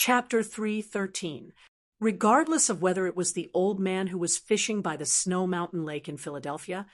Chapter 3:13. Regardless of whether it was the old man who was fishing by the Snow Mountain Lake in Philadelphia,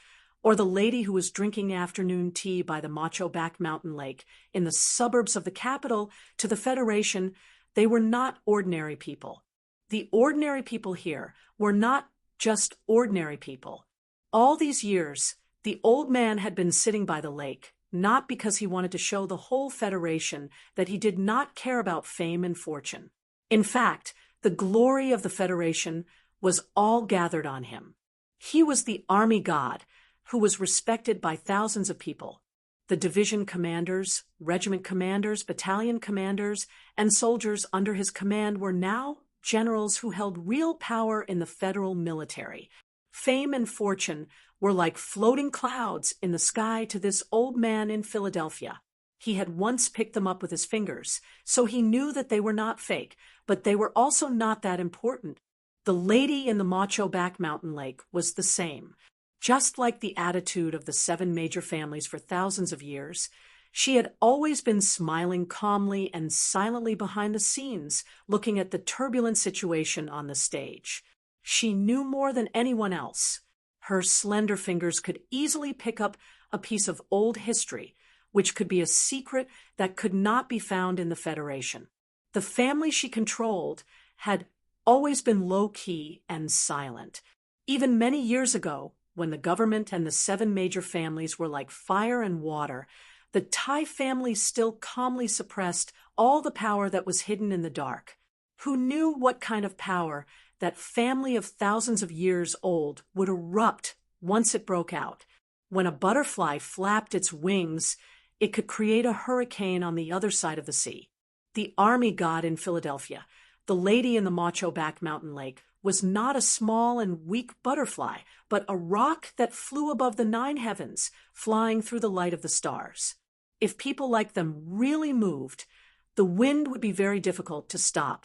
or the lady who was drinking afternoon tea by the Macho Back Mountain Lake in the suburbs of the capital to the Federation, they were not ordinary people. The ordinary people here were not just ordinary people. All these years, the old man had been sitting by the lake, not because he wanted to show the whole Federation that he did not care about fame and fortune. In fact, the glory of the Federation was all gathered on him. He was the army god who was respected by thousands of people. The division commanders, regiment commanders, battalion commanders, and soldiers under his command were now generals who held real power in the federal military. Fame and fortune were like floating clouds in the sky to this old man in Philadelphia. He had once picked them up with his fingers, so he knew that they were not fake, but they were also not that important. The lady in the Macho Back Mountain Lake was the same. Just like the attitude of the 7 major families for thousands of years, she had always been smiling calmly and silently behind the scenes, looking at the turbulent situation on the stage. She knew more than anyone else. Her slender fingers could easily pick up a piece of old history, which could be a secret that could not be found in the Federation. The family she controlled had always been low-key and silent. Even many years ago, when the government and the 7 major families were like fire and water, the Tai family still calmly suppressed all the power that was hidden in the dark. Who knew what kind of power that family of thousands of years old would erupt once it broke out? When a butterfly flapped its wings, it could create a hurricane on the other side of the sea. The army god in Philadelphia, the lady in the Macho Back Mountain Lake, was not a small and weak butterfly, but a rock that flew above the 9 heavens, flying through the light of the stars. If people like them really moved, the wind would be very difficult to stop.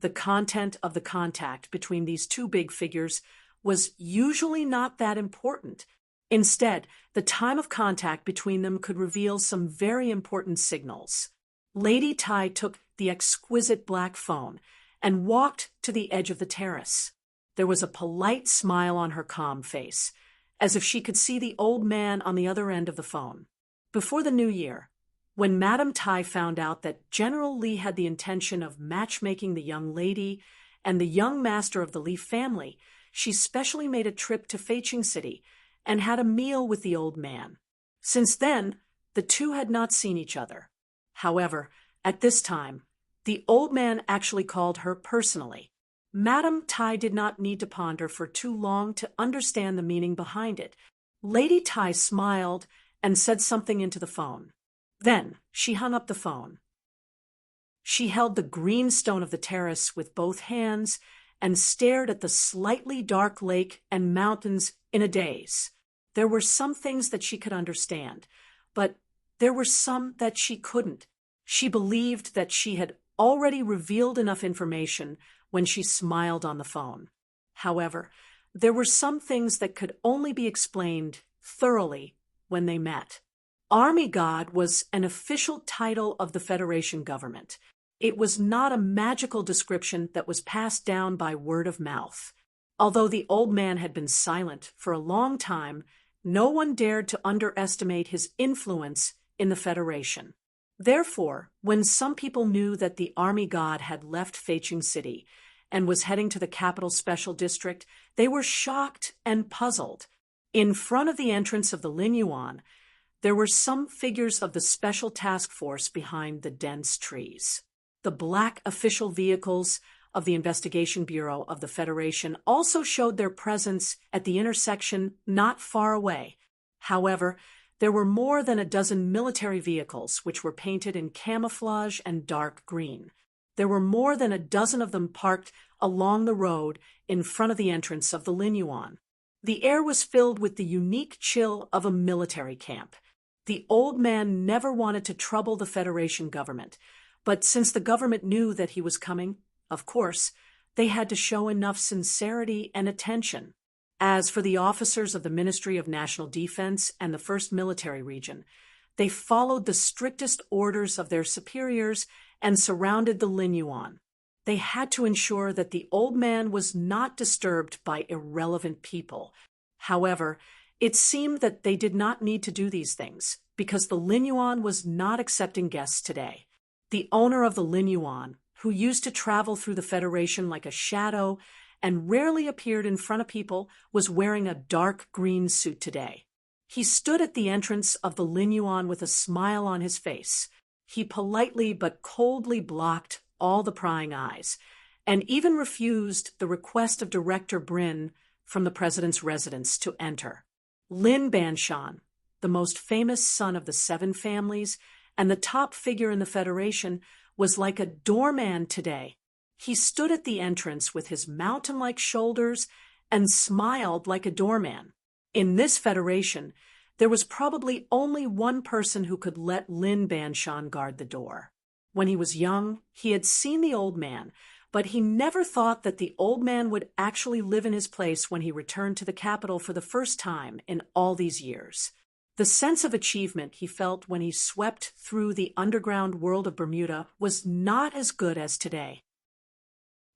The content of the contact between these 2 big figures was usually not that important. Instead, the time of contact between them could reveal some very important signals. Lady Tai took the exquisite black phone and walked to the edge of the terrace. There was a polite smile on her calm face, as if she could see the old man on the other end of the phone. Before the new year, when Madame Tai found out that General Lee had the intention of matchmaking the young lady and the young master of the Lee family, she specially made a trip to Fei-Ching City and had a meal with the old man. Since then, the 2 had not seen each other. However, at this time, the old man actually called her personally. Madame Tai did not need to ponder for too long to understand the meaning behind it. Lady Tai smiled and said something into the phone. Then she hung up the phone. She held the green stone of the terrace with both hands and stared at the slightly dark lake and mountains in a daze. There were some things that she could understand, but there were some that she couldn't. She believed that she had already revealed enough information when she smiled on the phone. However, there were some things that could only be explained thoroughly when they met. Army God was an official title of the Federation government. It was not a magical description that was passed down by word of mouth. Although the old man had been silent for a long time, no one dared to underestimate his influence in the Federation. Therefore, when some people knew that the army god had left Fei-Ching City and was heading to the capital special district, they were shocked and puzzled. In front of the entrance of the Lin Yuan, there were some figures of the special task force behind the dense trees. The black official vehicles of the Investigation Bureau of the Federation also showed their presence at the intersection not far away. However, there were more than a dozen military vehicles which were painted in camouflage and dark green. There were more than a dozen of them parked along the road in front of the entrance of the Lin Yuan. The air was filled with the unique chill of a military camp. The old man never wanted to trouble the Federation government, but since the government knew that he was coming, of course, they had to show enough sincerity and attention. As for the officers of the Ministry of National Defense and the 1st Military Region, they followed the strictest orders of their superiors and surrounded the Lin Yuan. they had to ensure that the old man was not disturbed by irrelevant people. However, it seemed that they did not need to do these things, because the Lin Yuan was not accepting guests today. The owner of the Lin Yuan, who used to travel through the Federation like a shadow and rarely appeared in front of people, was wearing a dark green suit today. He stood at the entrance of the Lin Yuan with a smile on his face. He politely but coldly blocked all the prying eyes, and even refused the request of Director Brin from the president's residence to enter. Lin Banshan, the most famous son of the 7 families and the top figure in the Federation, was like a doorman today. He stood at the entrance with his mountain-like shoulders and smiled like a doorman. In this Federation, there was probably only one person who could let Lin Banshan guard the door. When he was young, he had seen the old man, but he never thought that the old man would actually live in his place when he returned to the capital for the first time in all these years. The sense of achievement he felt when he swept through the underground world of Bermuda was not as good as today.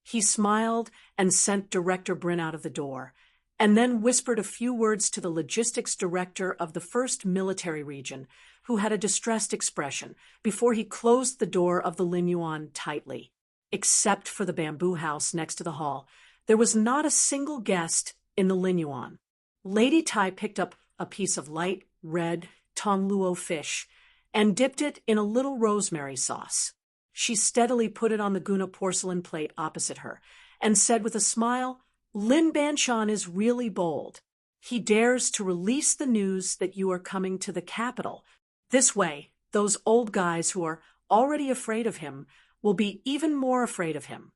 He smiled and sent Director Brin out of the door, and then whispered a few words to the logistics director of the 1st Military Region, who had a distressed expression, before he closed the door of the Lin Yuan tightly. Except for the bamboo house next to the hall, there was not a single guest in the Lin Yuan. Lady Tai picked up a piece of light red tongluo fish and dipped it in a little rosemary sauce. She steadily put it on the Guna porcelain plate opposite her and said with a smile, "Lin Banshan is really bold. He dares to release the news that you are coming to the capital. This way, those old guys who are already afraid of him will be even more afraid of him."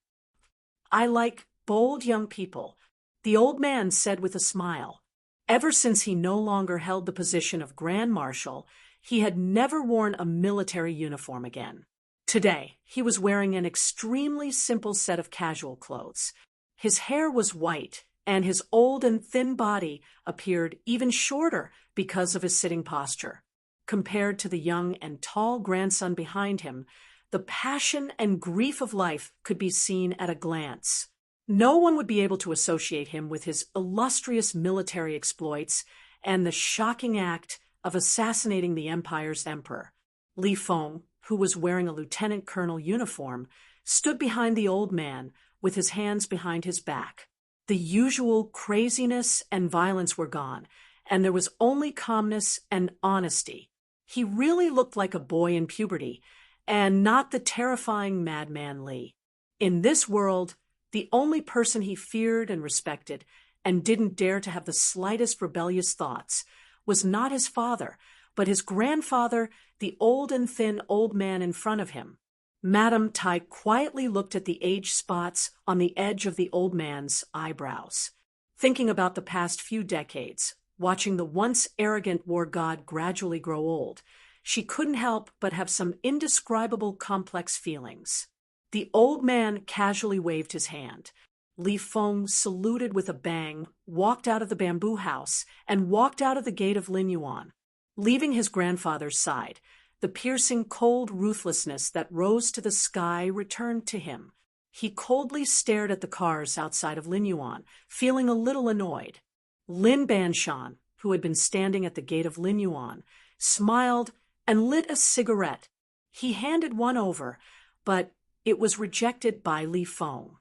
"I like bold young people," the old man said with a smile. Ever since he no longer held the position of Grand Marshal, he had never worn a military uniform again. Today, he was wearing an extremely simple set of casual clothes. His hair was white, and his old and thin body appeared even shorter because of his sitting posture. Compared to the young and tall grandson behind him, the passion and grief of life could be seen at a glance. No one would be able to associate him with his illustrious military exploits and the shocking act of assassinating the empire's emperor. Li Feng, who was wearing a lieutenant colonel uniform, stood behind the old man with his hands behind his back. The usual craziness and violence were gone, and there was only calmness and honesty. He really looked like a boy in puberty, and not the terrifying madman Li. In this world, the only person he feared and respected, and didn't dare to have the slightest rebellious thoughts, was not his father, but his grandfather, the old and thin old man in front of him. Madame Tai quietly looked at the age spots on the edge of the old man's eyebrows. Thinking about the past few decades, watching the once arrogant war god gradually grow old, she couldn't help but have some indescribable complex feelings. The old man casually waved his hand. Li Feng saluted with a bang, walked out of the bamboo house, and walked out of the gate of Lin Yuan. Leaving his grandfather's side, the piercing cold ruthlessness that rose to the sky returned to him. He coldly stared at the cars outside of Lin Yuan, feeling a little annoyed. Lin Banshan, who had been standing at the gate of Lin Yuan, smiled and lit a cigarette. He handed one over, but it was rejected by Li Feng.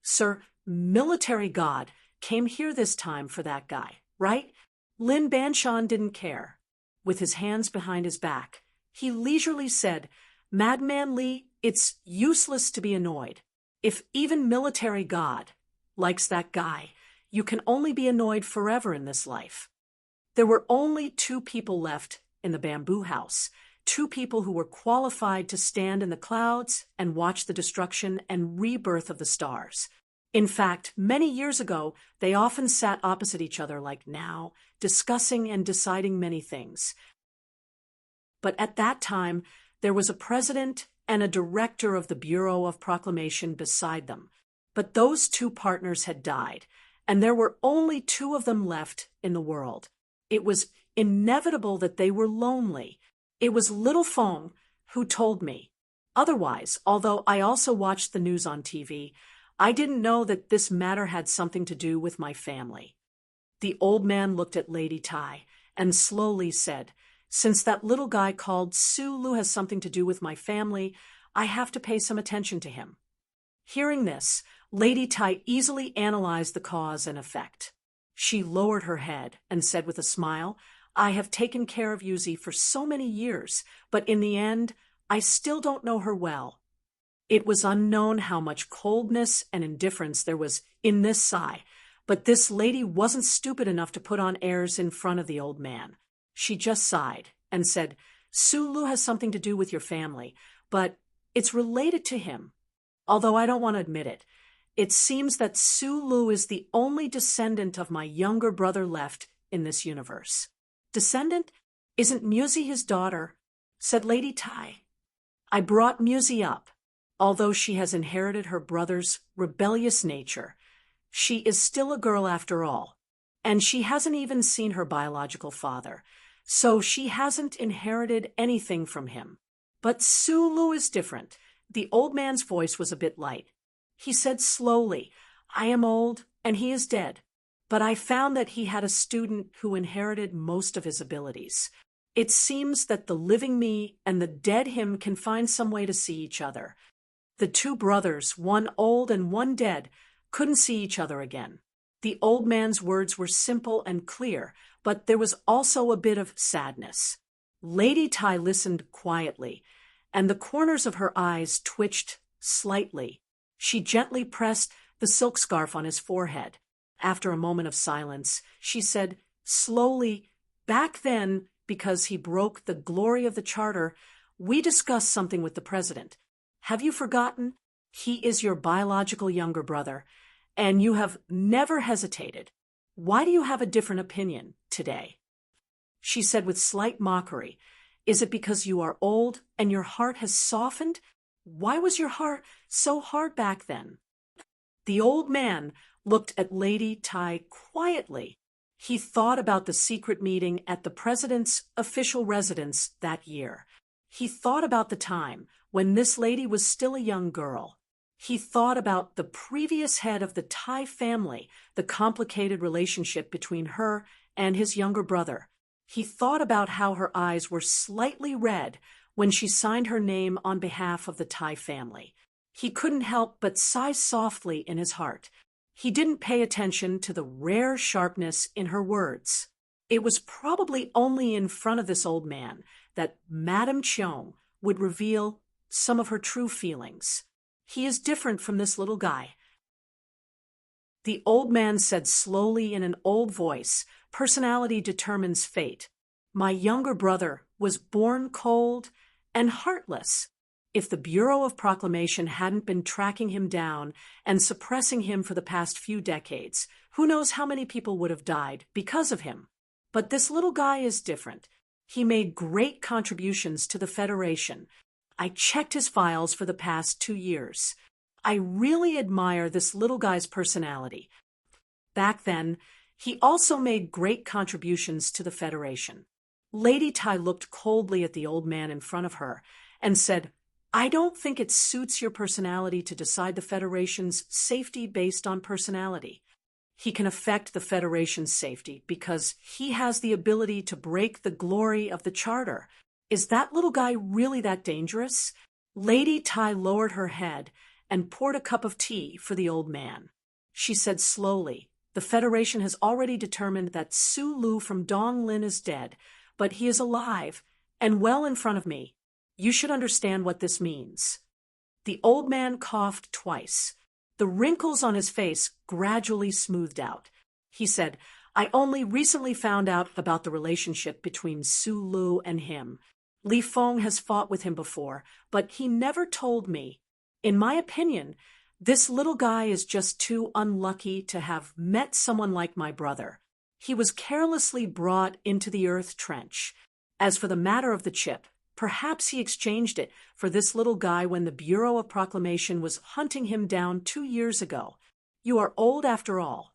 "Sir, military god came here this time for that guy, right?" Lin Banshan didn't care. With his hands behind his back, he leisurely said, "Madman Li, it's useless to be annoyed. If even military god likes that guy, you can only be annoyed forever in this life." There were only 2 people left in the bamboo house, 2 people who were qualified to stand in the clouds and watch the destruction and rebirth of the stars. In fact, many years ago, they often sat opposite each other like now, discussing and deciding many things. But at that time, there was a president and a director of the Bureau of Proclamation beside them. But those 2 partners had died, and there were only 2 of them left in the world. It was inevitable that they were lonely. It was little Feng who told me, Otherwise, although I also watched the news on TV, I didn't know that this matter had something to do with my family. The old man looked at Lady Tai and slowly said, "Since that little guy called Sulu has something to do with my family, I have to pay some attention to him." Hearing this, Lady Tai easily analyzed the cause and effect. She lowered her head and said with a smile, "I have taken care of Yuzi for so many years, but in the end, I still don't know her well." It was unknown how much coldness and indifference there was in this sigh, but this lady wasn't stupid enough to put on airs in front of the old man. She just sighed and said, "Sulu has something to do with your family, but it's related to him. Although I don't want to admit it, it seems that Sulu is the only descendant of my younger brother left in this universe." "Descendant? Isn't Musi his daughter?" said Lady Tai. "I brought Musi up. Although she has inherited her brother's rebellious nature, she is still a girl after all, and she hasn't even seen her biological father, so she hasn't inherited anything from him. But Sulu is different." The old man's voice was a bit light. He said slowly, "I am old, and he is dead, but I found that he had a student who inherited most of his abilities. It seems that the living me and the dead him can find some way to see each other. The two brothers, one old and one dead, couldn't see each other again." The old man's words were simple and clear, but there was also a bit of sadness. Lady Tai listened quietly, and the corners of her eyes twitched slightly. She gently pressed the silk scarf on his forehead. After a moment of silence, she said slowly, "Back then, because he broke the glory of the charter, we discussed something with the president. Have you forgotten? He is your biological younger brother, and you have never hesitated. Why do you have a different opinion today?" She said with slight mockery, "Is it because you are old and your heart has softened? Why was your heart so hard back then?" The old man looked at Lady Tai quietly. He thought about the secret meeting at the president's official residence that year. He thought about the time when this lady was still a young girl. He thought about the previous head of the Tai family, the complicated relationship between her and his younger brother. He thought about how her eyes were slightly red when she signed her name on behalf of the Tai family. He couldn't help but sigh softly in his heart. He didn't pay attention to the rare sharpness in her words. It was probably only in front of this old man that Madame Cheung would reveal some of her true feelings. "He is different from this little guy." The old man said slowly in an old voice, "Personality determines fate. My younger brother was born cold and heartless. If the Bureau of Proclamation hadn't been tracking him down and suppressing him for the past few decades, who knows how many people would have died because of him. But this little guy is different. He made great contributions to the Federation. I checked his files for the past 2 years. I really admire this little guy's personality. Back then, he also made great contributions to the Federation." Lady Tai looked coldly at the old man in front of her and said, "I don't think it suits your personality to decide the Federation's safety based on personality. He can affect the Federation's safety because he has the ability to break the glory of the Charter. Is that little guy really that dangerous?" Lady Tai lowered her head and poured a cup of tea for the old man. She said slowly, "The Federation has already determined that Sulu from Donglin is dead, but he is alive and well in front of me. You should understand what this means." The old man coughed twice. The wrinkles on his face gradually smoothed out. He said, "I only recently found out about the relationship between Sulu and him. Li Feng has fought with him before, but he never told me. In my opinion, this little guy is just too unlucky to have met someone like my brother. He was carelessly brought into the Earth Trench. As for the matter of the chip, perhaps he exchanged it for this little guy when the Bureau of Proclamation was hunting him down 2 years ago. You are old after all."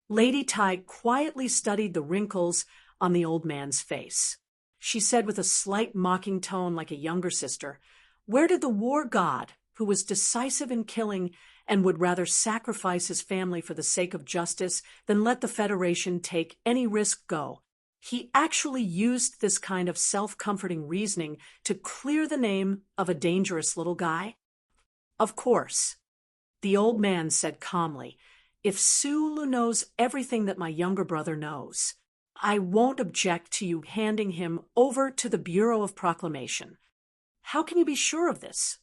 Lady Tai quietly studied the wrinkles on the old man's face. She said with a slight mocking tone like a younger sister, Where did the war god, who was decisive in killing and would rather sacrifice his family for the sake of justice than let the Federation take any risk, go? He actually used this kind of self-comforting reasoning to clear the name of a dangerous little guy? Of course. The old man said calmly, "If Sulu knows everything that my younger brother knows, I won't object to you handing him over to the Bureau of Proclamation." "How can you be sure of this?"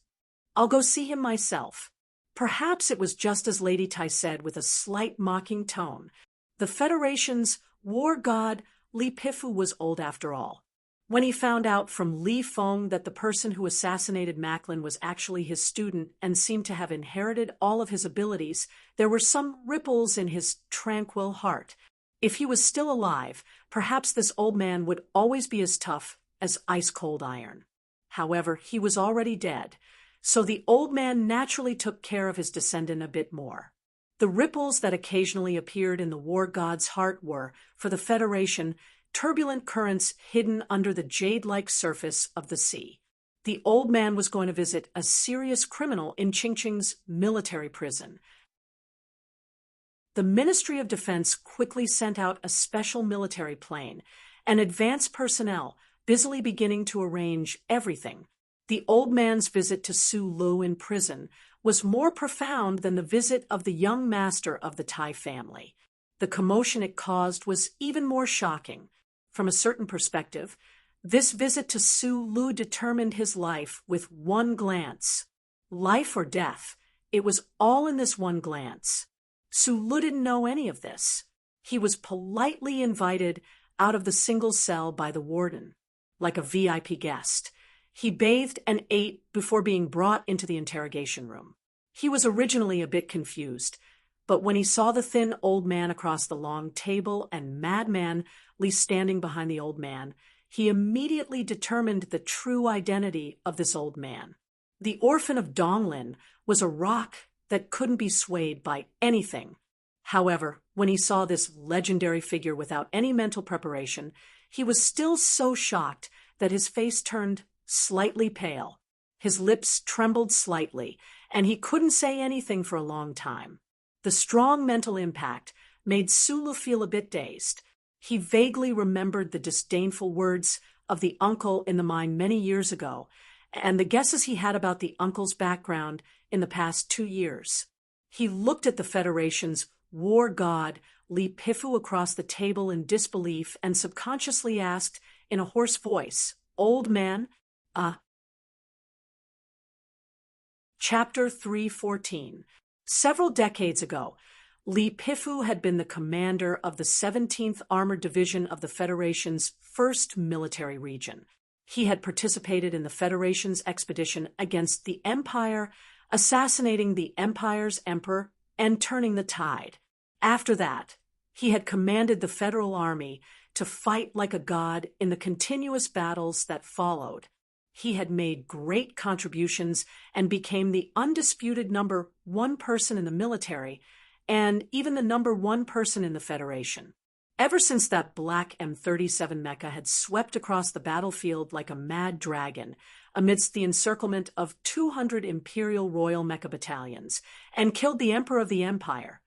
"I'll go see him myself." Perhaps it was just as Lady Tai said with a slight mocking tone. The Federation's war god Li Pifu was old after all. When he found out from Li Feng that the person who assassinated Macklin was actually his student and seemed to have inherited all of his abilities, there were some ripples in his tranquil heart. If he was still alive, perhaps this old man would always be as tough as ice-cold iron. However, he was already dead, so the old man naturally took care of his descendant a bit more. The ripples that occasionally appeared in the war god's heart were, for the Federation, turbulent currents hidden under the jade-like surface of the sea. The old man was going to visit a serious criminal in Qingqing's military prison. The Ministry of Defense quickly sent out a special military plane and advanced personnel, busily beginning to arrange everything. The old man's visit to Sulu in prison was more profound than the visit of the young master of the Tai family. The commotion it caused was even more shocking. From a certain perspective, this visit to Sulu determined his life with one glance. Life or death, it was all in this one glance. Sulu didn't know any of this. He was politely invited out of the single cell by the warden, like a VIP guest. He bathed and ate before being brought into the interrogation room. He was originally a bit confused, but when he saw the thin old man across the long table and Madman Li standing behind the old man, he immediately determined the true identity of this old man. The orphan of Donglin was a rock that couldn't be swayed by anything. However, when he saw this legendary figure without any mental preparation, he was still so shocked that his face turned slightly pale. His lips trembled slightly, and he couldn't say anything for a long time. The strong mental impact made Sulu feel a bit dazed. He vaguely remembered the disdainful words of the uncle in the mine many years ago, and the guesses he had about the uncle's background in the past 2 years. He looked at the Federation's war god Li Pifu across the table in disbelief and subconsciously asked in a hoarse voice, "Old man, Chapter 314. Several decades ago, Li Pifu had been the commander of the 17th Armored Division of the Federation's 1st Military Region. He had participated in the Federation's expedition against the Empire, assassinating the Empire's emperor and turning the tide. After that, he had commanded the Federal Army to fight like a god in the continuous battles that followed. He had made great contributions and became the undisputed number 1 person in the military and even the number 1 person in the Federation. Ever since that black M37 mecha had swept across the battlefield like a mad dragon amidst the encirclement of 200 Imperial Royal Mecha battalions and killed the Emperor of the Empire,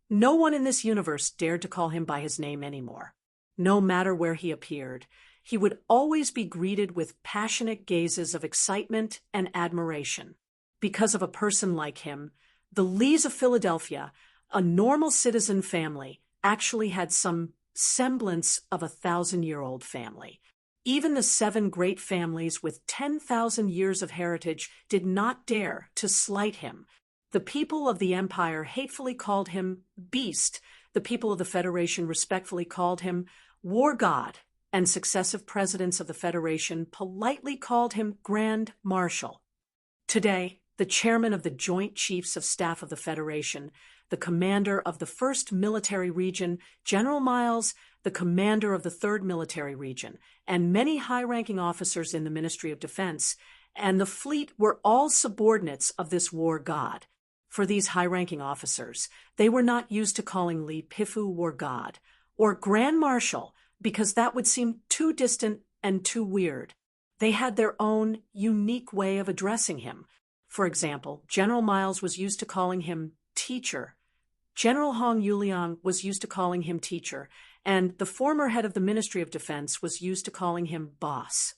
no one in this universe dared to call him by his name anymore. No matter where he appeared, he would always be greeted with passionate gazes of excitement and admiration. Because of a person like him, the Lees of Philadelphia, a normal citizen family, actually had some semblance of a 1,000-year-old family. Even the 7 great families with 10,000 years of heritage did not dare to slight him. The people of the Empire hatefully called him Beast. The people of the Federation respectfully called him War God, and successive presidents of the Federation politely called him Grand Marshal. Today, the chairman of the Joint Chiefs of Staff of the Federation, the commander of the 1st Military Region, General Miles, the commander of the 3rd Military Region, and many high-ranking officers in the Ministry of Defense, and the fleet were all subordinates of this war god. For these high-ranking officers, they were not used to calling Li Pifu war god, or Grand Marshal, because that would seem too distant and too weird. They had their own unique way of addressing him. For example, General Miles was used to calling him teacher. General Hong Yuliang was used to calling him teacher, and the former head of the Ministry of Defense was used to calling him boss.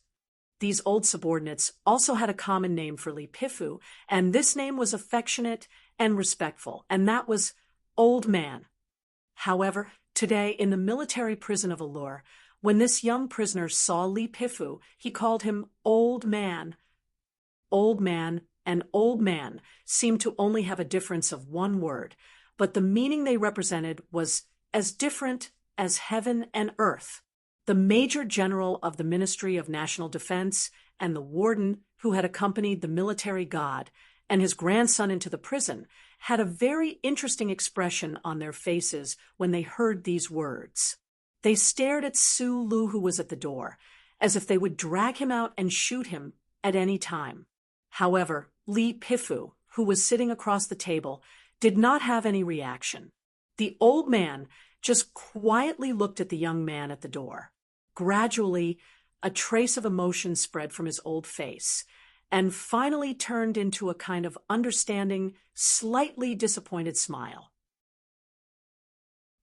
These old subordinates also had a common name for Li Pifu, and this name was affectionate and respectful, and that was Old Man. However, today in the military prison of Allure, when this young prisoner saw Li Pifu, he called him Old Man. Old Man and Old Man seemed to only have a difference of one word, but the meaning they represented was as different as heaven and earth. The Major General of the Ministry of National Defense and the warden who had accompanied the military god and his grandson into the prison had a very interesting expression on their faces when they heard these words. They stared at Su Lu, who was at the door, as if they would drag him out and shoot him at any time. However, Li Pifu, who was sitting across the table, did not have any reaction. The old man just quietly looked at the young man at the door. Gradually, a trace of emotion spread from his old face, and finally turned into a kind of understanding, slightly disappointed smile.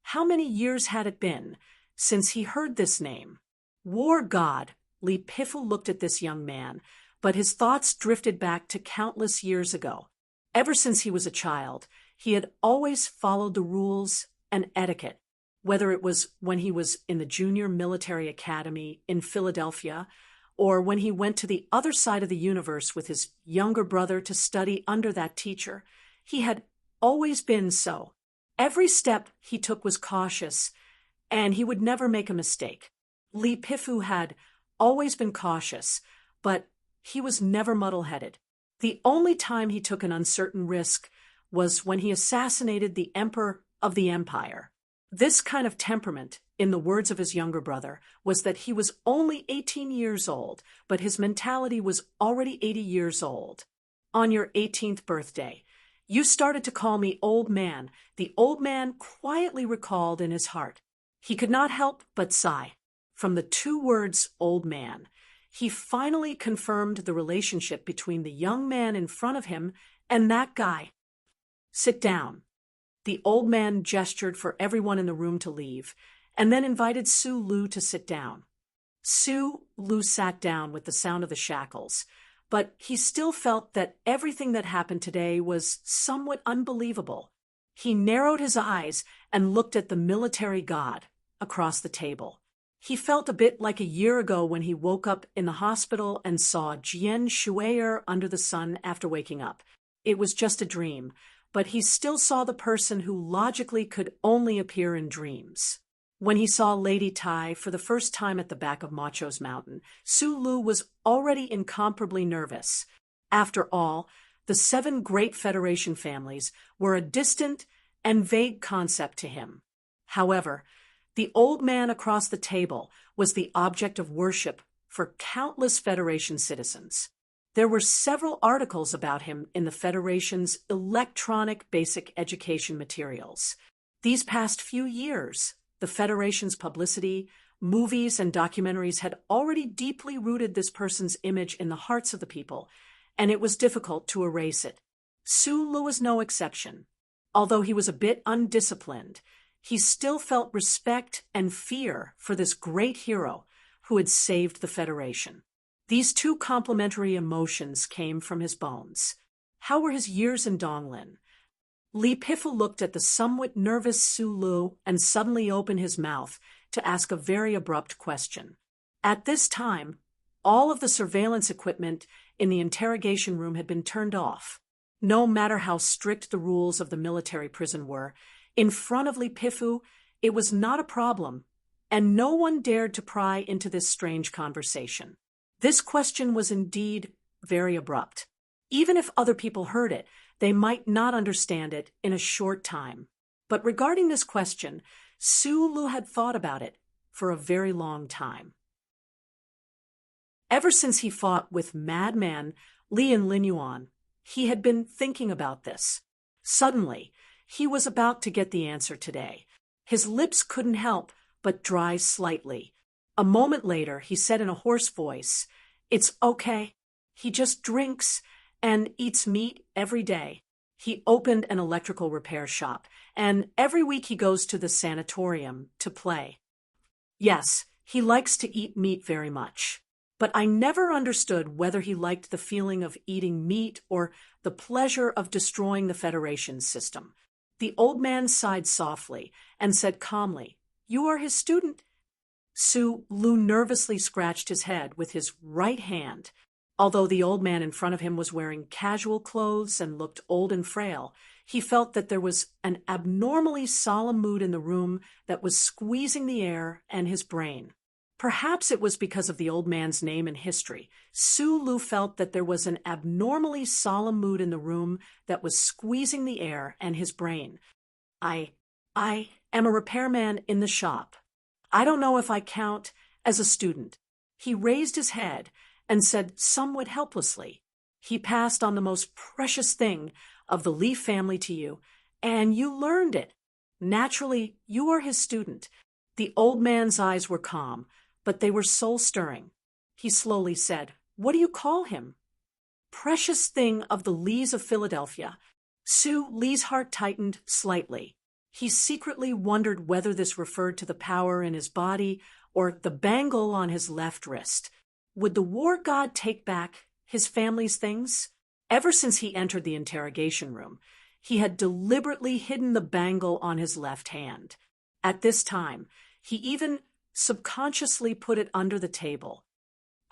How many years had it been since he heard this name? War God, Li Pifu looked at this young man, but his thoughts drifted back to countless years ago. Ever since he was a child, he had always followed the rules and etiquette, whether it was when he was in the Junior Military Academy in Philadelphia, or when he went to the other side of the universe with his younger brother to study under that teacher. He had always been so. Every step he took was cautious, and he would never make a mistake. Li Pifu had always been cautious, but he was never muddle-headed. The only time he took an uncertain risk was when he assassinated the Emperor of the Empire. This kind of temperament, in the words of his younger brother, was that he was only 18 years old, but his mentality was already 80 years old. On your 18th birthday, you started to call me old man, the old man quietly recalled in his heart. He could not help but sigh. From the two words old man, he finally confirmed the relationship between the young man in front of him and that guy. Sit down. The old man gestured for everyone in the room to leave, and then invited Su Lu to sit down. Su Lu sat down with the sound of the shackles, but he still felt that everything that happened today was somewhat unbelievable. He narrowed his eyes and looked at the military god across the table. He felt a bit like a year ago when he woke up in the hospital and saw Jian Shuier under the sun after waking up. It was just a dream, but he still saw the person who logically could only appear in dreams. When he saw Lady Tai for the first time at the back of Macho's mountain, Su Lu was already incomparably nervous. After all, the 7 great Federation families were a distant and vague concept to him. However, the old man across the table was the object of worship for countless Federation citizens. There were several articles about him in the Federation's electronic basic education materials. These past few years, the Federation's publicity, movies, and documentaries had already deeply rooted this person's image in the hearts of the people, and it was difficult to erase it. Su Lu was no exception. Although he was a bit undisciplined, he still felt respect and fear for this great hero who had saved the Federation. These two complementary emotions came from his bones. How were his years in Donglin? Li Pifu looked at the somewhat nervous Su Lu and suddenly opened his mouth to ask a very abrupt question. At this time, all of the surveillance equipment in the interrogation room had been turned off. No matter how strict the rules of the military prison were, in front of Li Pifu, it was not a problem, and no one dared to pry into this strange conversation. This question was indeed very abrupt. Even if other people heard it, they might not understand it in a short time. But regarding this question, Su Lu had thought about it for a very long time. Ever since he fought with madman Lian Linyuan, he had been thinking about this. Suddenly, he was about to get the answer today. His lips couldn't help but dry slightly. A moment later, he said in a hoarse voice, It's okay. He just drinks and eats meat every day. He opened an electrical repair shop, and every week he goes to the sanatorium to play. Yes, he likes to eat meat very much. But I never understood whether he liked the feeling of eating meat or the pleasure of destroying the Federation's system. The old man sighed softly and said calmly, "You are his student." Lu nervously scratched his head with his right hand. Although the old man in front of him was wearing casual clothes and looked old and frail, he felt that there was an abnormally solemn mood in the room that was squeezing the air and his brain. Perhaps it was because of the old man's name and history. Lu felt that there was an abnormally solemn mood in the room that was squeezing the air and his brain. I am a repairman in the shop. I don't know if I count as a student." He raised his head and said somewhat helplessly, "He passed on the most precious thing of the Leaf family to you, and you learned it. Naturally, you are his student." The old man's eyes were calm, but they were soul-stirring. He slowly said, "What do you call him?" "Precious thing of the Lees of Philadelphia." Lee's heart tightened slightly. He secretly wondered whether this referred to the power in his body or the bangle on his left wrist. Would the war god take back his family's things? Ever since he entered the interrogation room, he had deliberately hidden the bangle on his left hand. At this time, he even subconsciously put it under the table.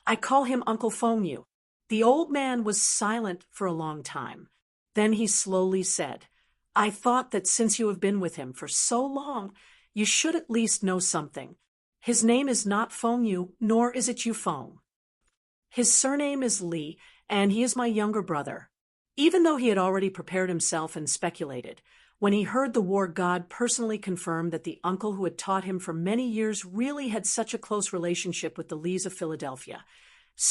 "I call him Uncle Fongyu." The old man was silent for a long time. Then he slowly said, "I thought that since you have been with him for so long, you should at least know something. His name is not Fongyu, nor is it Yufeng. His surname is Li, and he is my younger brother." Even though he had already prepared himself and speculated, when he heard the war god personally confirm that the uncle who had taught him for many years really had such a close relationship with the Lees of Philadelphia,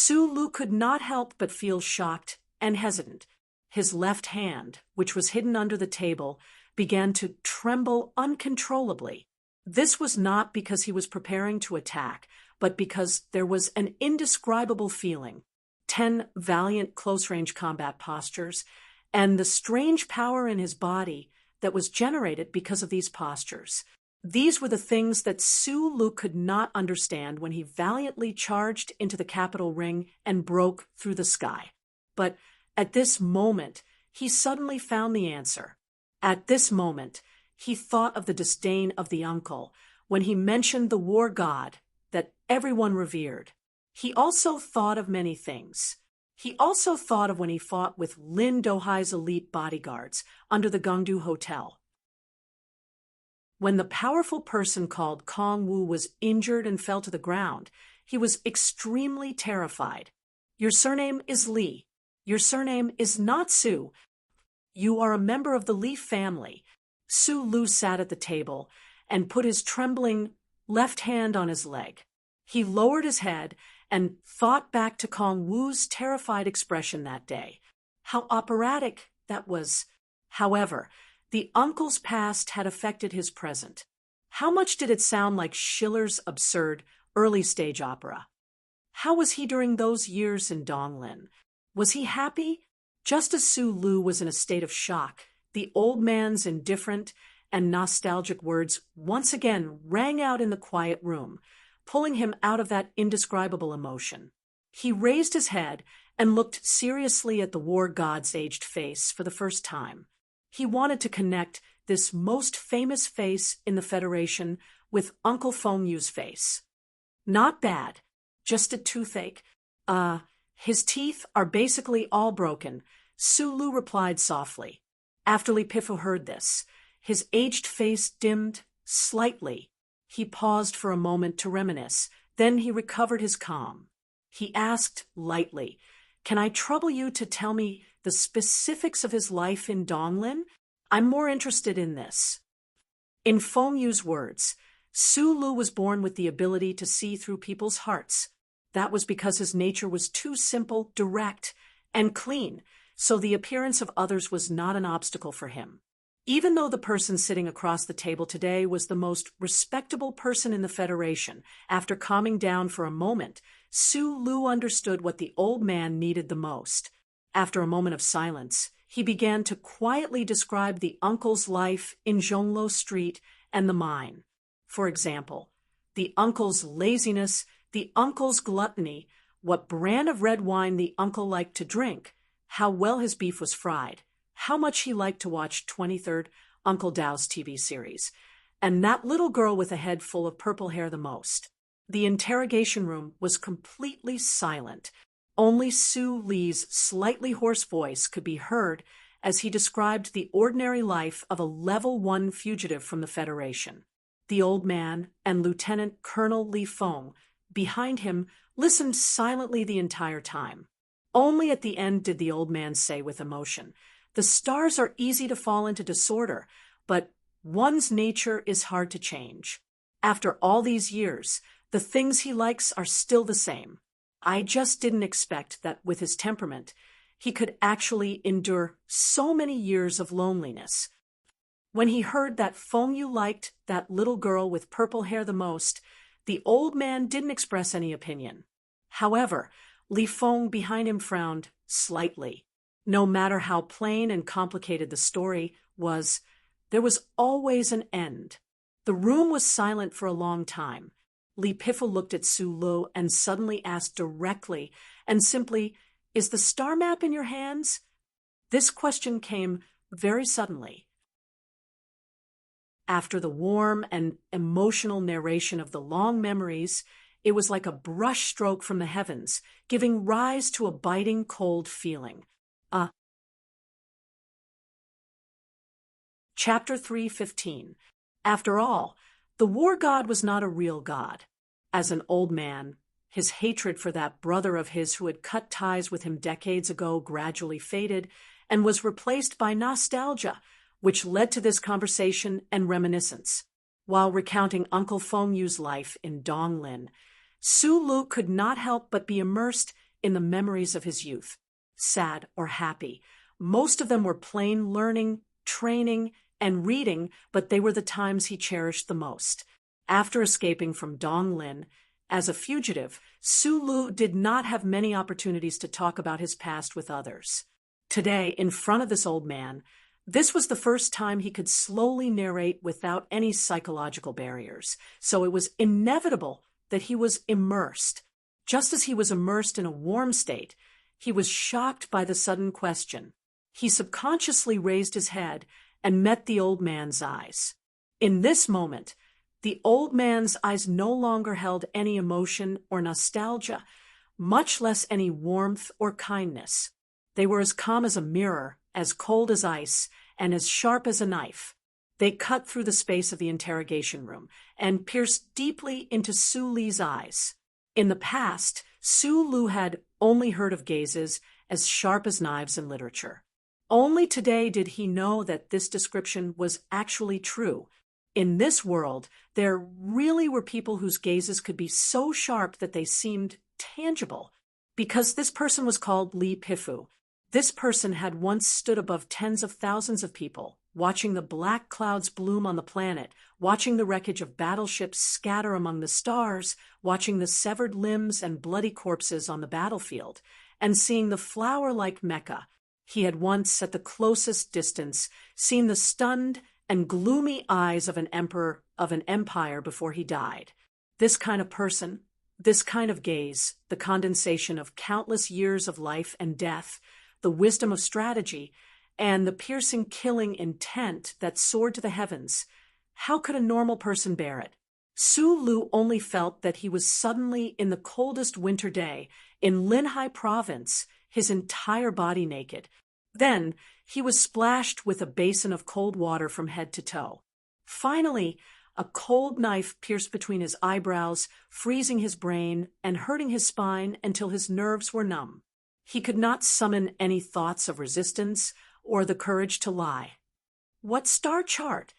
Lu could not help but feel shocked and hesitant. His left hand, which was hidden under the table, began to tremble uncontrollably. This was not because he was preparing to attack, but because there was an indescribable feeling, 10 valiant close-range combat postures, and the strange power in his body that was generated because of these postures. These were the things that Lu could not understand when he valiantly charged into the Capitol ring and broke through the sky. But at this moment, he suddenly found the answer. At this moment, he thought of the disdain of the uncle when he mentioned the war god that everyone revered. He also thought of many things. He also thought of when he fought with Lin Dohai's elite bodyguards under the Gongdu Hotel. When the powerful person called Kong Wu was injured and fell to the ground, he was extremely terrified. "Your surname is Li. Your surname is not Su. You are a member of the Leaf family." Lu sat at the table and put his trembling left hand on his leg. He lowered his head and thought back to Kong Wu's terrified expression that day. How operatic that was. However, the uncle's past had affected his present. How much did it sound like Schiller's absurd early-stage opera? How was he during those years in Donglin? Was he happy? Just as Lu was in a state of shock, the old man's indifferent and nostalgic words once again rang out in the quiet room, pulling him out of that indescribable emotion. He raised his head and looked seriously at the war god's aged face for the first time. He wanted to connect this most famous face in the Federation with Uncle Fongyu's face. "Not bad, just a toothache. His teeth are basically all broken," Lu replied softly. After Li Pifu heard this, his aged face dimmed slightly. He paused for a moment to reminisce, then he recovered his calm. He asked lightly, "Can I trouble you to tell me the specifics of his life in Donglin? I'm more interested in this." In Fongyu's words, Lu was born with the ability to see through people's hearts. That was because his nature was too simple, direct, and clean, so the appearance of others was not an obstacle for him. Even though the person sitting across the table today was the most respectable person in the Federation, after calming down for a moment, Su Lu understood what the old man needed the most. After a moment of silence, he began to quietly describe the uncle's life in Zhonglo Street and the mine. For example, the uncle's laziness, the uncle's gluttony, what brand of red wine the uncle liked to drink, how well his beef was fried, how much he liked to watch 23rd Uncle Dao's TV series, and that little girl with a head full of purple hair the most. The interrogation room was completely silent. Only Su Li's slightly hoarse voice could be heard as he described the ordinary life of a Level 1 fugitive from the Federation. The old man and Lieutenant Colonel Li Feng, behind him, listened silently the entire time. Only at the end did the old man say with emotion, "The stars are easy to fall into disorder, but one's nature is hard to change. After all these years, the things he likes are still the same. I just didn't expect that with his temperament, he could actually endure so many years of loneliness." When he heard that Feng Yu liked that little girl with purple hair the most, the old man didn't express any opinion. However, Li Feng behind him frowned slightly. No matter how plain and complicated the story was, there was always an end. The room was silent for a long time. Li Piffle looked at Su Lu and suddenly asked directly and simply, "Is the star map in your hands?" This question came very suddenly. After the warm and emotional narration of the long memories, it was like a brushstroke from the heavens, giving rise to a biting cold feeling. Chapter 3:15. After all, the war god was not a real god. As an old man, his hatred for that brother of his who had cut ties with him decades ago gradually faded and was replaced by nostalgia, which led to this conversation and reminiscence. While recounting Uncle Feng Yu's life in Donglin, Su Lu could not help but be immersed in the memories of his youth. Sad or happy, most of them were plain learning, training, and reading, but they were the times he cherished the most. After escaping from Donglin, as a fugitive, Su Lu did not have many opportunities to talk about his past with others. Today, in front of this old man, this was the first time he could slowly narrate without any psychological barriers, so it was inevitable that he was immersed. Just as he was immersed in a warm state, he was shocked by the sudden question. He subconsciously raised his head and met the old man's eyes. In this moment, the old man's eyes no longer held any emotion or nostalgia, much less any warmth or kindness. They were as calm as a mirror, as cold as ice, and as sharp as a knife. They cut through the space of the interrogation room and pierced deeply into Su Li's eyes. In the past, Su Lu had only heard of gazes as sharp as knives in literature. Only today did he know that this description was actually true. In this world, there really were people whose gazes could be so sharp that they seemed tangible. Because this person was called Li Pifu, this person had once stood above tens of thousands of people, watching the black clouds bloom on the planet, watching the wreckage of battleships scatter among the stars, watching the severed limbs and bloody corpses on the battlefield, and seeing the flower-like Mecca. He had once, at the closest distance, seen the stunned and gloomy eyes of an emperor of an empire before he died. This kind of person, this kind of gaze, the condensation of countless years of life and death, the wisdom of strategy, and the piercing killing intent that soared to the heavens, how could a normal person bear it? Su Lu only felt that he was suddenly in the coldest winter day in Linhai province, his entire body naked. Then he was splashed with a basin of cold water from head to toe. Finally, a cold knife pierced between his eyebrows, freezing his brain and hurting his spine until his nerves were numb. He could not summon any thoughts of resistance or the courage to lie. What star chart?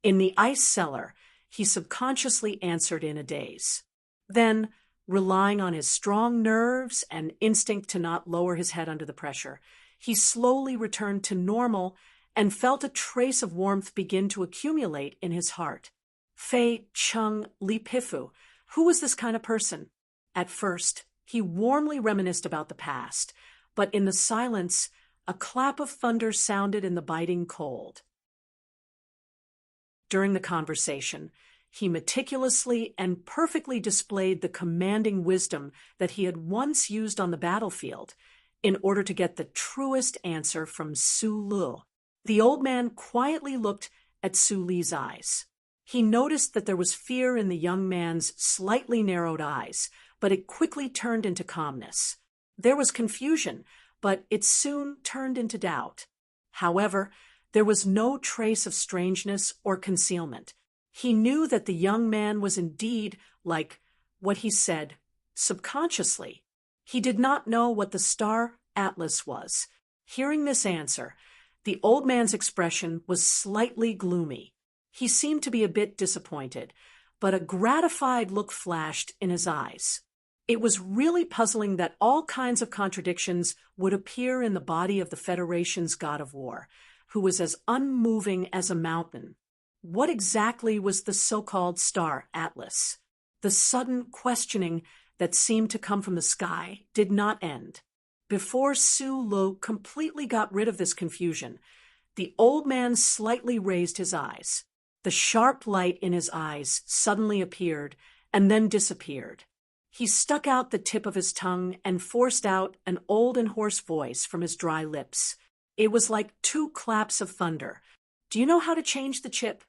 In the ice cellar, he subconsciously answered in a daze. Then, relying on his strong nerves and instinct to not lower his head under the pressure, he slowly returned to normal and felt a trace of warmth begin to accumulate in his heart. Fei Chung Li Pifu, who was this kind of person? At first, He warmly reminisced about the past, but in the silence, a clap of thunder sounded in the biting cold. During the conversation, he meticulously and perfectly displayed the commanding wisdom that he had once used on the battlefield in order to get the truest answer from Su Lu. The old man quietly looked at Su Li's eyes. He noticed that there was fear in the young man's slightly narrowed eyes, but it quickly turned into calmness. There was confusion, but it soon turned into doubt. However, there was no trace of strangeness or concealment. He knew that the young man was indeed like what he said subconsciously. He did not know what the star atlas was. Hearing this answer, the old man's expression was slightly gloomy. He seemed to be a bit disappointed, but a gratified look flashed in his eyes. It was really puzzling that all kinds of contradictions would appear in the body of the Federation's god of war, who was as unmoving as a mountain. What exactly was the so-called star atlas? The sudden questioning that seemed to come from the sky did not end. Before Su Lu completely got rid of this confusion, the old man slightly raised his eyes. The sharp light in his eyes suddenly appeared and then disappeared. He stuck out the tip of his tongue and forced out an old and hoarse voice from his dry lips. It was like two claps of thunder. Do you know how to change the chip?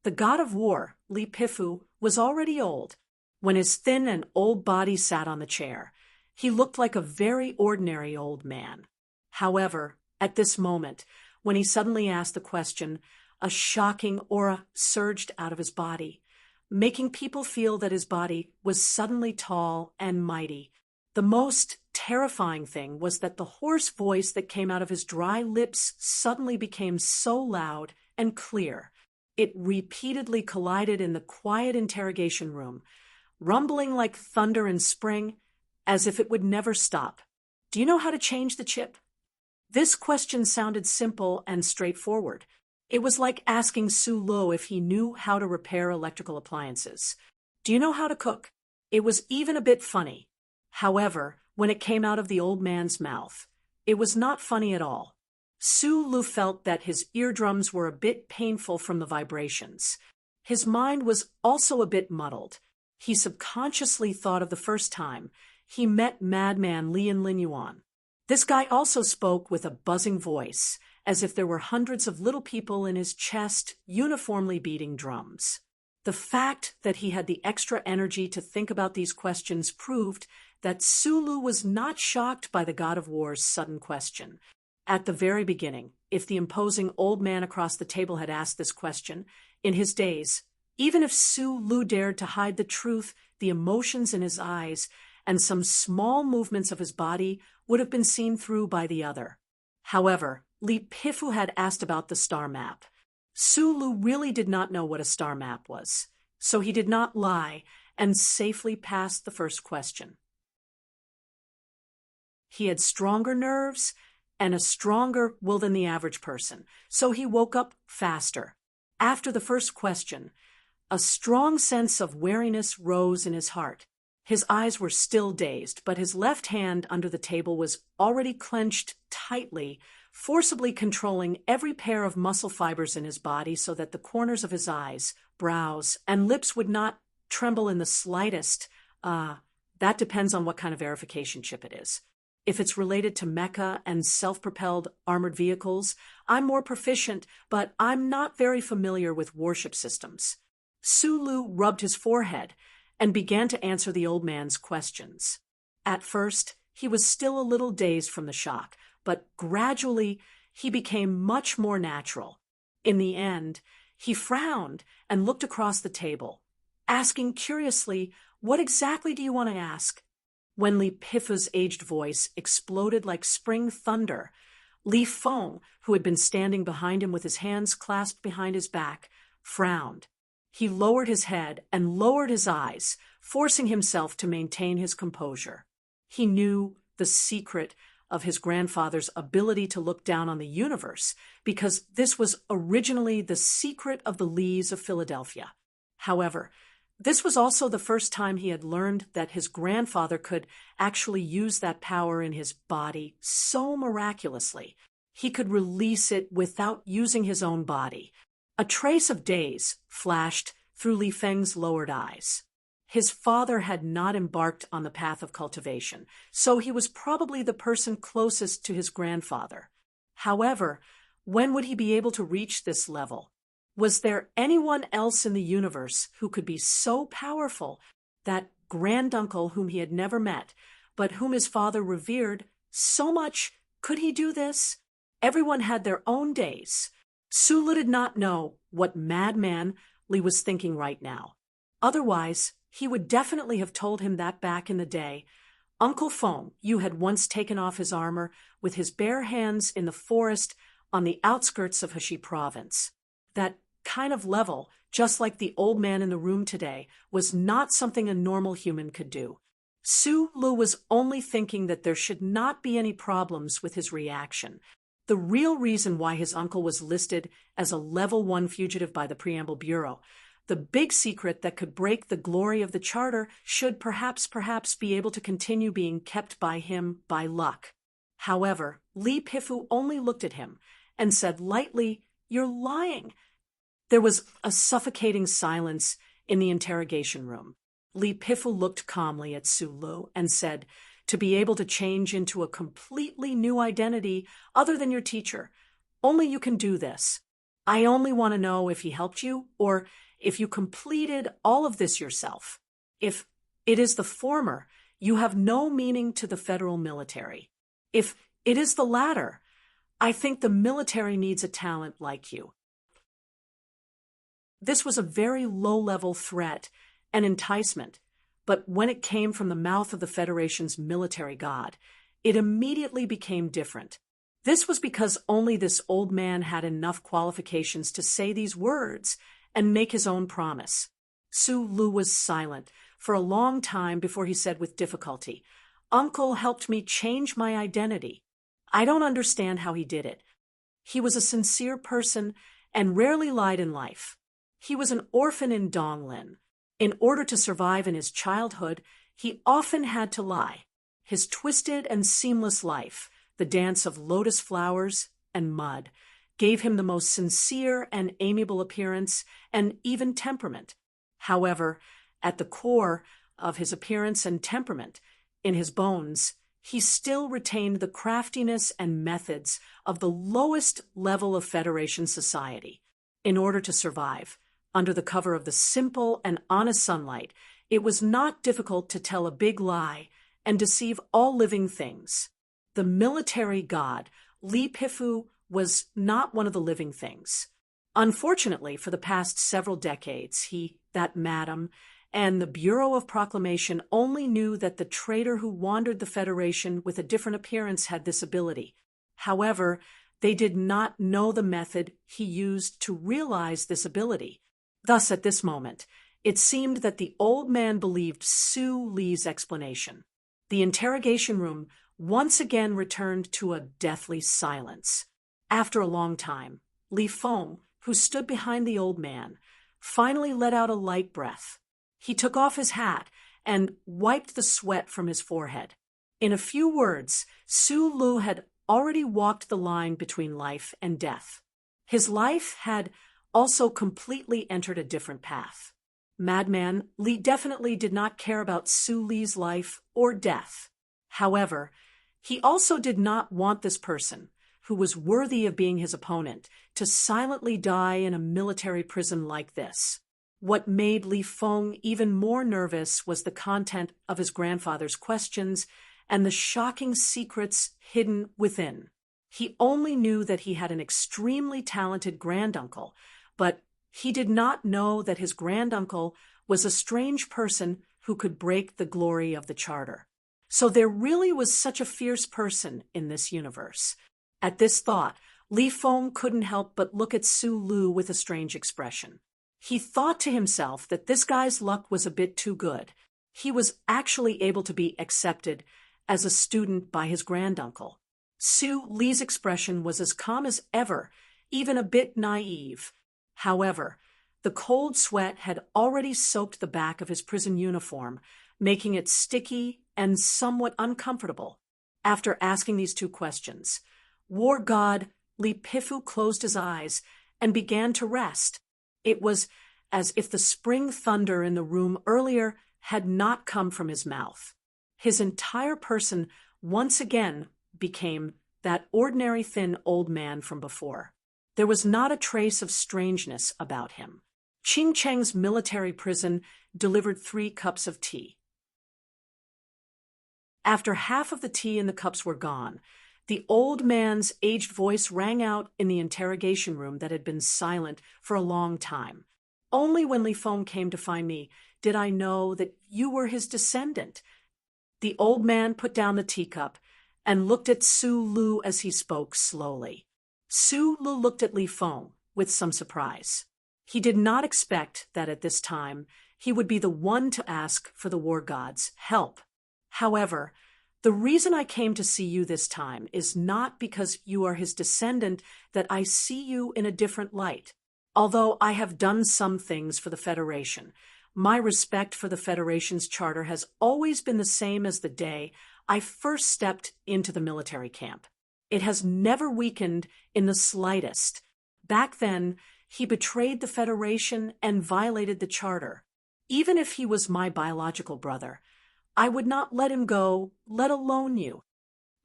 The god of war, Li Pifu, was already old. When his thin and old body sat on the chair, he looked like a very ordinary old man. However, at this moment, when he suddenly asked the question, a shocking aura surged out of his body, making people feel that his body was suddenly tall and mighty. The most terrifying thing was that the hoarse voice that came out of his dry lips suddenly became so loud and clear. It repeatedly collided in the quiet interrogation room, rumbling like thunder in spring, as if it would never stop. Do you know how to change the chip? This question sounded simple and straightforward. It was like asking Su Lu if he knew how to repair electrical appliances. Do you know how to cook? It was even a bit funny. However, when it came out of the old man's mouth, it was not funny at all. Su Lu felt that his eardrums were a bit painful from the vibrations. His mind was also a bit muddled. He subconsciously thought of the first time he met madman Lian Linyuan. This guy also spoke with a buzzing voice, as if there were hundreds of little people in his chest uniformly beating drums. The fact that he had the extra energy to think about these questions proved that Su Lu was not shocked by the god of war's sudden question. At the very beginning, if the imposing old man across the table had asked this question, in his days, even if Su Lu dared to hide the truth, the emotions in his eyes, and some small movements of his body would have been seen through by the other. However, Li Pifu had asked about the star map. Su Lu really did not know what a star map was, so he did not lie and safely passed the first question. He had stronger nerves and a stronger will than the average person, so he woke up faster. After the first question, a strong sense of wariness rose in his heart. His eyes were still dazed, but his left hand under the table was already clenched tightly, forcibly controlling every pair of muscle fibers in his body so that the corners of his eyes, brows, and lips would not tremble in the slightest. That depends on what kind of verification chip it is. If it's related to mecha and self-propelled armored vehicles, I'm more proficient, but I'm not very familiar with warship systems. Su Lu rubbed his forehead and began to answer the old man's questions. At first, he was still a little dazed from the shock, but gradually he became much more natural. In the end, he frowned and looked across the table, asking curiously, "What exactly do you want to ask?" When Li Pifu's aged voice exploded like spring thunder, Li Feng, who had been standing behind him with his hands clasped behind his back, frowned. He lowered his head and lowered his eyes, forcing himself to maintain his composure. He knew the secret of his grandfather's ability to look down on the universe, because this was originally the secret of the Lees of Philadelphia. However, This was also the first time he had learned that his grandfather could actually use that power in his body so miraculously. He could release it without using his own body. A trace of daze flashed through Li Feng's lowered eyes. His father had not embarked on the path of cultivation, so he was probably the person closest to his grandfather. However, when would he be able to reach this level? Was there anyone else in the universe who could be so powerful that granduncle whom he had never met, but whom his father revered so much? Could he do this? Everyone had their own days. Sulu did not know what madman Li was thinking right now. Otherwise, he would definitely have told him that back in the day. Uncle Feng, you had once taken off his armor with his bare hands in the forest on the outskirts of Heshi province. That kind of level, just like the old man in the room today, was not something a normal human could do. Sulu was only thinking that there should not be any problems with his reaction. The real reason why his uncle was listed as a Level 1 fugitive by the Preamble Bureau, the big secret that could break the glory of the charter, should perhaps be able to continue being kept by him by luck. However, Li Pifu only looked at him and said lightly, "You're lying." There was a suffocating silence in the interrogation room. Li Pifu looked calmly at Sulu and said, "To be able to change into a completely new identity other than your teacher, only you can do this. I only want to know if he helped you or if you completed all of this yourself. If it is the former, you have no meaning to the federal military. If it is the latter, I think the military needs a talent like you." This was a very low-level threat and enticement, but when it came from the mouth of the Federation's military god, it immediately became different. This was because only this old man had enough qualifications to say these words and make his own promise. Sulu was silent for a long time before he said with difficulty, "Uncle helped me change my identity. I don't understand how he did it. He was a sincere person and rarely lied in life. He was an orphan in Donglin. In order to survive in his childhood, he often had to lie. His twisted and seamless life, the dance of lotus flowers and mud, gave him the most sincere and amiable appearance and even temperament. However, at the core of his appearance and temperament, in his bones, he still retained the craftiness and methods of the lowest level of Federation society. In order to survive, under the cover of the simple and honest sunlight, it was not difficult to tell a big lie and deceive all living things. The military god, Li Pifu, was not one of the living things. Unfortunately, for the past several decades, that madam, and the Bureau of Proclamation only knew that the traitor who wandered the Federation with a different appearance had this ability. However, they did not know the method he used to realize this ability. Thus, at this moment, it seemed that the old man believed Su Li's explanation. The interrogation room once again returned to a deathly silence. After a long time, Li Feng, who stood behind the old man, finally let out a light breath. He took off his hat and wiped the sweat from his forehead. In a few words, Sulu had already walked the line between life and death. His life had also completely entered a different path. Madman Li definitely did not care about Su Li's life or death. However, he also did not want this person, who was worthy of being his opponent, to silently die in a military prison like this. What made Li Feng even more nervous was the content of his grandfather's questions and the shocking secrets hidden within. He only knew that he had an extremely talented granduncle, but he did not know that his granduncle was a strange person who could break the glory of the charter. So there really was such a fierce person in this universe. At this thought, Li Feng couldn't help but look at Sulu with a strange expression. He thought to himself that this guy's luck was a bit too good. He was actually able to be accepted as a student by his granduncle. Su Li's expression was as calm as ever, even a bit naive. However, The cold sweat had already soaked the back of his prison uniform, making it sticky and somewhat uncomfortable. After asking these two questions, war god Lipifu closed his eyes and began to rest. It was as if the spring thunder in the room earlier had not come from his mouth. His entire person once again became that ordinary thin old man from before. There was not a trace of strangeness about him. Ching Cheng's military prison delivered 3 cups of tea. After half of the tea in the cups were gone, the old man's aged voice rang out in the interrogation room that had been silent for a long time. Only when Li Feng came to find me did I know that you were his descendant. The old man put down the teacup and looked at Su Lu as he spoke slowly. Su Lu looked at Li Feng with some surprise. He did not expect that at this time he would be the one to ask for the war god's help. However, the reason I came to see you this time is not because you are his descendant that I see you in a different light. Although I have done some things for the Federation, my respect for the Federation's charter has always been the same as the day I first stepped into the military camp. It has never weakened in the slightest. Back then, he betrayed the Federation and violated the charter. Even if he was my biological brother, I would not let him go, let alone you.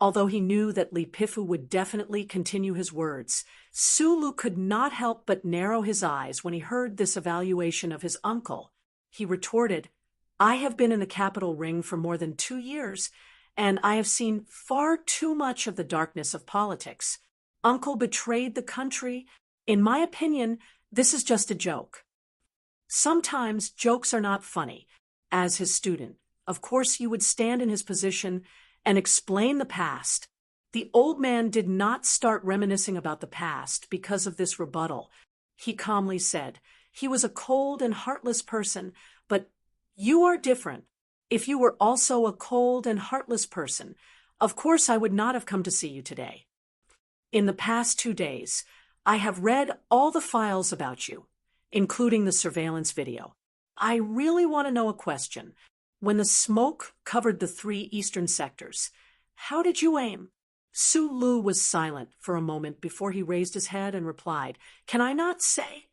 Although he knew that Li Pifu would definitely continue his words, Su Lu could not help but narrow his eyes when he heard this evaluation of his uncle. He retorted, I have been in the capital ring for more than 2 years, and I have seen far too much of the darkness of politics. Uncle betrayed the country. In my opinion, this is just a joke. Sometimes jokes are not funny. As his student, of course you would stand in his position and explain the past. The old man did not start reminiscing about the past because of this rebuttal. He calmly said, he was a cold and heartless person, but you are different. If you were also a cold and heartless person, of course I would not have come to see you today. In the past 2 days, I have read all the files about you, including the surveillance video. I really want to know a question. When the smoke covered the 3 eastern sectors, how did you aim? Su Lu was silent for a moment before he raised his head and replied, Can I not say?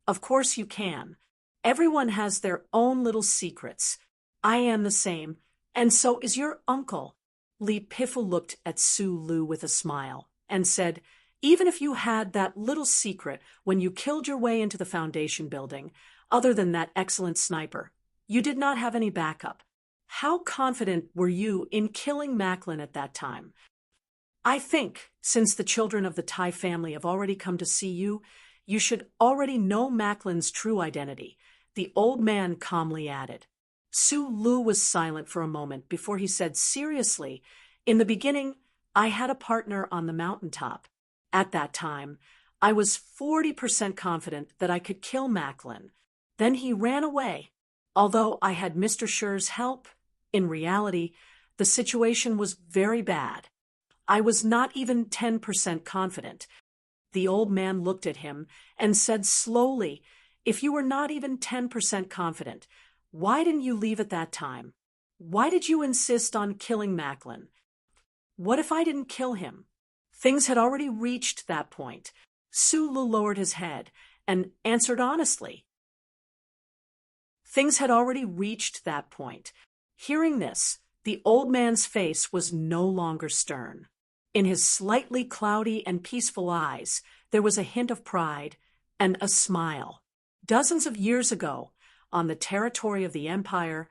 Of course you can. Everyone has their own little secrets. I am the same, and so is your uncle. Li Pifu looked at Su Lu with a smile and said, Even if you had that little secret when you killed your way into the Foundation building, other than that excellent sniper, you did not have any backup. How confident were you in killing Macklin at that time? I think, since the children of the Tai family have already come to see you, you should already know Macklin's true identity, the old man calmly added. Su Lu was silent for a moment before he said seriously, In the beginning, I had a partner on the mountaintop. At that time, I was 40% confident that I could kill Macklin. Then he ran away. Although I had Mr. Scher's help, in reality, the situation was very bad. I was not even 10% confident. The old man looked at him and said slowly, If you were not even 10% confident, why didn't you leave at that time? Why did you insist on killing Macklin? What if I didn't kill him? Things had already reached that point. Su Lu lowered his head and answered honestly. Things had already reached that point. Hearing this, the old man's face was no longer stern. In his slightly cloudy and peaceful eyes, there was a hint of pride and a smile. Dozens of years ago, on the territory of the Empire,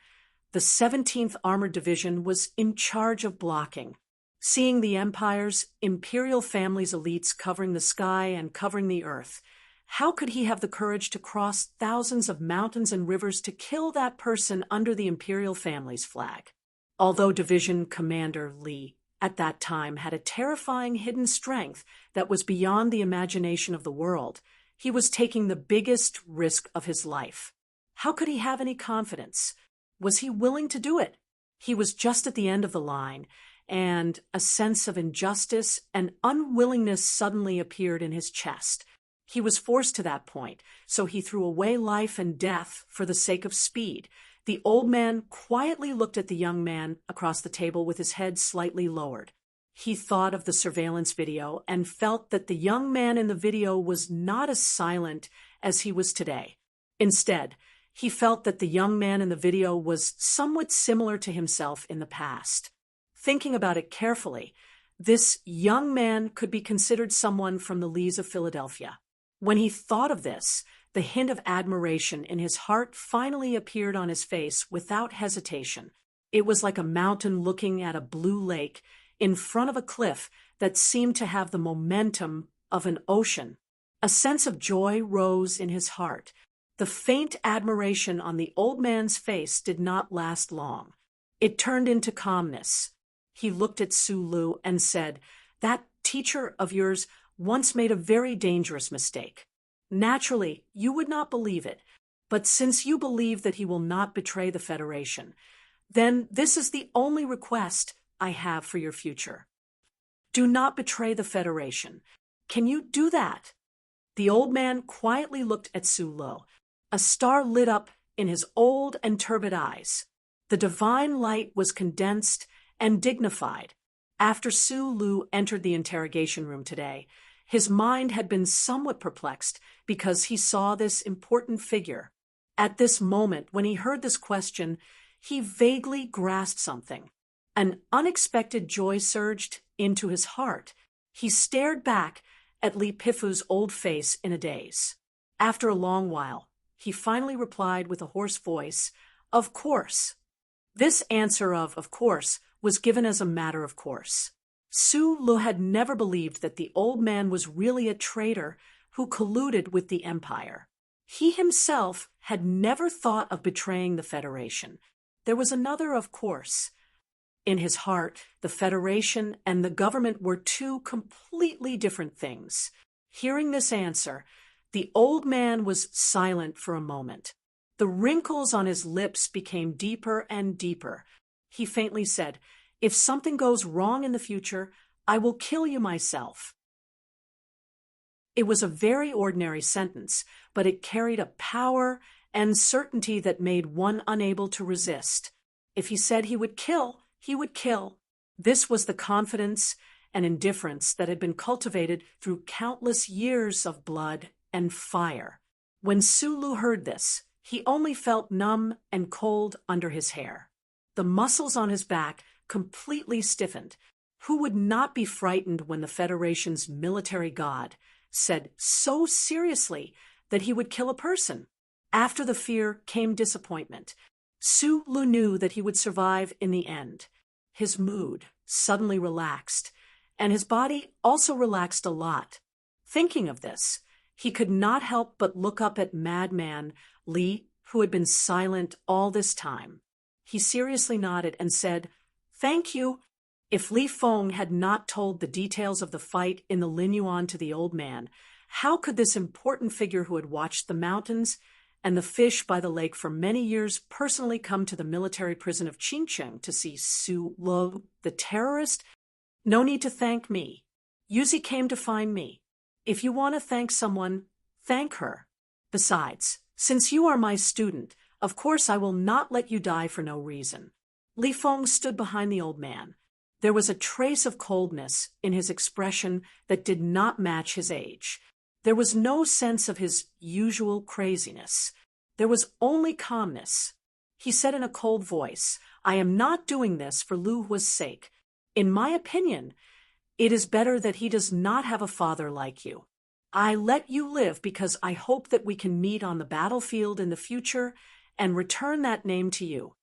the 17th Armored Division was in charge of blocking. Seeing the Empire's imperial family's elites covering the sky and covering the earth, how could he have the courage to cross thousands of mountains and rivers to kill that person under the imperial family's flag? Although Division Commander Li at that time had a terrifying hidden strength that was beyond the imagination of the world, he was taking the biggest risk of his life. How could he have any confidence? Was he willing to do it? He was just at the end of the line, and a sense of injustice and unwillingness suddenly appeared in his chest. He was forced to that point, so he threw away life and death for the sake of speed. The old man quietly looked at the young man across the table with his head slightly lowered. He thought of the surveillance video and felt that the young man in the video was not as silent as he was today. Instead, he felt that the young man in the video was somewhat similar to himself in the past. Thinking about it carefully, this young man could be considered someone from the Lees of Philadelphia. When he thought of this, the hint of admiration in his heart finally appeared on his face without hesitation. It was like a mountain looking at a blue lake in front of a cliff that seemed to have the momentum of an ocean. A sense of joy rose in his heart. The faint admiration on the old man's face did not last long. It turned into calmness. He looked at Sulu and said, "That teacher of yours once made a very dangerous mistake. Naturally, you would not believe it, but since you believe that he will not betray the Federation, then this is the only request I have for your future. Do not betray the Federation. Can you do that?" The old man quietly looked at Sulu. A star lit up in his old and turbid eyes. The divine light was condensed and dignified. After Sulu entered the interrogation room today, his mind had been somewhat perplexed because he saw this important figure. At this moment, when he heard this question, he vaguely grasped something. An unexpected joy surged into his heart. He stared back at Li Pifu's old face in a daze. After a long while, he finally replied with a hoarse voice, "Of course." This answer of course, was given as a matter of course. Sulu had never believed that the old man was really a traitor who colluded with the Empire. He himself had never thought of betraying the Federation. There was another of course. In his heart, the Federation and the government were two completely different things. Hearing this answer, the old man was silent for a moment. The wrinkles on his lips became deeper and deeper. He faintly said, "If something goes wrong in the future, I will kill you myself." It was a very ordinary sentence, but it carried a power and certainty that made one unable to resist. If he said he would kill, he would kill. This was the confidence and indifference that had been cultivated through countless years of blood and fire. When Sulu heard this, he only felt numb and cold under his hair. The muscles on his back completely stiffened. Who would not be frightened when the Federation's military god said so seriously that he would kill a person? After the fear came disappointment. Sulu knew that he would survive in the end. His mood suddenly relaxed, and his body also relaxed a lot. Thinking of this, he could not help but look up at Madman Li, who had been silent all this time. He seriously nodded and said, "Thank you." If Li Feng had not told the details of the fight in the Linyuan to the old man, how could this important figure who had watched the mountains and the fish by the lake for many years personally come to the military prison of Qingcheng to see Sulu, the terrorist? No need to thank me. Yuzi came to find me. If you want to thank someone, thank her. Besides, since you are my student, of course I will not let you die for no reason. Li Feng stood behind the old man. There was a trace of coldness in his expression that did not match his age. There was no sense of his usual craziness. There was only calmness. He said in a cold voice, "I am not doing this for Lu Hua's sake. In my opinion, it is better that he does not have a father like you. I let you live because I hope that we can meet on the battlefield in the future and return that name to you."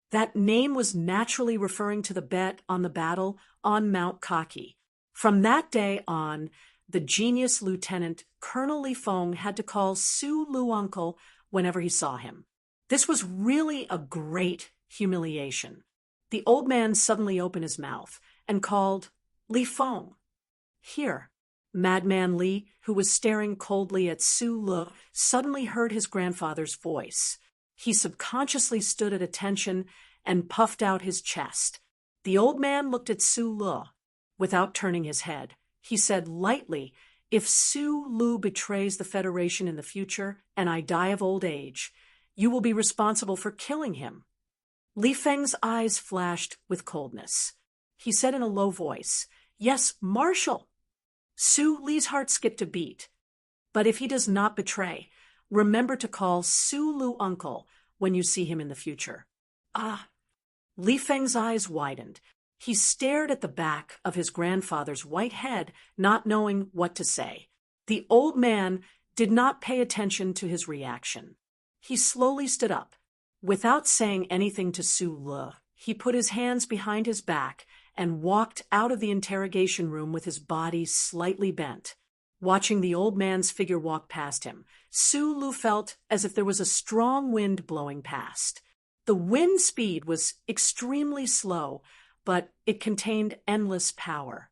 That name was naturally referring to the bet on the battle on Mount Kaki. From that day on, the genius lieutenant, Colonel Li Feng, had to call Sulu uncle whenever he saw him. This was really a great humiliation. The old man suddenly opened his mouth and called, "Li Feng." "Here." Madman Li, who was staring coldly at Sulu, suddenly heard his grandfather's voice. He subconsciously stood at attention and puffed out his chest. The old man looked at Sulu. Without turning his head, he said lightly If Su Lu betrays the Federation in the future and I die of old age, you will be responsible for killing him." Li Feng's eyes flashed with coldness. He said in a low voice, "Yes, Marshal." Su Li's heart skipped a beat. "But if he does not betray, remember to call Su Lu uncle when you see him in the future." "Ah." Li Feng's eyes widened. He stared at the back of his grandfather's white head, not knowing what to say. The old man did not pay attention to his reaction. He slowly stood up. Without saying anything to Su Lu, he put his hands behind his back and walked out of the interrogation room with his body slightly bent. Watching the old man's figure walk past him, Su Lu felt as if there was a strong wind blowing past. The wind speed was extremely slow, but it contained endless power.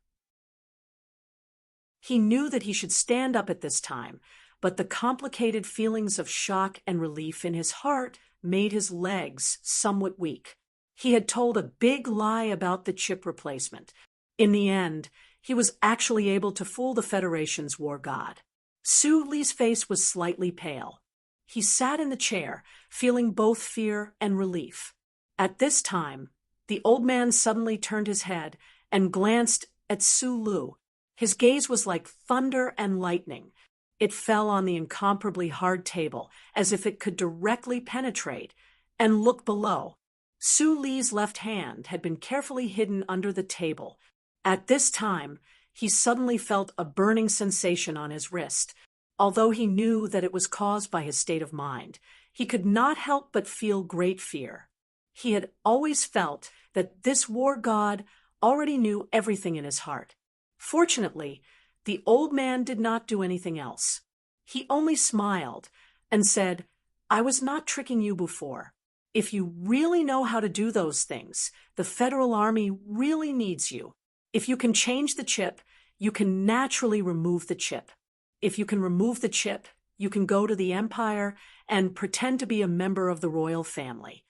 He knew that he should stand up at this time, but the complicated feelings of shock and relief in his heart made his legs somewhat weak. He had told a big lie about the chip replacement. In the end, he was actually able to fool the Federation's war god. Su Li's face was slightly pale. He sat in the chair, feeling both fear and relief. At this time, the old man suddenly turned his head and glanced at Su Lu. His gaze was like thunder and lightning. It fell on the incomparably hard table, as if it could directly penetrate, and look below. Su Li's left hand had been carefully hidden under the table. At this time, he suddenly felt a burning sensation on his wrist. Although he knew that it was caused by his state of mind, he could not help but feel great fear. He had always felt that this war god already knew everything in his heart. Fortunately, the old man did not do anything else. He only smiled and said, "I was not tricking you before. If you really know how to do those things, the Federal Army really needs you. If you can change the chip, you can naturally remove the chip. If you can remove the chip, you can go to the Empire and pretend to be a member of the royal family."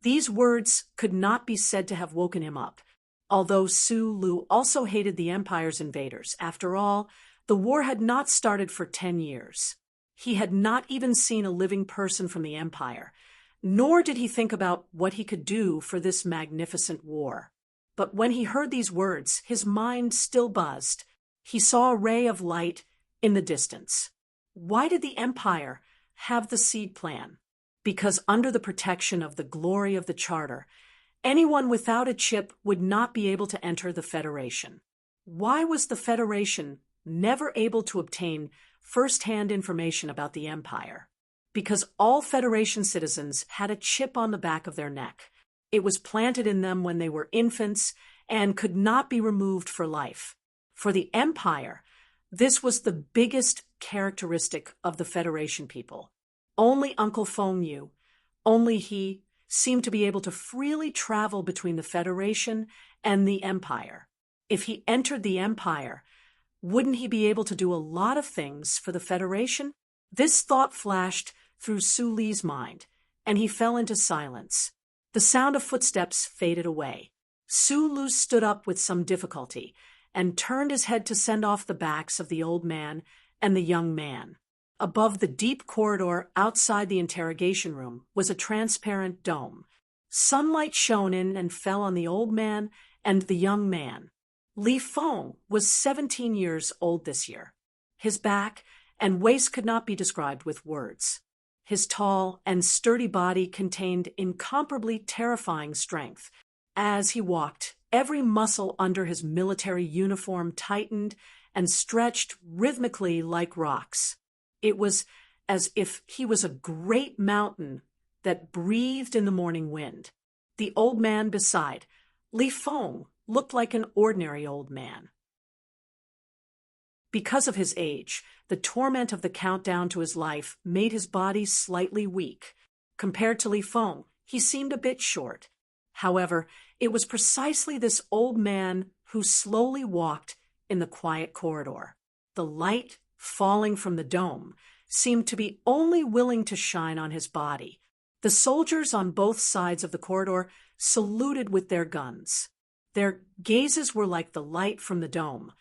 These words could not be said to have woken him up. Although Su Lu also hated the Empire's invaders, after all, the war had not started for 10 years. He had not even seen a living person from the Empire, nor did he think about what he could do for this magnificent war. But when he heard these words, his mind still buzzed. He saw a ray of light in the distance. Why did the Empire have the seed plan? Because under the protection of the glory of the Charter, anyone without a chip would not be able to enter the Federation. Why was the Federation never able to obtain first-hand information about the Empire? Because all Federation citizens had a chip on the back of their neck. It was planted in them when they were infants and could not be removed for life. For the Empire, this was the biggest characteristic of the Federation people. Only Uncle Feng knew. Only he seemed to be able to freely travel between the Federation and the Empire. If he entered the Empire, wouldn't he be able to do a lot of things for the Federation? This thought flashed through Su Li's mind, and he fell into silence. The sound of footsteps faded away. Su Lu stood up with some difficulty and turned his head to send off the backs of the old man and the young man. Above the deep corridor outside the interrogation room was a transparent dome. Sunlight shone in and fell on the old man and the young man. Li Feng was 17 years old this year. His back and waist could not be described with words. His tall and sturdy body contained incomparably terrifying strength. As he walked, every muscle under his military uniform tightened and stretched rhythmically like rocks. It was as if he was a great mountain that breathed in the morning wind. The old man beside, Li Feng, looked like an ordinary old man. Because of his age, the torment of the countdown to his life made his body slightly weak. Compared to Li Feng, he seemed a bit short. However, it was precisely this old man who slowly walked in the quiet corridor. The light falling from the dome seemed to be only willing to shine on his body. The soldiers on both sides of the corridor saluted with their guns. Their gazes were like the light from the dome,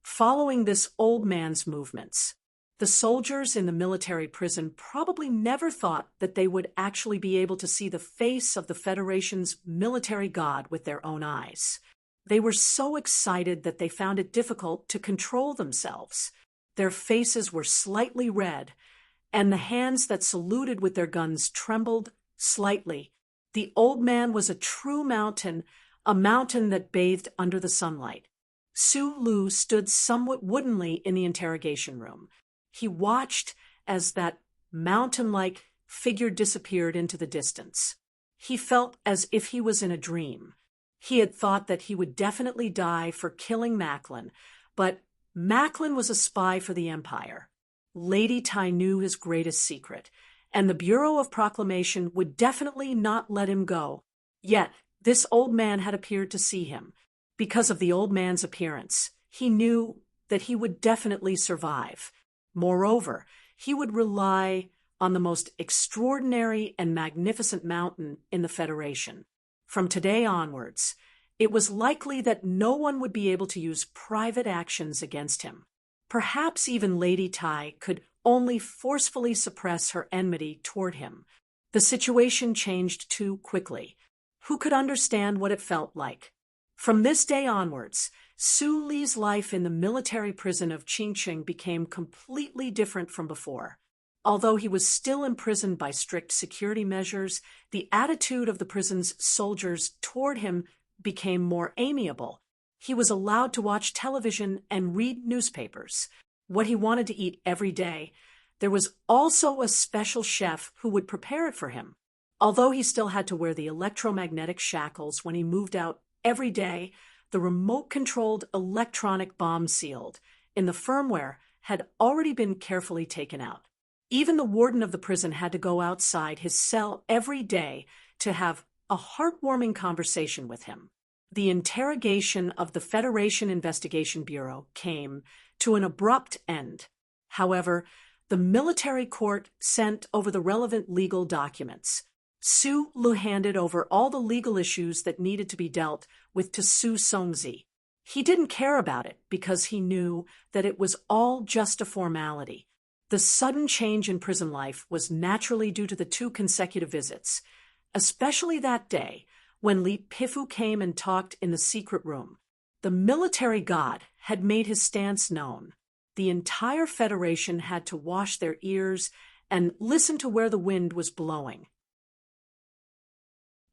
following this old man's movements. The soldiers in the military prison probably never thought that they would actually be able to see the face of the Federation's military god with their own eyes. They were so excited that they found it difficult to control themselves. Their faces were slightly red, and the hands that saluted with their guns trembled slightly. The old man was a true mountain, a mountain that bathed under the sunlight. Su Lu stood somewhat woodenly in the interrogation room. He watched as that mountain-like figure disappeared into the distance. He felt as if he was in a dream. He had thought that he would definitely die for killing Macklin, but Macklin was a spy for the Empire. Lady Tai knew his greatest secret, and the Bureau of Proclamation would definitely not let him go. Yet, this old man had appeared to see him. Because of the old man's appearance, he knew that he would definitely survive. Moreover, he would rely on the most extraordinary and magnificent mountain in the Federation. From today onwards, it was likely that no one would be able to use private actions against him. Perhaps even Lady Tai could only forcefully suppress her enmity toward him. The situation changed too quickly. Who could understand what it felt like? From this day onwards, Su Li's life in the military prison of Qingqing became completely different from before. Although he was still imprisoned by strict security measures, the attitude of the prison's soldiers toward him became more amiable. He was allowed to watch television and read newspapers, what he wanted to eat every day. There was also a special chef who would prepare it for him. Although he still had to wear the electromagnetic shackles when he moved out every day, the remote-controlled electronic bomb sealed in the firmware had already been carefully taken out. Even the warden of the prison had to go outside his cell every day to have a heartwarming conversation with him. The interrogation of the Federation Investigation Bureau came to an abrupt end. However, the military court sent over the relevant legal documents. Su Lu handed over all the legal issues that needed to be dealt with to Su Songzi. He didn't care about it because he knew that it was all just a formality. The sudden change in prison life was naturally due to the 2 consecutive visits, especially that day when Li Pifu came and talked in the secret room. The military god had made his stance known. The entire Federation had to wash their ears and listen to where the wind was blowing.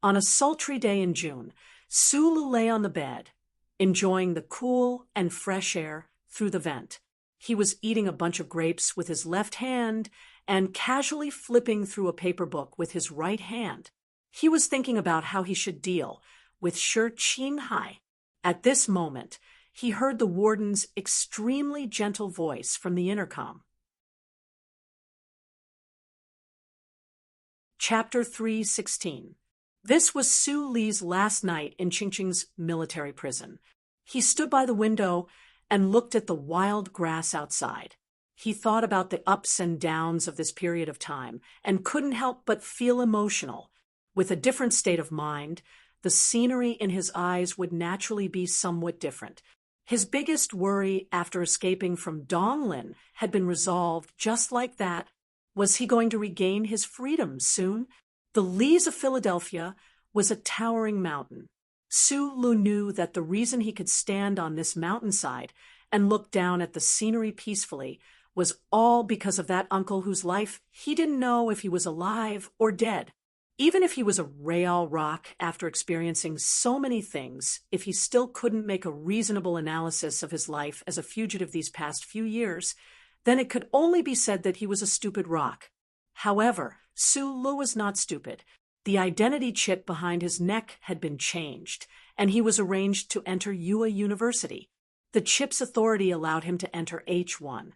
On a sultry day in June, Su Lu lay on the bed, enjoying the cool and fresh air through the vent. He was eating a bunch of grapes with his left hand and casually flipping through a paper book with his right hand. He was thinking about how he should deal with Shi Qinghai. At this moment, he heard the warden's extremely gentle voice from the intercom. Chapter 3:16. This was Su Li's last night in Qingqing's military prison. He stood by the window and looked at the wild grass outside. He thought about the ups and downs of this period of time and couldn't help but feel emotional. With a different state of mind, the scenery in his eyes would naturally be somewhat different. His biggest worry after escaping from Donglin had been resolved just like that. Was he going to regain his freedom soon? The Lees of Philadelphia was a towering mountain. Su Lu knew that the reason he could stand on this mountainside and look down at the scenery peacefully was all because of that uncle whose life he didn't know if he was alive or dead. Even if he was a Real Rock after experiencing so many things, if he still couldn't make a reasonable analysis of his life as a fugitive these past few years, then it could only be said that he was a stupid rock. However, Su Lu was not stupid. The identity chip behind his neck had been changed, and he was arranged to enter Yue University. The chip's authority allowed him to enter H1,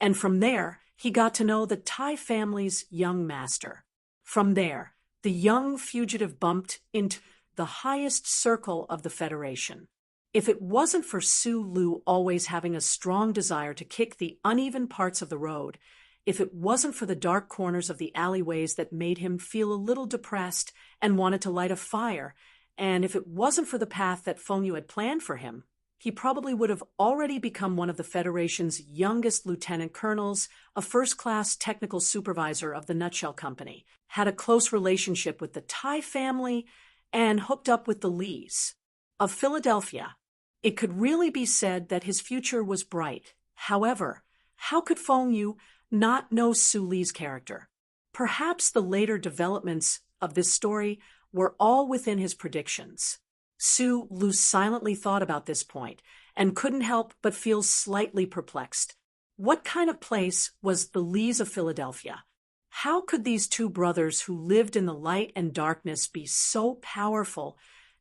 and from there, he got to know the Tai family's young master. From there, the young fugitive bumped into the highest circle of the Federation. If it wasn't for Su Lu always having a strong desire to kick the uneven parts of the road, if it wasn't for the dark corners of the alleyways that made him feel a little depressed and wanted to light a fire, and if it wasn't for the path that Feng Yu had planned for him, he probably would have already become one of the Federation's youngest lieutenant colonels, a first-class technical supervisor of the Nutshell Company, had a close relationship with the Tai family, and hooked up with the Lees. Of Philadelphia, it could really be said that his future was bright. However, how could Feng Yu not know Su Li's character? Perhaps the later developments of this story were all within his predictions. Su Lu silently thought about this point and couldn't help but feel slightly perplexed. What kind of place was the Lees of Philadelphia? How could these two brothers who lived in the light and darkness be so powerful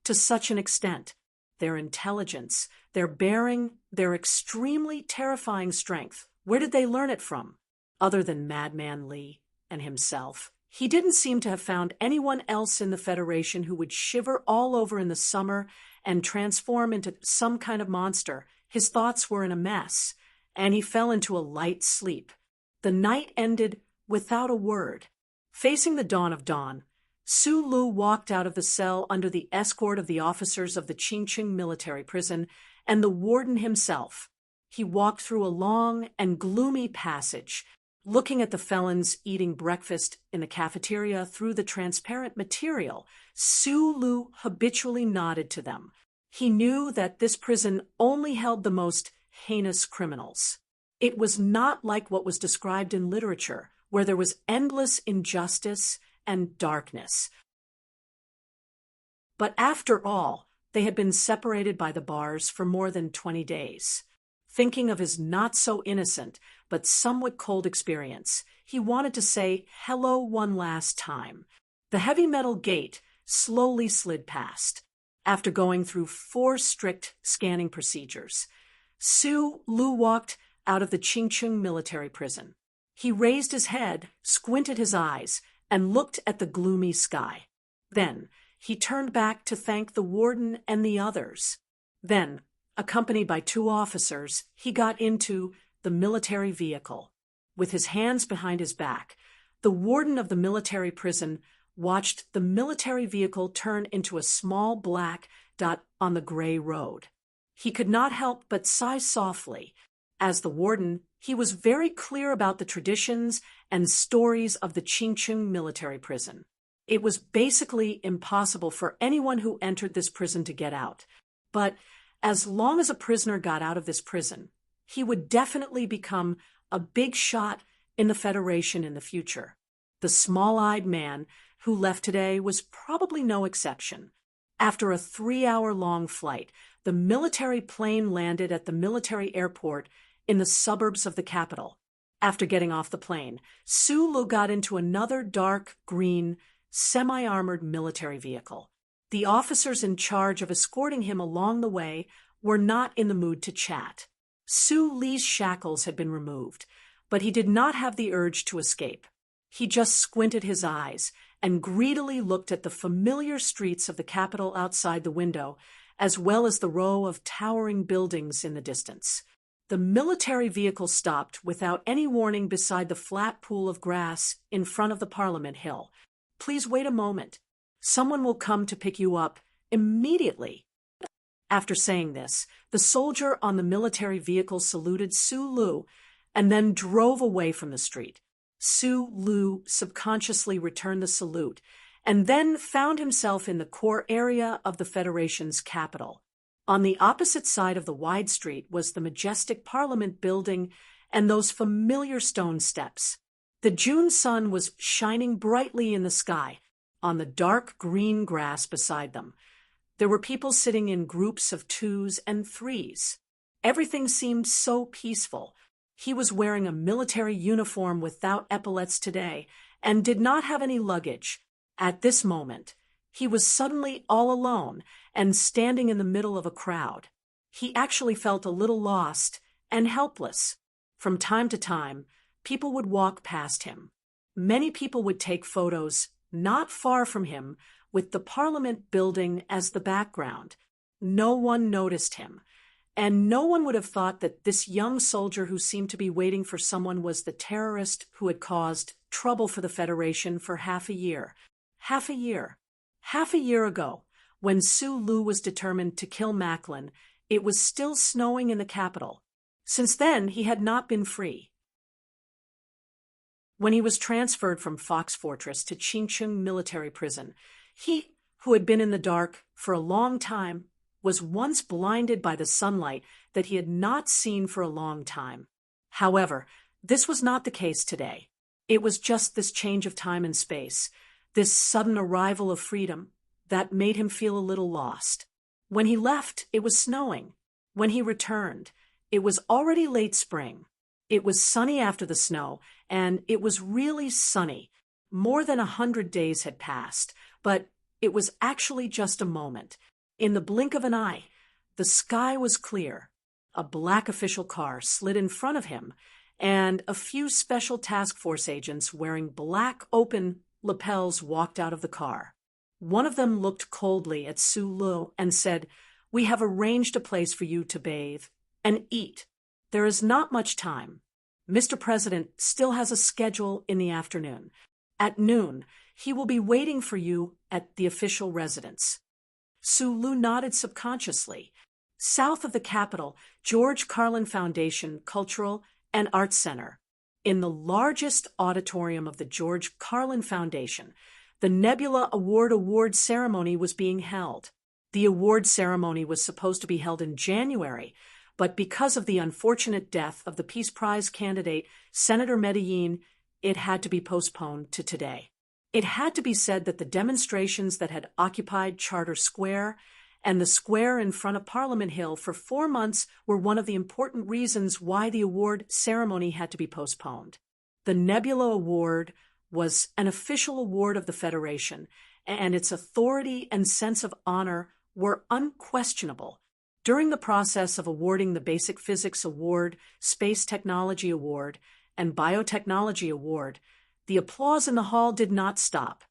to such an extent? Their intelligence, their bearing, their extremely terrifying strength, where did they learn it from? Other than Madman Lee and himself. He didn't seem to have found anyone else in the Federation who would shiver all over in the summer and transform into some kind of monster. His thoughts were in a mess, and he fell into a light sleep. The night ended without a word. Facing the dawn of dawn, Su Lu walked out of the cell under the escort of the officers of the Qingqing military prison and the warden himself. He walked through a long and gloomy passage, looking at the felons eating breakfast in the cafeteria through the transparent material. Su Lu habitually nodded to them. He knew that this prison only held the most heinous criminals. It was not like what was described in literature, where there was endless injustice and darkness. But after all, they had been separated by the bars for more than 20 days. Thinking of his not-so-innocent but somewhat cold experience, he wanted to say hello one last time. The heavy metal gate slowly slid past. After going through 4 strict scanning procedures, Su Lu walked out of the Qingqing military prison. He raised his head, squinted his eyes, and looked at the gloomy sky. Then he turned back to thank the warden and the others. Then, accompanied by 2 officers, he got into the military vehicle. With his hands behind his back, the warden of the military prison watched the military vehicle turn into a small black dot on the gray road. He could not help but sigh softly. As the warden, he was very clear about the traditions and stories of the Qingqing military prison. It was basically impossible for anyone who entered this prison to get out. But as long as a prisoner got out of this prison, he would definitely become a big shot in the Federation in the future. The small-eyed man who left today was probably no exception. After a 3-hour-long flight, the military plane landed at the military airport in the suburbs of the capital. After getting off the plane, Su Lu got into another dark green, semi-armored military vehicle. The officers in charge of escorting him along the way were not in the mood to chat. Su Li's shackles had been removed, but he did not have the urge to escape. He just squinted his eyes and greedily looked at the familiar streets of the capital outside the window, as well as the row of towering buildings in the distance. The military vehicle stopped without any warning beside the flat pool of grass in front of the Parliament Hill. "Please wait a moment. Someone will come to pick you up immediately." After saying this, the soldier on the military vehicle saluted Su Lu and then drove away from the street. Su Lu subconsciously returned the salute and then found himself in the core area of the Federation's capital. On the opposite side of the wide street was the majestic Parliament building and those familiar stone steps. The June sun was shining brightly in the sky, on the dark green grass beside them. There were people sitting in groups of 2s and 3s. Everything seemed so peaceful. He was wearing a military uniform without epaulets today and did not have any luggage. At this moment, he was suddenly all alone and standing in the middle of a crowd. He actually felt a little lost and helpless. From time to time, people would walk past him. Many people would take photos not far from him with the Parliament building as the background. No one noticed him, and no one would have thought that this young soldier who seemed to be waiting for someone was the terrorist who had caused trouble for the Federation for half a year. Half a year. Half a year ago, when Su Lu was determined to kill Macklin, It was still snowing in the capital. Since then, he had not been free. When he was transferred from Fox Fortress to Chingchun military prison, he, who had been in the dark for a long time, was once blinded by the sunlight that he had not seen for a long time. However, this was not the case today. It was just this change of time and space, this sudden arrival of freedom, that made him feel a little lost. When he left, it was snowing. When he returned, it was already late spring. It was sunny after the snow, and it was really sunny. More than 100 days had passed, but it was actually just a moment. In the blink of an eye, the sky was clear. A black official car slid in front of him, and a few special task force agents wearing black open lapels walked out of the car. One of them looked coldly at Su Lu and said, "We have arranged a place for you to bathe and eat. There is not much time. Mr. President still has a schedule in the afternoon. At noon, he will be waiting for you at the official residence." Su Lu nodded subconsciously. South of the capital, George Carlin Foundation Cultural and Arts Center. In the largest auditorium of the George Carlin Foundation, the Nebula award ceremony was being held. The award ceremony was supposed to be held in January, but because of the unfortunate death of the Peace Prize candidate, Senator Medellin, it had to be postponed to today. It had to be said that the demonstrations that had occupied Charter Square and the square in front of Parliament Hill for 4 months were one of the important reasons why the award ceremony had to be postponed. The Nebula Award was an official award of the Federation, and its authority and sense of honor were unquestionable. During the process of awarding the Basic Physics Award, Space Technology Award, and Biotechnology Award, the applause in the hall did not stop.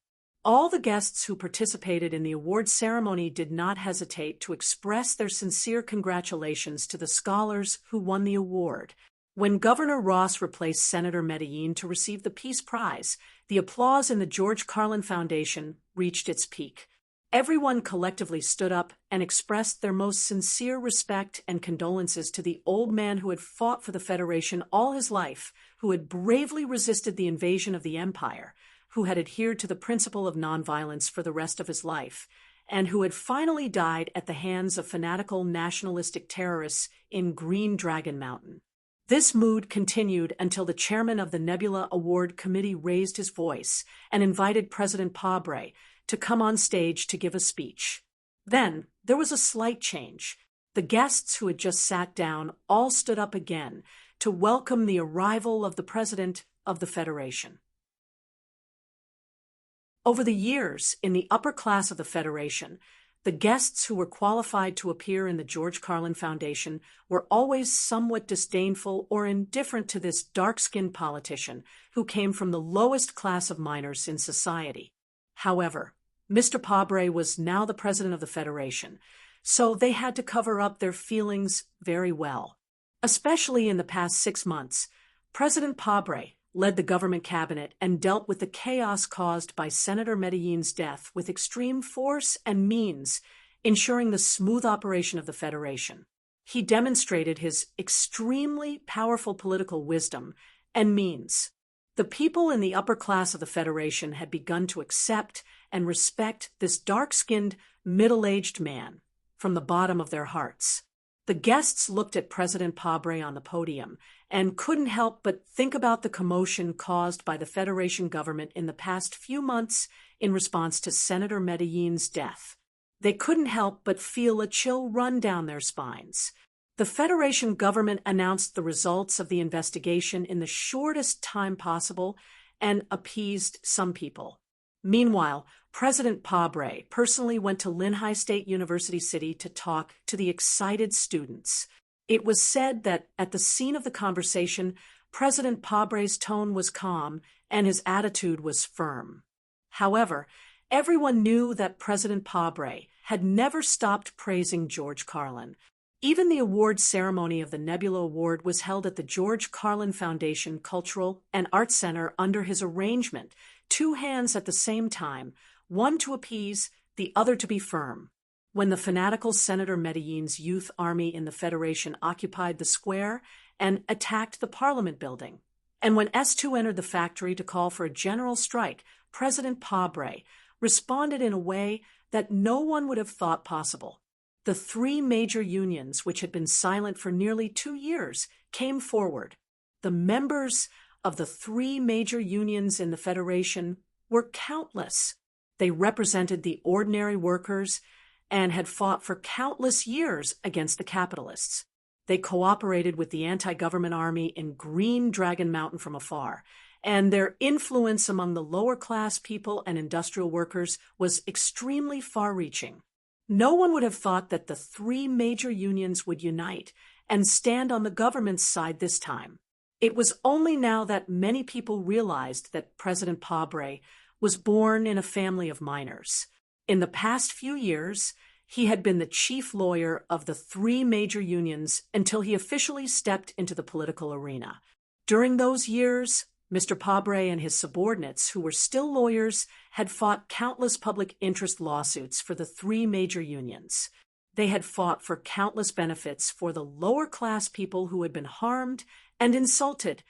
All the guests who participated in the award ceremony did not hesitate to express their sincere congratulations to the scholars who won the award. When Governor Ross replaced Senator Medellin to receive the Peace Prize, the applause in the George Carlin Foundation reached its peak. Everyone collectively stood up and expressed their most sincere respect and condolences to the old man who had fought for the Federation all his life, who had bravely resisted the invasion of the Empire, who had adhered to the principle of nonviolence for the rest of his life, and who had finally died at the hands of fanatical nationalistic terrorists in Green Dragon Mountain. This mood continued until the chairman of the Nebula Award Committee raised his voice and invited President Pabre to come on stage to give a speech. Then there was a slight change. The guests who had just sat down all stood up again to welcome the arrival of the President of the Federation. Over the years, in the upper class of the Federation, the guests who were qualified to appear in the George Carlin Foundation were always somewhat disdainful or indifferent to this dark-skinned politician who came from the lowest class of miners in society. However, Mr. Pabre was now the president of the Federation, so they had to cover up their feelings very well. Especially in the past 6 months, President Pabre led the government cabinet and dealt with the chaos caused by Senator Medellin's death with extreme force and means, ensuring the smooth operation of the Federation. He demonstrated his extremely powerful political wisdom and means. The people in the upper class of the Federation had begun to accept and respect this dark-skinned, middle-aged man from the bottom of their hearts. The guests looked at President Pabre on the podium and couldn't help but think about the commotion caused by the Federation government in the past few months in response to Senator Medellin's death. They couldn't help but feel a chill run down their spines. The Federation government announced the results of the investigation in the shortest time possible and appeased some people. Meanwhile, President Pabre personally went to Linhai State University City to talk to the excited students. It was said that at the scene of the conversation, President Pabre's tone was calm and his attitude was firm. However, everyone knew that President Pabre had never stopped praising George Carlin. Even the award ceremony of the Nebula Award was held at the George Carlin Foundation Cultural and Arts Center under his arrangement, 2 hands at the same time, one to appease, the other to be firm. when the fanatical Senator Medellin's youth army in the Federation occupied the square and attacked the Parliament building. And when S2 entered the factory to call for a general strike, President Pabre responded in a way that no one would have thought possible. The three major unions, which had been silent for nearly 2 years, came forward. The members of the three major unions in the Federation were countless. They represented the ordinary workers and had fought for countless years against the capitalists. They cooperated with the anti-government army in Green Dragon Mountain from afar, and their influence among the lower-class people and industrial workers was extremely far-reaching. No one would have thought that the three major unions would unite and stand on the government's side this time. It was only now that many people realized that President Pabre was born in a family of miners. In the past few years, he had been the chief lawyer of the three major unions until he officially stepped into the political arena. During those years, Mr. Pabre and his subordinates, who were still lawyers, had fought countless public interest lawsuits for the three major unions. They had fought for countless benefits for the lower-class people who had been harmed and insulted.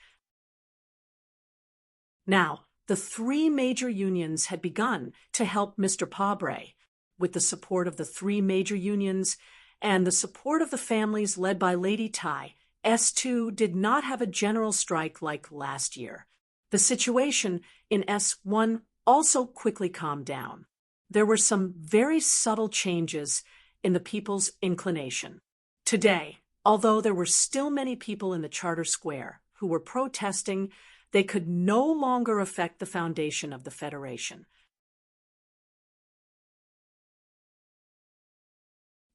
Now, the three major unions had begun to help Mr. Pabre. With the support of the three major unions and the support of the families led by Lady Tai, S2 did not have a general strike like last year. The situation in S1 also quickly calmed down. There were some very subtle changes in the people's inclination. Today, although there were still many people in the Charter Square who were protesting, they could no longer affect the foundation of the Federation.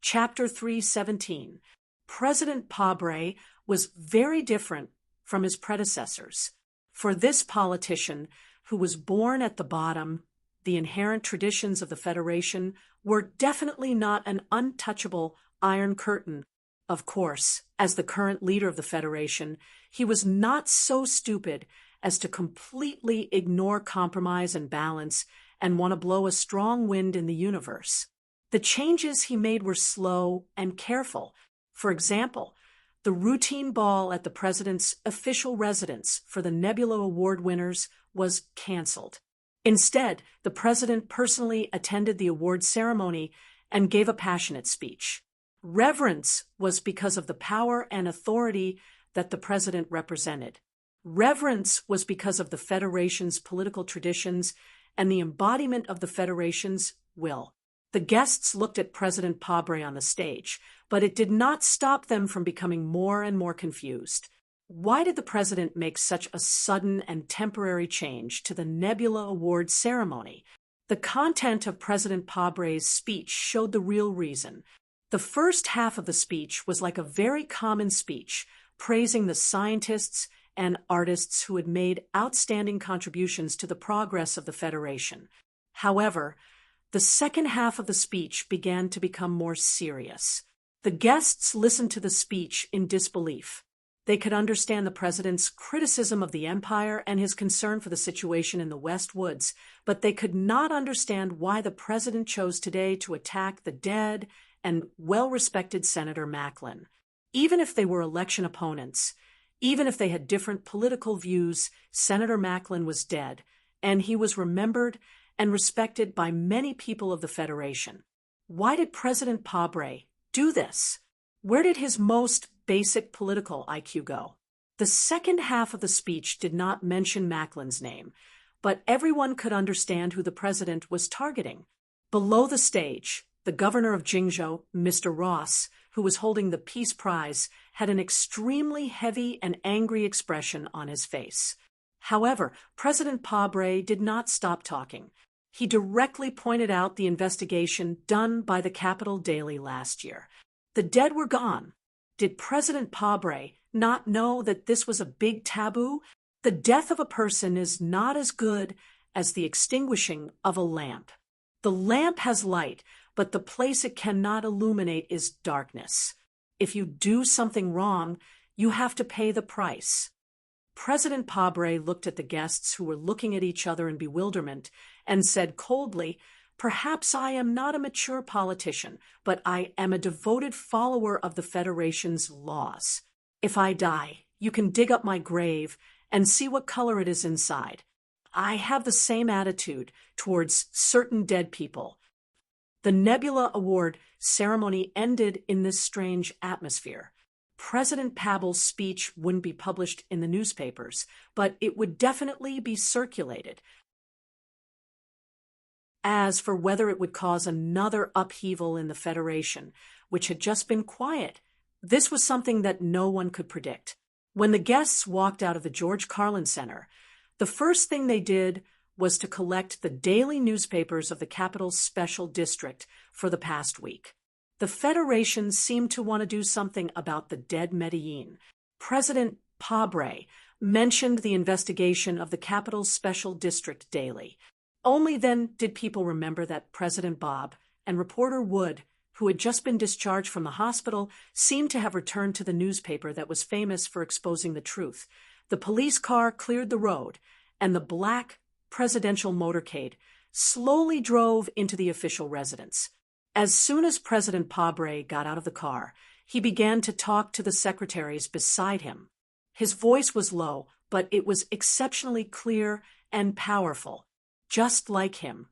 Chapter 3:17. President Pabre was very different from his predecessors. For this politician, who was born at the bottom, the inherent traditions of the Federation were definitely not an untouchable iron curtain. Of course, as the current leader of the Federation, he was not so stupid as to completely ignore compromise and balance and want to blow a strong wind in the universe. The changes he made were slow and careful. For example, the routine ball at the president's official residence for the Nebula Award winners was canceled. Instead, the president personally attended the award ceremony and gave a passionate speech. Reverence was because of the power and authority that the president represented. Reverence was because of the Federation's political traditions and the embodiment of the Federation's will. The guests looked at President Pabre on the stage, but it did not stop them from becoming more and more confused. Why did the president make such a sudden and temporary change to the Nebula Award ceremony? The content of President Pabre's speech showed the real reason. The first half of the speech was like a very common speech, praising the scientists and artists who had made outstanding contributions to the progress of the Federation. However, the second half of the speech began to become more serious. The guests listened to the speech in disbelief. They could understand the president's criticism of the empire and his concern for the situation in the West Woods, but they could not understand why the president chose today to attack the dead and well-respected Senator Macklin. Even if they were election opponents, even if they had different political views, Senator Macklin was dead, and he was remembered and respected by many people of the Federation. Why did President Pabre do this? Where did his most basic political IQ go? The second half of the speech did not mention Macklin's name, but everyone could understand who the president was targeting. Below the stage, the governor of Jingzhou, Mr. Ross, who was holding the Peace Prize, had an extremely heavy and angry expression on his face. However, President Pabre did not stop talking. He directly pointed out the investigation done by the Capital Daily last year. The dead were gone. Did President Pabre not know that this was a big taboo? The death of a person is not as good as the extinguishing of a lamp. The lamp has light, but the place it cannot illuminate is darkness. If you do something wrong, you have to pay the price. President Pabre looked at the guests who were looking at each other in bewilderment and said coldly, Perhaps I am not a mature politician, but I am a devoted follower of the Federation's laws. If I die, you can dig up my grave and see what color it is inside. I have the same attitude towards certain dead people. The Nebula Award ceremony ended in this strange atmosphere. President Pavel's speech wouldn't be published in the newspapers, but it would definitely be circulated. As for whether it would cause another upheaval in the Federation, which had just been quiet, this was something that no one could predict. When the guests walked out of the George Carlin Center, the first thing they did was to collect the daily newspapers of the capital's special district for the past week. The Federation seemed to want to do something about the dead Medellin. President Pabre mentioned the investigation of the capital's special district daily. Only then did people remember that President Bob and reporter Wood, who had just been discharged from the hospital, seemed to have returned to the newspaper that was famous for exposing the truth. The police car cleared the road, and the black presidential motorcade slowly drove into the official residence. As soon as President Pabre got out of the car, he began to talk to the secretaries beside him. His voice was low, but it was exceptionally clear and powerful. Just like him,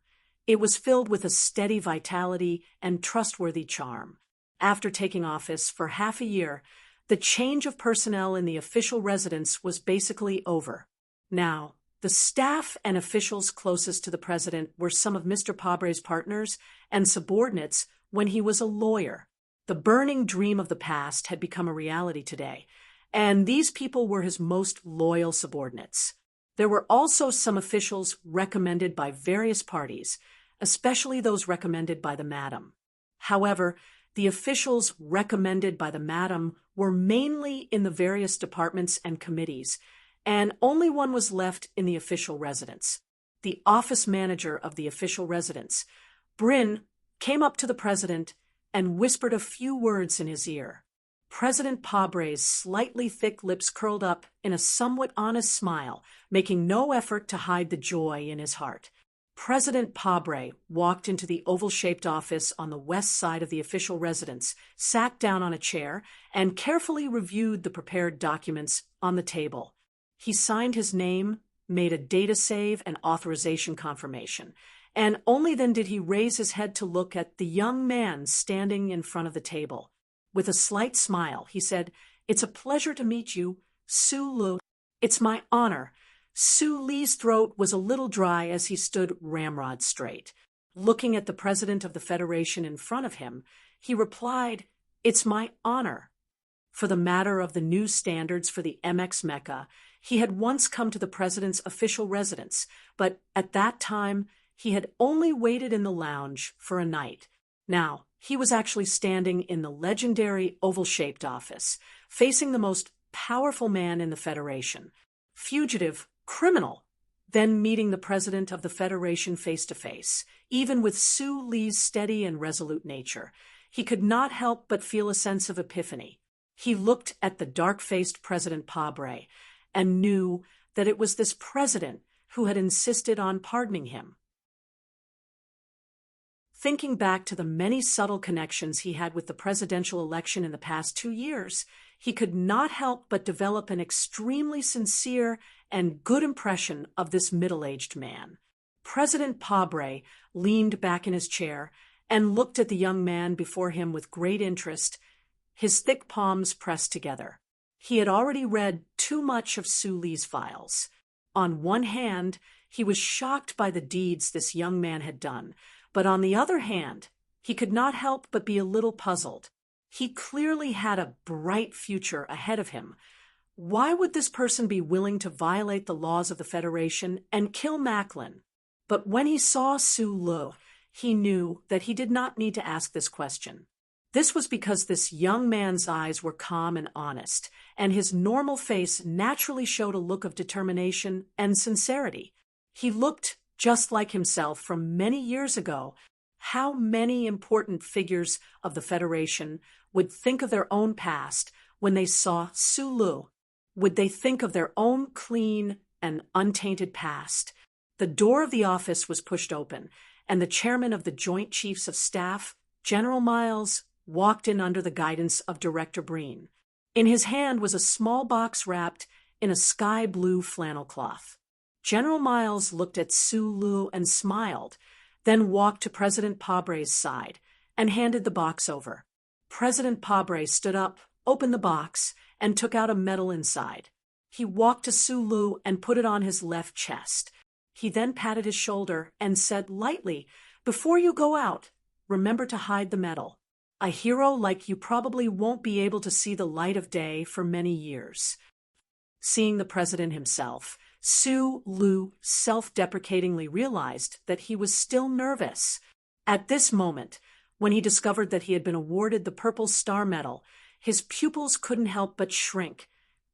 it was filled with a steady vitality and trustworthy charm. After taking office for half a year, the change of personnel in the official residence was basically over. Now, the staff and officials closest to the president were some of Mr. Pabre's partners and subordinates when he was a lawyer. The burning dream of the past had become a reality today, and these people were his most loyal subordinates. There were also some officials recommended by various parties, especially those recommended by the Madam. However, the officials recommended by the Madam were mainly in the various departments and committees, and only one was left in the official residence. The office manager of the official residence, Bryn, came up to the president and whispered a few words in his ear. President Pabre's slightly thick lips curled up in a somewhat honest smile, making no effort to hide the joy in his heart. President Pabre walked into the oval-shaped office on the west side of the official residence, sat down on a chair, and carefully reviewed the prepared documents on the table. He signed his name, made a data save and authorization confirmation, and only then did he raise his head to look at the young man standing in front of the table. With a slight smile, he said, "It's a pleasure to meet you, Su Lu. It's my honor." Su Li's throat was a little dry as he stood ramrod straight. Looking at the president of the Federation in front of him, he replied, "It's my honor." For the matter of the new standards for the MX Mecca, he had once come to the president's official residence, but at that time he had only waited in the lounge for a night. Now, he was actually standing in the legendary oval-shaped office, facing the most powerful man in the Federation. Fugitive, criminal, then meeting the president of the Federation face-to-face. Even with Su Li's steady and resolute nature, he could not help but feel a sense of epiphany. He looked at the dark-faced President Pabre and knew that it was this president who had insisted on pardoning him. Thinking back to the many subtle connections he had with the presidential election in the past 2 years, he could not help but develop an extremely sincere and good impression of this middle-aged man. President Pabre leaned back in his chair and looked at the young man before him with great interest, his thick palms pressed together. He had already read too much of Su Li's files. On one hand, he was shocked by the deeds this young man had done, but on the other hand, he could not help but be a little puzzled. He clearly had a bright future ahead of him. Why would this person be willing to violate the laws of the Federation and kill Macklin? But when he saw Su Lu, he knew that he did not need to ask this question. This was because this young man's eyes were calm and honest, and his normal face naturally showed a look of determination and sincerity. He looked just like himself from many years ago. How many important figures of the Federation would think of their own past when they saw Su Lu? Would they think of their own clean and untainted past? The door of the office was pushed open, and the chairman of the Joint Chiefs of Staff, General Miles, walked in under the guidance of Director Breen. In his hand was a small box wrapped in a sky-blue flannel cloth. General Miles looked at Sulu and smiled, then walked to President Pabre's side and handed the box over. President Pabre stood up, opened the box, and took out a medal inside. He walked to Sulu and put it on his left chest. He then patted his shoulder and said lightly, "Before you go out, remember to hide the medal. A hero like you probably won't be able to see the light of day for many years." Seeing the president himself, Sulu self-deprecatingly realized that he was still nervous. At this moment, when he discovered that he had been awarded the Purple Star Medal, his pupils couldn't help but shrink,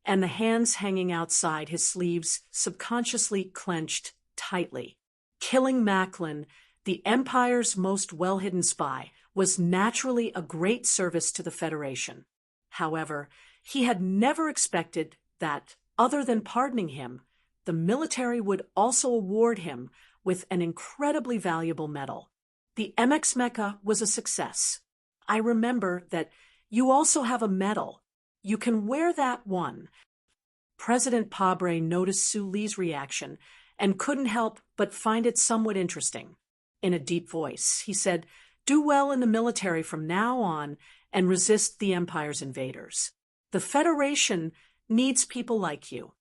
and the hands hanging outside his sleeves subconsciously clenched tightly. Killing Macklin, the Empire's most well-hidden spy, was naturally a great service to the Federation. However, he had never expected that, other than pardoning him, the military would also award him with an incredibly valuable medal. The MX Mecha was a success. I remember that you also have a medal. You can wear that one. President Pabre noticed Suli's reaction and couldn't help but find it somewhat interesting. In a deep voice, he said, "Do well in the military from now on and resist the Empire's invaders. The Federation needs people like you."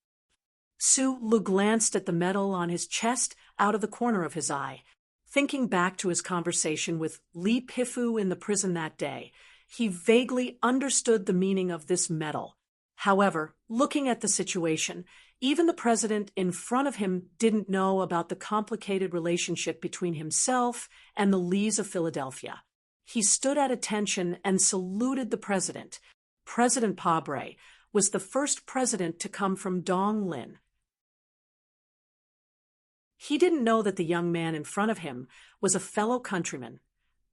Sulu glanced at the medal on his chest out of the corner of his eye. Thinking back to his conversation with Li Pifu in the prison that day, he vaguely understood the meaning of this medal. However, looking at the situation, even the president in front of him didn't know about the complicated relationship between himself and the Lees of Philadelphia. He stood at attention and saluted the president. President Pabre was the first president to come from Donglin. He didn't know that the young man in front of him was a fellow countryman,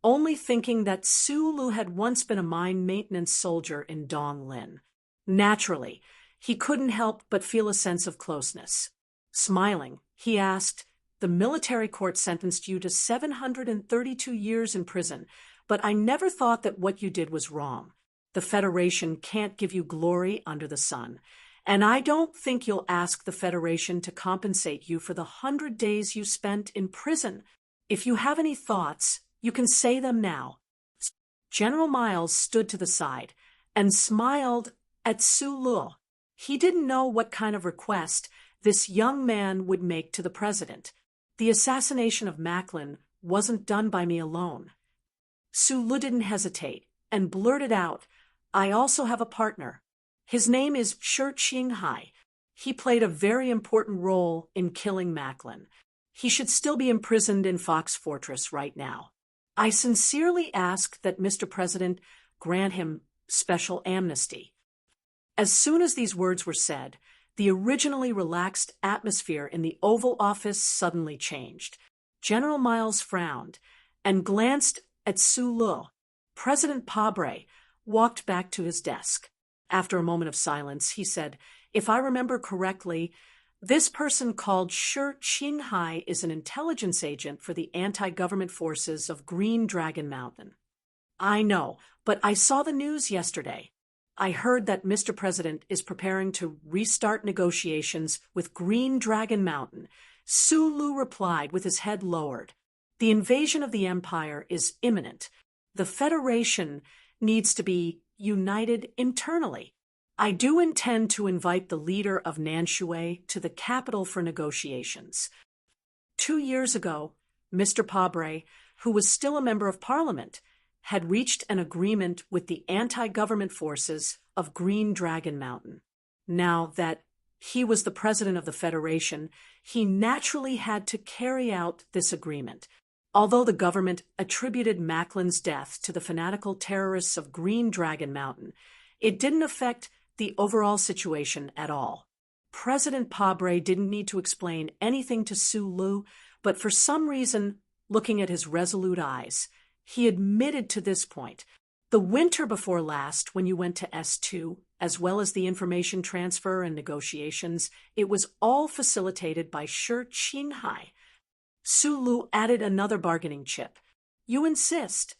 only thinking that Sulu had once been a mine maintenance soldier in Donglin. Naturally, he couldn't help but feel a sense of closeness. Smiling, he asked, "The military court sentenced you to 732 years in prison, but I never thought that what you did was wrong. The Federation can't give you glory under the sun, and I don't think you'll ask the Federation to compensate you for the 100 days you spent in prison. If you have any thoughts, you can say them now." General Miles stood to the side and smiled at Sulu. He didn't know what kind of request this young man would make to the president. The assassination of Macklin wasn't done by me alone. Sulu didn't hesitate and blurted out, "I also have a partner. His name is Shi Qinghai. He played a very important role in killing Macklin. He should still be imprisoned in Fox Fortress right now. I sincerely ask that Mr. President grant him special amnesty." As soon as these words were said, the originally relaxed atmosphere in the Oval Office suddenly changed. General Miles frowned and glanced at Sulu. President Pabre walked back to his desk. After a moment of silence, he said, "If I remember correctly, this person called Shi Qinghai is an intelligence agent for the anti-government forces of Green Dragon Mountain." "I know, but I saw the news yesterday. I heard that Mr. President is preparing to restart negotiations with Green Dragon Mountain." Sulu replied with his head lowered. "The invasion of the Empire is imminent. The Federation needs to be united internally. I do intend to invite the leader of Nanshui to the capital for negotiations." 2 years ago, Mr. Pabre, who was still a member of Parliament, had reached an agreement with the anti-government forces of Green Dragon Mountain. Now that he was the president of the Federation, he naturally had to carry out this agreement. Although the government attributed Macklin's death to the fanatical terrorists of Green Dragon Mountain, it didn't affect the overall situation at all. President Pabre didn't need to explain anything to Sulu, but for some reason, looking at his resolute eyes, he admitted to this point. The winter before last, when you went to S2, as well as the information transfer and negotiations, it was all facilitated by Shi Qinghai. Sulu added another bargaining chip. You insist.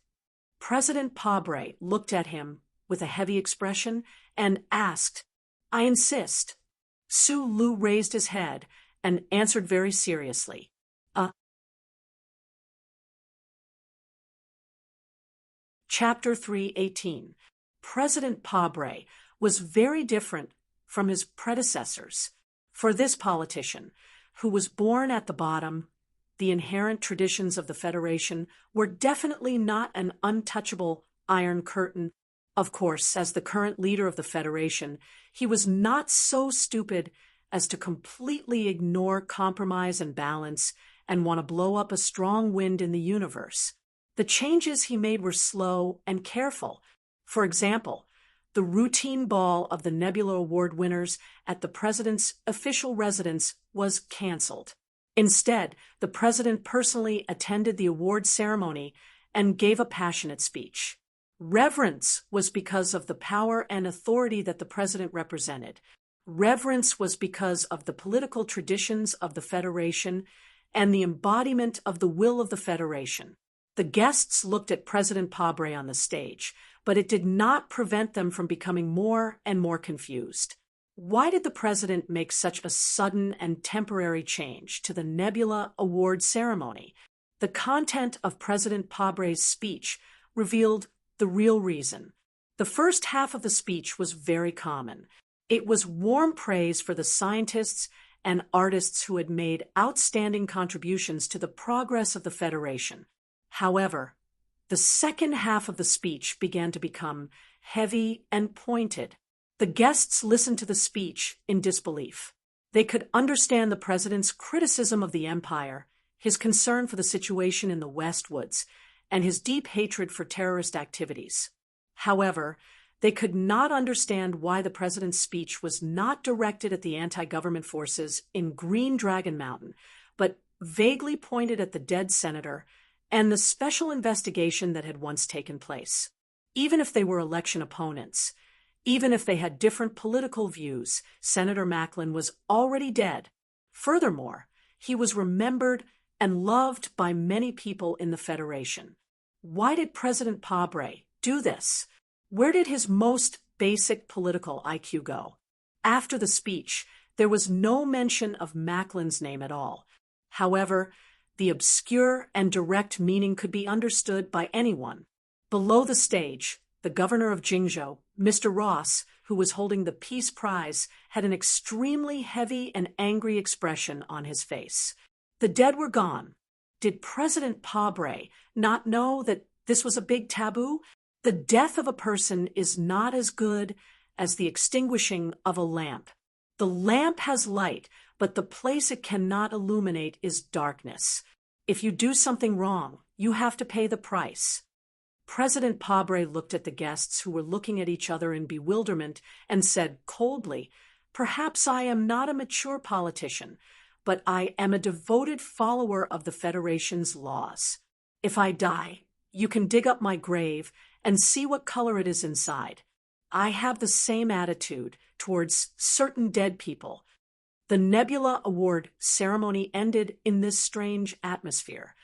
President Pabre looked at him with a heavy expression and asked, I insist. Sulu raised his head and answered very seriously, Chapter 3:18. President Pabre was very different from his predecessors. For this politician, who was born at the bottom, the inherent traditions of the Federation were definitely not an untouchable iron curtain. Of course, as the current leader of the Federation, he was not so stupid as to completely ignore compromise and balance and want to blow up a strong wind in the universe. The changes he made were slow and careful. For example, the routine ball of the Nebula Award winners at the president's official residence was canceled. Instead, the president personally attended the award ceremony and gave a passionate speech. Reverence was because of the power and authority that the president represented. Reverence was because of the political traditions of the Federation and the embodiment of the will of the Federation. The guests looked at President Pabre on the stage, but it did not prevent them from becoming more and more confused. Why did the president make such a sudden and temporary change to the Nebula Award ceremony? The content of President Pabre's speech revealed the real reason. The first half of the speech was very common. It was warm praise for the scientists and artists who had made outstanding contributions to the progress of the Federation. However, the second half of the speech began to become heavy and pointed. The guests listened to the speech in disbelief. They could understand the president's criticism of the empire, his concern for the situation in the Westwoods, and his deep hatred for terrorist activities. However, they could not understand why the president's speech was not directed at the anti-government forces in Green Dragon Mountain, but vaguely pointed at the dead senator and the special investigation that had once taken place. Even if they were election opponents, even if they had different political views, Senator Macklin was already dead. Furthermore, he was remembered and loved by many people in the Federation. Why did President Pabre do this? Where did his most basic political IQ go? After the speech, there was no mention of Macklin's name at all. However, the obscure and direct meaning could be understood by anyone. Below the stage, the governor of Jingzhou, Mr. Ross, who was holding the Peace Prize, had an extremely heavy and angry expression on his face. The dead were gone. Did President Pabre not know that this was a big taboo? The death of a person is not as good as the extinguishing of a lamp. The lamp has light, but the place it cannot illuminate is darkness. If you do something wrong, you have to pay the price. President Pabre looked at the guests who were looking at each other in bewilderment and said coldly, Perhaps I am not a mature politician, but I am a devoted follower of the Federation's laws. If I die, you can dig up my grave and see what color it is inside. I have the same attitude towards certain dead people. The Nebula Award ceremony ended in this strange atmosphere.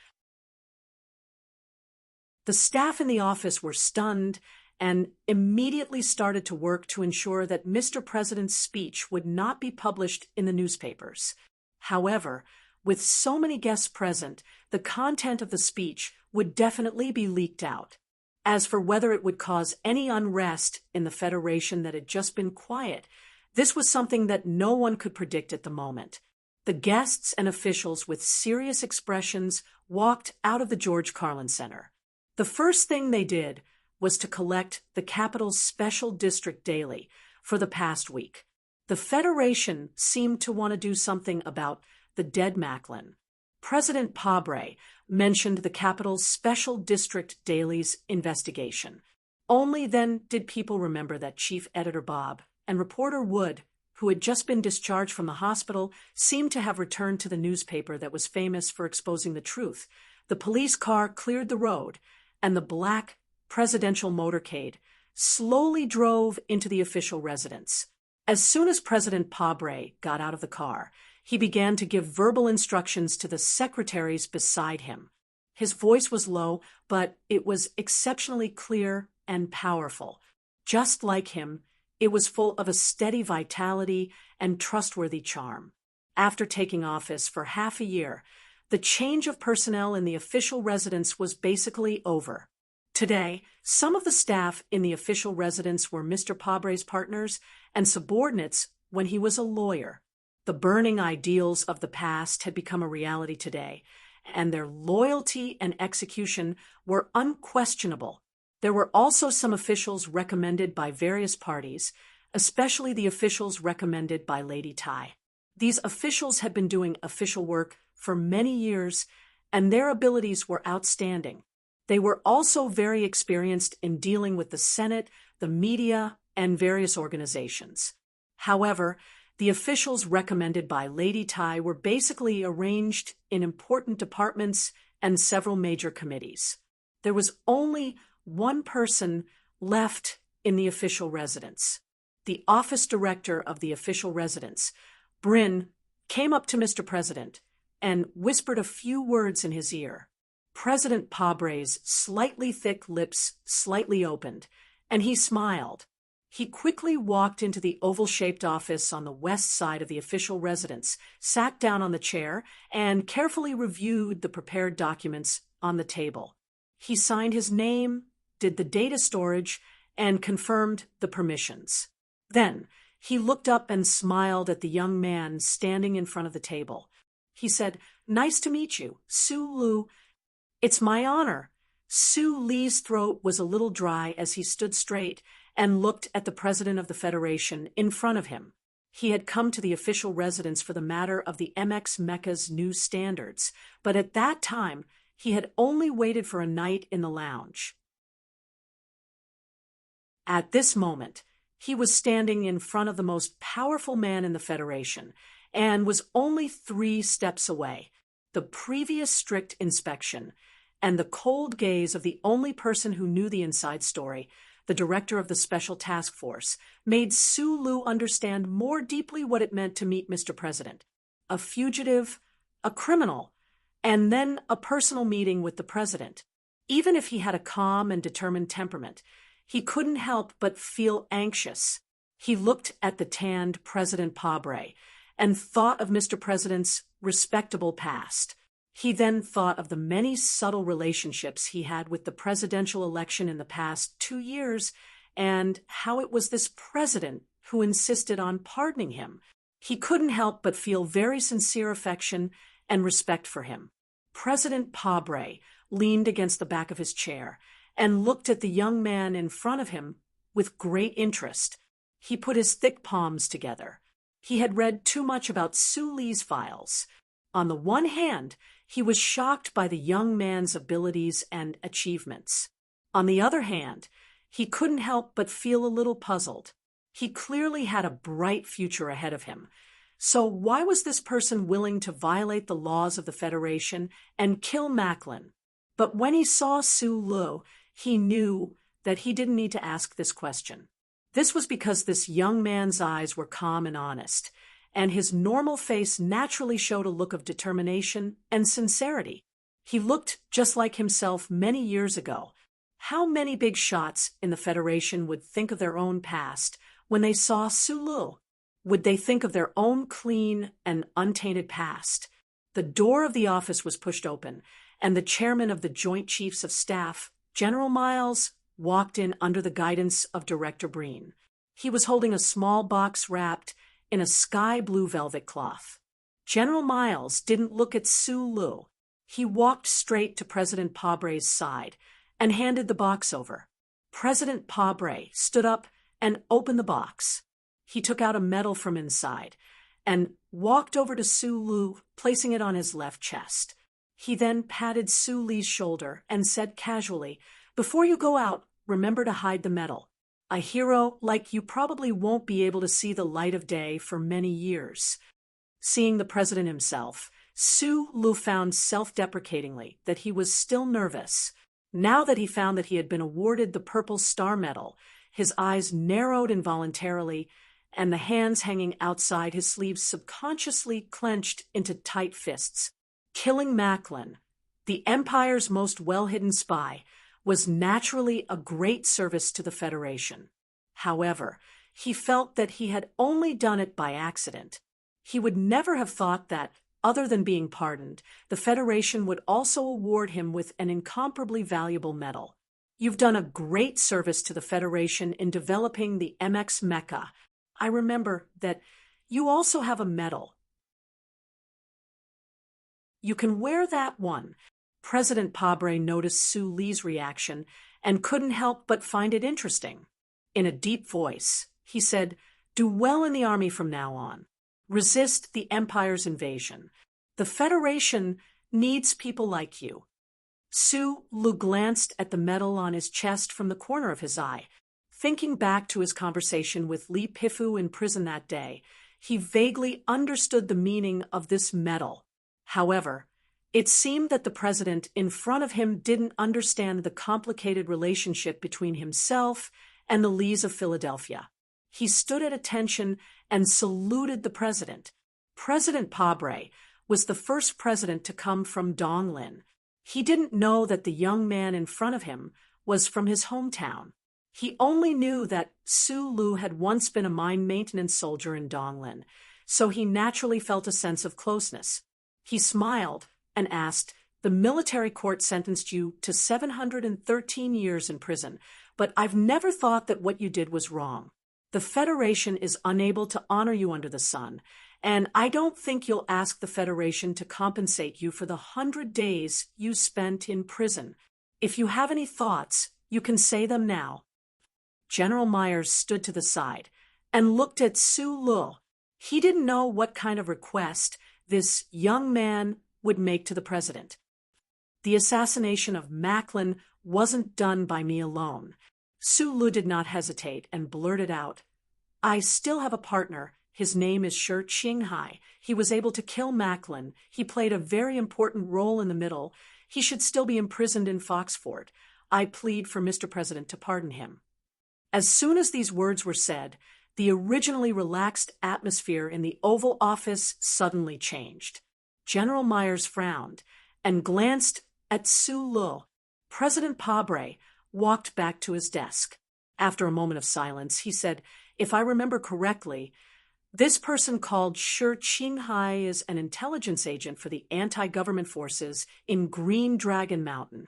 The staff in the office were stunned and immediately started to work to ensure that Mr. President's speech would not be published in the newspapers. However, with so many guests present, the content of the speech would definitely be leaked out. As for whether it would cause any unrest in the Federation that had just been quiet, this was something that no one could predict at the moment. The guests and officials with serious expressions walked out of the George Carlin Center. The first thing they did was to collect the capital's special district daily for the past week. The Federation seemed to want to do something about the dead Macklin. President Pabre mentioned the capital's special district daily's investigation. Only then did people remember that Chief Editor Bob and reporter Wood, who had just been discharged from the hospital, seemed to have returned to the newspaper that was famous for exposing the truth. The police car cleared the road, and the black presidential motorcade slowly drove into the official residence. As soon as President Pabre got out of the car, he began to give verbal instructions to the secretaries beside him. His voice was low, but it was exceptionally clear and powerful. Just like him, it was full of a steady vitality and trustworthy charm. After taking office for half a year, the change of personnel in the official residence was basically over. Today, some of the staff in the official residence were Mr. Pabre's partners and subordinates when he was a lawyer. The burning ideals of the past had become a reality today, and their loyalty and execution were unquestionable. There were also some officials recommended by various parties, especially the officials recommended by Lady Tai. These officials had been doing official work for many years, and their abilities were outstanding. They were also very experienced in dealing with the Senate, the media, and various organizations. However, the officials recommended by Lady Tai were basically arranged in important departments and several major committees. There was only one person left in the official residence. The office director of the official residence, Bryn, came up to Mr. President and whispered a few words in his ear. President Pabre's slightly thick lips slightly opened, and he smiled. He quickly walked into the oval-shaped office on the west side of the official residence, sat down on the chair, and carefully reviewed the prepared documents on the table. He signed his name, did the data storage, and confirmed the permissions. Then, he looked up and smiled at the young man standing in front of the table. He said, "Nice to meet you, Sue Lu." "It's my honor." Sue Lee's throat was a little dry as he stood straight and looked at the president of the Federation in front of him. He had come to the official residence for the matter of the MX Mecca's new standards, but at that time, he had only waited for a night in the lounge. At this moment, he was standing in front of the most powerful man in the Federation and was only 3 steps away. The previous strict inspection and the cold gaze of the only person who knew the inside story, the director of the Special Task Force, made Sue Lu understand more deeply what it meant to meet Mr. President. A fugitive, a criminal, and then a personal meeting with the president. Even if he had a calm and determined temperament, he couldn't help but feel anxious. He looked at the tanned President Pabre and thought of Mr. President's respectable past. He then thought of the many subtle relationships he had with the presidential election in the past 2 years and how it was this president who insisted on pardoning him. He couldn't help but feel very sincere affection and respect for him. President Pabre leaned against the back of his chair and looked at the young man in front of him with great interest. He put his thick palms together. He had read too much about Sue Lee's files. On the one hand, he was shocked by the young man's abilities and achievements. On the other hand, he couldn't help but feel a little puzzled. He clearly had a bright future ahead of him. So why was this person willing to violate the laws of the Federation and kill Macklin? But when he saw Sue Lu, he knew that he didn't need to ask this question. This was because this young man's eyes were calm and honest, and his normal face naturally showed a look of determination and sincerity. He looked just like himself many years ago. How many big shots in the Federation would think of their own past when they saw Sue Lu? Would they think of their own clean and untainted past? The door of the office was pushed open, and the chairman of the Joint Chiefs of Staff, General Miles, walked in under the guidance of Director Breen. He was holding a small box wrapped in a sky blue velvet cloth. General Miles didn't look at Sue Lu. He walked straight to President Pabre's side and handed the box over. President Pabre stood up and opened the box. He took out a medal from inside and walked over to Sue Lu, placing it on his left chest. He then patted Sue Lee's shoulder and said casually, "Before you go out, remember to hide the medal. A hero like you probably won't be able to see the light of day for many years." Seeing the president himself, Sue Lu found self-deprecatingly that he was still nervous. Now that he found that he had been awarded the Purple Star Medal, his eyes narrowed involuntarily, and the hands hanging outside his sleeves subconsciously clenched into tight fists. Killing Macklin, the Empire's most well-hidden spy, was naturally a great service to the Federation. However, he felt that he had only done it by accident. He would never have thought that, other than being pardoned, the Federation would also award him with an incomparably valuable medal. You've done a great service to the Federation in developing the MX Mecha. I remember that you also have a medal. You can wear that one. President Pabre noticed Su Li's reaction and couldn't help but find it interesting. In a deep voice, he said, "Do well in the army from now on. Resist the Empire's invasion. The Federation needs people like you." Su Lu glanced at the medal on his chest from the corner of his eye. Thinking back to his conversation with Li Pifu in prison that day, he vaguely understood the meaning of this medal. However, it seemed that the president in front of him didn't understand the complicated relationship between himself and the Lees of Philadelphia. He stood at attention and saluted the president. President Pabre was the first president to come from Donglin. He didn't know that the young man in front of him was from his hometown. He only knew that Su Lu had once been a mine maintenance soldier in Donglin, so he naturally felt a sense of closeness. He smiled and asked, "The military court sentenced you to 713 years in prison, but I've never thought that what you did was wrong. The Federation is unable to honor you under the sun, and I don't think you'll ask the Federation to compensate you for the 100 days you spent in prison. If you have any thoughts, you can say them now." General Myers stood to the side and looked at Su Lu. He didn't know what kind of request this young man would make to the president. "The assassination of Macklin wasn't done by me alone." Su Lu did not hesitate and blurted out, "I still have a partner. His name is Shi Qinghai. He was able to kill Macklin. He played a very important role in the middle. He should still be imprisoned in Foxford. I plead for Mr. President to pardon him." As soon as these words were said, the originally relaxed atmosphere in the Oval Office suddenly changed. General Myers frowned and glanced at Su Lu. President Pabre walked back to his desk. After a moment of silence, he said, "If I remember correctly, this person called Shi Qinghai is an intelligence agent for the anti-government forces in Green Dragon Mountain."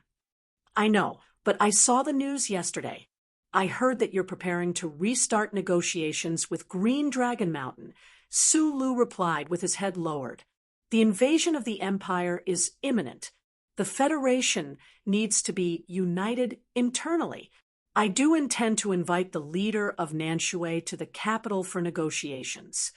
"I know, but I saw the news yesterday. I heard that you're preparing to restart negotiations with Green Dragon Mountain." Su Lu replied with his head lowered. "The invasion of the Empire is imminent. The Federation needs to be united internally. I do intend to invite the leader of Nanshui to the capital for negotiations."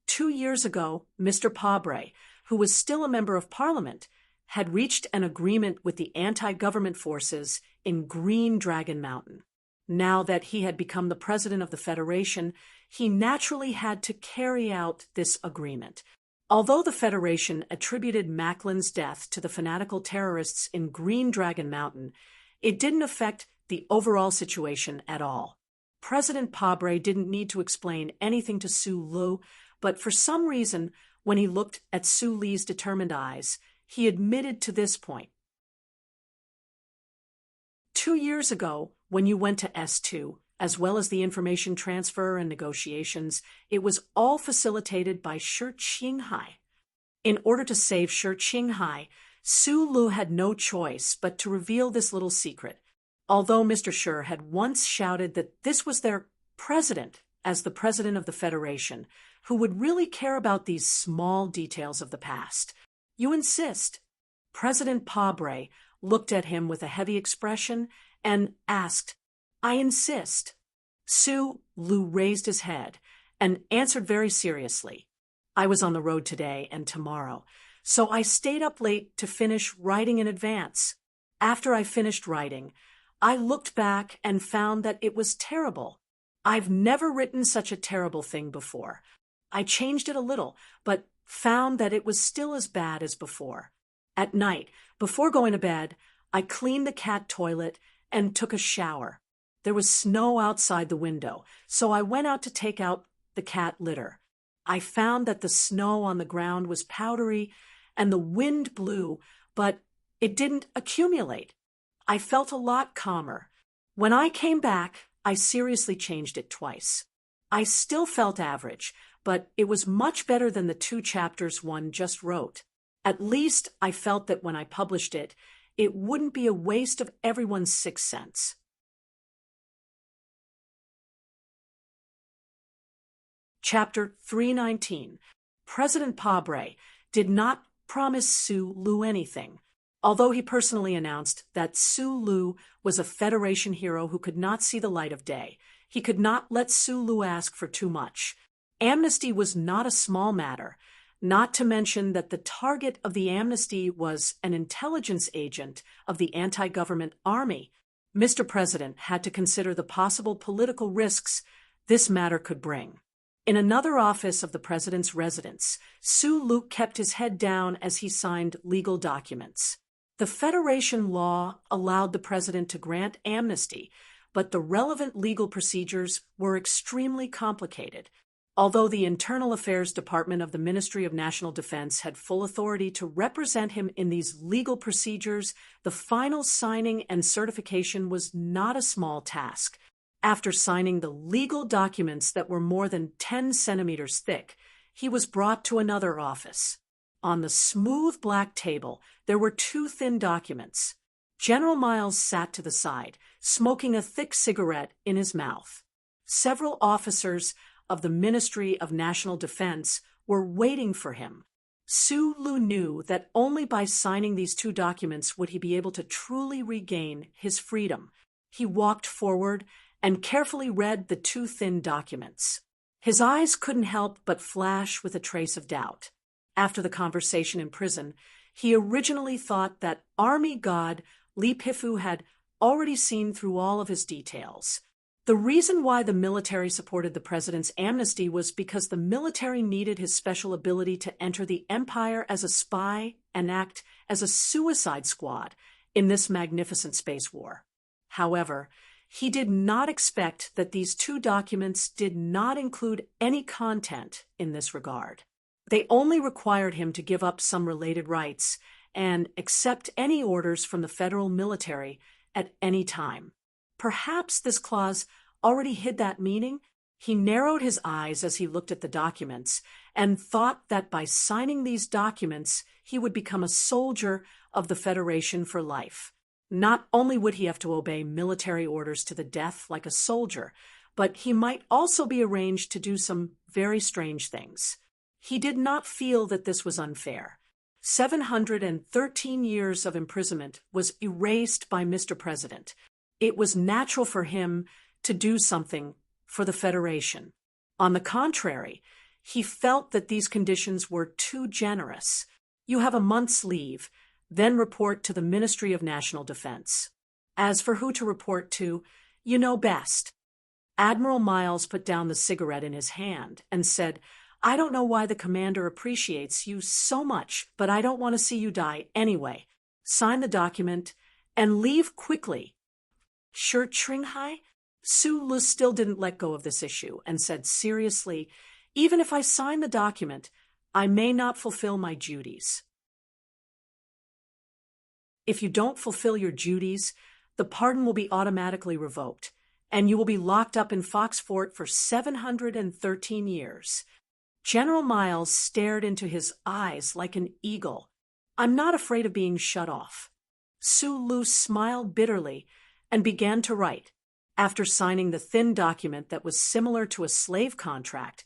2 years ago, Mr. Pabre, who was still a member of Parliament, had reached an agreement with the anti-government forces in Green Dragon Mountain. Now that he had become the president of the Federation, he naturally had to carry out this agreement. Although the Federation attributed Macklin's death to the fanatical terrorists in Green Dragon Mountain, it didn't affect the overall situation at all. President Pabre didn't need to explain anything to Su Lu, but for some reason, when he looked at Su Li's determined eyes, he admitted to this point. 2 years ago, when you went to S2, as well as the information transfer and negotiations, it was all facilitated by Shi Qinghai. In order to save Shi Qinghai, Su Lu had no choice but to reveal this little secret. Although Mr. Shi had once shouted that this was their president, as the president of the Federation, who would really care about these small details of the past. "You insist." President Pabre looked at him with a heavy expression and asked, "I insist." Su Lu raised his head and answered very seriously, "I was on the road today and tomorrow, so I stayed up late to finish writing in advance. After I finished writing, I looked back and found that it was terrible. I've never written such a terrible thing before. I changed it a little, but found that it was still as bad as before. At night, before going to bed, I cleaned the cat toilet and took a shower. There was snow outside the window, so I went out to take out the cat litter. I found that the snow on the ground was powdery and the wind blew, but it didn't accumulate. I felt a lot calmer. When I came back, I seriously changed it twice. I still felt average, but it was much better than the 2 chapters one just wrote. At least I felt that when I published it, it wouldn't be a waste of everyone's 6 cents. Chapter 319. President Pabre did not promise Sue Lu anything, although he personally announced that Sue Lu was a Federation hero who could not see the light of day. He could not let Sue Lu ask for too much. Amnesty was not a small matter, not to mention that the target of the amnesty was an intelligence agent of the anti-government army. Mr. President had to consider the possible political risks this matter could bring. In another office of the president's residence, Sue Lu kept his head down as he signed legal documents. The Federation law allowed the president to grant amnesty, but the relevant legal procedures were extremely complicated. Although the Internal Affairs Department of the Ministry of National Defense had full authority to represent him in these legal procedures, the final signing and certification was not a small task. After signing the legal documents that were more than 10 centimeters thick, he was brought to another office. On the smooth black table, there were 2 thin documents. General Miles sat to the side, smoking a thick cigarette in his mouth. Several officers of the Ministry of National Defense were waiting for him. Sue Lu knew that only by signing these 2 documents would he be able to truly regain his freedom. He walked forward and carefully read the 2 thin documents. His eyes couldn't help but flash with a trace of doubt. After the conversation in prison, he originally thought that Army God Li Pifu had already seen through all of his details. The reason why the military supported the president's amnesty was because the military needed his special ability to enter the empire as a spy and act as a suicide squad in this magnificent space war. However, he did not expect that these 2 documents did not include any content in this regard. They only required him to give up some related rights and accept any orders from the federal military at any time. Perhaps this clause already hid that meaning. He narrowed his eyes as he looked at the documents and thought that by signing these documents, he would become a soldier of the Federation for life. Not only would he have to obey military orders to the death like a soldier, but he might also be arranged to do some very strange things. He did not feel that this was unfair. 713 years of imprisonment was erased by Mr. President. It was natural for him to do something for the Federation. On the contrary, he felt that these conditions were too generous. You have a month's leave, then report to the Ministry of National Defense. As for who to report to, you know best. Admiral Miles put down the cigarette in his hand and said, "I don't know why the commander appreciates you so much, but I don't want to see you die anyway. Sign the document and leave quickly." Sure, Tringhai? Sue Lu still didn't let go of this issue and said seriously, "Even if I sign the document, I may not fulfill my duties." If you don't fulfill your duties, the pardon will be automatically revoked, and you will be locked up in Fox Fort for 713 years. General Miles stared into his eyes like an eagle. "I'm not afraid of being shut off." Sue Lu smiled bitterly and began to write. After signing the thin document that was similar to a slave contract,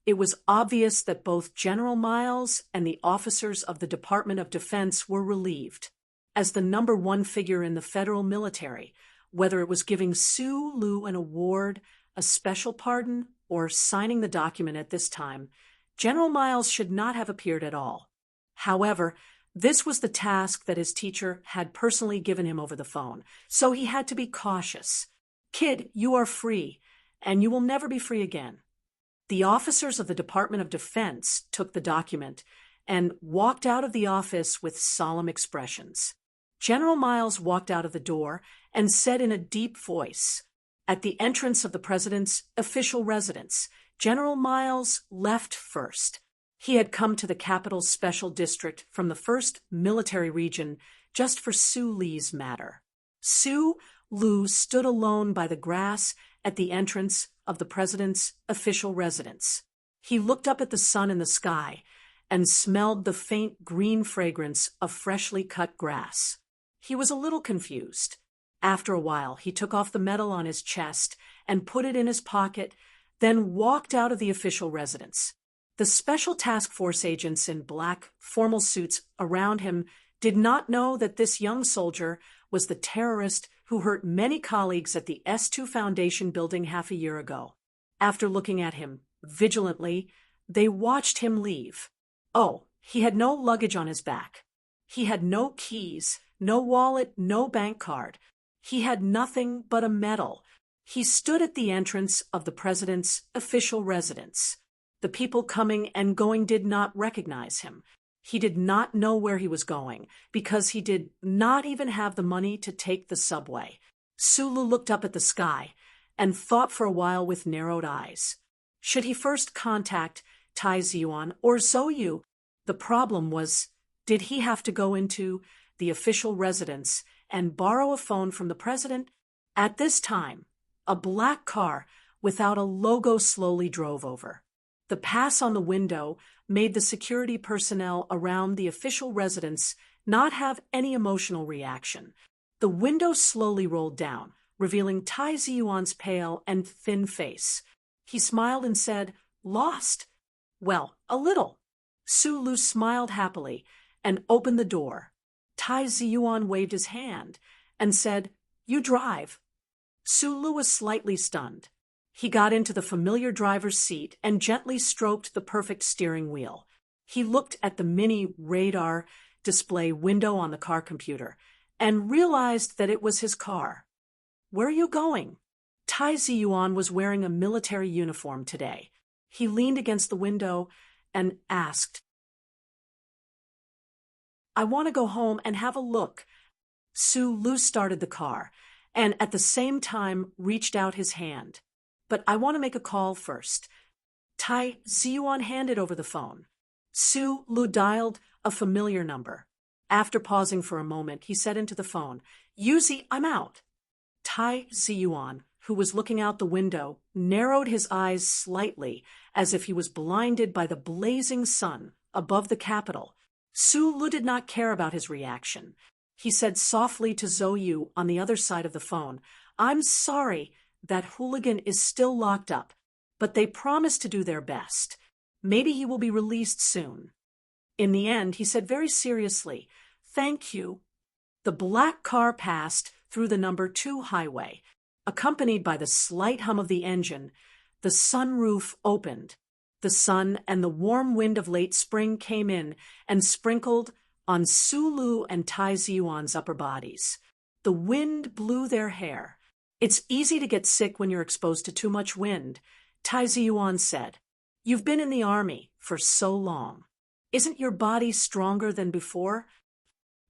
it was obvious that both General Miles and the officers of the Department of Defense were relieved. As the number 1 figure in the federal military, whether it was giving Sue Lu an award, a special pardon, or signing the document at this time, General Miles should not have appeared at all. However, this was the task that his teacher had personally given him over the phone, so he had to be cautious. "Kid, you are free, and you will never be free again." The officers of the Department of Defense took the document and walked out of the office with solemn expressions. General Miles walked out of the door and said in a deep voice, "At the entrance of the president's official residence, General Miles left first. He had come to the capital's special district from the 1st Military Region just for Sue Lee's matter. Sue Lu stood alone by the grass at the entrance of the president's official residence. He looked up at the sun in the sky and smelled the faint green fragrance of freshly cut grass. He was a little confused. After a while, he took off the medal on his chest and put it in his pocket, then walked out of the official residence. The Special Task Force agents in black, formal suits around him did not know that this young soldier was the terrorist who hurt many colleagues at the S2 Foundation building half a year ago. After looking at him vigilantly, they watched him leave. Oh, he had no luggage on his back. He had no keys, no wallet, no bank card. He had nothing but a medal. He stood at the entrance of the president's official residence. The people coming and going did not recognize him. He did not know where he was going because he did not even have the money to take the subway. Sulu looked up at the sky and thought for a while with narrowed eyes. Should he first contact Tai Ziyuan or Zhou? The problem was, did he have to go into the official residence and borrow a phone from the president? At this time, a black car without a logo slowly drove over. The pass on the window made the security personnel around the official residence not have any emotional reaction. The window slowly rolled down, revealing Tai Ziyuan's pale and thin face. He smiled and said, "Lost?" "Well, a little." Sulu smiled happily and opened the door. Tai Ziyuan waved his hand and said, "You drive." Sulu was slightly stunned. He got into the familiar driver's seat and gently stroked the perfect steering wheel. He looked at the mini radar display window on the car computer and realized that it was his car. "Where are you going?" Tai Ziyuan was wearing a military uniform today. He leaned against the window and asked, "I want to go home and have a look." Sulu started the car and at the same time reached out his hand. "But I want to make a call first." Tai Ziyuan handed over the phone. Sulu dialed a familiar number. After pausing for a moment, he said into the phone, "Yuzi, I'm out." Tai Ziyuan, who was looking out the window, narrowed his eyes slightly as if he was blinded by the blazing sun above the capital. Sulu did not care about his reaction. He said softly to Zhou on the other side of the phone, "I'm sorry. That hooligan is still locked up, but they promise to do their best. Maybe he will be released soon." In the end, he said very seriously, "Thank you." The black car passed through the number 2 highway. Accompanied by the slight hum of the engine, the sunroof opened. The sun and the warm wind of late spring came in and sprinkled on Sulu and Tai Ziyuan's upper bodies. The wind blew their hair. "It's easy to get sick when you're exposed to too much wind," Tai Ziyuan said. "You've been in the army for so long. Isn't your body stronger than before?"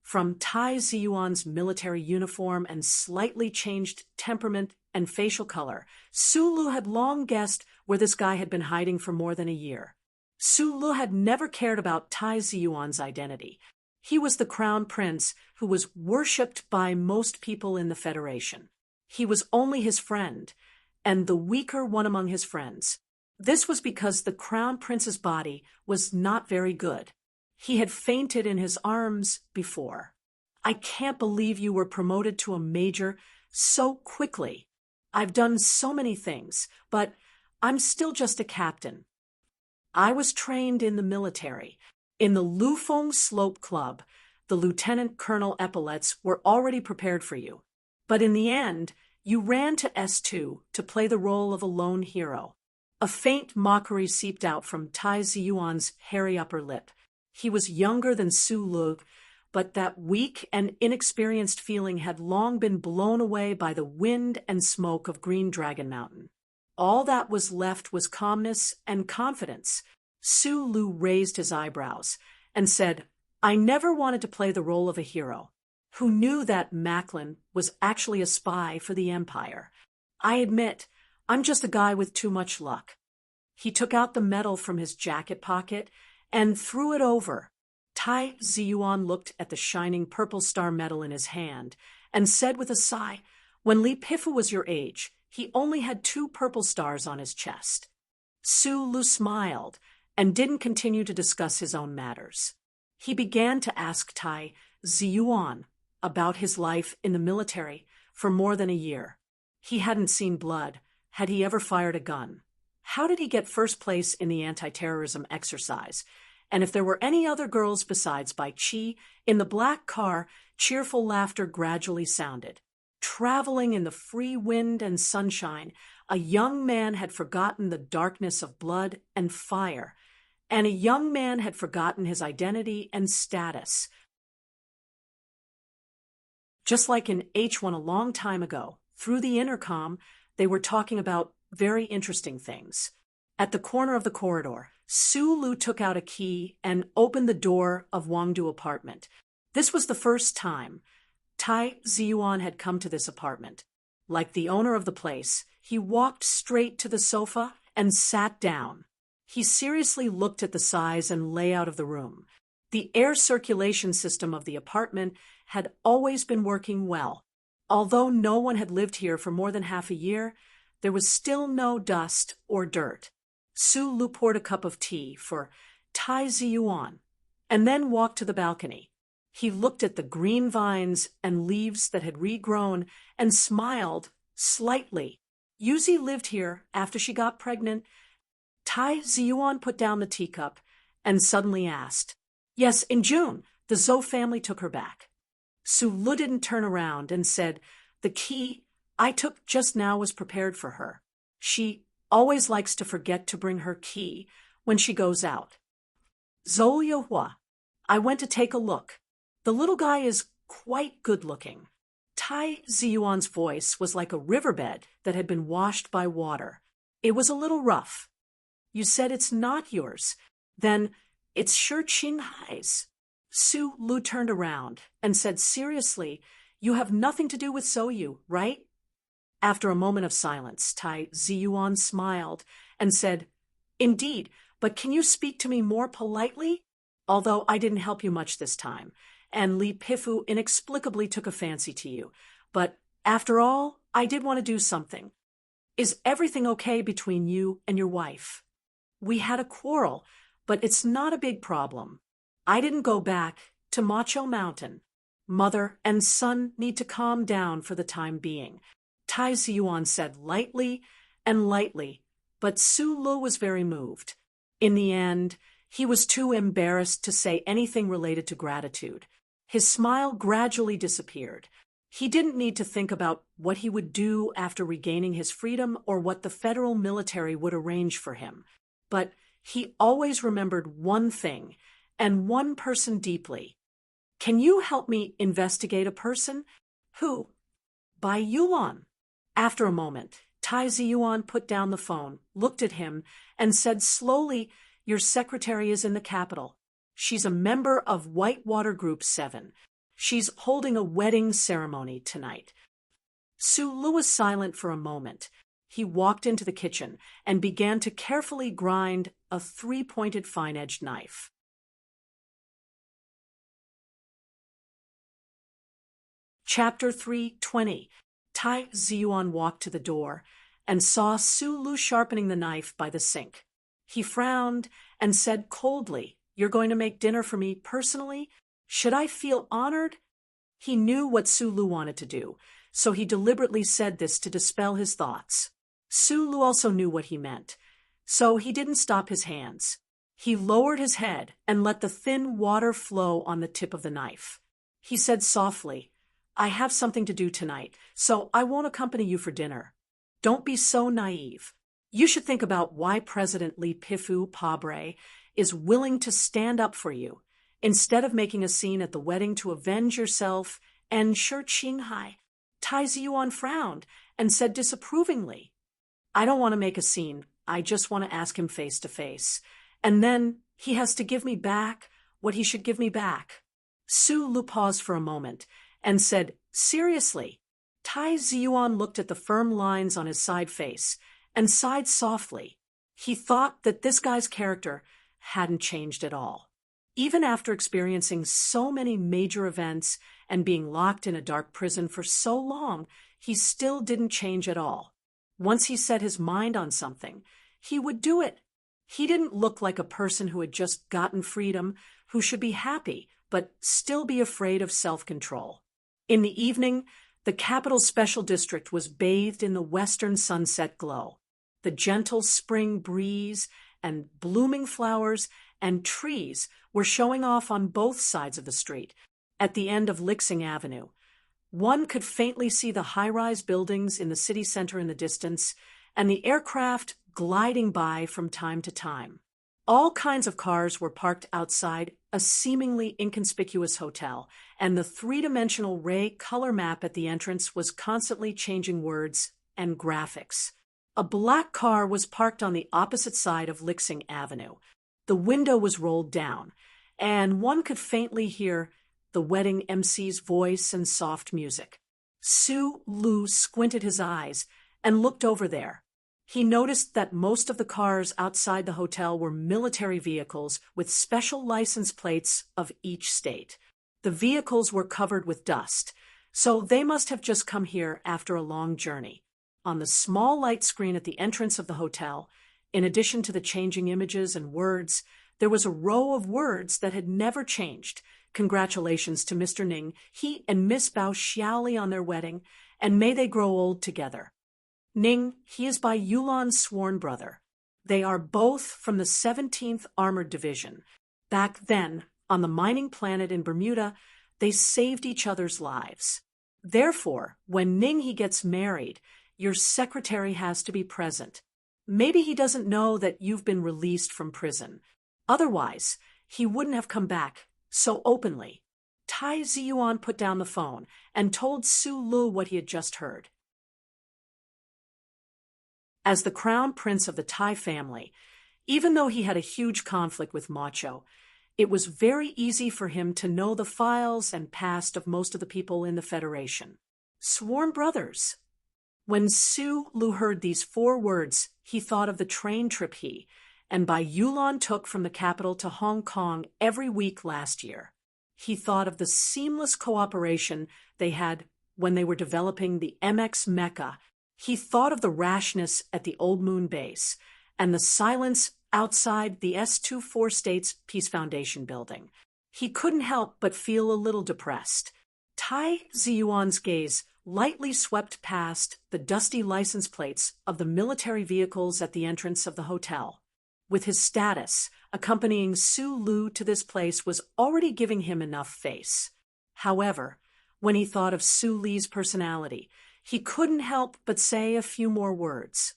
From Tai Ziyuan's military uniform and slightly changed temperament and facial color, Sulu had long guessed where this guy had been hiding for more than a year. Sulu had never cared about Tai Ziyuan's identity. He was the crown prince who was worshipped by most people in the Federation. He was only his friend, and the weaker one among his friends. This was because the crown prince's body was not very good. He had fainted in his arms before. "I can't believe you were promoted to a major so quickly. I've done so many things, but I'm still just a captain. I was trained in the military. In the Lufeng Slope Club, the lieutenant colonel epaulets were already prepared for you. But in the end, you ran to S2 to play the role of a lone hero." A faint mockery seeped out from Tai Ziyuan's hairy upper lip. He was younger than Sulu, but that weak and inexperienced feeling had long been blown away by the wind and smoke of Green Dragon Mountain. All that was left was calmness and confidence. Sulu raised his eyebrows and said, "I never wanted to play the role of a hero who knew that Macklin was actually a spy for the Empire. I admit, I'm just a guy with too much luck." He took out the medal from his jacket pocket and threw it over. Tai Ziyuan looked at the shining purple star medal in his hand and said with a sigh, "When Li Pifu was your age, he only had 2 purple stars on his chest." Su Lu smiled and didn't continue to discuss his own matters. He began to ask Tai Ziyuan about his life in the military for more than a year. He hadn't seen blood. Had he ever fired a gun? How did he get first place in the anti-terrorism exercise? And if there were any other girls besides Bai Qi, in the black car, cheerful laughter gradually sounded. Traveling in the free wind and sunshine, a young man had forgotten the darkness of blood and fire, and a young man had forgotten his identity and status. Just like in H1 a long time ago, through the intercom, they were talking about very interesting things. At the corner of the corridor, Su Lu took out a key and opened the door of Wangdu apartment. This was the first time Tai Ziyuan had come to this apartment. Like the owner of the place, he walked straight to the sofa and sat down. He seriously looked at the size and layout of the room. The air circulation system of the apartment had always been working well. Although no one had lived here for more than half a year, there was still no dust or dirt. Su Lu poured a cup of tea for Tai Ziyuan and then walked to the balcony. He looked at the green vines and leaves that had regrown and smiled slightly. Yuzi lived here after she got pregnant. Tai Ziyuan put down the teacup and suddenly asked, "Yes, in June, the Zhou family took her back." Su Lu didn't turn around and said, "The key I took just now was prepared for her. She always likes to forget to bring her key when she goes out." "Zhou Yuhua, I went to take a look. The little guy is quite good-looking." Tai Ziyuan's voice was like a riverbed that had been washed by water. It was a little rough. "You said it's not yours. Then it's sure Qinghai's." Su Lu turned around and said seriously, "You have nothing to do with Soyu, right?" After a moment of silence, Tai Ziyuan smiled and said, "Indeed, but can you speak to me more politely? Although I didn't help you much this time, and Li Pifu inexplicably took a fancy to you. But after all, I did want to do something. Is everything okay between you and your wife? We had a quarrel, but it's not a big problem. I didn't go back to Macho Mountain. Mother and son need to calm down for the time being." Tai Ziyuan said lightly and lightly, but Su Lu was very moved. In the end, he was too embarrassed to say anything related to gratitude. His smile gradually disappeared. He didn't need to think about what he would do after regaining his freedom or what the federal military would arrange for him. But he always remembered one thing and one person deeply. "Can you help me investigate a person?" "Who?" "Bai Yuan." After a moment, Tai Ziyuan put down the phone, looked at him, and said slowly, "Your secretary is in the capital. She's a member of Whitewater Group 7. She's holding a wedding ceremony tonight." Su Lu was silent for a moment. He walked into the kitchen and began to carefully grind a 3-pointed fine-edged knife. Chapter 3:20. Tai Ziyuan walked to the door and saw Su Lu sharpening the knife by the sink. He frowned and said coldly, "You're going to make dinner for me personally? Should I feel honored?" He knew what Su Lu wanted to do, so he deliberately said this to dispel his thoughts. Su Lu also knew what he meant, so he didn't stop his hands. He lowered his head and let the thin water flow on the tip of the knife. He said softly, "I have something to do tonight, so I won't accompany you for dinner. Don't be so naive. You should think about why President Li Pifu Pabre is willing to stand up for you, instead of making a scene at the wedding to avenge yourself and Shi Qinghai." Tai Ziyuan frowned and said disapprovingly, "I don't want to make a scene. I just want to ask him face to face. And then he has to give me back what he should give me back." Su Lu paused for a moment and said, "Seriously?" Tai Ziyuan looked at the firm lines on his side face and sighed softly. He thought that this guy's character hadn't changed at all. Even after experiencing so many major events and being locked in a dark prison for so long, he still didn't change at all. Once he set his mind on something, he would do it. He didn't look like a person who had just gotten freedom, who should be happy, but still be afraid of self-control. In the evening, the capital's special district was bathed in the western sunset glow. The gentle spring breeze and blooming flowers and trees were showing off on both sides of the street. At the end of Lixing Avenue, one could faintly see the high-rise buildings in the city center in the distance and the aircraft gliding by from time to time. All kinds of cars were parked outside a seemingly inconspicuous hotel, and the three-dimensional ray color map at the entrance was constantly changing words and graphics. A black car was parked on the opposite side of Lixing Avenue. The window was rolled down, and one could faintly hear the wedding MC's voice and soft music. Su Lu squinted his eyes and looked over there. He noticed that most of the cars outside the hotel were military vehicles with special license plates of each state. The vehicles were covered with dust, so they must have just come here after a long journey. On the small light screen at the entrance of the hotel, in addition to the changing images and words, there was a row of words that had never changed. Congratulations to Mr. Ning, he and Miss Bao Xiaoli on their wedding, and may they grow old together. Ning, he is Bai Yulan's sworn brother. They are both from the 17th Armored Division. Back then, on the mining planet in Bermuda, they saved each other's lives. Therefore, when Ning he gets married, your secretary has to be present. Maybe he doesn't know that you've been released from prison. Otherwise, he wouldn't have come back so openly. Tai Ziyuan put down the phone and told Su Lu what he had just heard. As the crown prince of the Tai family, even though he had a huge conflict with Macho, it was very easy for him to know the files and past of most of the people in the Federation. Sworn brothers. When Su Lu heard these 4 words, he thought of the train trip he and Bai Yulan took from the capital to Hong Kong every week last year. He thought of the seamless cooperation they had when they were developing the MX Mecha. He thought of the rashness at the Old Moon base and the silence outside the S24 States Peace Foundation building. He couldn't help but feel a little depressed. Tai Ziyuan's gaze lightly swept past the dusty license plates of the military vehicles at the entrance of the hotel. With his status, accompanying Su Lu to this place was already giving him enough face. However, when he thought of Su Li's personality, he couldn't help but say a few more words.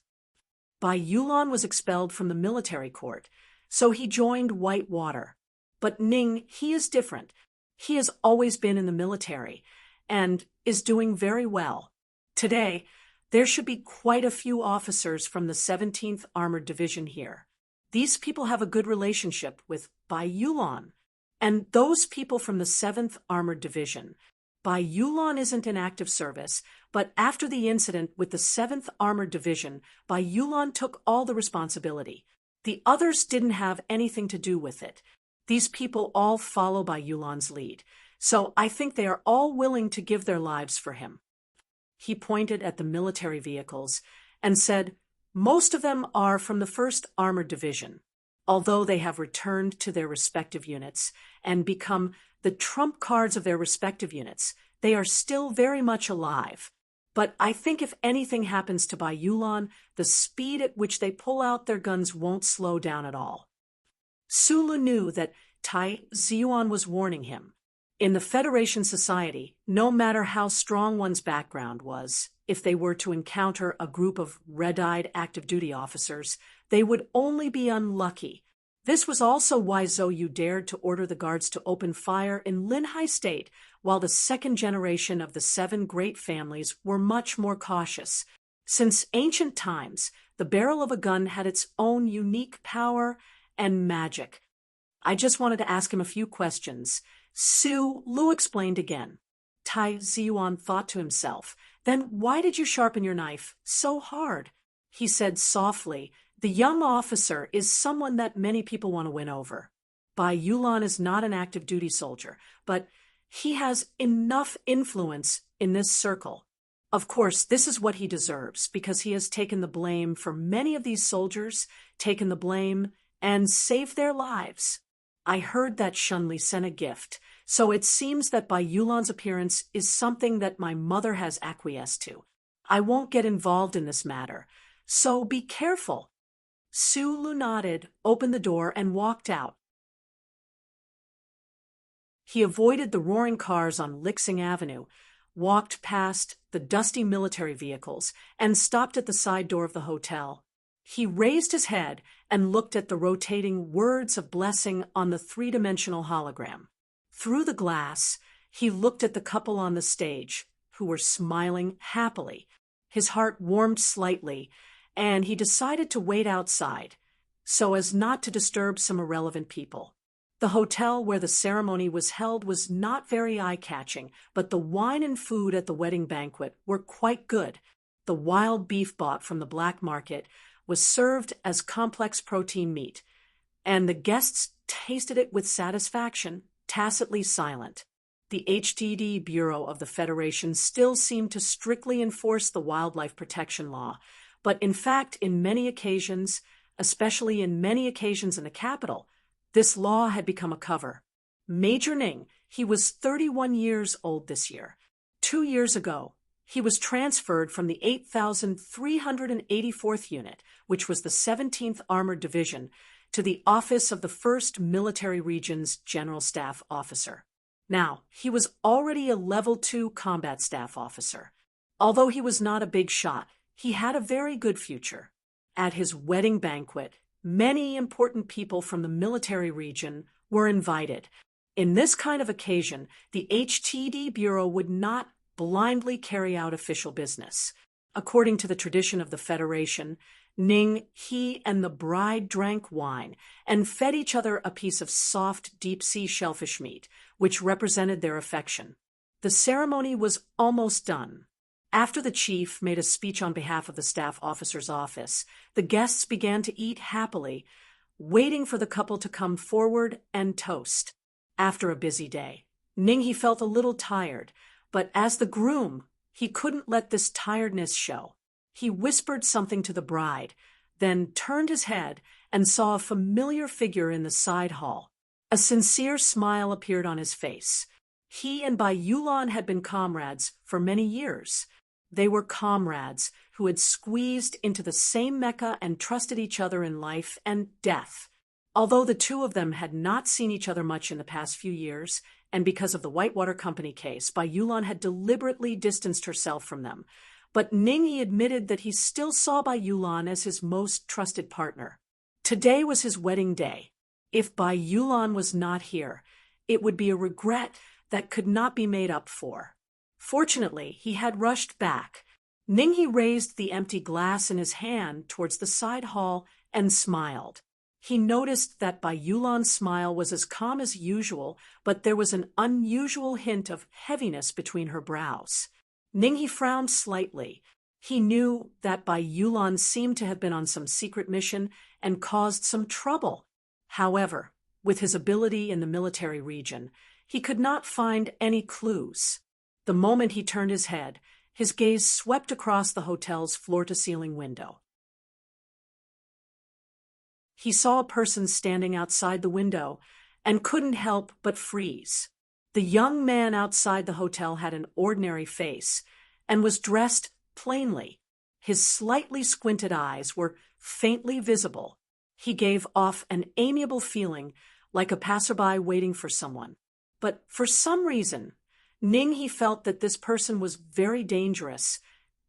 Bai Yulan was expelled from the military court, so he joined Whitewater. But Ning, he is different. He has always been in the military and is doing very well. Today, there should be quite a few officers from the 17th Armored Division here. These people have a good relationship with Bai Yulan. And those people from the 7th Armored Division. Bai Yulan isn't in active service, but after the incident with the 7th Armored Division, Bai Yulan took all the responsibility. The others didn't have anything to do with it. These people all follow Bai Yulan's lead, so I think they are all willing to give their lives for him. He pointed at the military vehicles and said, most of them are from the 1st Armored Division. Although they have returned to their respective units and become the trump cards of their respective units, they are still very much alive. But I think if anything happens to Bai Yulan, the speed at which they pull out their guns won't slow down at all. Su Lu knew that Tai Ziyuan was warning him. In the Federation society, no matter how strong one's background was, if they were to encounter a group of red-eyed active duty officers, they would only be unlucky. This was also why Zhou Yu dared to order the guards to open fire in Linhai State, while the second generation of the 7 great families were much more cautious. Since ancient times, the barrel of a gun had its own unique power and magic. I just wanted to ask him a few questions. Su Lu explained again. Tai Ziyuan thought to himself, then why did you sharpen your knife so hard? He said softly, The young officer is someone that many people want to win over. Bai Yulan is not an active duty soldier, but he has enough influence in this circle. Of course, this is what he deserves because he has taken the blame for many of these soldiers, taken the blame, and saved their lives. I heard that Shunli sent a gift, so it seems that Bai Yulan's appearance is something that my mother has acquiesced to. I won't get involved in this matter, so be careful. Su Lu nodded, opened the door, and walked out. He avoided the roaring cars on Lixing Avenue, walked past the dusty military vehicles, and stopped at the side door of the hotel. He raised his head and looked at the rotating words of blessing on the three-dimensional hologram. Through the glass, he looked at the couple on the stage, who were smiling happily. His heart warmed slightly, and he decided to wait outside, so as not to disturb some irrelevant people. The hotel where the ceremony was held was not very eye-catching, but the wine and food at the wedding banquet were quite good. The wild beef bought from the black market was served as complex protein meat, and the guests tasted it with satisfaction, tacitly silent. The HTD Bureau of the Federation still seemed to strictly enforce the wildlife protection law, but in fact, in many occasions, especially in many occasions in the capital, this law had become a cover. Major Ning, he was 31 years old this year. 2 years ago, he was transferred from the 8,384th Unit, which was the 17th Armored Division, to the office of the 1st Military Region's General Staff Officer. Now, he was already a Level 2 Combat Staff Officer. Although he was not a big shot, he had a very good future. At his wedding banquet, many important people from the military region were invited. In this kind of occasion, the HTD Bureau would not blindly carry out official business. According to the tradition of the Federation, Ning, he and the bride drank wine and fed each other a piece of soft, deep-sea shellfish meat, which represented their affection. The ceremony was almost done. After the chief made a speech on behalf of the staff officer's office, the guests began to eat happily, waiting for the couple to come forward and toast. After a busy day, Ning he felt a little tired, but as the groom, he couldn't let this tiredness show. He whispered something to the bride, then turned his head and saw a familiar figure in the side hall. A sincere smile appeared on his face. He and Bai Yulan had been comrades for many years. They were comrades who had squeezed into the same Mecca and trusted each other in life and death. Although the two of them had not seen each other much in the past few years, and because of the Whitewater Company case, Bai Yulan had deliberately distanced herself from them. But Ning he admitted that he still saw Bai Yulan as his most trusted partner. Today was his wedding day. If Bai Yulan was not here, it would be a regret that could not be made up for. Fortunately, he had rushed back. Ning he raised the empty glass in his hand towards the side hall and smiled. He noticed that Bai Yulan's smile was as calm as usual, but there was an unusual hint of heaviness between her brows. Ning he frowned slightly. He knew that Bai Yulan seemed to have been on some secret mission and caused some trouble. However, with his ability in the military region, he could not find any clues. The moment he turned his head, his gaze swept across the hotel's floor-to-ceiling window. He saw a person standing outside the window and couldn't help but freeze. The young man outside the hotel had an ordinary face and was dressed plainly. His slightly squinted eyes were faintly visible. He gave off an amiable feeling, like a passerby waiting for someone. But for some reason, Ning he felt that this person was very dangerous,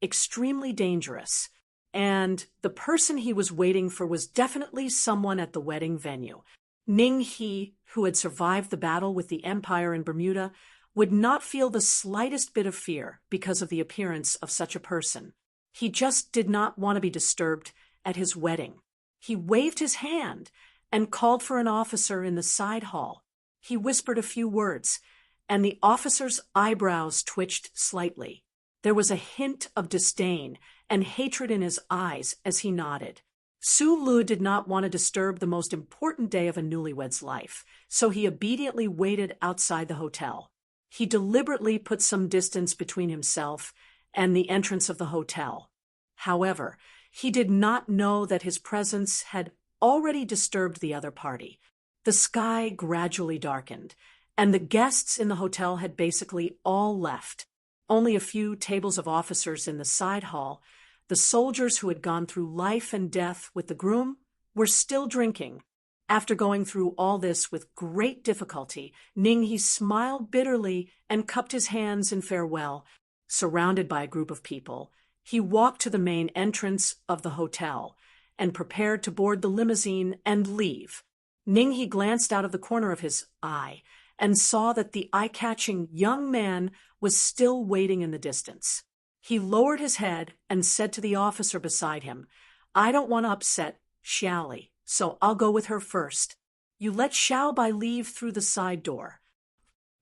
extremely dangerous, and the person he was waiting for was definitely someone at the wedding venue. Ning he, who had survived the battle with the Empire in Bermuda, would not feel the slightest bit of fear because of the appearance of such a person. He just did not want to be disturbed at his wedding. He waved his hand and called for an officer in the side hall. He whispered a few words, and the officer's eyebrows twitched slightly. There was a hint of disdain and hatred in his eyes as he nodded. Su Lu did not want to disturb the most important day of a newlywed's life, so he obediently waited outside the hotel. He deliberately put some distance between himself and the entrance of the hotel. However, he did not know that his presence had already disturbed the other party. The sky gradually darkened, and the guests in the hotel had basically all left. Only a few tables of officers in the side hall, the soldiers who had gone through life and death with the groom, were still drinking. After going through all this with great difficulty, Ninghe smiled bitterly and cupped his hands in farewell. Surrounded by a group of people, he walked to the main entrance of the hotel and prepared to board the limousine and leave. Ninghe glanced out of the corner of his eye and saw that the eye-catching young man was still waiting in the distance. He lowered his head and said to the officer beside him, "I don't want to upset Xiaoli, so I'll go with her first. You let Xiao Bai leave through the side door."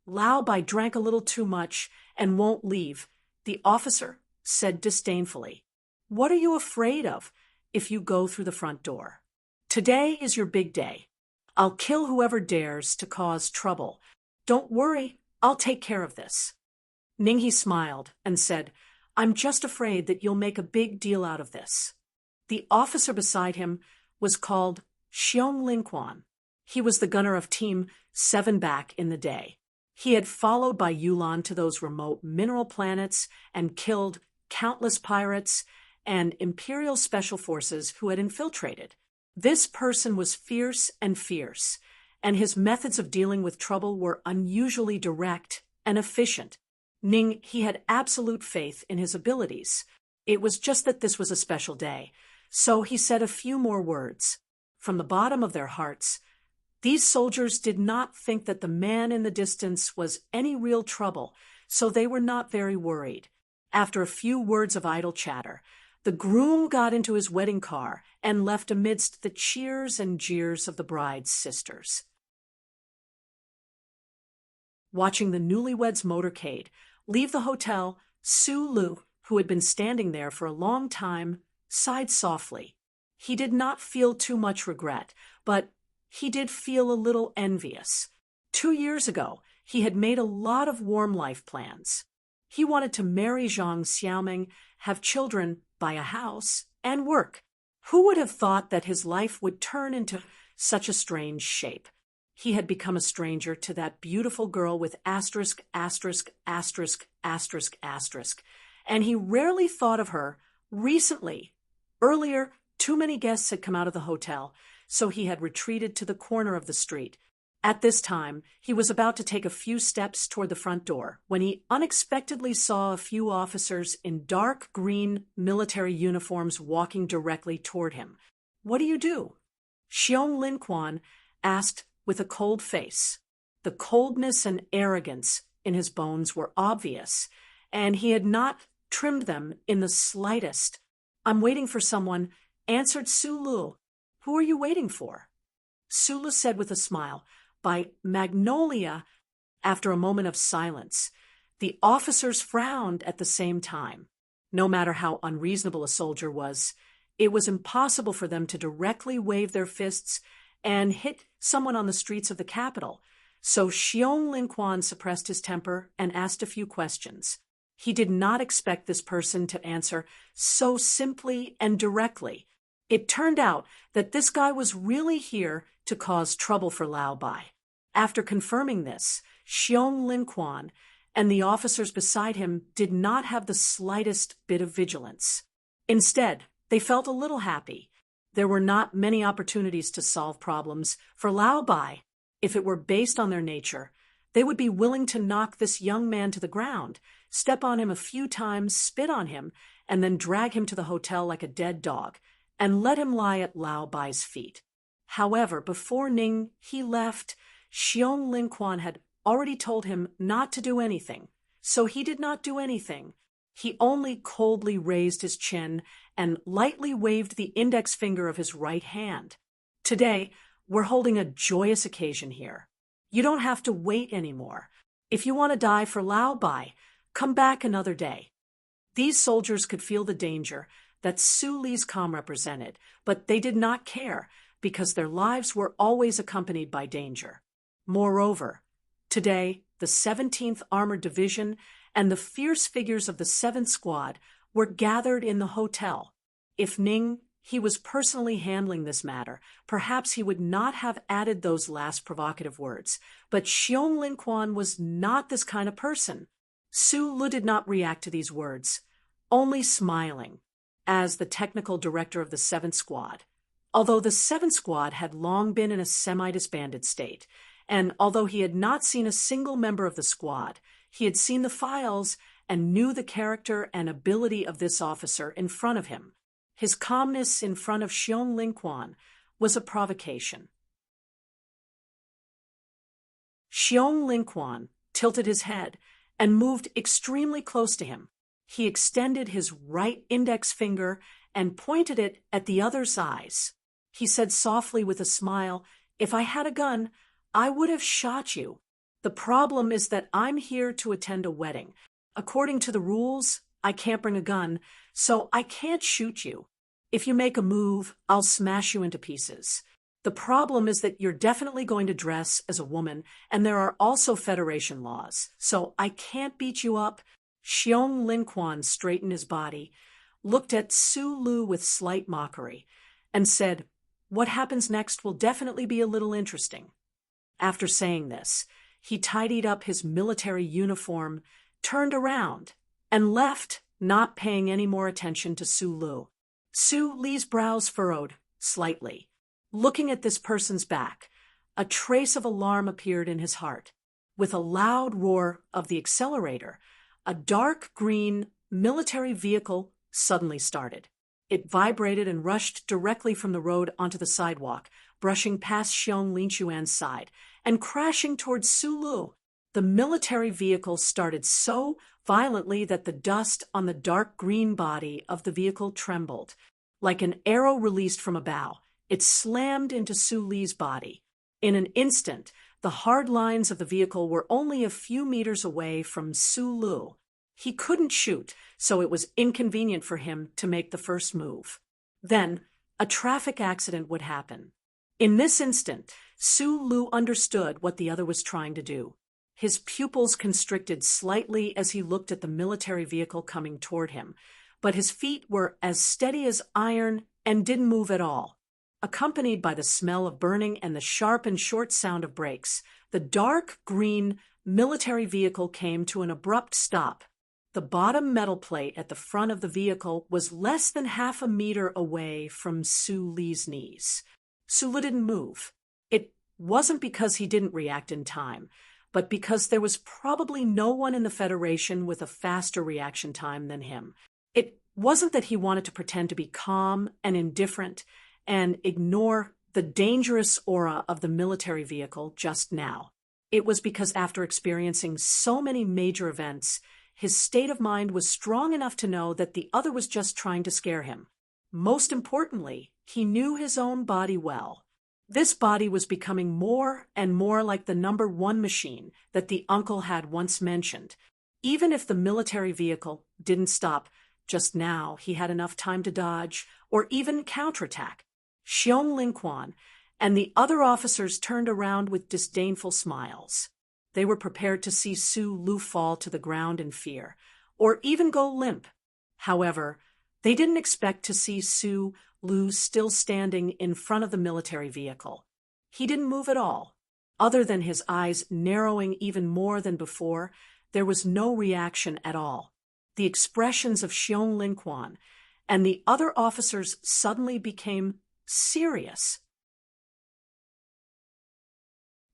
Lao Bai drank a little too much and won't leave, the officer said disdainfully. "What are you afraid of if you go through the front door? Today is your big day. I'll kill whoever dares to cause trouble. Don't worry, I'll take care of this." Ninghe smiled and said, "I'm just afraid that you'll make a big deal out of this." The officer beside him was called Xiong Linquan. He was the gunner of Team 7 back in the day. He had followed by Yulan to those remote mineral planets and killed countless pirates and Imperial Special Forces who had infiltrated. This person was fierce, and his methods of dealing with trouble were unusually direct and efficient. He had absolute faith in his abilities. It was just that this was a special day, so he said a few more words. From the bottom of their hearts, these soldiers did not think that the man in the distance was any real trouble, so they were not very worried. After a few words of idle chatter, the groom got into his wedding car and left amidst the cheers and jeers of the bride's sisters. Watching the newlyweds' motorcade leave the hotel, Su Lu, who had been standing there for a long time, sighed softly. He did not feel too much regret, but he did feel a little envious. 2 years ago, he had made a lot of warm life plans. He wanted to marry Zhang Xiaoming, have children, buy a house, and work. Who would have thought that his life would turn into such a strange shape? He had become a stranger to that beautiful girl with asterisk, asterisk, asterisk, asterisk, asterisk, and he rarely thought of her recently. Earlier, too many guests had come out of the hotel, so he had retreated to the corner of the street. At this time, he was about to take a few steps toward the front door when he unexpectedly saw a few officers in dark green military uniforms walking directly toward him. "What do you do?" Xiong Linquan asked with a cold face. The coldness and arrogance in his bones were obvious, and he had not trimmed them in the slightest. "I'm waiting for someone," answered Su Lu. "Who are you waiting for?" Su Lu said with a smile, "By Magnolia." After a moment of silence, the officers frowned at the same time. No matter how unreasonable a soldier was, it was impossible for them to directly wave their fists and hit someone on the streets of the capital, so Xiong Linquan suppressed his temper and asked a few questions. He did not expect this person to answer so simply and directly. It turned out that this guy was really here to cause trouble for Lao Bai. After confirming this, Xiong Linquan and the officers beside him did not have the slightest bit of vigilance. Instead, they felt a little happy. There were not many opportunities to solve problems for Lao Bai. If it were based on their nature, they would be willing to knock this young man to the ground, step on him a few times, spit on him, and then drag him to the hotel like a dead dog, and let him lie at Lao Bai's feet. However, before he left, Xiong Linquan had already told him not to do anything, so he did not do anything. He only coldly raised his chin and lightly waved the index finger of his right hand. "Today, we're holding a joyous occasion here. You don't have to wait anymore. If you want to die for Lao Bai, come back another day." These soldiers could feel the danger that Su Li's calm represented, but they did not care because their lives were always accompanied by danger. Moreover, today, the 17th Armored Division and the fierce figures of the 7th Squad were gathered in the hotel. If Ning, he was personally handling this matter, perhaps he would not have added those last provocative words. But Xiong Linquan was not this kind of person. Su Lu did not react to these words, only smiling, as the technical director of the 7th Squad. Although the 7th Squad had long been in a semi-disbanded state, and although he had not seen a single member of the squad, he had seen the files and knew the character and ability of this officer in front of him. His calmness in front of Xiong Linquan was a provocation. Xiong Linquan tilted his head and moved extremely close to him. He extended his right index finger and pointed it at the other's eyes. He said softly with a smile, "If I had a gun, I would have shot you. The problem is that I'm here to attend a wedding. According to the rules, I can't bring a gun, so I can't shoot you. If you make a move, I'll smash you into pieces. The problem is that you're definitely going to dress as a woman, and there are also Federation laws, so I can't beat you up." Xiong Linquan straightened his body, looked at Su Lu with slight mockery, and said, "What happens next will definitely be a little interesting." After saying this, he tidied up his military uniform, turned around, and left, not paying any more attention to Su Lu. Su Li's brows furrowed slightly. Looking at this person's back, a trace of alarm appeared in his heart. With a loud roar of the accelerator, a dark green military vehicle suddenly started. It vibrated and rushed directly from the road onto the sidewalk, brushing past Xiong Linquan's side and crashing towards Su Lu. The military vehicle started so violently that the dust on the dark green body of the vehicle trembled. Like an arrow released from a bow, it slammed into Su Li's body. In an instant, the hard lines of the vehicle were only a few meters away from Su Lu. He couldn't shoot, so it was inconvenient for him to make the first move. Then, a traffic accident would happen. In this instant, Su Lu understood what the other was trying to do. His pupils constricted slightly as he looked at the military vehicle coming toward him, but his feet were as steady as iron and didn't move at all. Accompanied by the smell of burning and the sharp and short sound of brakes, the dark green military vehicle came to an abrupt stop. The bottom metal plate at the front of the vehicle was less than half a meter away from Su Li's knees. Su Li didn't move. It wasn't because he didn't react in time, but because there was probably no one in the Federation with a faster reaction time than him. It wasn't that he wanted to pretend to be calm and indifferent and ignore the dangerous aura of the military vehicle just now. It was because after experiencing so many major events, his state of mind was strong enough to know that the other was just trying to scare him. Most importantly, he knew his own body well. This body was becoming more and more like the number 1 machine that the uncle had once mentioned. Even if the military vehicle didn't stop, just now he had enough time to dodge or even counterattack. Xiong Linquan and the other officers turned around with disdainful smiles. They were prepared to see Su Lu fall to the ground in fear, or even go limp. However, they didn't expect to see Su Lu still standing in front of the military vehicle. He didn't move at all. Other than his eyes narrowing even more than before, there was no reaction at all. The expressions of Xiong Linquan and the other officers suddenly became serious.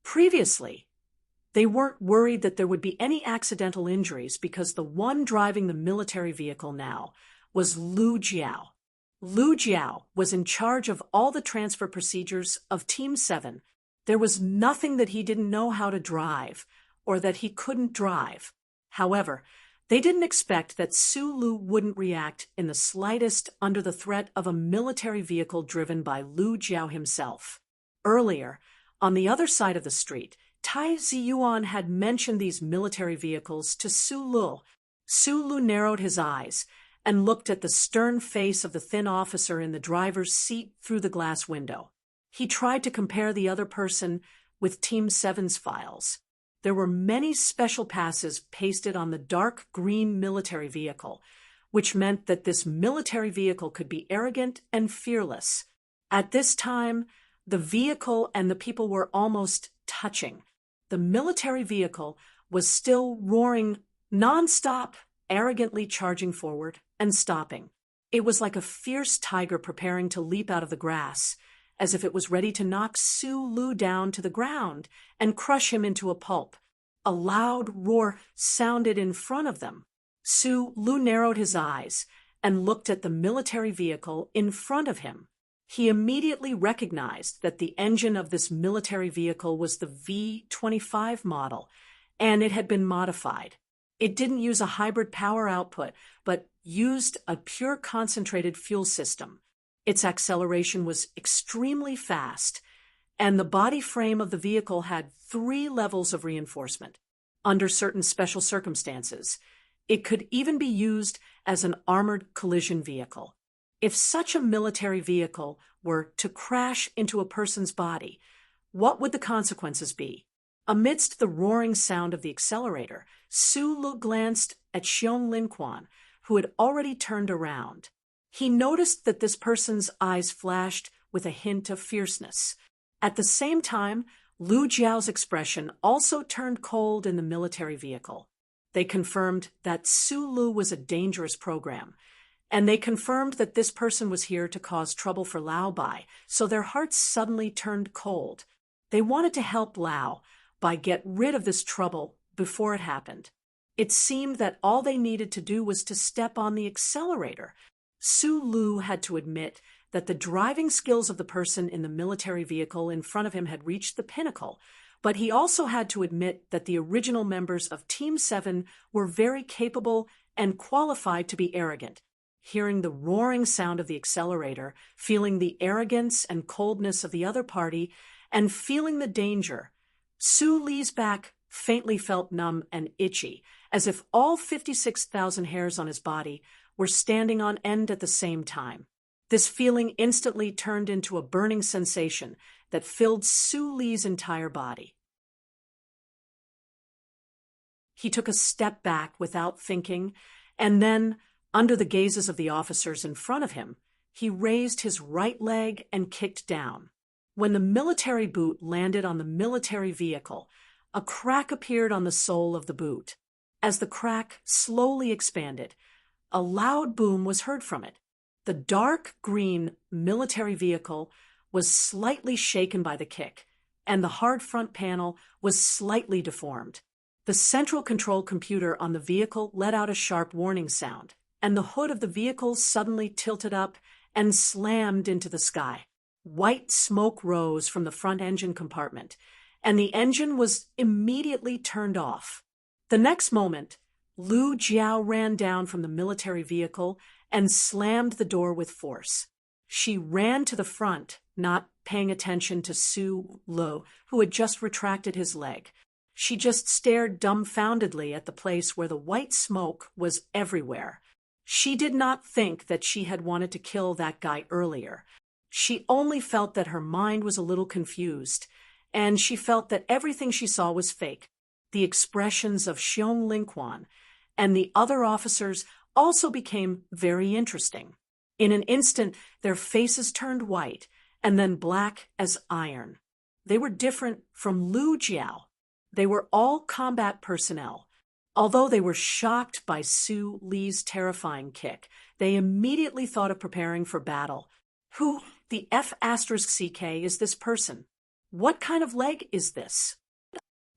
Previously, they weren't worried that there would be any accidental injuries because the one driving the military vehicle now was Lu Jiao. Lu Jiao was in charge of all the transfer procedures of Team 7. There was nothing that he didn't know how to drive or that he couldn't drive. However, they didn't expect that Su Lu wouldn't react in the slightest under the threat of a military vehicle driven by Lu Jiao himself. Earlier, on the other side of the street, Tai Ziyuan had mentioned these military vehicles to Su Lu. Su Lu narrowed his eyes and looked at the stern face of the thin officer in the driver's seat through the glass window. He tried to compare the other person with Team 7's files. There were many special passes pasted on the dark green military vehicle, which meant that this military vehicle could be arrogant and fearless. At this time, the vehicle and the people were almost touching. The military vehicle was still roaring non-stop, arrogantly charging forward and stopping. It was like a fierce tiger preparing to leap out of the grass, as if it was ready to knock Su Lu down to the ground and crush him into a pulp. A loud roar sounded in front of them. Su Lu narrowed his eyes and looked at the military vehicle in front of him. He immediately recognized that the engine of this military vehicle was the V-25 model, and it had been modified. It didn't use a hybrid power output, but used a pure concentrated fuel system. Its acceleration was extremely fast, and the body frame of the vehicle had 3 levels of reinforcement. Under certain special circumstances, it could even be used as an armored collision vehicle. If such a military vehicle were to crash into a person's body, what would the consequences be? Amidst the roaring sound of the accelerator, Su Lu glanced at Xiong Linquan, who had already turned around. He noticed that this person's eyes flashed with a hint of fierceness. At the same time, Lu Jiao's expression also turned cold in the military vehicle. They confirmed that Su Lu was a dangerous program, and they confirmed that this person was here to cause trouble for Lao Bai, so their hearts suddenly turned cold. They wanted to help Lao Bai get rid of this trouble before it happened. It seemed that all they needed to do was to step on the accelerator. Su Lu had to admit that the driving skills of the person in the military vehicle in front of him had reached the pinnacle, but he also had to admit that the original members of Team 7 were very capable and qualified to be arrogant. Hearing the roaring sound of the accelerator, feeling the arrogance and coldness of the other party, and feeling the danger, Su Li's back faintly felt numb and itchy, as if all 56,000 hairs on his body were standing on end at the same time. This feeling instantly turned into a burning sensation that filled Su Li's entire body. He took a step back without thinking, and then, under the gazes of the officers in front of him, he raised his right leg and kicked down. When the military boot landed on the military vehicle, a crack appeared on the sole of the boot. As the crack slowly expanded, a loud boom was heard from it. The dark green military vehicle was slightly shaken by the kick, and the hard front panel was slightly deformed. The central control computer on the vehicle let out a sharp warning sound, and the hood of the vehicle suddenly tilted up and slammed into the sky. White smoke rose from the front engine compartment, and the engine was immediately turned off. The next moment, Lu Jiao ran down from the military vehicle and slammed the door with force. She ran to the front, not paying attention to Su Lu, who had just retracted his leg. She just stared dumbfoundedly at the place where the white smoke was everywhere. She did not think that she had wanted to kill that guy earlier. She only felt that her mind was a little confused, and she felt that everything she saw was fake. The expressions of Xiong Linquan and the other officers also became very interesting. In an instant, their faces turned white and then black as iron. They were different from Lu Jiao. They were all combat personnel. Although they were shocked by Su Li's terrifying kick, they immediately thought of preparing for battle. Who the F***ck is this person? What kind of leg is this?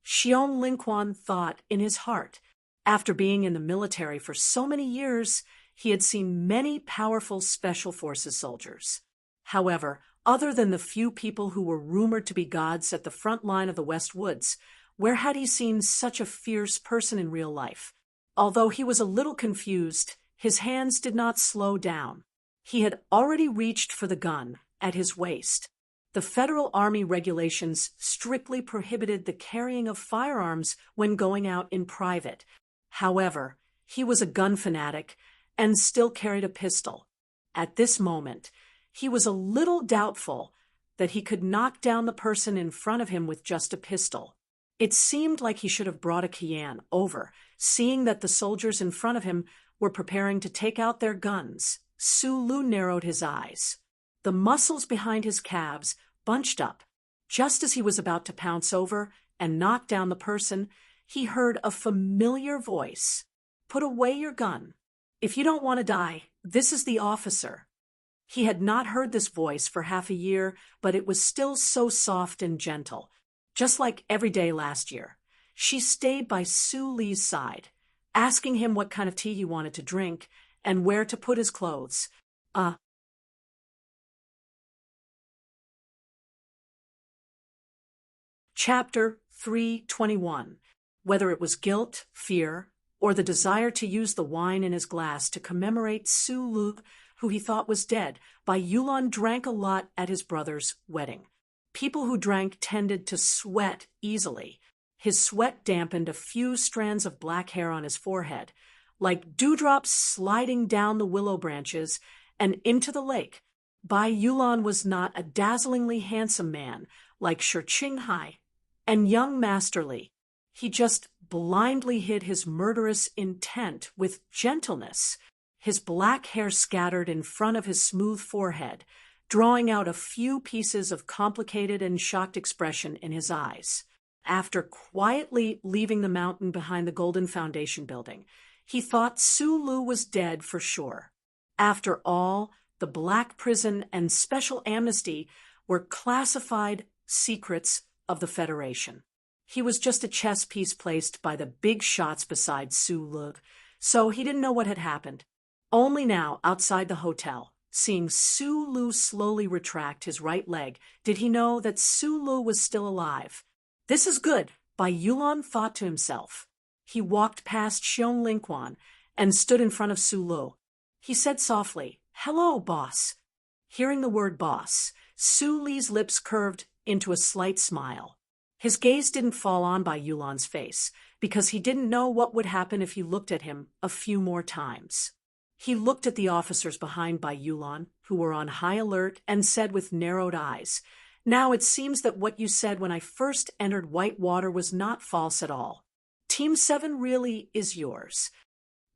Xiong Linquan thought in his heart. After being in the military for so many years, he had seen many powerful special forces soldiers. However, other than the few people who were rumored to be gods at the front line of the West Woods, where had he seen such a fierce person in real life? Although he was a little confused, his hands did not slow down. He had already reached for the gun at his waist. The Federal Army regulations strictly prohibited the carrying of firearms when going out in private. However, he was a gun fanatic, and still carried a pistol. At this moment, he was a little doubtful that he could knock down the person in front of him with just a pistol. It seemed like he should have brought a Kian over, seeing that the soldiers in front of him were preparing to take out their guns. Sulu narrowed his eyes. The muscles behind his calves bunched up. Just as he was about to pounce over and knock down the person, he heard a familiar voice. "Put away your gun. If you don't want to die, this is the officer." He had not heard this voice for half a year, but it was still so soft and gentle, just like every day last year. She stayed by Su Li's side, asking him what kind of tea he wanted to drink and where to put his clothes. Chapter 321. Whether it was guilt, fear, or the desire to use the wine in his glass to commemorate Sulu, who he thought was dead, Bai Yulan drank a lot at his brother's wedding. People who drank tended to sweat easily. His sweat dampened a few strands of black hair on his forehead, like dewdrops sliding down the willow branches and into the lake. Bai Yulan was not a dazzlingly handsome man like Shi Qinghai and young Master Li. He just blindly hid his murderous intent with gentleness. His black hair scattered in front of his smooth forehead, drawing out a few pieces of complicated and shocked expression in his eyes. After quietly leaving the mountain behind the Golden Foundation building, he thought Sulu was dead for sure. After all, the Black Prison and Special Amnesty were classified secrets of the Federation. He was just a chess piece placed by the big shots beside Sulu, so he didn't know what had happened. Only now, outside the hotel, seeing Sulu slowly retract his right leg, did he know that Sulu was still alive. This is good, Bai Yulan thought to himself. He walked past Xiong Lingquan and stood in front of Sulu. He said softly, "Hello, boss." Hearing the word boss, Su Li's lips curved into a slight smile. His gaze didn't fall on Bai Yulan's face, because he didn't know what would happen if he looked at him a few more times. He looked at the officers behind Bai Yulan, who were on high alert, and said with narrowed eyes, "Now it seems that what you said when I first entered Whitewater was not false at all. Team 7 really is yours."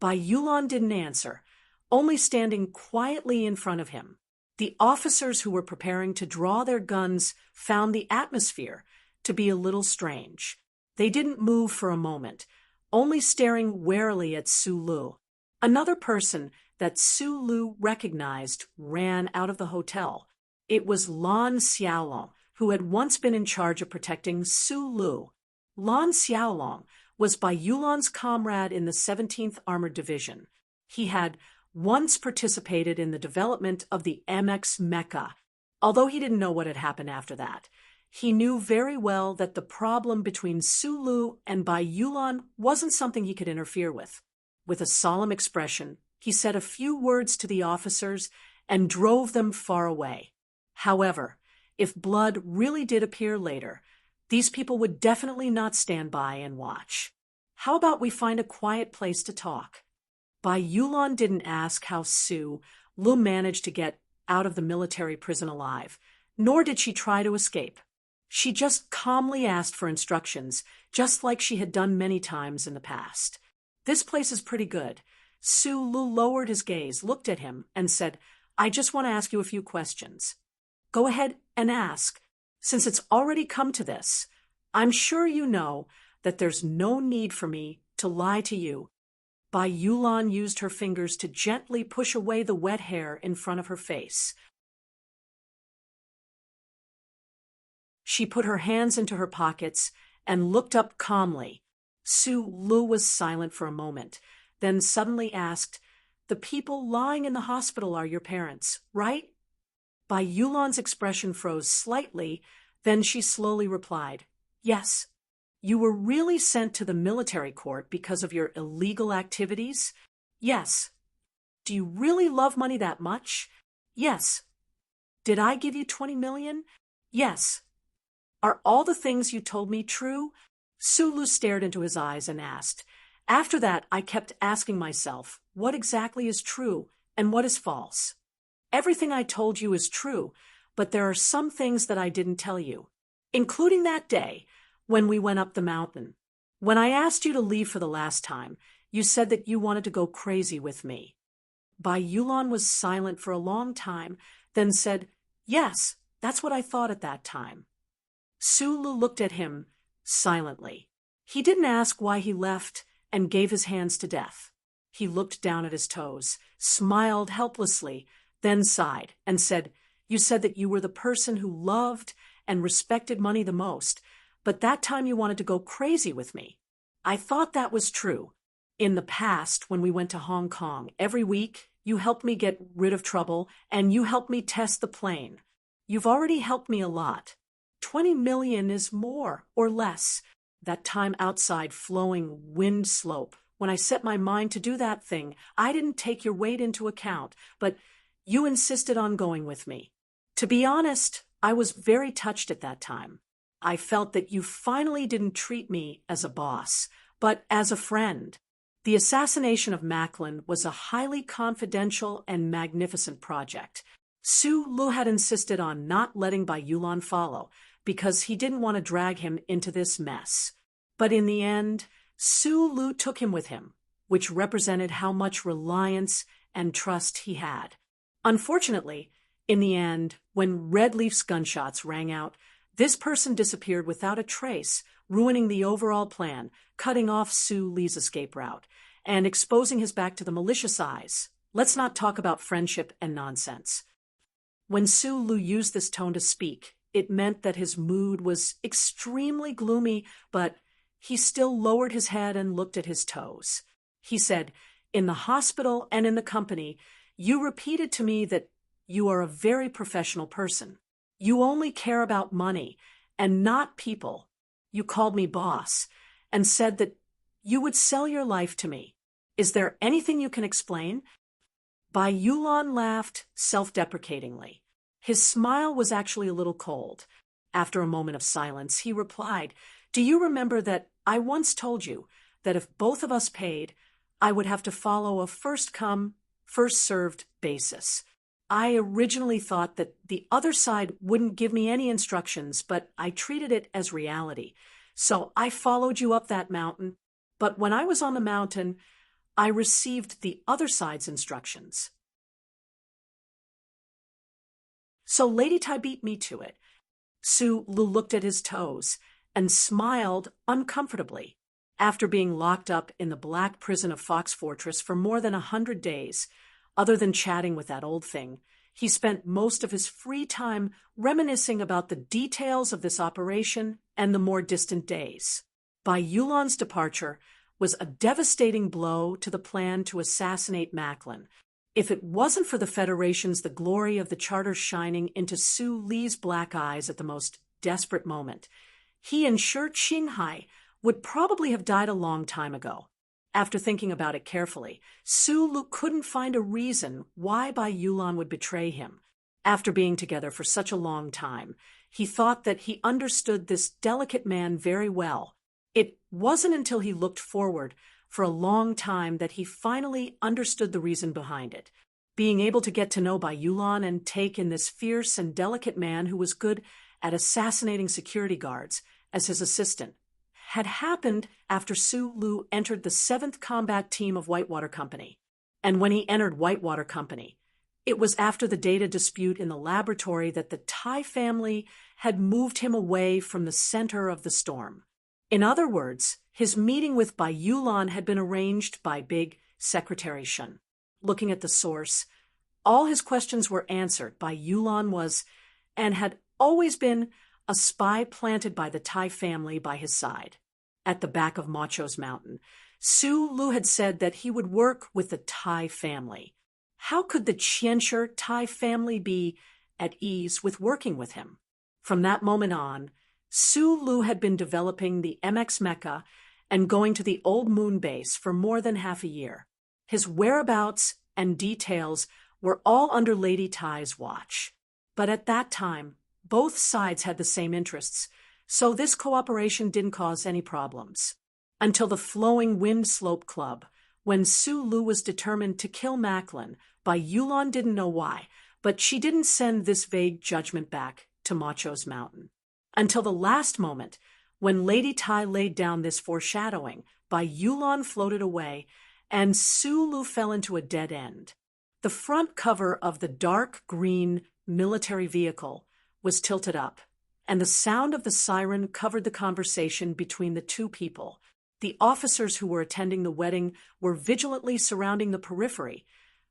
Bai Yulan didn't answer, only standing quietly in front of him. The officers who were preparing to draw their guns found the atmosphere to be a little strange. They didn't move for a moment, only staring warily at Sulu. Another person that Sulu recognized ran out of the hotel. It was Lan Xiaolong, who had once been in charge of protecting Sulu. Lan Xiaolong was Bai Yulan's comrade in the 17th Armored Division. He had once participated in the development of the MX Mecha, although he didn't know what had happened after that. He knew very well that the problem between Sulu and Bai Yulan wasn't something he could interfere with. With a solemn expression, he said a few words to the officers and drove them far away. However, if blood really did appear later, these people would definitely not stand by and watch. How about we find a quiet place to talk? Bai Yulan didn't ask how Su Lu managed to get out of the military prison alive, nor did she try to escape. She just calmly asked for instructions, just like she had done many times in the past. "This place is pretty good." Sulu lowered his gaze, looked at him, and said, "I just want to ask you a few questions." "Go ahead and ask. Since it's already come to this, I'm sure you know that there's no need for me to lie to you." Bai Yulan used her fingers to gently push away the wet hair in front of her face. She put her hands into her pockets and looked up calmly. Sulu was silent for a moment, then suddenly asked, "The people lying in the hospital are your parents, right?" Bai Yulan's expression froze slightly, then she slowly replied, "Yes." "You were really sent to the military court because of your illegal activities?" "Yes." "Do you really love money that much?" "Yes." "Did I give you 20 million?" "Yes." "Are all the things you told me true?" Sulu stared into his eyes and asked. "After that, I kept asking myself, what exactly is true and what is false. Everything I told you is true, but there are some things that I didn't tell you, including that day when we went up the mountain. When I asked you to leave for the last time, you said that you wanted to go crazy with me. Bai Yulan was silent for a long time, then said, "Yes, that's what I thought at that time." Sulu looked at him silently. He didn't ask why he left and gave his hands to death. He looked down at his toes, smiled helplessly, then sighed and said, "You said that you were the person who loved and respected money the most, but that time you wanted to go crazy with me. I thought that was true. In the past, when we went to Hong Kong, every week you helped me get rid of trouble and you helped me test the plane. You've already helped me a lot. 20 million is more or less. That time outside flowing wind slope, when I set my mind to do that thing, I didn't take your weight into account, but you insisted on going with me. To be honest, I was very touched at that time. I felt that you finally didn't treat me as a boss, but as a friend." The assassination of Macklin was a highly confidential and magnificent project. Su Lu had insisted on not letting Bai Yulan follow, because he didn't want to drag him into this mess. But in the end, Su Lu took him with him, which represented how much reliance and trust he had. Unfortunately, in the end, when Red Leaf's gunshots rang out, this person disappeared without a trace, ruining the overall plan, cutting off Su Li's escape route, and exposing his back to the malicious eyes. Let's not talk about friendship and nonsense. When Su Lu used this tone to speak, it meant that his mood was extremely gloomy, but he still lowered his head and looked at his toes. He said, "In the hospital and in the company, you repeated to me that you are a very professional person. You only care about money and not people. You called me boss and said that you would sell your life to me. Is there anything you can explain?" Bai Yulan laughed self-deprecatingly. His smile was actually a little cold. After a moment of silence, he replied, "Do you remember that I once told you that if both of us paid, I would have to follow a first-come, first-served basis? I originally thought that the other side wouldn't give me any instructions, but I treated it as reality. So I followed you up that mountain, but when I was on the mountain, I received the other side's instructions. So Lady Tai beat me to it." Su Lu looked at his toes and smiled uncomfortably. After being locked up in the black prison of Fox Fortress for more than 100 days, other than chatting with that old thing, he spent most of his free time reminiscing about the details of this operation and the more distant days. Bai Yulan's departure was a devastating blow to the plan to assassinate Macklin. If it wasn't for the Federation's the glory of the Charter shining into Su Li's black eyes at the most desperate moment, he and Shi Qinghai would probably have died a long time ago. After thinking about it carefully, Su Lu couldn't find a reason why Bai Yulan would betray him. After being together for such a long time, he thought that he understood this delicate man very well. It wasn't until he looked forward for a long time that he finally understood the reason behind it. Being able to get to know Bai Yulan and take in this fierce and delicate man who was good at assassinating security guards as his assistant had happened after Su Lu entered the 7th Combat Team of Whitewater Company. And when he entered Whitewater Company, it was after the data dispute in the laboratory that the Tai family had moved him away from the center of the storm. In other words, his meeting with Bai Yulan had been arranged by Big Secretary Shun. Looking at the source, all his questions were answered. Bai Yulan was, and had always been, a spy planted by the Tai family by his side. At the back of Macho's mountain, Su Lu had said that he would work with the Tai family. How could the Qianshi Tai family be at ease with working with him? From that moment on, Su Lu had been developing the MX Mecha and going to the old moon base for more than half a year. His whereabouts and details were all under Lady Tai's watch. But at that time, both sides had the same interests, so this cooperation didn't cause any problems. Until the Flowing Wind Slope Club, When Su Lu was determined to kill Macklin, Bai Yulan didn't know why, but she didn't send this vague judgment back to Macho's mountain. Until the last moment, when Lady Tai laid down this foreshadowing, Bai Yulan floated away, and Su Lu fell into a dead end. The front cover of the dark green military vehicle was tilted up, and the sound of the siren covered the conversation between the two people. The officers who were attending the wedding were vigilantly surrounding the periphery,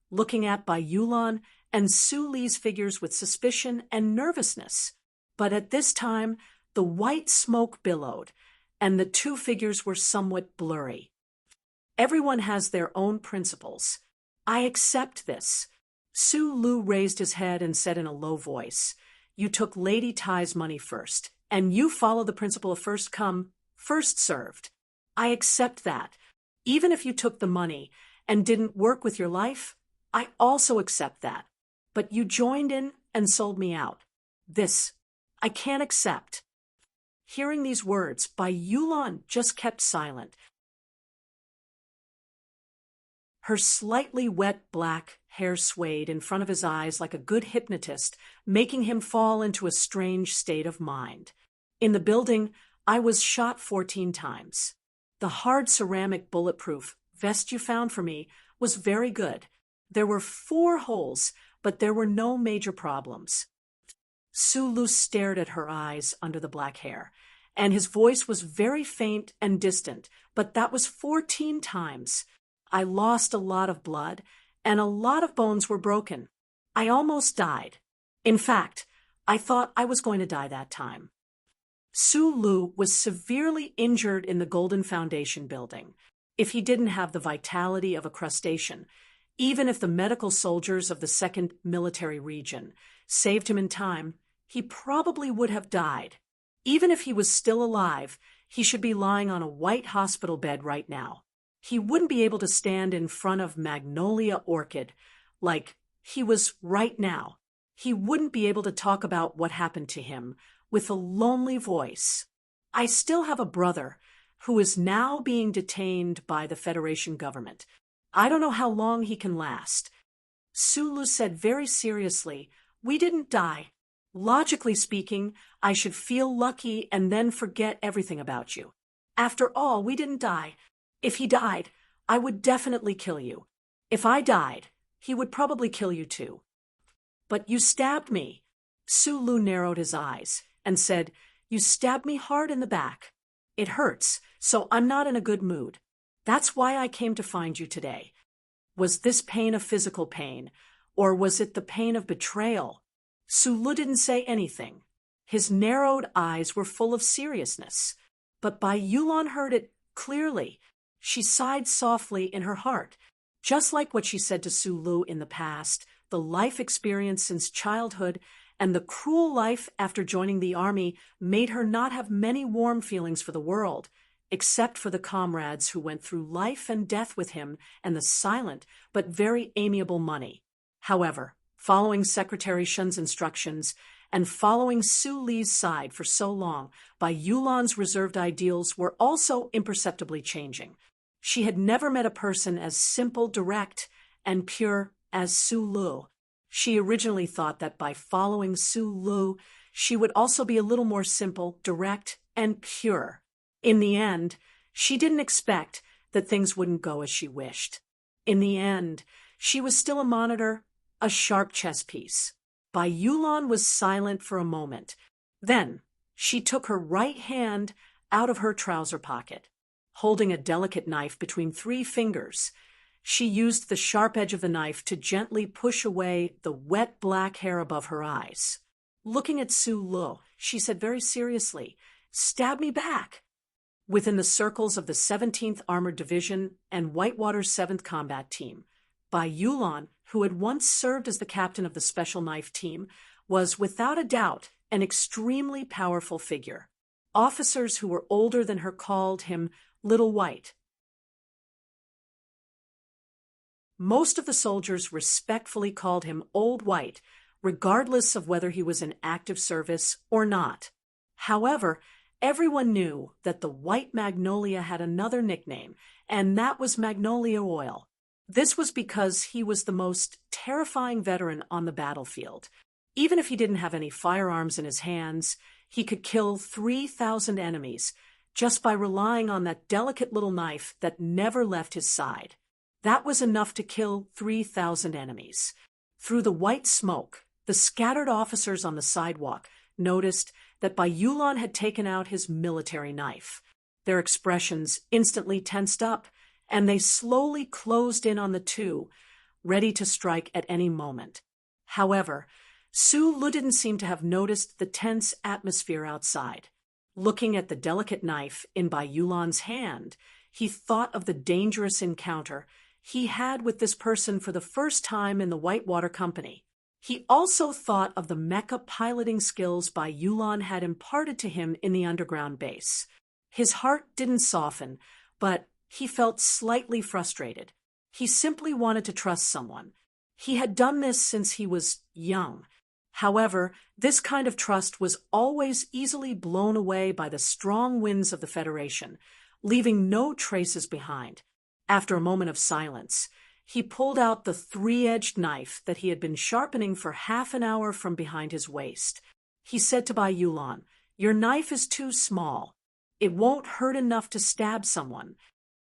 looking at Bai Yulan and Su Li's figures with suspicion and nervousness. But at this time, the white smoke billowed, and the two figures were somewhat blurry. Everyone has their own principles. I accept this. Su Lu raised his head and said in a low voice, "You took Lady Tai's money first, and you follow the principle of first come, first served. I accept that. Even if you took the money and didn't work with your life, I also accept that. But you joined in and sold me out. This, I can't accept." Hearing these words, Bai Yulan just kept silent. Her slightly wet black hair swayed in front of his eyes like a good hypnotist, making him fall into a strange state of mind. In the building, I was shot 14 times. The hard ceramic bulletproof vest you found for me was very good. There were 4 holes, but there were no major problems. Su Lu stared at her eyes under the black hair, and his voice was very faint and distant, but that was 14 times. I lost a lot of blood, and a lot of bones were broken. I almost died. In fact, I thought I was going to die that time. Su Lu was severely injured in the Golden Foundation building. If he didn't have the vitality of a crustacean, even if the medical soldiers of the 2nd Military Region saved him in time, he probably would have died. Even if he was still alive, he should be lying on a white hospital bed right now. He wouldn't be able to stand in front of Magnolia Orchid like he was right now. He wouldn't be able to talk about what happened to him with a lonely voice. I still have a brother who is now being detained by the Federation government. I don't know how long he can last. Su Lu said very seriously, "We didn't die. Logically speaking, I should feel lucky and then forget everything about you. After all, we didn't die. If he died, I would definitely kill you. If I died, he would probably kill you too." "But you stabbed me." Su Lu narrowed his eyes and said, "You stabbed me hard in the back. It hurts, so I'm not in a good mood. That's why I came to find you today. Was this pain a physical pain, or was it the pain of betrayal?" Su Lu didn't say anything. His narrowed eyes were full of seriousness. But Bai Yulan heard it clearly. She sighed softly in her heart. Just like what she said to Su Lu in the past, the life experience since childhood and the cruel life after joining the army made her not have many warm feelings for the world, except for the comrades who went through life and death with him and the silent but very amiable money. However, following Secretary Shun's instructions and following Su Li's side for so long, Bai Yulan's reserved ideals were also imperceptibly changing. She had never met a person as simple, direct, and pure as Su Lu. She originally thought that by following Su Lu, she would also be a little more simple, direct, and pure. In the end, she didn't expect that things wouldn't go as she wished. In the end, she was still a monitor, a sharp chess piece. Bai Yulan was silent for a moment. Then, she took her right hand out of her trouser pocket. Holding a delicate knife between 3 fingers, she used the sharp edge of the knife to gently push away the wet black hair above her eyes. Looking at Su Lu, she said very seriously, "Stab me back." Within the circles of the 17th Armored Division and Whitewater's 7th Combat Team, Bai Yulan, who had once served as the captain of the Special Knife Team, was without a doubt an extremely powerful figure. Officers who were older than her called him Little White. Most of the soldiers respectfully called him Old White, regardless of whether he was in active service or not. However, Everyone knew that the White Magnolia had another nickname, and that was Magnolia Oil. This was because he was the most terrifying veteran on the battlefield. Even if he didn't have any firearms in his hands, he could kill 3,000 enemies just by relying on that delicate little knife that never left his side. That was enough to kill 3,000 enemies. Through the white smoke, the scattered officers on the sidewalk noticed that Bayulan had taken out his military knife. Their expressions instantly tensed up, and they slowly closed in on the two, ready to strike at any moment. However, Sulu didn't seem to have noticed the tense atmosphere outside. Looking at the delicate knife in Bayulan's hand, he thought of the dangerous encounter he had with this person for the first time in the Whitewater Company. He also thought of the mecha piloting skills Bayulan had imparted to him in the underground base. His heart didn't soften, but he felt slightly frustrated. He simply wanted to trust someone. He had done this since he was young. However, this kind of trust was always easily blown away by the strong winds of the Federation, leaving no traces behind. After a moment of silence, he pulled out the three-edged knife that he had been sharpening for half an hour from behind his waist. He said to Bayulan, "Your knife is too small. It won't hurt enough to stab someone."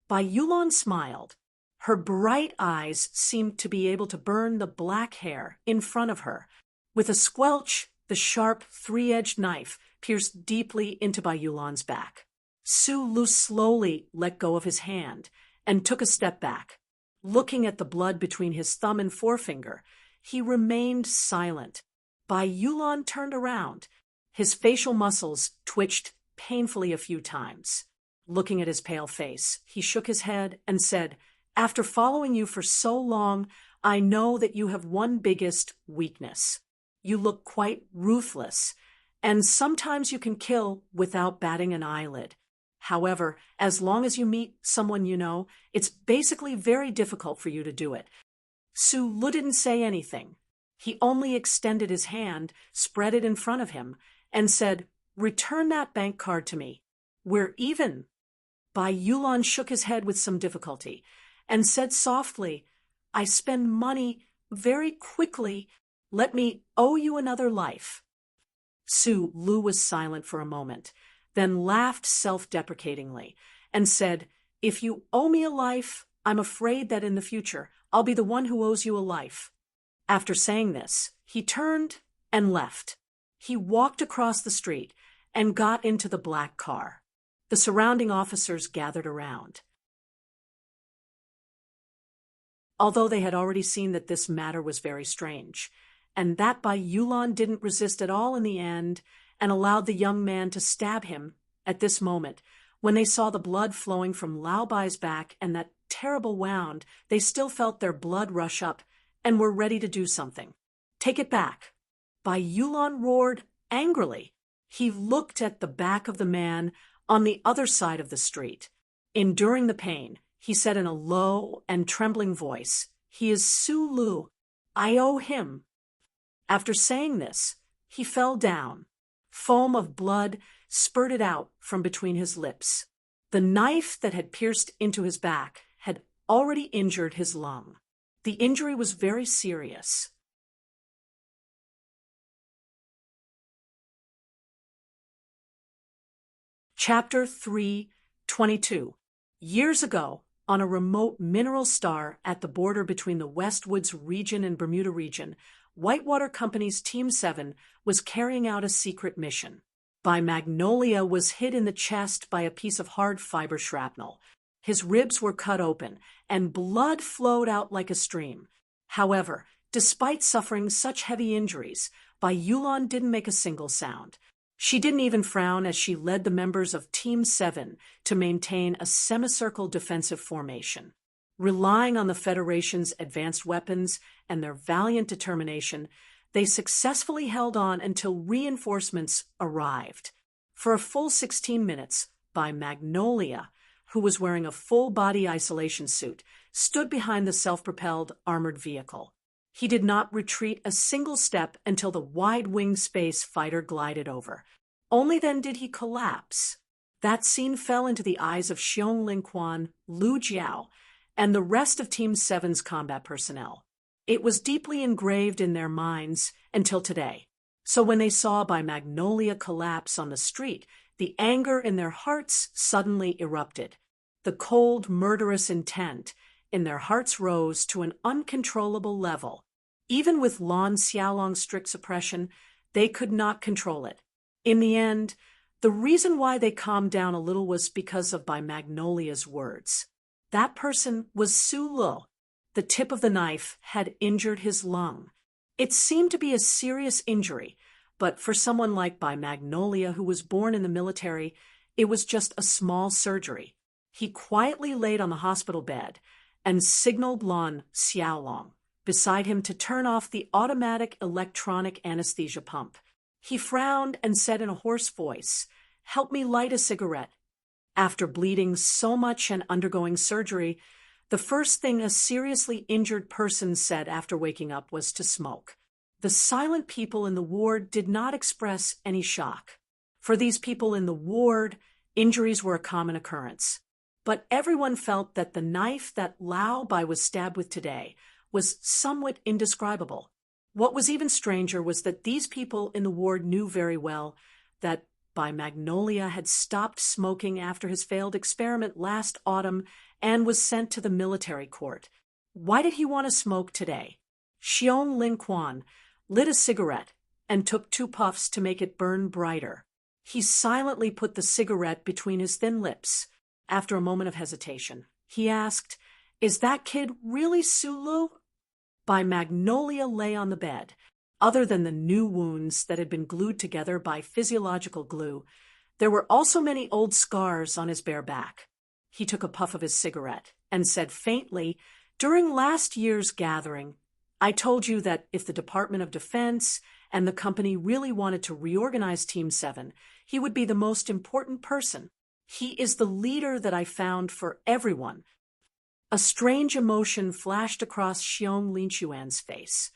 Bayulan smiled. Her bright eyes seemed to be able to burn the black hair in front of her. With a squelch, the sharp, three-edged knife pierced deeply into Bayulan's back. Sulu slowly let go of his hand and took a step back. Looking at the blood between his thumb and forefinger, he remained silent. Bayulan turned around. His facial muscles twitched painfully a few times. Looking at his pale face, he shook his head and said, "After following you for so long, I know that you have one biggest weakness. You look quite ruthless, and sometimes you can kill without batting an eyelid. However, as long as you meet someone you know, it's basically very difficult for you to do it." Sulu didn't say anything. He only extended his hand, spread it in front of him, and said, "Return that bank card to me. We're even." Bayulan shook his head with some difficulty and said softly, "I spend money very quickly. Let me owe you another life." Sulu was silent for a moment, then laughed self-deprecatingly and said, "If you owe me a life, I'm afraid that in the future I'll be the one who owes you a life." After saying this, he turned and left. He walked across the street and got into the black car. The surrounding officers gathered around. Although they had already seen that this matter was very strange, and that Bayulan didn't resist at all in the end and allowed the young man to stab him at this moment, when they saw the blood flowing from Laobai's back and that terrible wound, they still felt their blood rush up and were ready to do something. "Take it back." Bayulan roared angrily. He looked at the back of the man on the other side of the street. Enduring the pain, he said in a low and trembling voice, "He is Sulu. I owe him." After saying this, he fell down. Foam of blood spurted out from between his lips. The knife that had pierced into his back had already injured his lung. The injury was very serious. Chapter 3:22. Years ago, on a remote mineral star at the border between the Westwoods region and Bermuda region, Whitewater Company's Team 7 was carrying out a secret mission. Magnolia was hit in the chest by a piece of hard fiber shrapnel. His ribs were cut open, and blood flowed out like a stream. However, despite suffering such heavy injuries, Bayulan didn't make a single sound. She didn't even frown as she led the members of Team 7 to maintain a semicircle defensive formation. Relying on the Federation's advanced weapons and their valiant determination, they successfully held on until reinforcements arrived. For a full 16 minutes, Magnolia, who was wearing a full-body isolation suit, stood behind the self-propelled armored vehicle. He did not retreat a single step until the wide-winged space fighter glided over. Only then did he collapse. That scene fell into the eyes of Xiong Linquan, Lu Jiao, and the rest of Team 7's combat personnel. It was deeply engraved in their minds until today. So when they saw By Magnolia collapse on the street, the anger in their hearts suddenly erupted. The cold, murderous intent in their hearts rose to an uncontrollable level. Even with Lan Xiaolong's strict suppression, they could not control it. In the end, the reason why they calmed down a little was because of By Magnolia's words. That person was Su Lu. The tip of the knife had injured his lung. It seemed to be a serious injury, but for someone like By Magnolia, who was born in the military, it was just a small surgery. He quietly laid on the hospital bed and signaled Lan Xiaolong beside him to turn off the automatic electronic anesthesia pump. He frowned and said in a hoarse voice, "Help me light a cigarette." After bleeding so much and undergoing surgery, the first thing a seriously injured person said after waking up was to smoke. The silent people in the ward did not express any shock. For these people in the ward, injuries were a common occurrence. But everyone felt that the knife that Lao Bai was stabbed with today was somewhat indescribable. What was even stranger was that these people in the ward knew very well that By Magnolia had stopped smoking after his failed experiment last autumn and was sent to the military court. Why did he want to smoke today? Xiong Linquan lit a cigarette and took 2 puffs to make it burn brighter. He silently put the cigarette between his thin lips. After a moment of hesitation, he asked, "Is that kid really Su Lu?" By Magnolia lay on the bed. Other than the new wounds that had been glued together by physiological glue, there were also many old scars on his bare back. He took a puff of his cigarette and said faintly, "During last year's gathering, I told you that if the Department of Defense and the company really wanted to reorganize Team 7, he would be the most important person. He is the leader that I found for everyone." A strange emotion flashed across Xiong Linquan's face.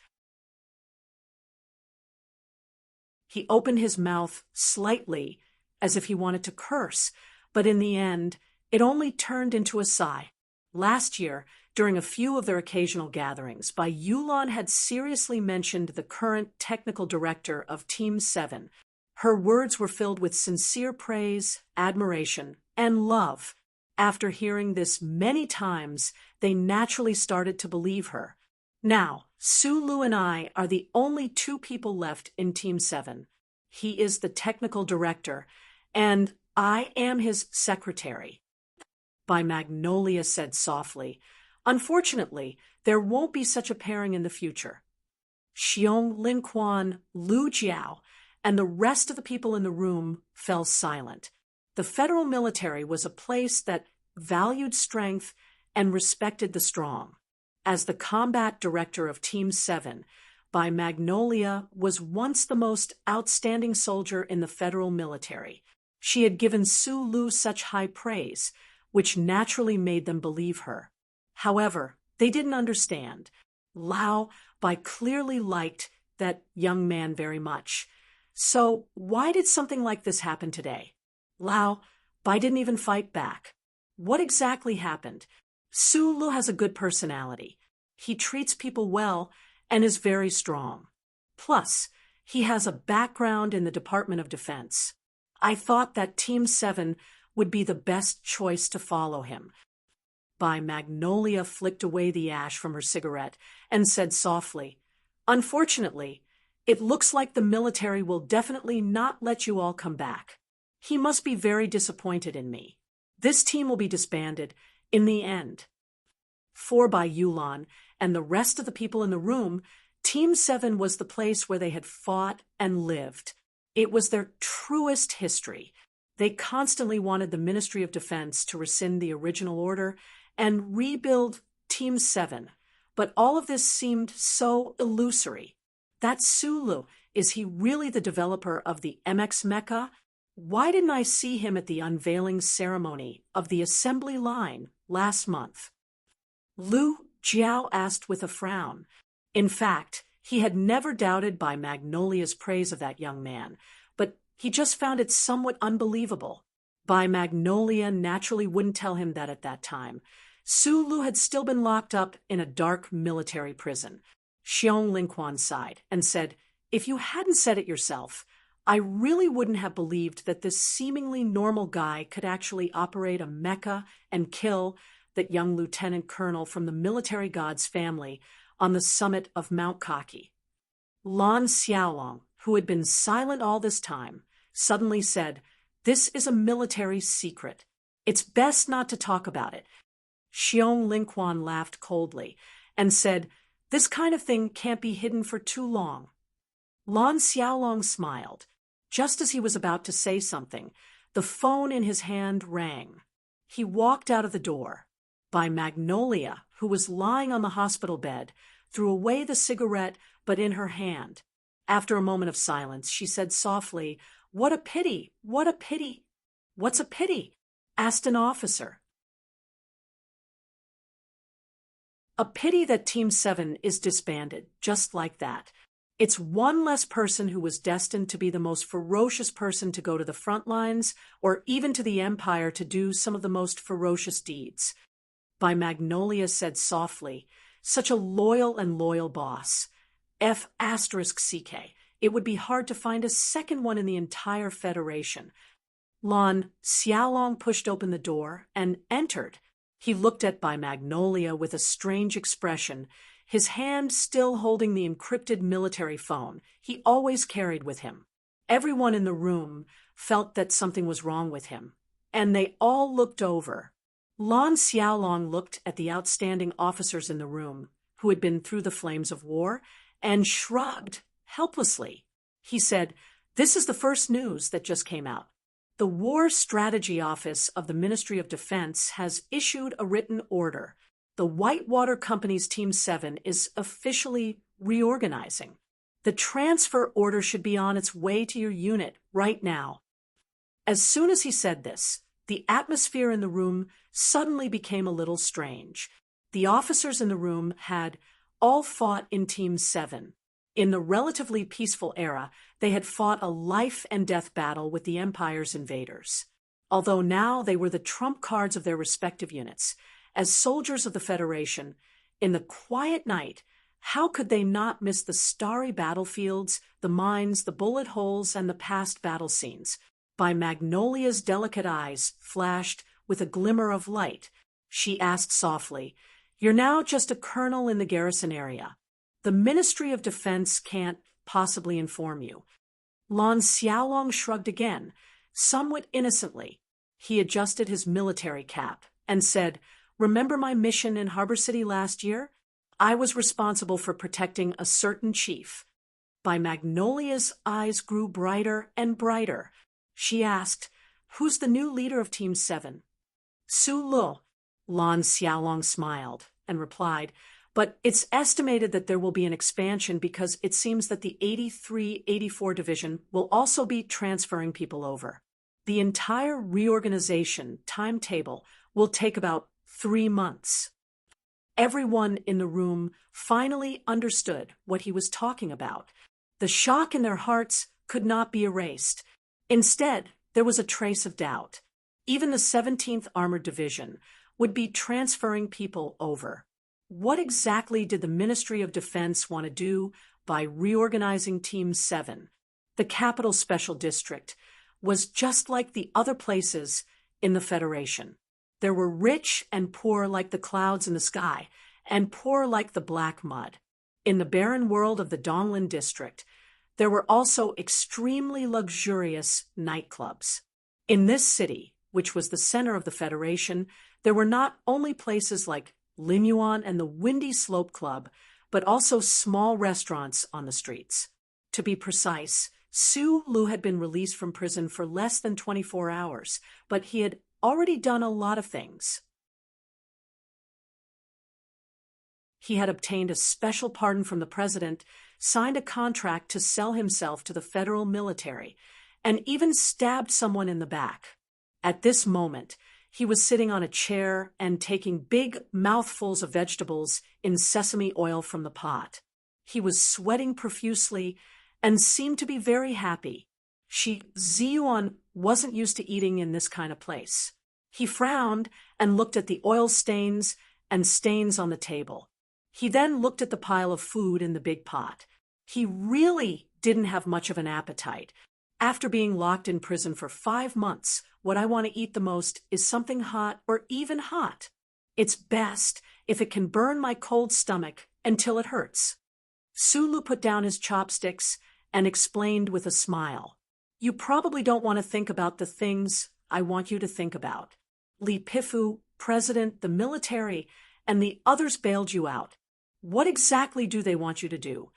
He opened his mouth slightly, as if he wanted to curse, but in the end, it only turned into a sigh. Last year, during a few of their occasional gatherings, Bai Yulan had seriously mentioned the current technical director of Team 7. Her words were filled with sincere praise, admiration, and love. After hearing this many times, they naturally started to believe her. Now, Su Lu and I are the only 2 people left in Team 7. He is the technical director, and I am his secretary. By Magnolia said softly, "Unfortunately, there won't be such a pairing in the future." Xiong Linquan, Lu Jiao, and the rest of the people in the room fell silent. The federal military was a place that valued strength and respected the strong. As the combat director of Team 7, By Magnolia was once the most outstanding soldier in the federal military. She had given Su Lu such high praise, which naturally made them believe her. However, they didn't understand. Lao Bai clearly liked that young man very much. So why did something like this happen today? Lao Bai didn't even fight back. What exactly happened? Su Lu has a good personality. He treats people well and is very strong. Plus, he has a background in the Department of Defense. I thought that Team 7 would be the best choice to follow him. By Magnolia flicked away the ash from her cigarette and said softly, "Unfortunately, it looks like the military will definitely not let you all come back. He must be very disappointed in me. This team will be disbanded in the end." For Bai Yulan and the rest of the people in the room, Team 7 was the place where they had fought and lived. It was their truest history. They constantly wanted the Ministry of Defense to rescind the original order and rebuild Team 7. But all of this seemed so illusory. That Su Lu, is he really the developer of the MX Mecha? Why didn't I see him at the unveiling ceremony of the assembly line last month? Lu Jiao asked with a frown. In fact, he had never doubted By Magnolia's praise of that young man, but He just found it somewhat unbelievable. By Magnolia naturally wouldn't tell him that at that time. Su Lu had still been locked up in a dark military prison. Xiong Linquan sighed and said, "If you hadn't said it yourself, I really wouldn't have believed that this seemingly normal guy could actually operate a mecha and kill that young lieutenant colonel from the military god's family on the summit of Mount Kaki." Lan Xiaolong, who had been silent all this time, suddenly said, "This is a military secret. It's best not to talk about it." Xiong Linquan laughed coldly and said, "This kind of thing can't be hidden for too long." Lan Xiaolong smiled. Just as he was about to say something, the phone in his hand rang. He walked out of the door. By Magnolia, who was lying on the hospital bed, threw away the cigarette, but in her hand. After a moment of silence, she said softly, "What a pity! What a pity!" "What's a pity?" asked an officer. "A pity that Team 7 is disbanded, just like that. It's one less person who was destined to be the most ferocious person to go to the front lines, or even to the Empire to do some of the most ferocious deeds." By Magnolia said softly, "Such a loyal boss. F*CK. It would be hard to find a second one in the entire Federation." Lan Xiaolong pushed open the door and entered. He looked at By Magnolia with a strange expression, his hand still holding the encrypted military phone he always carried with him. Everyone in the room felt that something was wrong with him, and they all looked over. Lan Xiaolong looked at the outstanding officers in the room, who had been through the flames of war, and shrugged helplessly. He said, "This is the first news that just came out. The War Strategy Office of the Ministry of Defense has issued a written order. The Whitewater Company's Team 7 is officially reorganizing. The transfer order should be on its way to your unit right now." As soon as he said this, the atmosphere in the room suddenly became a little strange. The officers in the room had all fought in Team 7. In the relatively peaceful era, they had fought a life-and-death battle with the Empire's invaders. Although now they were the trump cards of their respective units, as soldiers of the Federation, in the quiet night, how could they not miss the starry battlefields, the mines, the bullet holes, and the past battle scenes? By Magnolia's delicate eyes flashed with a glimmer of light. She asked softly, "You're now just a colonel in the garrison area. The Ministry of Defense can't possibly inform you." Lan Xiaolong shrugged again, somewhat innocently. He adjusted his military cap and said, "Remember my mission in Harbor City last year? I was responsible for protecting a certain chief." By Magnolia's eyes grew brighter and brighter. She asked, "Who's the new leader of Team 7? "Su Lu." Lan Xiaolong smiled and replied, "But it's estimated that there will be an expansion because it seems that the 83-84 Division will also be transferring people over. The entire reorganization timetable will take about 3 months." Everyone in the room finally understood what he was talking about. The shock in their hearts could not be erased. Instead, there was a trace of doubt. Even the 17th Armored Division would be transferring people over. What exactly did the Ministry of Defense want to do by reorganizing Team 7? The Capital Special District was just like the other places in the Federation. There were rich and poor like the clouds in the sky, and poor like the black mud. In the barren world of the Donglin District, there were also extremely luxurious nightclubs. In this city, which was the center of the Federation, there were not only places like Linyuan and the Windy Slope Club, but also small restaurants on the streets. To be precise, Su Lu had been released from prison for less than 24 hours, but he had already done a lot of things. He had obtained a special pardon from the president, signed a contract to sell himself to the federal military, and even stabbed someone in the back. At this moment, he was sitting on a chair and taking big mouthfuls of vegetables in sesame oil from the pot. He was sweating profusely and seemed to be very happy. Ziyuan wasn't used to eating in this kind of place. He frowned and looked at the oil stains and stains on the table. He then looked at the pile of food in the big pot. He really didn't have much of an appetite. After being locked in prison for 5 months, what I want to eat the most is something hot or even hot. It's best if it can burn my cold stomach until it hurts. Sulu put down his chopsticks and explained with a smile. You probably don't want to think about the things I want you to think about. Li Pifu, president, the military, and the others bailed you out. What exactly do they want you to do?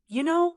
You know?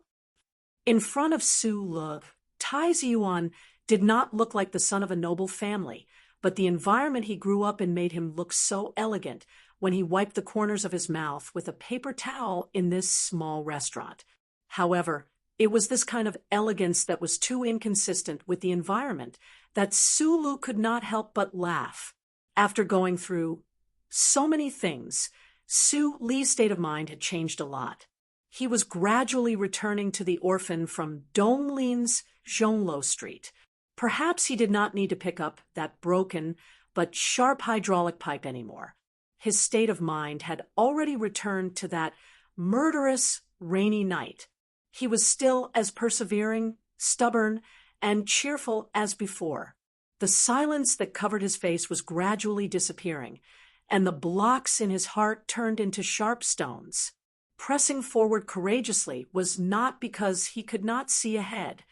In front of Sulu, Tai Ziyuan did not look like the son of a noble family, but the environment he grew up in made him look so elegant when he wiped the corners of his mouth with a paper towel in this small restaurant. However, it was this kind of elegance that was too inconsistent with the environment that Sulu could not help but laugh. After going through so many things, Su Li's state of mind had changed a lot. He was gradually returning to the orphan from Donglin's Zhonglo Street. Perhaps he did not need to pick up that broken but sharp hydraulic pipe anymore. His state of mind had already returned to that murderous, rainy night. He was still as persevering, stubborn, and cheerful as before. The silence that covered his face was gradually disappearing, and the blocks in his heart turned into sharp stones. Pressing forward courageously was not because he could not see ahead.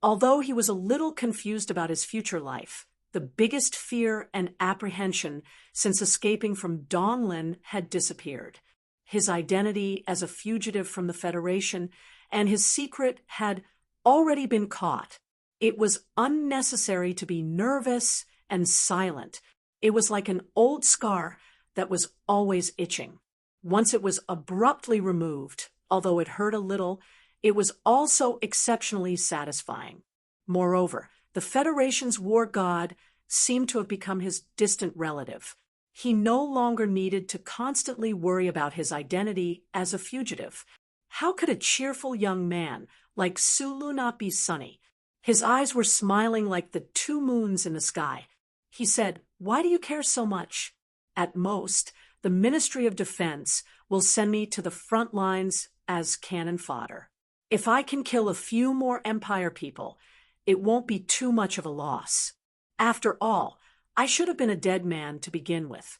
Although he was a little confused about his future life, the biggest fear and apprehension since escaping from Donglin had disappeared. His identity as a fugitive from the Federation and his secret had already been caught. It was unnecessary to be nervous and silent. It was like an old scar that was always itching. Once it was abruptly removed, although it hurt a little, it was also exceptionally satisfying. Moreover, the Federation's war god seemed to have become his distant relative. He no longer needed to constantly worry about his identity as a fugitive. How could a cheerful young man like Sulu not be sunny? His eyes were smiling like the 2 moons in the sky. He said, "Why do you care so much? At most, the Ministry of Defense will send me to the front lines as cannon fodder. If I can kill a few more Empire people, it won't be too much of a loss. After all, I should have been a dead man to begin with.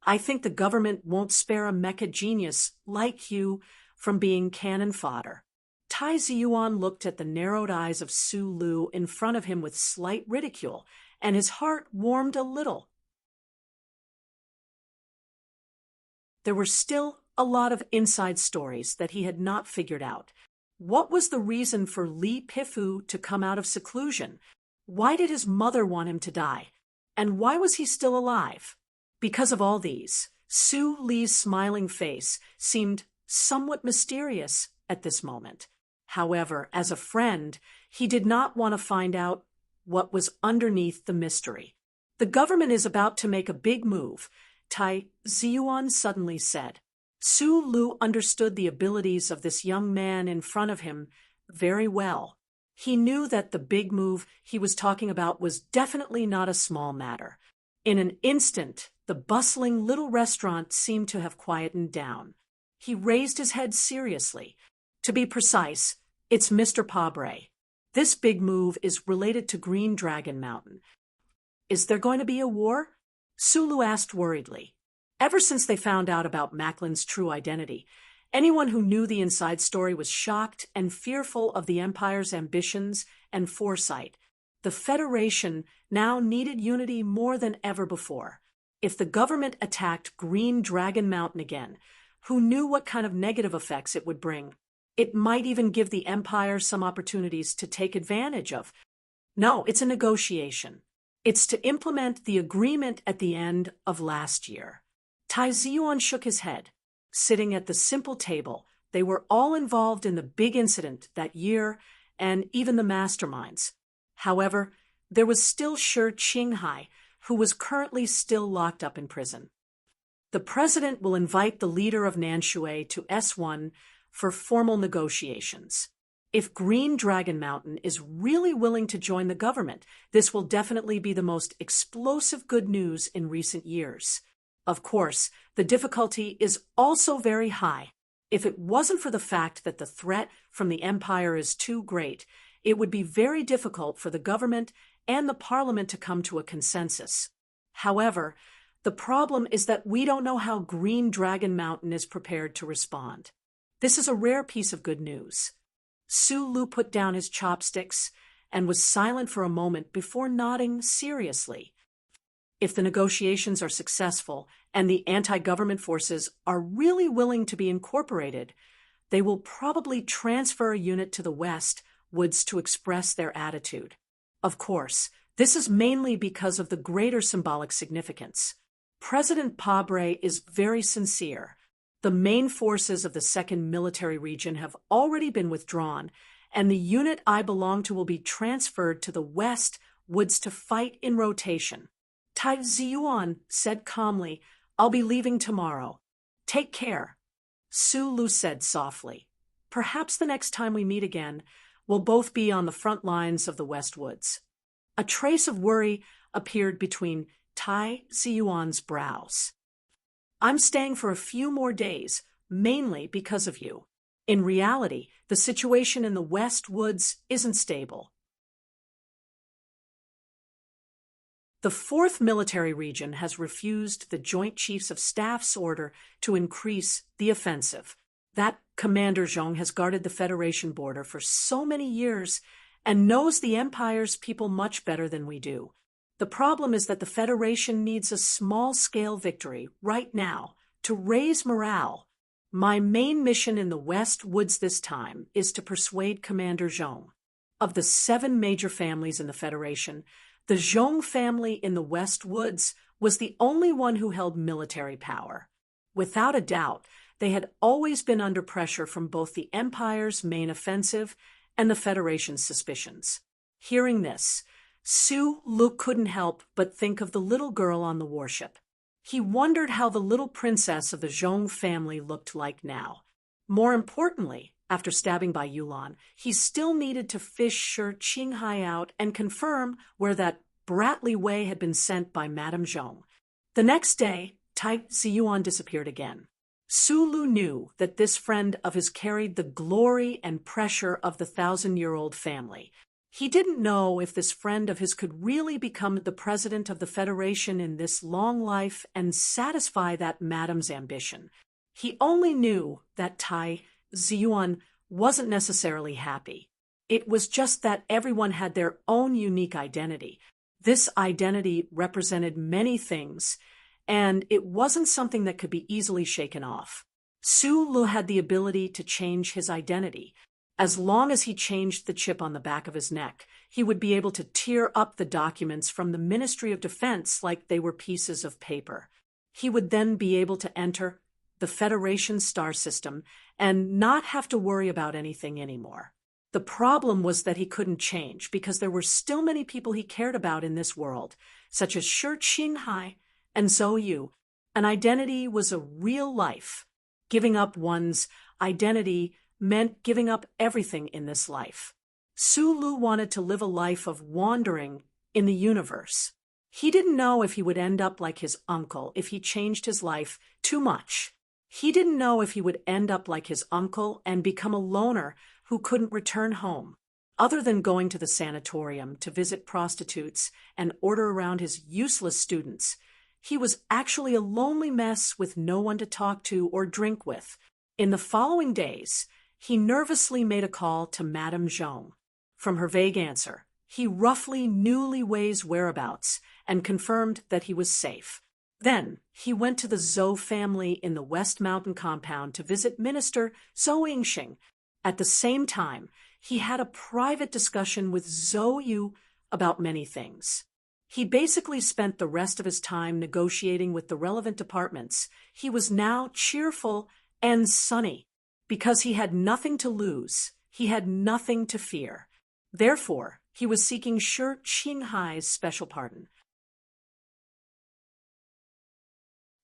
I think the government won't spare a mecha genius like you from being cannon fodder." Tai Ziyuan looked at the narrowed eyes of Sulu in front of him with slight ridicule, and his heart warmed a little. There were still a lot of inside stories that he had not figured out. What was the reason for Li Pifu to come out of seclusion? Why did his mother want him to die? And why was he still alive? Because of all these, Su Li's smiling face seemed somewhat mysterious at this moment. However, as a friend, he did not want to find out what was underneath the mystery. The government is about to make a big move, Tai Ziyuan suddenly said. Sulu understood the abilities of this young man in front of him very well. He knew that the big move he was talking about was definitely not a small matter. In an instant, the bustling little restaurant seemed to have quietened down. He raised his head seriously. To be precise, it's Mr. Pabre. This big move is related to Green Dragon Mountain. Is there going to be a war? Sulu asked worriedly. Ever since they found out about Macklin's true identity, anyone who knew the inside story was shocked and fearful of the Empire's ambitions and foresight. The Federation now needed unity more than ever before. If the government attacked Green Dragon Mountain again, who knew what kind of negative effects it would bring? It might even give the Empire some opportunities to take advantage of. No, it's a negotiation. It's to implement the agreement at the end of last year. Tai Ziyuan shook his head. Sitting at the simple table, they were all involved in the big incident that year and even the masterminds. However, there was still Shi Qinghai, who was currently still locked up in prison. The president will invite the leader of Nanshui to S1 for formal negotiations. If Green Dragon Mountain is really willing to join the government, this will definitely be the most explosive good news in recent years. Of course, the difficulty is also very high. If it wasn't for the fact that the threat from the Empire is too great, it would be very difficult for the government and the Parliament to come to a consensus. However, the problem is that we don't know how Green Dragon Mountain is prepared to respond. This is a rare piece of good news. Sulu put down his chopsticks and was silent for a moment before nodding seriously. If the negotiations are successful and the anti-government forces are really willing to be incorporated, they will probably transfer a unit to the West Woods to express their attitude. Of course, this is mainly because of the greater symbolic significance. President Pabre is very sincere. The main forces of the Second Military Region have already been withdrawn, and the unit I belong to will be transferred to the West Woods to fight in rotation. Tai Ziyuan said calmly, "I'll be leaving tomorrow. Take care." Sulu said softly, "Perhaps the next time we meet again, we'll both be on the front lines of the West Woods." A trace of worry appeared between Tai Ziyuan's brows. "I'm staying for a few more days, mainly because of you. In reality, the situation in the West Woods isn't stable." The 4th Military Region has refused the Joint Chiefs of Staff's order to increase the offensive. That Commander Zhong has guarded the Federation border for so many years and knows the Empire's people much better than we do. The problem is that the Federation needs a small-scale victory right now to raise morale. My main mission in the West Woods this time is to persuade Commander Zhong. Of the 7 major families in the Federation, the Zhong family in the West Woods was the only one who held military power. Without a doubt, they had always been under pressure from both the Empire's main offensive and the Federation's suspicions. Hearing this, Sulu couldn't help but think of the little girl on the warship. He wondered how the little princess of the Zhong family looked like now. More importantly, after stabbing by Yulan, he still needed to fish Shi Qinghai out and confirm where that Bratly Wei had been sent by Madame Zhong. The next day, Tai Ziyuan disappeared again. Sulu knew that this friend of his carried the glory and pressure of the 1,000-year-old family. He didn't know if this friend of his could really become the president of the Federation in this long life and satisfy that madame's ambition. He only knew that Tai Ziyuan wasn't necessarily happy. It was just that everyone had their own unique identity. This identity represented many things, and it wasn't something that could be easily shaken off. Sulu had the ability to change his identity. As long as he changed the chip on the back of his neck, he would be able to tear up the documents from the Ministry of Defense like they were pieces of paper. He would then be able to enter the Federation star system and not have to worry about anything anymore. The problem was that he couldn't change because there were still many people he cared about in this world, such as Shi Qinghai and Zhou Yu. An identity was a real life. Giving up one's identity meant giving up everything in this life. Sulu wanted to live a life of wandering in the universe. He didn't know if he would end up like his uncle if he changed his life too much. He didn't know if he would end up like his uncle and become a loner who couldn't return home. Other than going to the sanatorium to visit prostitutes and order around his useless students, he was actually a lonely mess with no one to talk to or drink with. In the following days, he nervously made a call to Madame Zhong. From her vague answer, he roughly knew Li Wei's whereabouts and confirmed that he was safe. Then, he went to the Zhou family in the West Mountain compound to visit Minister Zhou Yingxing. At the same time, he had a private discussion with Zhou Yu about many things. He basically spent the rest of his time negotiating with the relevant departments. He was now cheerful and sunny. Because he had nothing to lose, he had nothing to fear. Therefore, he was seeking Shi Qinghai's special pardon.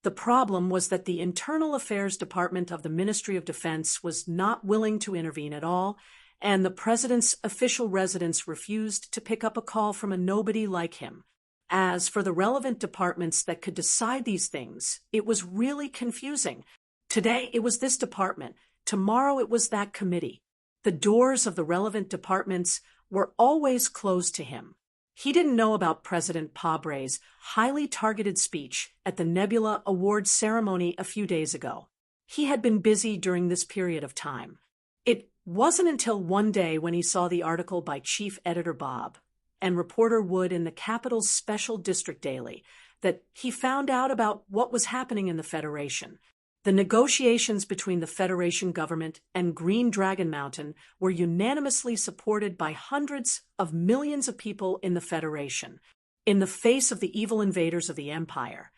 The problem was that the Internal Affairs Department of the Ministry of Defense was not willing to intervene at all, and the president's official residence refused to pick up a call from a nobody like him. As for the relevant departments that could decide these things, it was really confusing. Today it was this department, tomorrow it was that committee. The doors of the relevant departments were always closed to him. He didn't know about President Pabre's highly targeted speech at the Nebula Awards ceremony a few days ago. He had been busy during this period of time. It wasn't until one day when he saw the article by Chief Editor Bob and reporter Wood in the Capital's Special District Daily that he found out about what was happening in the Federation. The negotiations between the Federation government and Green Dragon Mountain were unanimously supported by hundreds of millions of people in the Federation. In the face of the evil invaders of the Empire,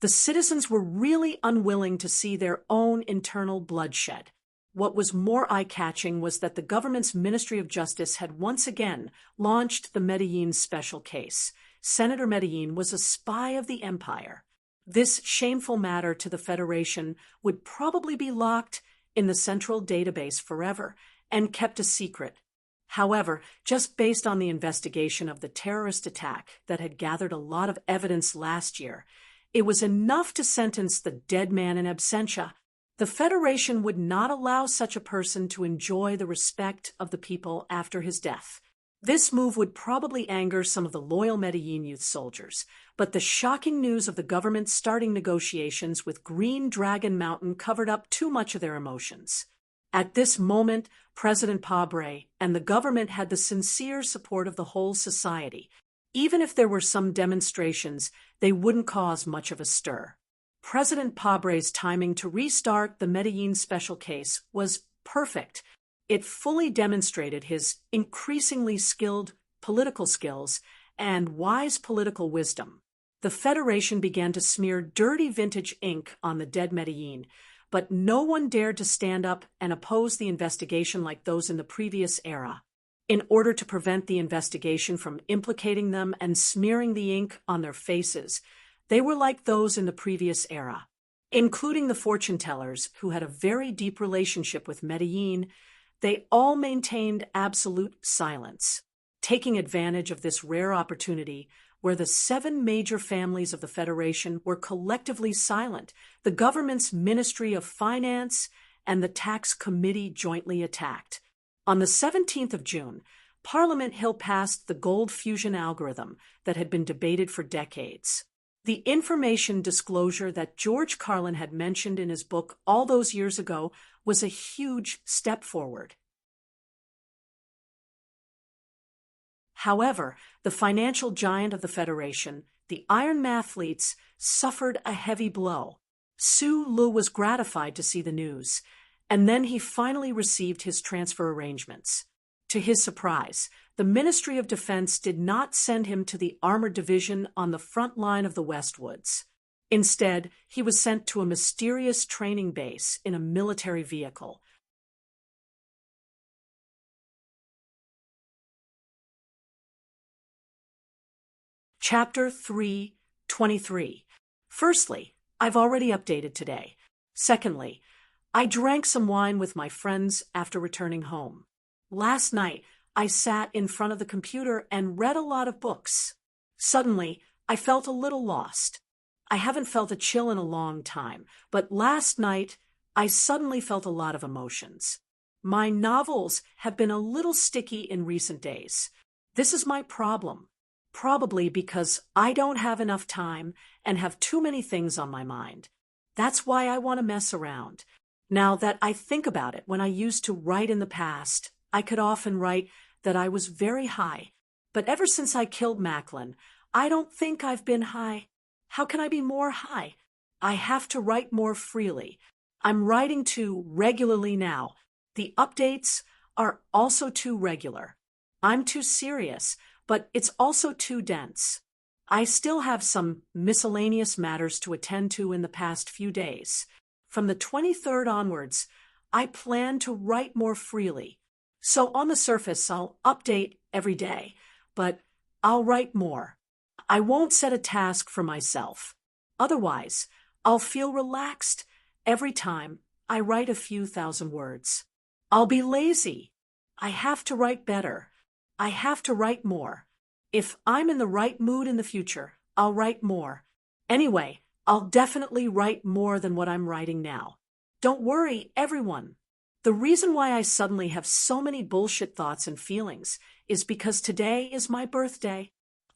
the citizens were really unwilling to see their own internal bloodshed. What was more eye-catching was that the government's Ministry of Justice had once again launched the Medellin special case. Senator Medellin was a spy of the Empire. This shameful matter to the Federation would probably be locked in the central database forever and kept a secret. However, just based on the investigation of the terrorist attack that had gathered a lot of evidence last year, it was enough to sentence the dead man in absentia. The Federation would not allow such a person to enjoy the respect of the people after his death. This move would probably anger some of the loyal Medellin youth soldiers, but the shocking news of the government starting negotiations with Green Dragon Mountain covered up too much of their emotions. At this moment, President Pabre and the government had the sincere support of the whole society. Even if there were some demonstrations, they wouldn't cause much of a stir. President Pabre's timing to restart the Medellin special case was perfect. It fully demonstrated his increasingly skilled political skills and wise political wisdom. The Federation began to smear dirty vintage ink on the dead Medellin, but no one dared to stand up and oppose the investigation like those in the previous era. In order to prevent the investigation from implicating them and smearing the ink on their faces, they were like those in the previous era, including the fortune-tellers who had a very deep relationship with Medellin. They all maintained absolute silence, taking advantage of this rare opportunity where the 7 major families of the Federation were collectively silent. The government's Ministry of Finance and the Tax Committee jointly attacked. On the 17th of June, Parliament Hill passed the gold fusion algorithm that had been debated for decades. The information disclosure that George Carlin had mentioned in his book all those years ago was a huge step forward. However, the financial giant of the Federation, the Iron Mathletes, suffered a heavy blow. Su Lu was gratified to see the news, and then he finally received his transfer arrangements. To his surprise, the Ministry of Defense did not send him to the Armored Division on the front line of the Westwoods. Instead, he was sent to a mysterious training base in a military vehicle. Chapter 3:23. Firstly, I've already updated today. Secondly, I drank some wine with my friends after returning home. Last night, I sat in front of the computer and read a lot of books. Suddenly, I felt a little lost. I haven't felt a chill in a long time, but last night, I suddenly felt a lot of emotions. My novels have been a little sticky in recent days. This is my problem, probably because I don't have enough time and have too many things on my mind. That's why I want to mess around. Now that I think about it, when I used to write in the past, I could often write that I was very high. But ever since I killed Macklin, I don't think I've been high. How can I be more high? I have to write more freely. I'm writing too regularly now. The updates are also too regular. I'm too serious, but it's also too dense. I still have some miscellaneous matters to attend to in the past few days. From the 23rd onwards, I plan to write more freely. So on the surface, I'll update every day, but I'll write more. I won't set a task for myself. Otherwise, I'll feel relaxed every time I write a few thousand words. I'll be lazy. I have to write better. I have to write more. If I'm in the right mood in the future, I'll write more. Anyway, I'll definitely write more than what I'm writing now. Don't worry, everyone. The reason why I suddenly have so many bullshit thoughts and feelings is because today is my birthday.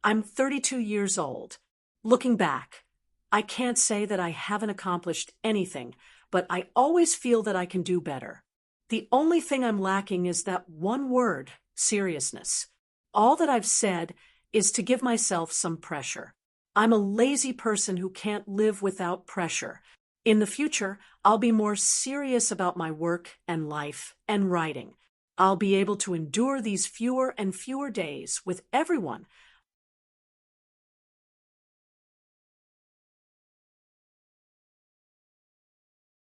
I'm 32 years old. Looking back, I can't say that I haven't accomplished anything, but I always feel that I can do better. The only thing I'm lacking is that one word, seriousness. All that I've said is to give myself some pressure. I'm a lazy person who can't live without pressure. In the future, I'll be more serious about my work and life and writing. I'll be able to endure these fewer and fewer days with everyone.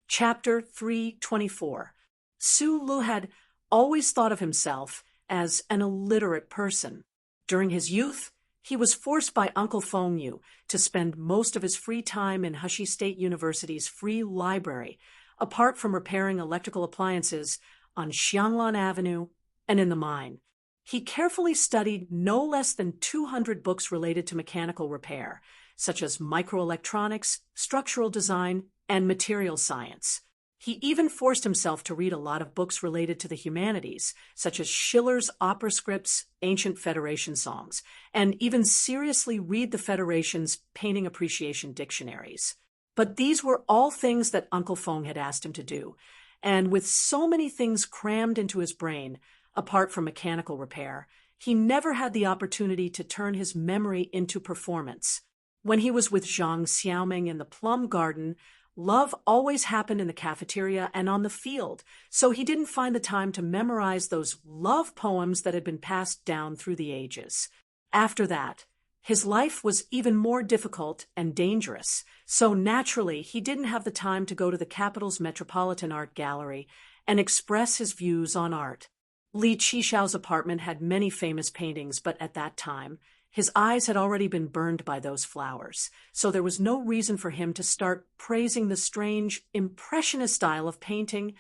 Chapter 324. Su Lu had always thought of himself as an illiterate person. During his youth, he was forced by Uncle Feng Yu to spend most of his free time in Heshi State University's free library, apart from repairing electrical appliances on Xianglan Avenue and in the mine. He carefully studied no less than 200 books related to mechanical repair, such as microelectronics, structural design, and material science. He even forced himself to read a lot of books related to the humanities, such as Schiller's opera scripts, ancient Federation songs, and even seriously read the Federation's painting appreciation dictionaries. But these were all things that Uncle Feng had asked him to do, and with so many things crammed into his brain, apart from mechanical repair, he never had the opportunity to turn his memory into performance. When he was with Zhang Xiaoming in the plum garden, love always happened in the cafeteria and on the field, so he didn't find the time to memorize those love poems that had been passed down through the ages. After that, his life was even more difficult and dangerous, so naturally he didn't have the time to go to the capital's Metropolitan Art Gallery and express his views on art. Li Qishao's apartment had many famous paintings, but at that time, his eyes had already been burned by those flowers, so there was no reason for him to start praising the strange, impressionist style of painting.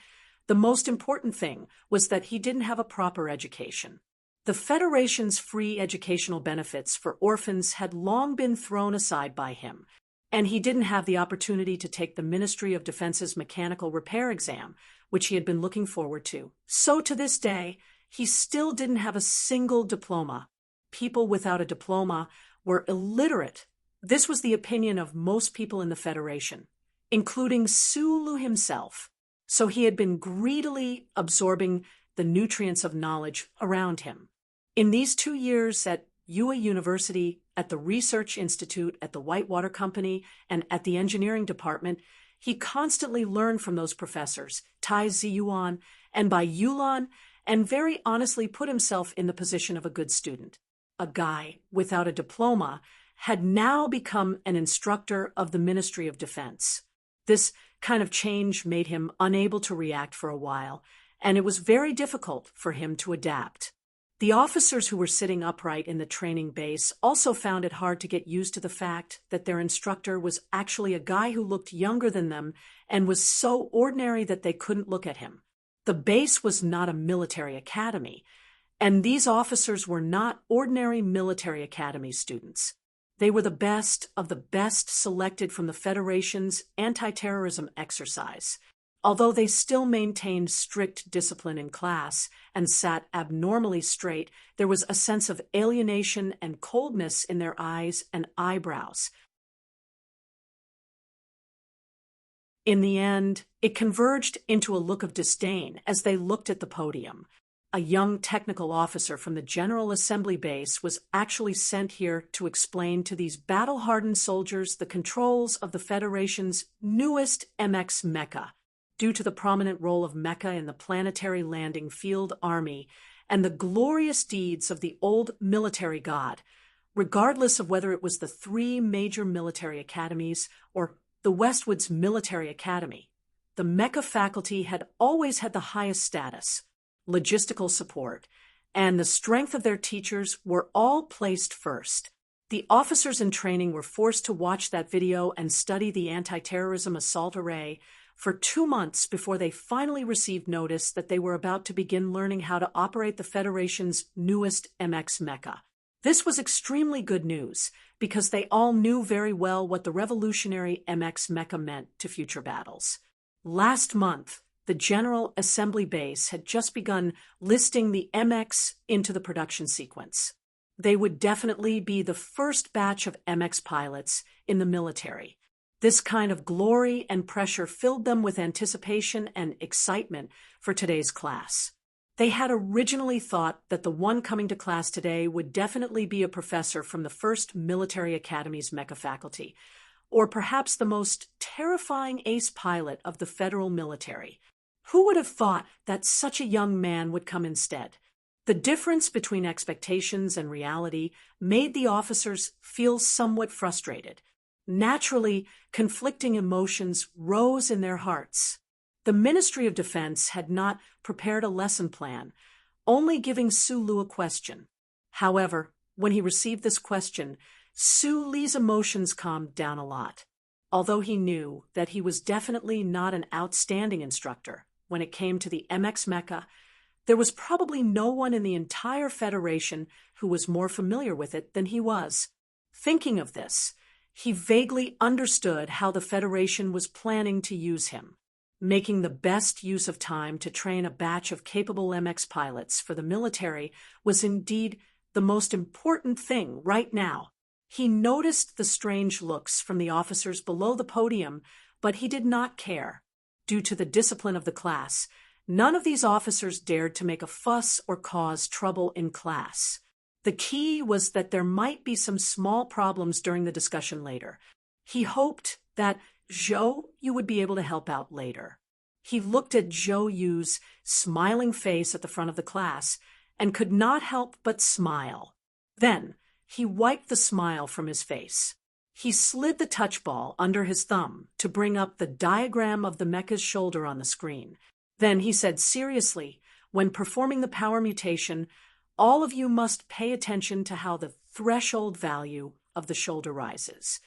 The most important thing was that he didn't have a proper education. The Federation's free educational benefits for orphans had long been thrown aside by him, and he didn't have the opportunity to take the Ministry of Defense's mechanical repair exam, which he had been looking forward to. So to this day, he still didn't have a single diploma. People without a diploma were illiterate. This was the opinion of most people in the Federation, including Su Lu himself. So he had been greedily absorbing the nutrients of knowledge around him. In these 2 years at Yue University, at the Research Institute, at the Whitewater Company, and at the Engineering Department, he constantly learned from those professors, Tai Ziyuan and Bai Yulan, and very honestly put himself in the position of a good student. A guy without a diploma had now become an instructor of the Ministry of Defense. This kind of change made him unable to react for a while, and it was very difficult for him to adapt. The officers who were sitting upright in the training base also found it hard to get used to the fact that their instructor was actually a guy who looked younger than them and was so ordinary that they couldn't look at him. The base was not a military academy, and these officers were not ordinary military academy students. They were the best of the best selected from the Federation's anti-terrorism exercise. Although they still maintained strict discipline in class and sat abnormally straight, there was a sense of alienation and coldness in their eyes and eyebrows. In the end, it converged into a look of disdain as they looked at the podium. A young technical officer from the General Assembly Base was actually sent here to explain to these battle-hardened soldiers the controls of the Federation's newest MX Mecha. Due to the prominent role of Mecha in the planetary landing field army and the glorious deeds of the old military god, regardless of whether it was the 3 major military academies or the Westwood's Military Academy, the Mecha faculty had always had the highest status, logistical support, and the strength of their teachers were all placed first. The officers in training were forced to watch that video and study the anti-terrorism assault array for 2 months before they finally received notice that they were about to begin learning how to operate the Federation's newest MX mecha. This was extremely good news, because they all knew very well what the revolutionary MX mecha meant to future battles. Last month, the General Assembly Base had just begun listing the MX into the production sequence. They would definitely be the first batch of MX pilots in the military. This kind of glory and pressure filled them with anticipation and excitement for today's class. They had originally thought that the one coming to class today would definitely be a professor from the first military academy's mecha faculty, or perhaps the most terrifying ace pilot of the federal military. Who would have thought that such a young man would come instead? The difference between expectations and reality made the officers feel somewhat frustrated. Naturally, conflicting emotions rose in their hearts. The Ministry of Defense had not prepared a lesson plan, only giving Su Lu a question. However, when he received this question, Su Li's emotions calmed down a lot. Although he knew that he was definitely not an outstanding instructor when it came to the MX mecha, there was probably no one in the entire Federation who was more familiar with it than he was. Thinking of this, he vaguely understood how the Federation was planning to use him. Making the best use of time to train a batch of capable MX pilots for the military was indeed the most important thing right now. He noticed the strange looks from the officers below the podium, but he did not care. Due to the discipline of the class, none of these officers dared to make a fuss or cause trouble in class. The key was that there might be some small problems during the discussion later. He hoped that Zhou Yu would be able to help out later. He looked at Zhou Yu's smiling face at the front of the class and could not help but smile. Then he wiped the smile from his face. He slid the touch ball under his thumb to bring up the diagram of the mecha's shoulder on the screen. Then he said seriously, when performing the power mutation, all of you must pay attention to how the threshold value of the shoulder rises.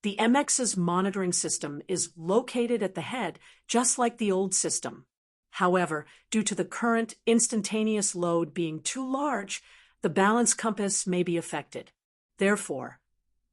The MX's monitoring system is located at the head, just like the old system. However, due to the current instantaneous load being too large, the balance compass may be affected. Therefore,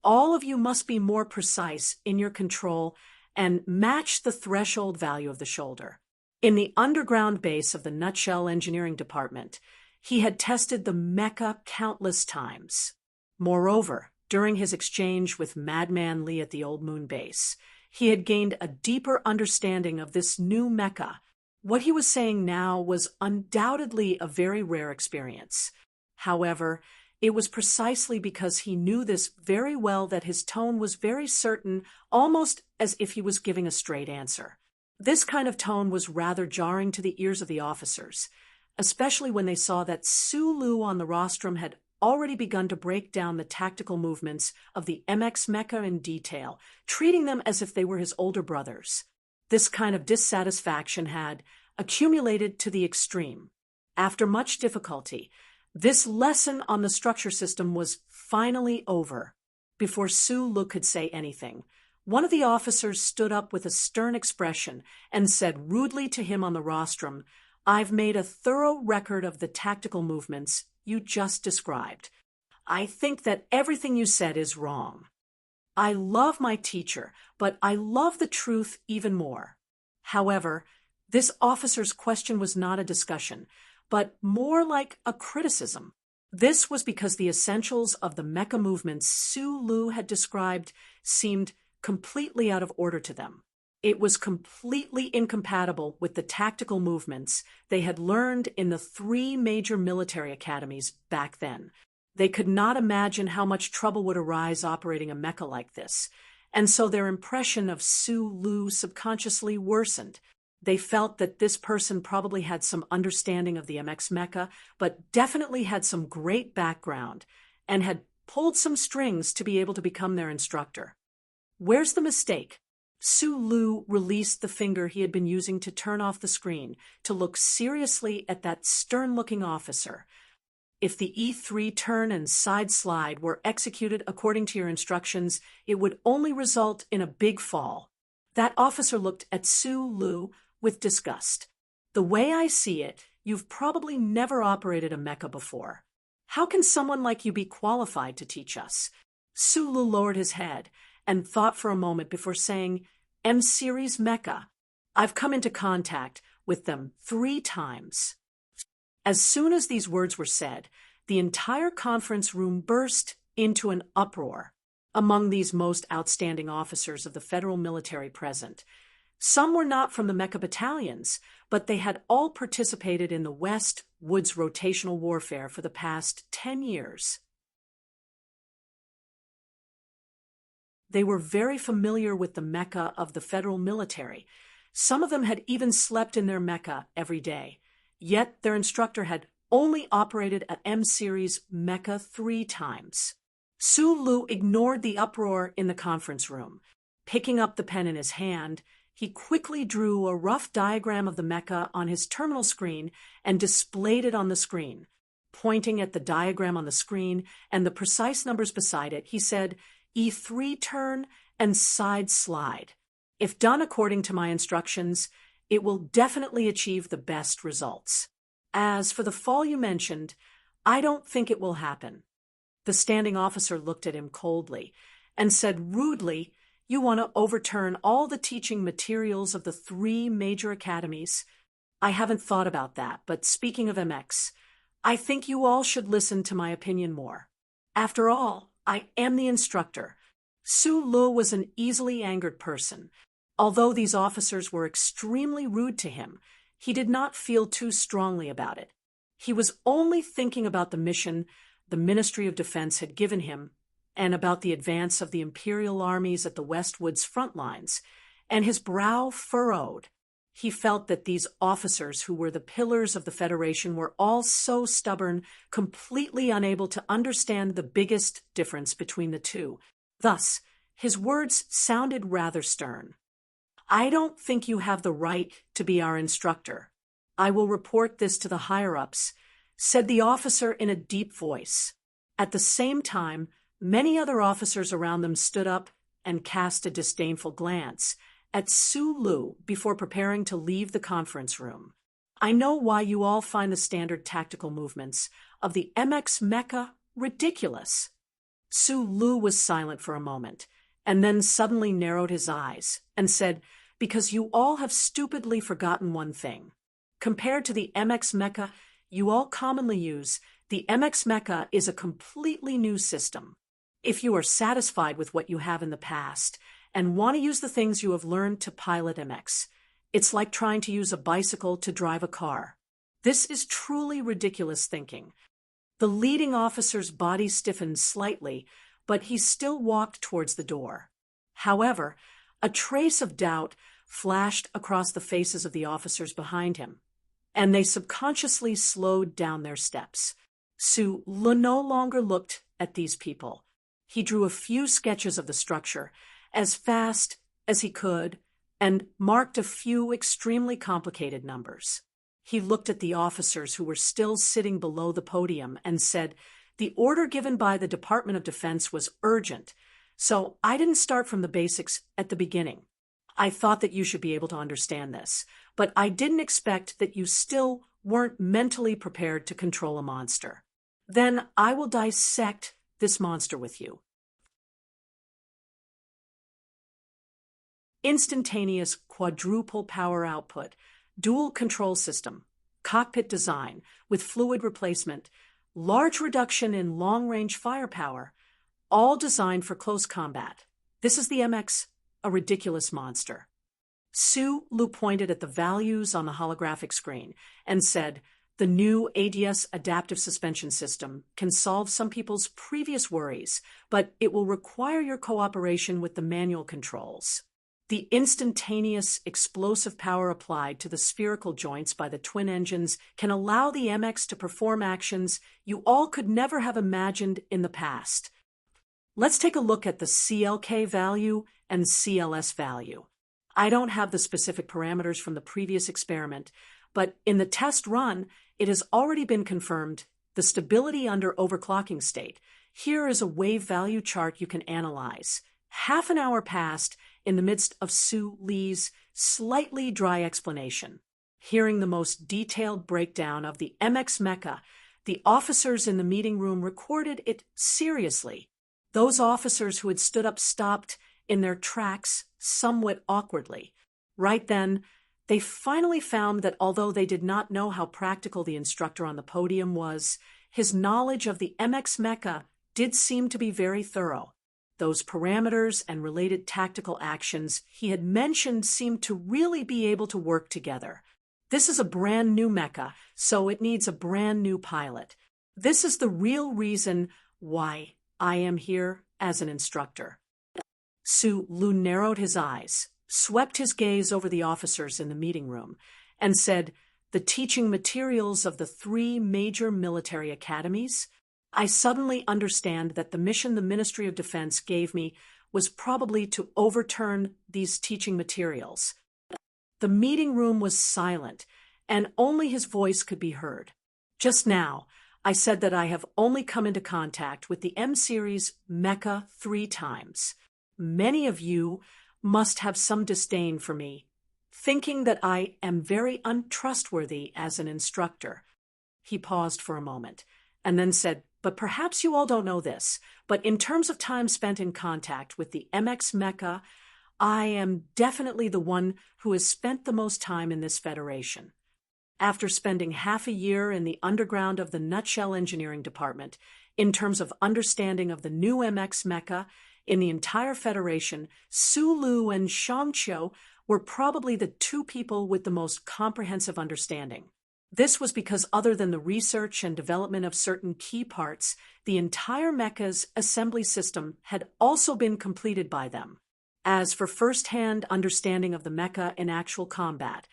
all of you must be more precise in your control and match the threshold value of the shoulder. In the underground base of the Nutshell Engineering Department, he had tested the mecha countless times. Moreover, during his exchange with Madman Li at the Old Moon base, he had gained a deeper understanding of this new mecha. What he was saying now was undoubtedly a very rare experience. However, it was precisely because he knew this very well that his tone was very certain, almost as if he was giving a straight answer. This kind of tone was rather jarring to the ears of the officers, especially when they saw that Su Lu on the rostrum had already begun to break down the tactical movements of the MX mecha in detail, treating them as if they were his older brothers. This kind of dissatisfaction had accumulated to the extreme. After much difficulty, this lesson on the structure system was finally over. Before Su Lu could say anything, one of the officers stood up with a stern expression and said rudely to him on the rostrum, "I've made a thorough record of the tactical movements you just described. I think that everything you said is wrong. I love my teacher, but I love the truth even more." However, this officer's question was not a discussion, but more like a criticism. This was because the essentials of the mecha movements Su Lu had described seemed completely out of order to them. It was completely incompatible with the tactical movements they had learned in the 3 major military academies back then. They could not imagine how much trouble would arise operating a mecha like this, and so their impression of Su Lu subconsciously worsened. They felt that this person probably had some understanding of the MX mecha, but definitely had some great background, and had pulled some strings to be able to become their instructor. Where's the mistake? Su Lu released the finger he had been using to turn off the screen to look seriously at that stern-looking officer. If the E3 turn and side slide were executed according to your instructions, it would only result in a big fall. That officer looked at Su Lu with disgust. The way I see it, you've probably never operated a mecha before. How can someone like you be qualified to teach us? Su Lu lowered his head and thought for a moment before saying, M-Series mecha. I've come into contact with them 3 times. As soon as these words were said, the entire conference room burst into an uproar. Among these most outstanding officers of the federal military present, some were not from the mecha battalions, but they had all participated in the West Woods rotational warfare for the past 10 years. They were very familiar with the mecha of the federal military. Some of them had even slept in their mecha every day. Yet their instructor had only operated at M-Series mecha 3 times. Su Lu ignored the uproar in the conference room. Picking up the pen in his hand, he quickly drew a rough diagram of the mecha on his terminal screen and displayed it on the screen. Pointing at the diagram on the screen and the precise numbers beside it, he said, E3 turn and side slide. If done according to my instructions, it will definitely achieve the best results. As for the fall you mentioned, I don't think it will happen. The standing officer looked at him coldly and said rudely, you want to overturn all the teaching materials of the 3 major academies? I haven't thought about that, but speaking of MX, I think you all should listen to my opinion more. After all, I am the instructor. Su Lu was an easily angered person. Although these officers were extremely rude to him, he did not feel too strongly about it. He was only thinking about the mission the Ministry of Defense had given him and about the advance of the Imperial armies at the Westwoods front lines, and his brow furrowed. He felt that these officers who were the pillars of the Federation were all so stubborn, completely unable to understand the biggest difference between the two. Thus, his words sounded rather stern. I don't think you have the right to be our instructor. I will report this to the higher-ups, said the officer in a deep voice. At the same time, many other officers around them stood up and cast a disdainful glance at Su Lu before preparing to leave the conference room. I know why you all find the standard tactical movements of the MX mecha ridiculous. Su Lu was silent for a moment, and then suddenly narrowed his eyes and said, because you all have stupidly forgotten one thing. Compared to the MX mecha you all commonly use, the MX mecha is a completely new system. If you are satisfied with what you have in the past and want to use the things you have learned to pilot MX, it's like trying to use a bicycle to drive a car. This is truly ridiculous thinking. The leading officer's body stiffened slightly, but he still walked towards the door. However, a trace of doubt flashed across the faces of the officers behind him, and they subconsciously slowed down their steps. Su Lu no longer looked at these people. He drew a few sketches of the structure as fast as he could and marked a few extremely complicated numbers. He looked at the officers who were still sitting below the podium and said, the order given by the Department of Defense was urgent, so I didn't start from the basics at the beginning. I thought that you should be able to understand this, but I didn't expect that you still weren't mentally prepared to control a monster. Then I will dissect this monster with you. Instantaneous quadruple power output, dual control system, cockpit design with fluid replacement, large reduction in long-range firepower, all designed for close combat. This is the MX, a ridiculous monster. Su Lu pointed at the values on the holographic screen and said, the new ADS adaptive suspension system can solve some people's previous worries, but it will require your cooperation with the manual controls. The instantaneous explosive power applied to the spherical joints by the twin engines can allow the MX to perform actions you all could never have imagined in the past. Let's take a look at the CLK value and CLS value. I don't have the specific parameters from the previous experiment, but in the test run, it has already been confirmed the stability under overclocking state. Here is a wave value chart you can analyze. Half an hour passed in the midst of Su Li's slightly dry explanation. Hearing the most detailed breakdown of the MX mecha, the officers in the meeting room recorded it seriously. Those officers who had stood up stopped in their tracks somewhat awkwardly. Right then, they finally found that although they did not know how practical the instructor on the podium was, his knowledge of the MX mecha did seem to be very thorough. Those parameters and related tactical actions he had mentioned seemed to really be able to work together. This is a brand new mecha, so it needs a brand new pilot. This is the real reason why I am here as an instructor. Su Lu narrowed his eyes, swept his gaze over the officers in the meeting room, and said, "The teaching materials of the 3 major military academies? I suddenly understand that the mission the Ministry of Defense gave me was probably to overturn these teaching materials." The meeting room was silent, and only his voice could be heard. "Just now, I said that I have only come into contact with the M-Series mecha 3 times. Many of you must have some disdain for me, thinking that I am very untrustworthy as an instructor." He paused for a moment, and then said, "But perhaps you all don't know this, but in terms of time spent in contact with the MX mecha, I am definitely the one who has spent the most time in this federation. After spending half a year in the underground of the Nutshell Engineering Department, in terms of understanding of the new MX mecha in the entire federation, Su Lu and Shangqiu were probably the 2 people with the most comprehensive understanding. This was because other than the research and development of certain key parts, the entire mecha's assembly system had also been completed by them. As for first-hand understanding of the mecha in actual combat,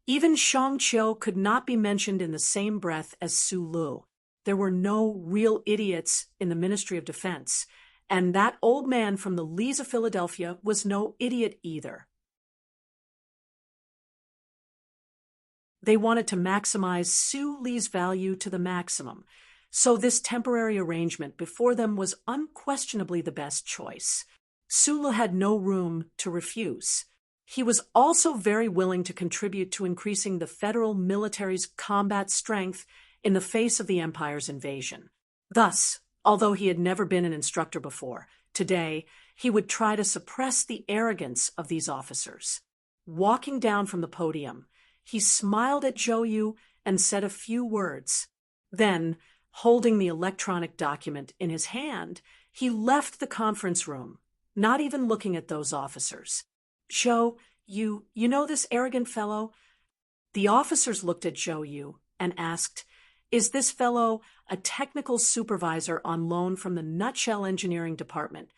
even Shangqiu could not be mentioned in the same breath as Su Lu. There were no real idiots in the Ministry of Defense, and that old man from the Lees of Philadelphia was no idiot either. They wanted to maximize Su Li's value to the maximum, so this temporary arrangement before them was unquestionably the best choice. Su Lu had no room to refuse. He was also very willing to contribute to increasing the federal military's combat strength in the face of the Empire's invasion. Thus, although he had never been an instructor before, today he would try to suppress the arrogance of these officers. Walking down from the podium, he smiled at Zhou Yu and said a few words. Then, holding the electronic document in his hand, he left the conference room, not even looking at those officers. "Zhou, you know this arrogant fellow?" The officers looked at Zhou Yu and asked, "Is this fellow a technical supervisor on loan from the Nutshell Engineering Department?"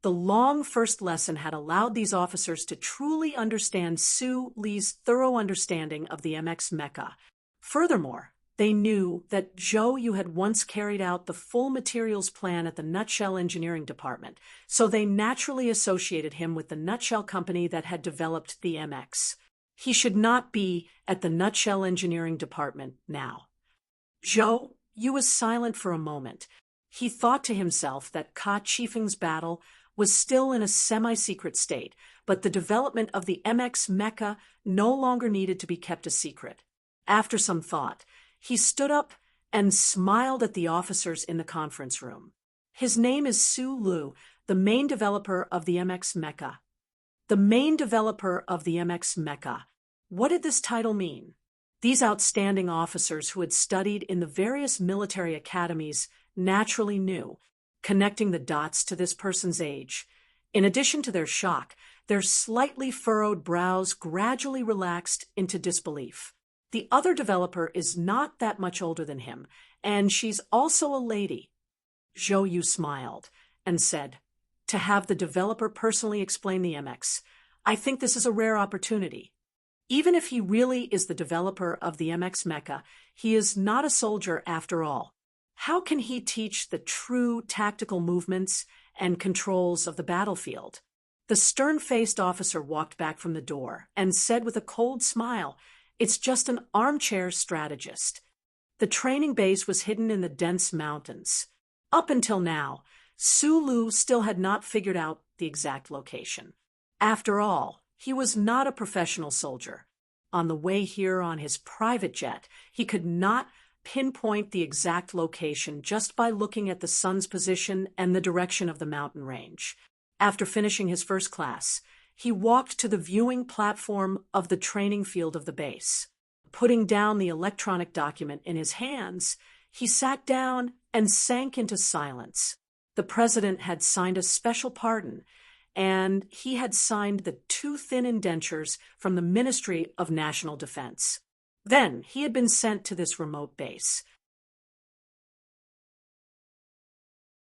The long first lesson had allowed these officers to truly understand Su Li's thorough understanding of the MX mecha. Furthermore, they knew that Zhou Yu had once carried out the full materials plan at the Nutshell Engineering Department, so they naturally associated him with the Nutshell company that had developed the MX. He should not be at the Nutshell Engineering Department now. Zhou Yu was silent for a moment. He thought to himself that Ka Chifeng's battle was still in a semi-secret state, but the development of the MX mecha no longer needed to be kept a secret. After some thought, he stood up and smiled at the officers in the conference room. "His name is Su Lu, the main developer of the MX mecha." The main developer of the MX mecha. What did this title mean? These outstanding officers who had studied in the various military academies naturally knew, connecting the dots to this person's age. In addition to their shock, their slightly furrowed brows gradually relaxed into disbelief. The other developer is not that much older than him, and she's also a lady. Zhou Yu smiled and said, "To have the developer personally explain the MX, I think this is a rare opportunity. Even if he really is the developer of the MX mecha, he is not a soldier after all. How can he teach the true tactical movements and controls of the battlefield?" The stern-faced officer walked back from the door and said with a cold smile, "It's just an armchair strategist." The training base was hidden in the dense mountains. Up until now, Sulu still had not figured out the exact location. After all, he was not a professional soldier. On the way here on his private jet, he could not pinpoint the exact location just by looking at the sun's position and the direction of the mountain range. After finishing his first class, he walked to the viewing platform of the training field of the base. Putting down the electronic document in his hands, he sat down and sank into silence. The president had signed a special pardon, and he had signed the 2 thin indentures from the Ministry of National Defense. Then he had been sent to this remote base.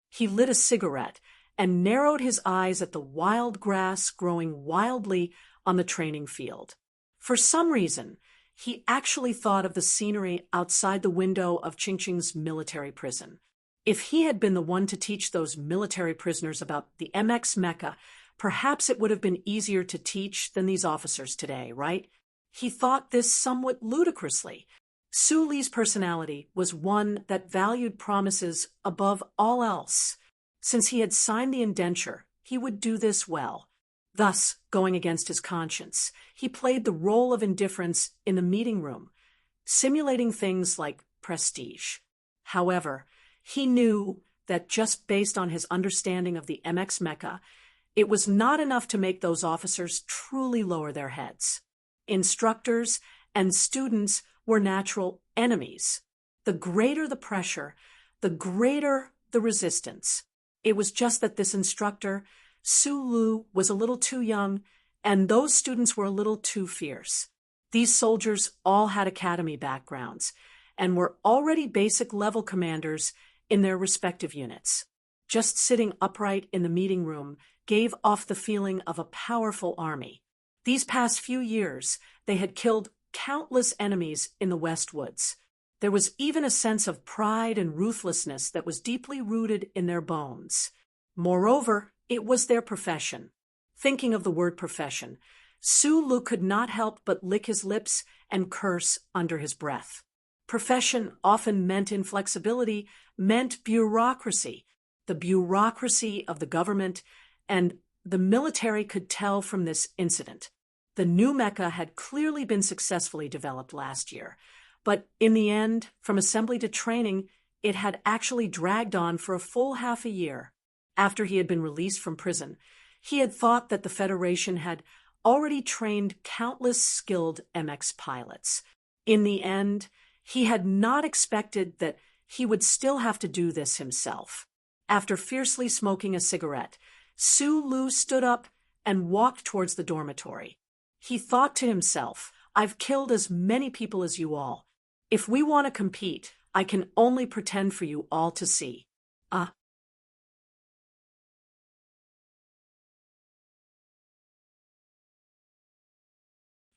He lit a cigarette and narrowed his eyes at the wild grass growing wildly on the training field. For some reason, he actually thought of the scenery outside the window of Chingching's military prison. If he had been the one to teach those military prisoners about the MX Mecca, perhaps it would have been easier to teach than these officers today, right? He thought this somewhat ludicrously. Su Li's personality was one that valued promises above all else. Since he had signed the indenture, he would do this well. Thus, going against his conscience, he played the role of indifference in the meeting room, simulating things like prestige. However, he knew that just based on his understanding of the MX Mecca, it was not enough to make those officers truly lower their heads. Instructors and students were natural enemies. The greater the pressure, the greater the resistance. It was just that this instructor, Sulu, was a little too young, and those students were a little too fierce. These soldiers all had academy backgrounds and were already basic level commanders in their respective units. Just sitting upright in the meeting room gave off the feeling of a powerful army. These past few years, they had killed countless enemies in the West Woods. There was even a sense of pride and ruthlessness that was deeply rooted in their bones. Moreover, it was their profession. Thinking of the word profession, Sulu could not help but lick his lips and curse under his breath. Profession often meant inflexibility, meant bureaucracy, the bureaucracy of the government, and the military could tell from this incident. The new Mecca had clearly been successfully developed last year, but in the end, from assembly to training, it had actually dragged on for a full half a year. After he had been released from prison, he had thought that the Federation had already trained countless skilled MX pilots. In the end, he had not expected that he would still have to do this himself. After fiercely smoking a cigarette, Sulu stood up and walked towards the dormitory. He thought to himself, I've killed as many people as you all. If we want to compete, I can only pretend for you all to see.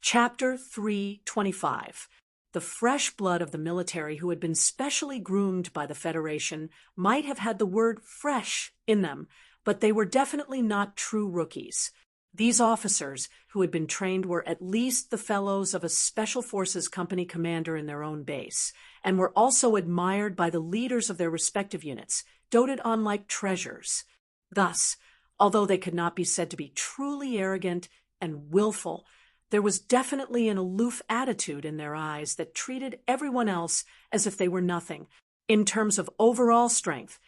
Chapter 325. The fresh blood of the military who had been specially groomed by the Federation might have had the word fresh in them, but they were definitely not true rookies. These officers who had been trained were at least the fellows of a Special Forces company commander in their own base, and were also admired by the leaders of their respective units, doted on like treasures. Thus, although they could not be said to be truly arrogant and willful, there was definitely an aloof attitude in their eyes that treated everyone else as if they were nothing. In terms of overall strength,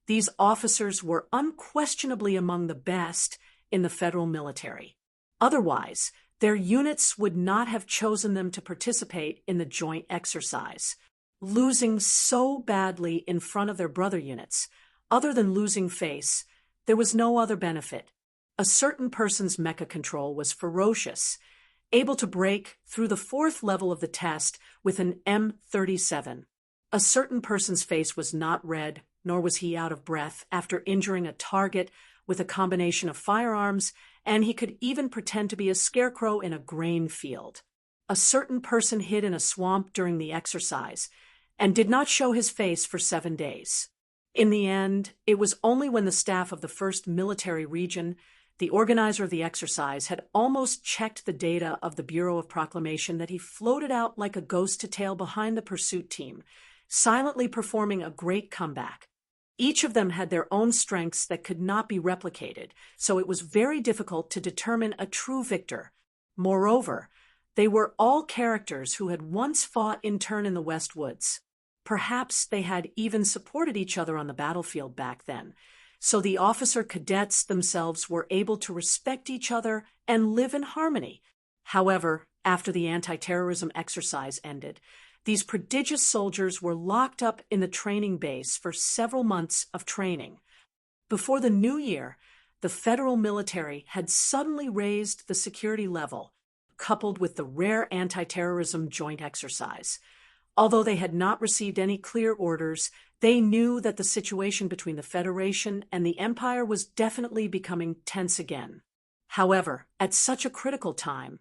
these officers were unquestionably among the best in the federal military. Otherwise, their units would not have chosen them to participate in the joint exercise. Losing so badly in front of their brother units, other than losing face, there was no other benefit. A certain person's mecha control was ferocious, able to break through the 4th level of the test with an M37. A certain person's face was not red, nor was he out of breath after injuring a target with a combination of firearms, and he could even pretend to be a scarecrow in a grain field. A certain person hid in a swamp during the exercise and did not show his face for 7 days. In the end, it was only when the staff of the 1st Military Region, the organizer of the exercise, had almost checked the data of the Bureau of Proclamation that he floated out like a ghost to tail behind the pursuit team, silently performing a great comeback. Each of them had their own strengths that could not be replicated, so it was very difficult to determine a true victor. Moreover, they were all characters who had once fought in turn in the West Woods. Perhaps they had even supported each other on the battlefield back then, so the officer cadets themselves were able to respect each other and live in harmony. However, after the anti-terrorism exercise ended, these prodigious soldiers were locked up in the training base for several months of training. Before the new year, the federal military had suddenly raised the security level, coupled with the rare anti-terrorism joint exercise. Although they had not received any clear orders, they knew that the situation between the Federation and the Empire was definitely becoming tense again. However, at such a critical time,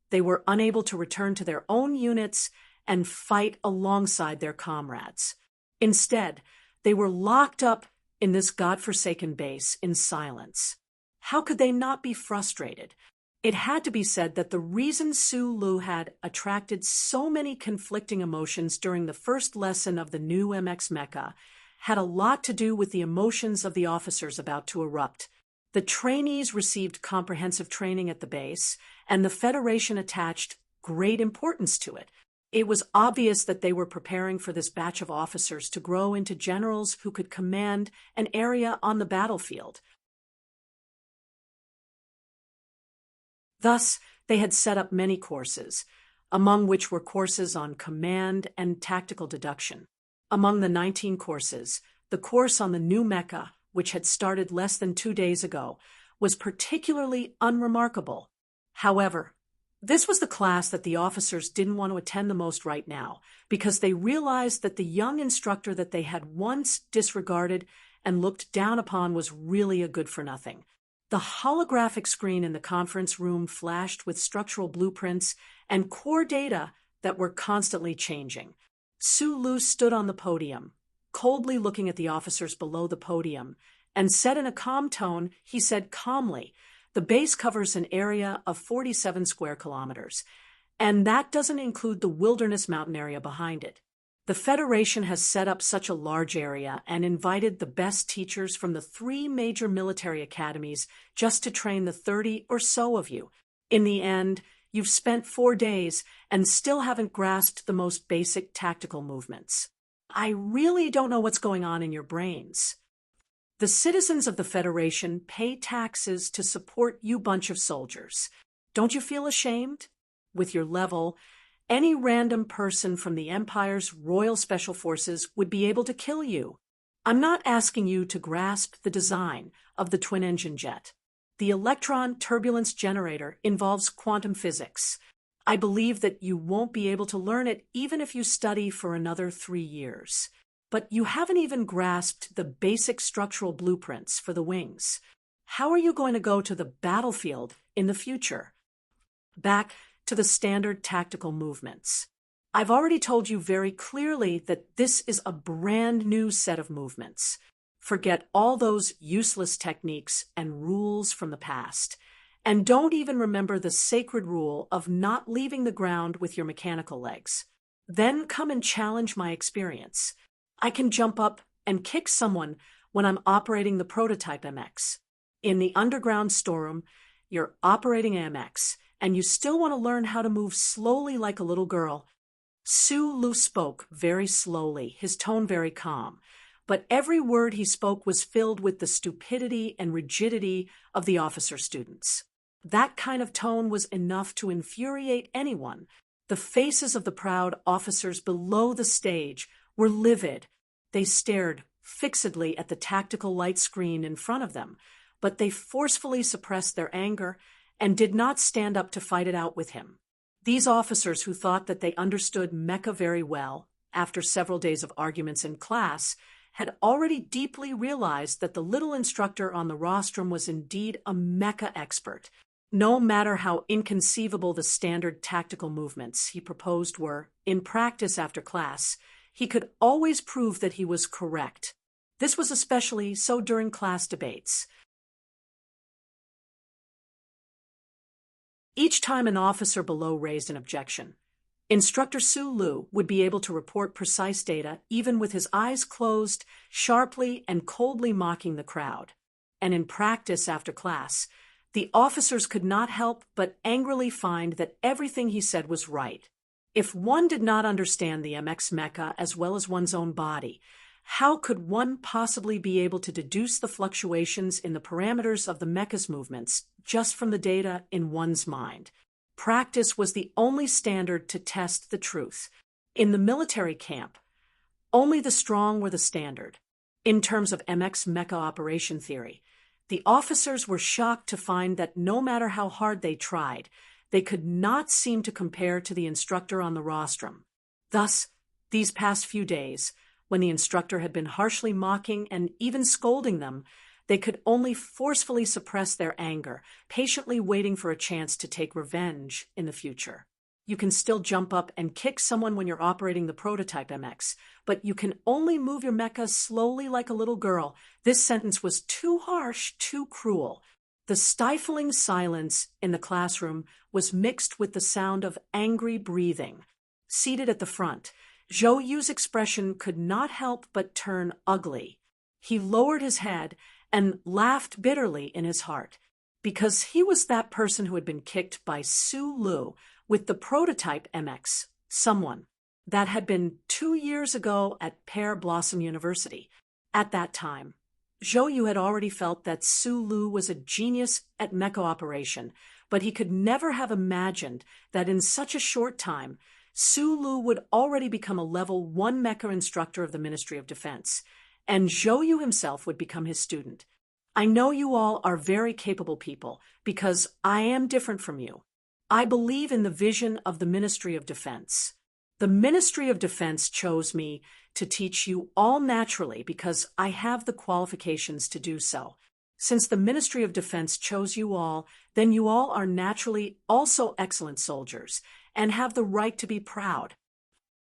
they were unable to return to their own units and fight alongside their comrades. Instead, they were locked up in this godforsaken base in silence. How could they not be frustrated? It had to be said that the reason Sulu had attracted so many conflicting emotions during the first lesson of the new MX Mecha had a lot to do with the emotions of the officers about to erupt. The trainees received comprehensive training at the base, and the Federation attached great importance to it. It was obvious that they were preparing for this batch of officers to grow into generals who could command an area on the battlefield. Thus, they had set up many courses, among which were courses on command and tactical deduction. Among the 19 courses, the course on the new mecha, which had started less than 2 days ago, was particularly unremarkable. However, this was the class that the officers didn't want to attend the most right now, because they realized that the young instructor that they had once disregarded and looked down upon was really a good-for-nothing. The holographic screen in the conference room flashed with structural blueprints and core data that were constantly changing. Sulu stood on the podium, coldly looking at the officers below the podium, and said in a calm tone, he said calmly, "The base covers an area of 47 square kilometers, and that doesn't include the wilderness mountain area behind it. The Federation has set up such a large area and invited the best teachers from the 3 major military academies just to train the 30 or so of you. In the end, you've spent 4 days and still haven't grasped the most basic tactical movements. I really don't know what's going on in your brains. The citizens of the Federation pay taxes to support you bunch of soldiers. Don't you feel ashamed? With your level, any random person from the Empire's Royal Special Forces would be able to kill you. I'm not asking you to grasp the design of the twin-engine jet. The electron turbulence generator involves quantum physics. I believe that you won't be able to learn it even if you study for another 3 years. But you haven't even grasped the basic structural blueprints for the wings. How are you going to go to the battlefield in the future? Back to the standard tactical movements. I've already told you very clearly that this is a brand new set of movements. Forget all those useless techniques and rules from the past. And don't even remember the sacred rule of not leaving the ground with your mechanical legs. Then come and challenge my experience. I can jump up and kick someone when I'm operating the prototype MX. In the underground storeroom, you're operating MX, and you still want to learn how to move slowly like a little girl. Sulu spoke very slowly, his tone very calm, but every word he spoke was filled with the stupidity and rigidity of the officer students. That kind of tone was enough to infuriate anyone. The faces of the proud officers below the stage were livid. They stared fixedly at the tactical light screen in front of them, but they forcefully suppressed their anger and did not stand up to fight it out with him. These officers who thought that they understood mecha very well, after several days of arguments in class, had already deeply realized that the little instructor on the rostrum was indeed a mecha expert. No matter how inconceivable the standard tactical movements he proposed were, in practice after class, he could always prove that he was correct. This was especially so during class debates. Each time an officer below raised an objection, Instructor Su Lu would be able to report precise data even with his eyes closed, sharply and coldly mocking the crowd. And in practice after class, the officers could not help but angrily find that everything he said was right. If one did not understand the MX mecha as well as one's own body, how could one possibly be able to deduce the fluctuations in the parameters of the mecha's movements just from the data in one's mind? Practice was the only standard to test the truth. In the military camp, only the strong were the standard. In terms of MX mecha operation theory, the officers were shocked to find that no matter how hard they tried, they could not seem to compare to the instructor on the rostrum. Thus, these past few days, when the instructor had been harshly mocking and even scolding them, they could only forcefully suppress their anger, patiently waiting for a chance to take revenge in the future. You can still jump up and kick someone when you're operating the prototype MX, but you can only move your mecha slowly like a little girl. This sentence was too harsh, too cruel. The stifling silence in the classroom was mixed with the sound of angry breathing. Seated at the front, Zhou Yu's expression could not help but turn ugly. He lowered his head and laughed bitterly in his heart, because he was that person who had been kicked by Su Lu with the prototype MX, someone. That had been 2 years ago at Pear Blossom University. At that time, Zhou Yu had already felt that Su Lu was a genius at mecha operation, but he could never have imagined that in such a short time, Su Lu would already become a level 1 mecha instructor of the Ministry of Defense, and Zhou Yu himself would become his student. I know you all are very capable people, because I am different from you. I believe in the vision of the Ministry of Defense. The Ministry of Defense chose me to teach you all naturally because I have the qualifications to do so. Since the Ministry of Defense chose you all, then you all are naturally also excellent soldiers and have the right to be proud.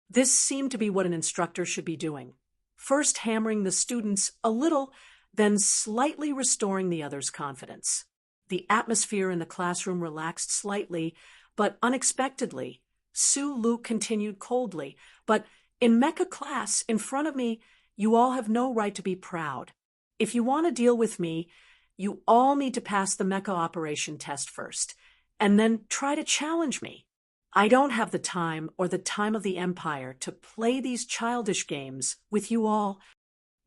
This seemed to be what an instructor should be doing. First hammering the students a little, then slightly restoring the others' confidence. The atmosphere in the classroom relaxed slightly, but unexpectedly, Su Lu continued coldly, "But in mecha class, in front of me, you all have no right to be proud. If you want to deal with me, you all need to pass the mecha operation test first, and then try to challenge me. I don't have the time or the time of the Empire to play these childish games with you all."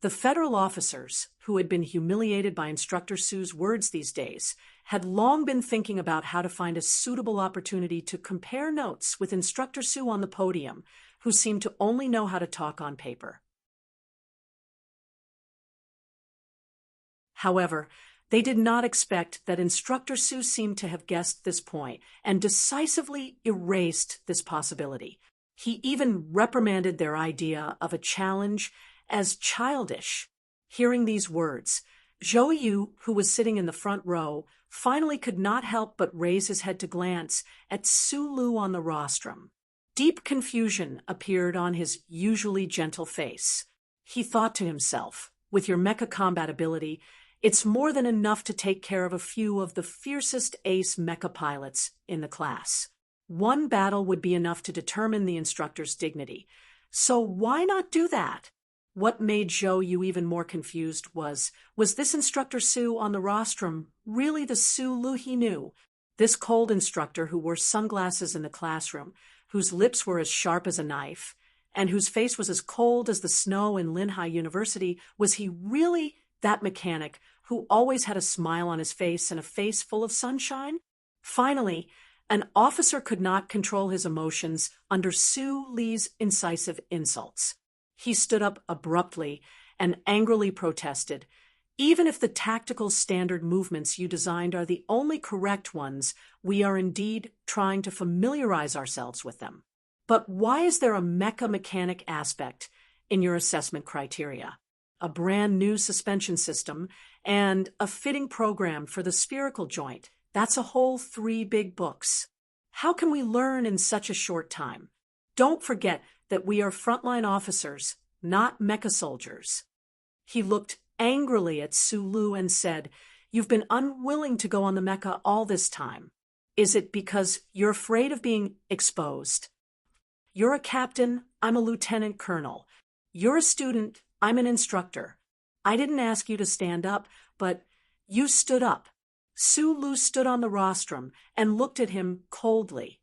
The federal officers, who had been humiliated by Instructor Su's words these days, had long been thinking about how to find a suitable opportunity to compare notes with Instructor Su on the podium, who seemed to only know how to talk on paper. However, they did not expect that Instructor Su seemed to have guessed this point and decisively erased this possibility. He even reprimanded their idea of a challenge as childish. Hearing these words, Zhou Yu, who was sitting in the front row, finally could not help but raise his head to glance at Su Lu on the rostrum. Deep confusion appeared on his usually gentle face. He thought to himself, with your mecha combat ability, it's more than enough to take care of a few of the fiercest ace mecha pilots in the class. One battle would be enough to determine the instructor's dignity. So why not do that? What made Zhou Yu even more confused was this Instructor Su on the rostrum really the Su Lu he knew? This cold instructor who wore sunglasses in the classroom, whose lips were as sharp as a knife, and whose face was as cold as the snow in Linhai University, was he really that mechanic who always had a smile on his face and a face full of sunshine? Finally, an officer could not control his emotions under Su Li's incisive insults. He stood up abruptly and angrily protested, "Even if the tactical standard movements you designed are the only correct ones, we are indeed trying to familiarize ourselves with them. But why is there a mecha mechanic aspect in your assessment criteria? A brand new suspension system and a fitting program for the spherical joint. That's a whole 3 big books. How can we learn in such a short time? Don't forget that we are frontline officers, not mecha soldiers." He looked angrily at Su Lu and said, "You've been unwilling to go on the mecha all this time. Is it because you're afraid of being exposed?" You're a captain, I'm a lieutenant colonel. You're a student, I'm an instructor. I didn't ask you to stand up, but you stood up. Sulu stood on the rostrum and looked at him coldly.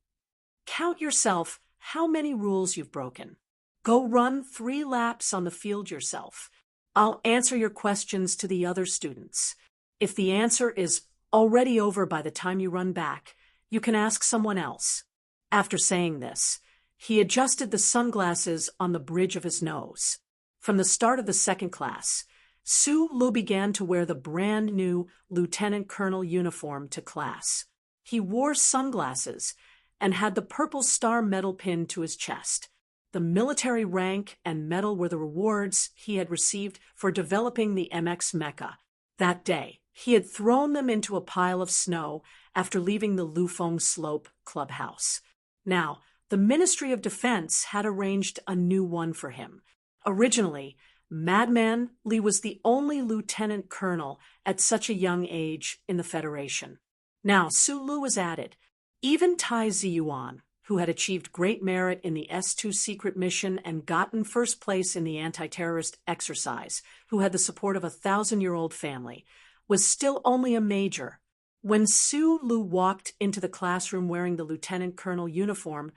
Count yourself how many rules you've broken. Go run 3 laps on the field yourself. I'll answer your questions to the other students. If the answer is already over by the time you run back, you can ask someone else. After saying this, he adjusted the sunglasses on the bridge of his nose. From the start of the second class, Sulu began to wear the brand new lieutenant colonel uniform to class. He wore sunglasses and had the Purple Star medal pinned to his chest. The military rank and medal were the rewards he had received for developing the MX Mecha. That day, he had thrown them into a pile of snow after leaving the Lufeng Slope clubhouse. Now, the Ministry of Defense had arranged a new one for him. Originally, Madman Li was the only lieutenant colonel at such a young age in the Federation. Now, Sulu was added. Even Tai Ziyuan, who had achieved great merit in the S2 secret mission and gotten first place in the anti-terrorist exercise, who had the support of a 1,000-year-old family, was still only a major. When Sulu walked into the classroom wearing the lieutenant colonel uniform,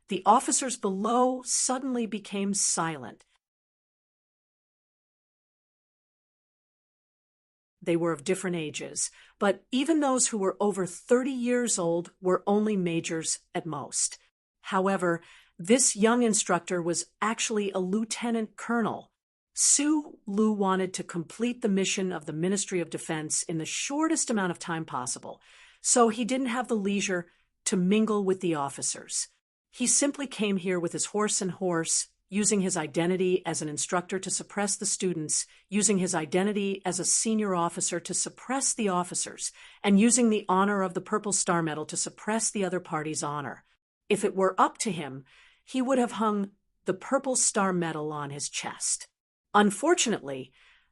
the officers below suddenly became silent. They were of different ages, but even those who were over 30 years old were only majors at most. However, this young instructor was actually a lieutenant colonel. Sulu wanted to complete the mission of the Ministry of Defense in the shortest amount of time possible, so he didn't have the leisure to mingle with the officers. He simply came here with his horse and horse, using his identity as an instructor to suppress the students, using his identity as a senior officer to suppress the officers, and using the honor of the Purple Star Medal to suppress the other party's honor. If it were up to him, he would have hung the Purple Star Medal on his chest. Unfortunately,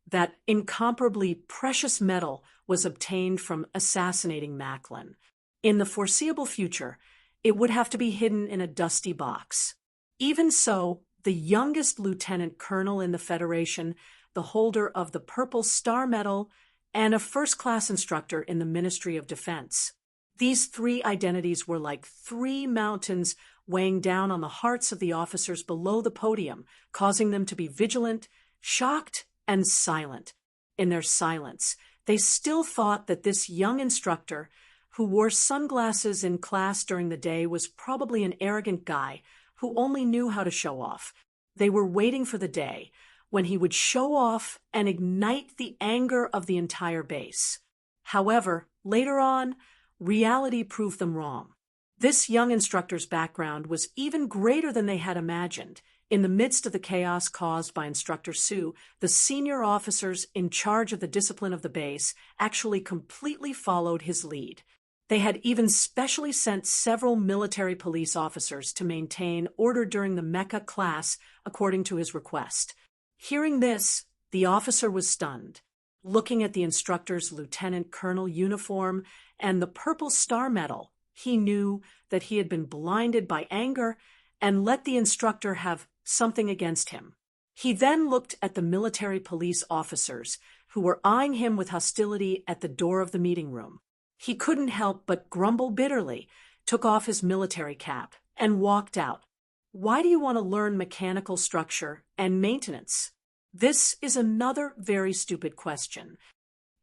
that incomparably precious medal was obtained from assassinating Macklin. In the foreseeable future, it would have to be hidden in a dusty box. Even so, the youngest lieutenant colonel in the Federation, the holder of the Purple Star Medal, and a first-class instructor in the Ministry of Defense. These 3 identities were like 3 mountains weighing down on the hearts of the officers below the podium, causing them to be vigilant, shocked, and silent. In their silence, they still thought that this young instructor, who wore sunglasses in class during the day, was probably an arrogant guy who only knew how to show off. They were waiting for the day when he would show off and ignite the anger of the entire base. However, later on, reality proved them wrong. This young instructor's background was even greater than they had imagined. In the midst of the chaos caused by Instructor Su, the senior officers in charge of the discipline of the base actually completely followed his lead. They had even specially sent several military police officers to maintain order during the Mecha class according to his request. Hearing this, the officer was stunned. Looking at the instructor's lieutenant colonel uniform and the Purple Star Medal, he knew that he had been blinded by anger and let the instructor have something against him. He then looked at the military police officers who were eyeing him with hostility at the door of the meeting room. He couldn't help but grumble bitterly, took off his military cap, and walked out. Why do you want to learn mechanical structure and maintenance? This is another very stupid question.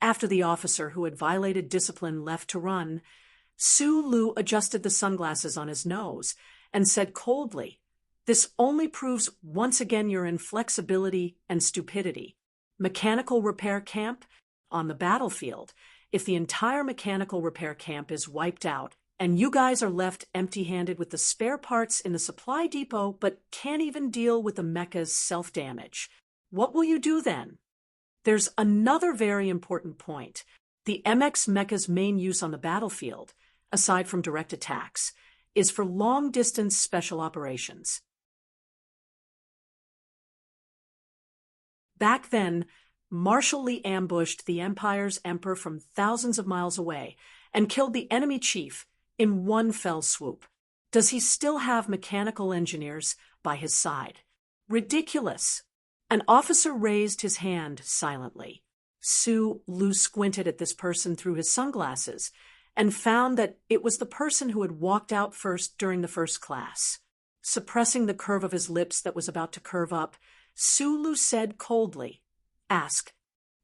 After the officer who had violated discipline left to run, Sulu adjusted the sunglasses on his nose and said coldly, "This only proves once again your inflexibility and stupidity. Mechanical repair camp? On the battlefield. If the entire mechanical repair camp is wiped out, and you guys are left empty-handed with the spare parts in the supply depot but can't even deal with the mecha's self-damage, what will you do then?" There's another very important point. The MX mecha's main use on the battlefield, aside from direct attacks, is for long-distance special operations. Back then, Marshal Lee ambushed the Empire's emperor from thousands of miles away and killed the enemy chief in one fell swoop. Does he still have mechanical engineers by his side? Ridiculous. An officer raised his hand silently. Su Lu squinted at this person through his sunglasses and found that it was the person who had walked out first during the first class. Suppressing the curve of his lips that was about to curve up, Su Lu said coldly, "Ask."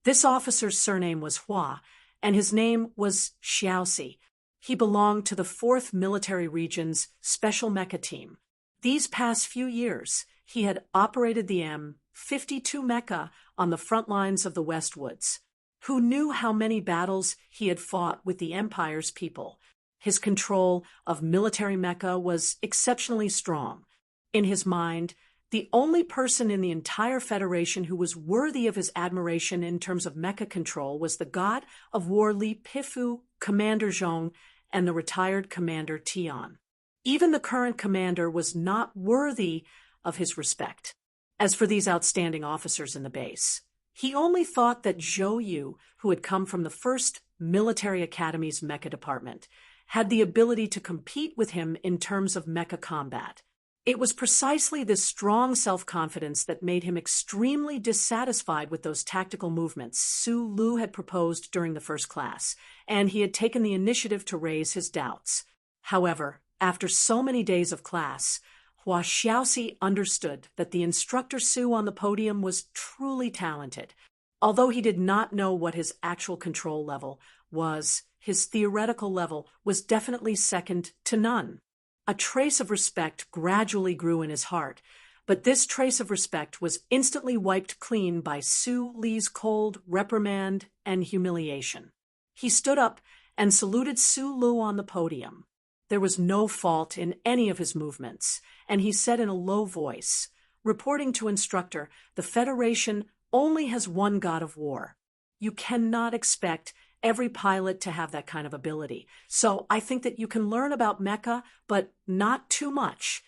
This officer's surname was Hua, and his name was Xiaoxi. He belonged to the 4th Military Region's Special Mecha Team. These past few years, he had operated the M-52 mecha on the front lines of the Westwoods. Who knew how many battles he had fought with the Empire's people? His control of military mecha was exceptionally strong. In his mind, the only person in the entire Federation who was worthy of his admiration in terms of mecha control was the god of war Li Pifu, Commander Zhong, and the retired Commander Tian. Even the current commander was not worthy of his respect. As for these outstanding officers in the base, he only thought that Zhou Yu, who had come from the 1st Military Academy's mecha department, had the ability to compete with him in terms of mecha combat. It was precisely this strong self-confidence that made him extremely dissatisfied with those tactical movements Su Lu had proposed during the first class, and he had taken the initiative to raise his doubts. However, after so many days of class, Hua Xiaoxi understood that the instructor Su on the podium was truly talented. Although he did not know what his actual control level was, his theoretical level was definitely second to none. A trace of respect gradually grew in his heart, but this trace of respect was instantly wiped clean by Su Li's cold reprimand and humiliation. He stood up and saluted Su Lu on the podium. There was no fault in any of his movements, and he said in a low voice, reporting to instructor, "The Federation only has one god of war. You cannot expect every pilot to have that kind of ability. So I think that you can learn about mecha, but not too much."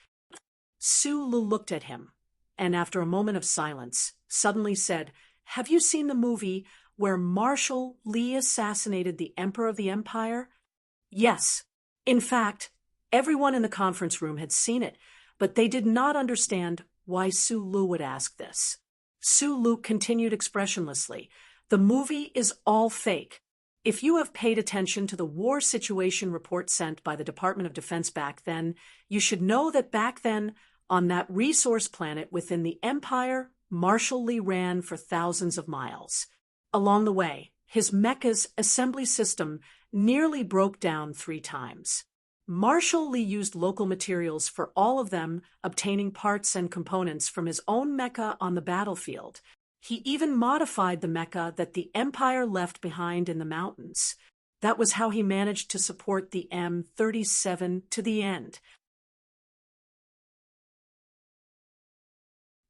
Su Lu looked at him, and after a moment of silence, suddenly said, "Have you seen the movie where Marshal Li assassinated the Emperor of the Empire?" Yes. In fact, everyone in the conference room had seen it, but they did not understand why Su Lu would ask this. Su Lu continued expressionlessly, "The movie is all fake. If you have paid attention to the war situation report sent by the Department of Defense back then, you should know that back then, on that resource planet within the Empire, Marshal Li ran for thousands of miles. Along the way, his mecha's assembly system nearly broke down 3 times. Marshal Li used local materials for all of them, obtaining parts and components from his own mecha on the battlefield. He even modified the mecha that the Empire left behind in the mountains. That was how he managed to support the M-37 to the end.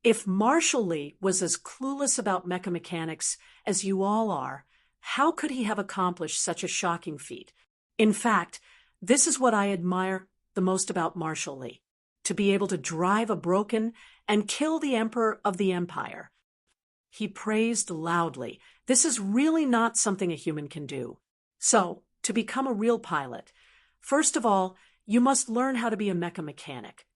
If Marshal Li was as clueless about mecha mechanics as you all are, how could he have accomplished such a shocking feat? In fact, this is what I admire the most about Marshal Li, to be able to drive a broken and kill the Emperor of the Empire. He praised loudly. This is really not something a human can do. So, to become a real pilot, first of all, you must learn how to be a mecha mechanic.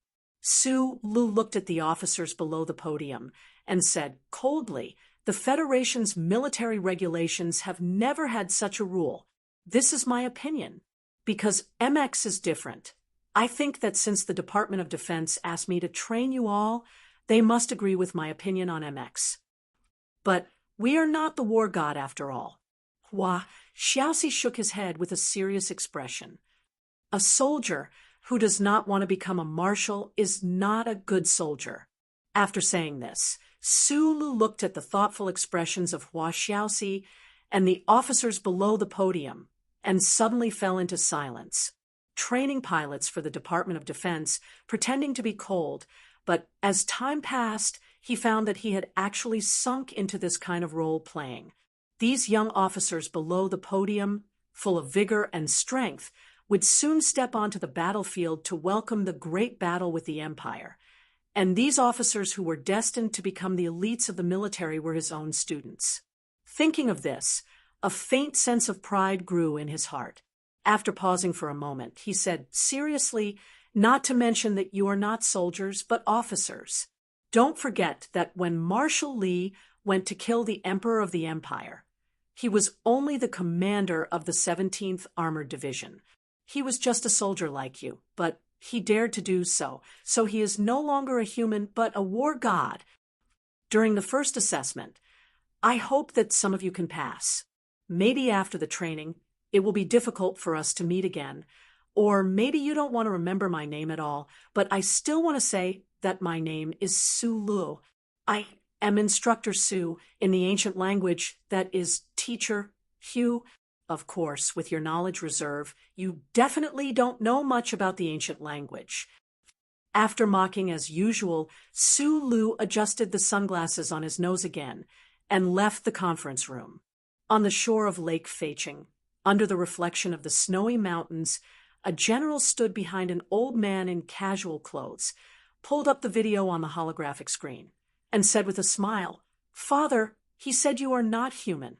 Su Lu looked at the officers below the podium and said coldly, "The Federation's military regulations have never had such a rule. This is my opinion. Because MX is different. I think that since the Department of Defense asked me to train you all, they must agree with my opinion on MX. But we are not the war god after all." Hua Xiaoxi shook his head with a serious expression. A soldier who does not want to become a marshal is not a good soldier. After saying this, Su Lu looked at the thoughtful expressions of Hua Xiaoxi and the officers below the podium, and suddenly fell into silence. Training pilots for the Department of Defense, pretending to be cold, but as time passed, he found that he had actually sunk into this kind of role-playing. These young officers below the podium, full of vigor and strength, would soon step onto the battlefield to welcome the great battle with the Empire. And these officers who were destined to become the elites of the military were his own students. Thinking of this, a faint sense of pride grew in his heart. After pausing for a moment, he said seriously, Not to mention that you are not soldiers, but officers. Don't forget that when Marshal Lee went to kill the Emperor of the Empire, he was only the commander of the 17th Armored Division. He was just a soldier like you, but he dared to do so. So he is no longer a human, but a war god. During the first assessment, I hope that some of you can pass. Maybe after the training, it will be difficult for us to meet again. Or maybe you don't want to remember my name at all, but I still want to say that my name is Su Lu. I am Instructor Su in the ancient language that is Teacher Hugh. Of course, with your knowledge reserve, you definitely don't know much about the ancient language. After mocking as usual, Su Lu adjusted the sunglasses on his nose again and left the conference room. On the shore of Lake Feiqing, under the reflection of the snowy mountains, a general stood behind an old man in casual clothes, pulled up the video on the holographic screen, and said with a smile, "Father, he said you are not human."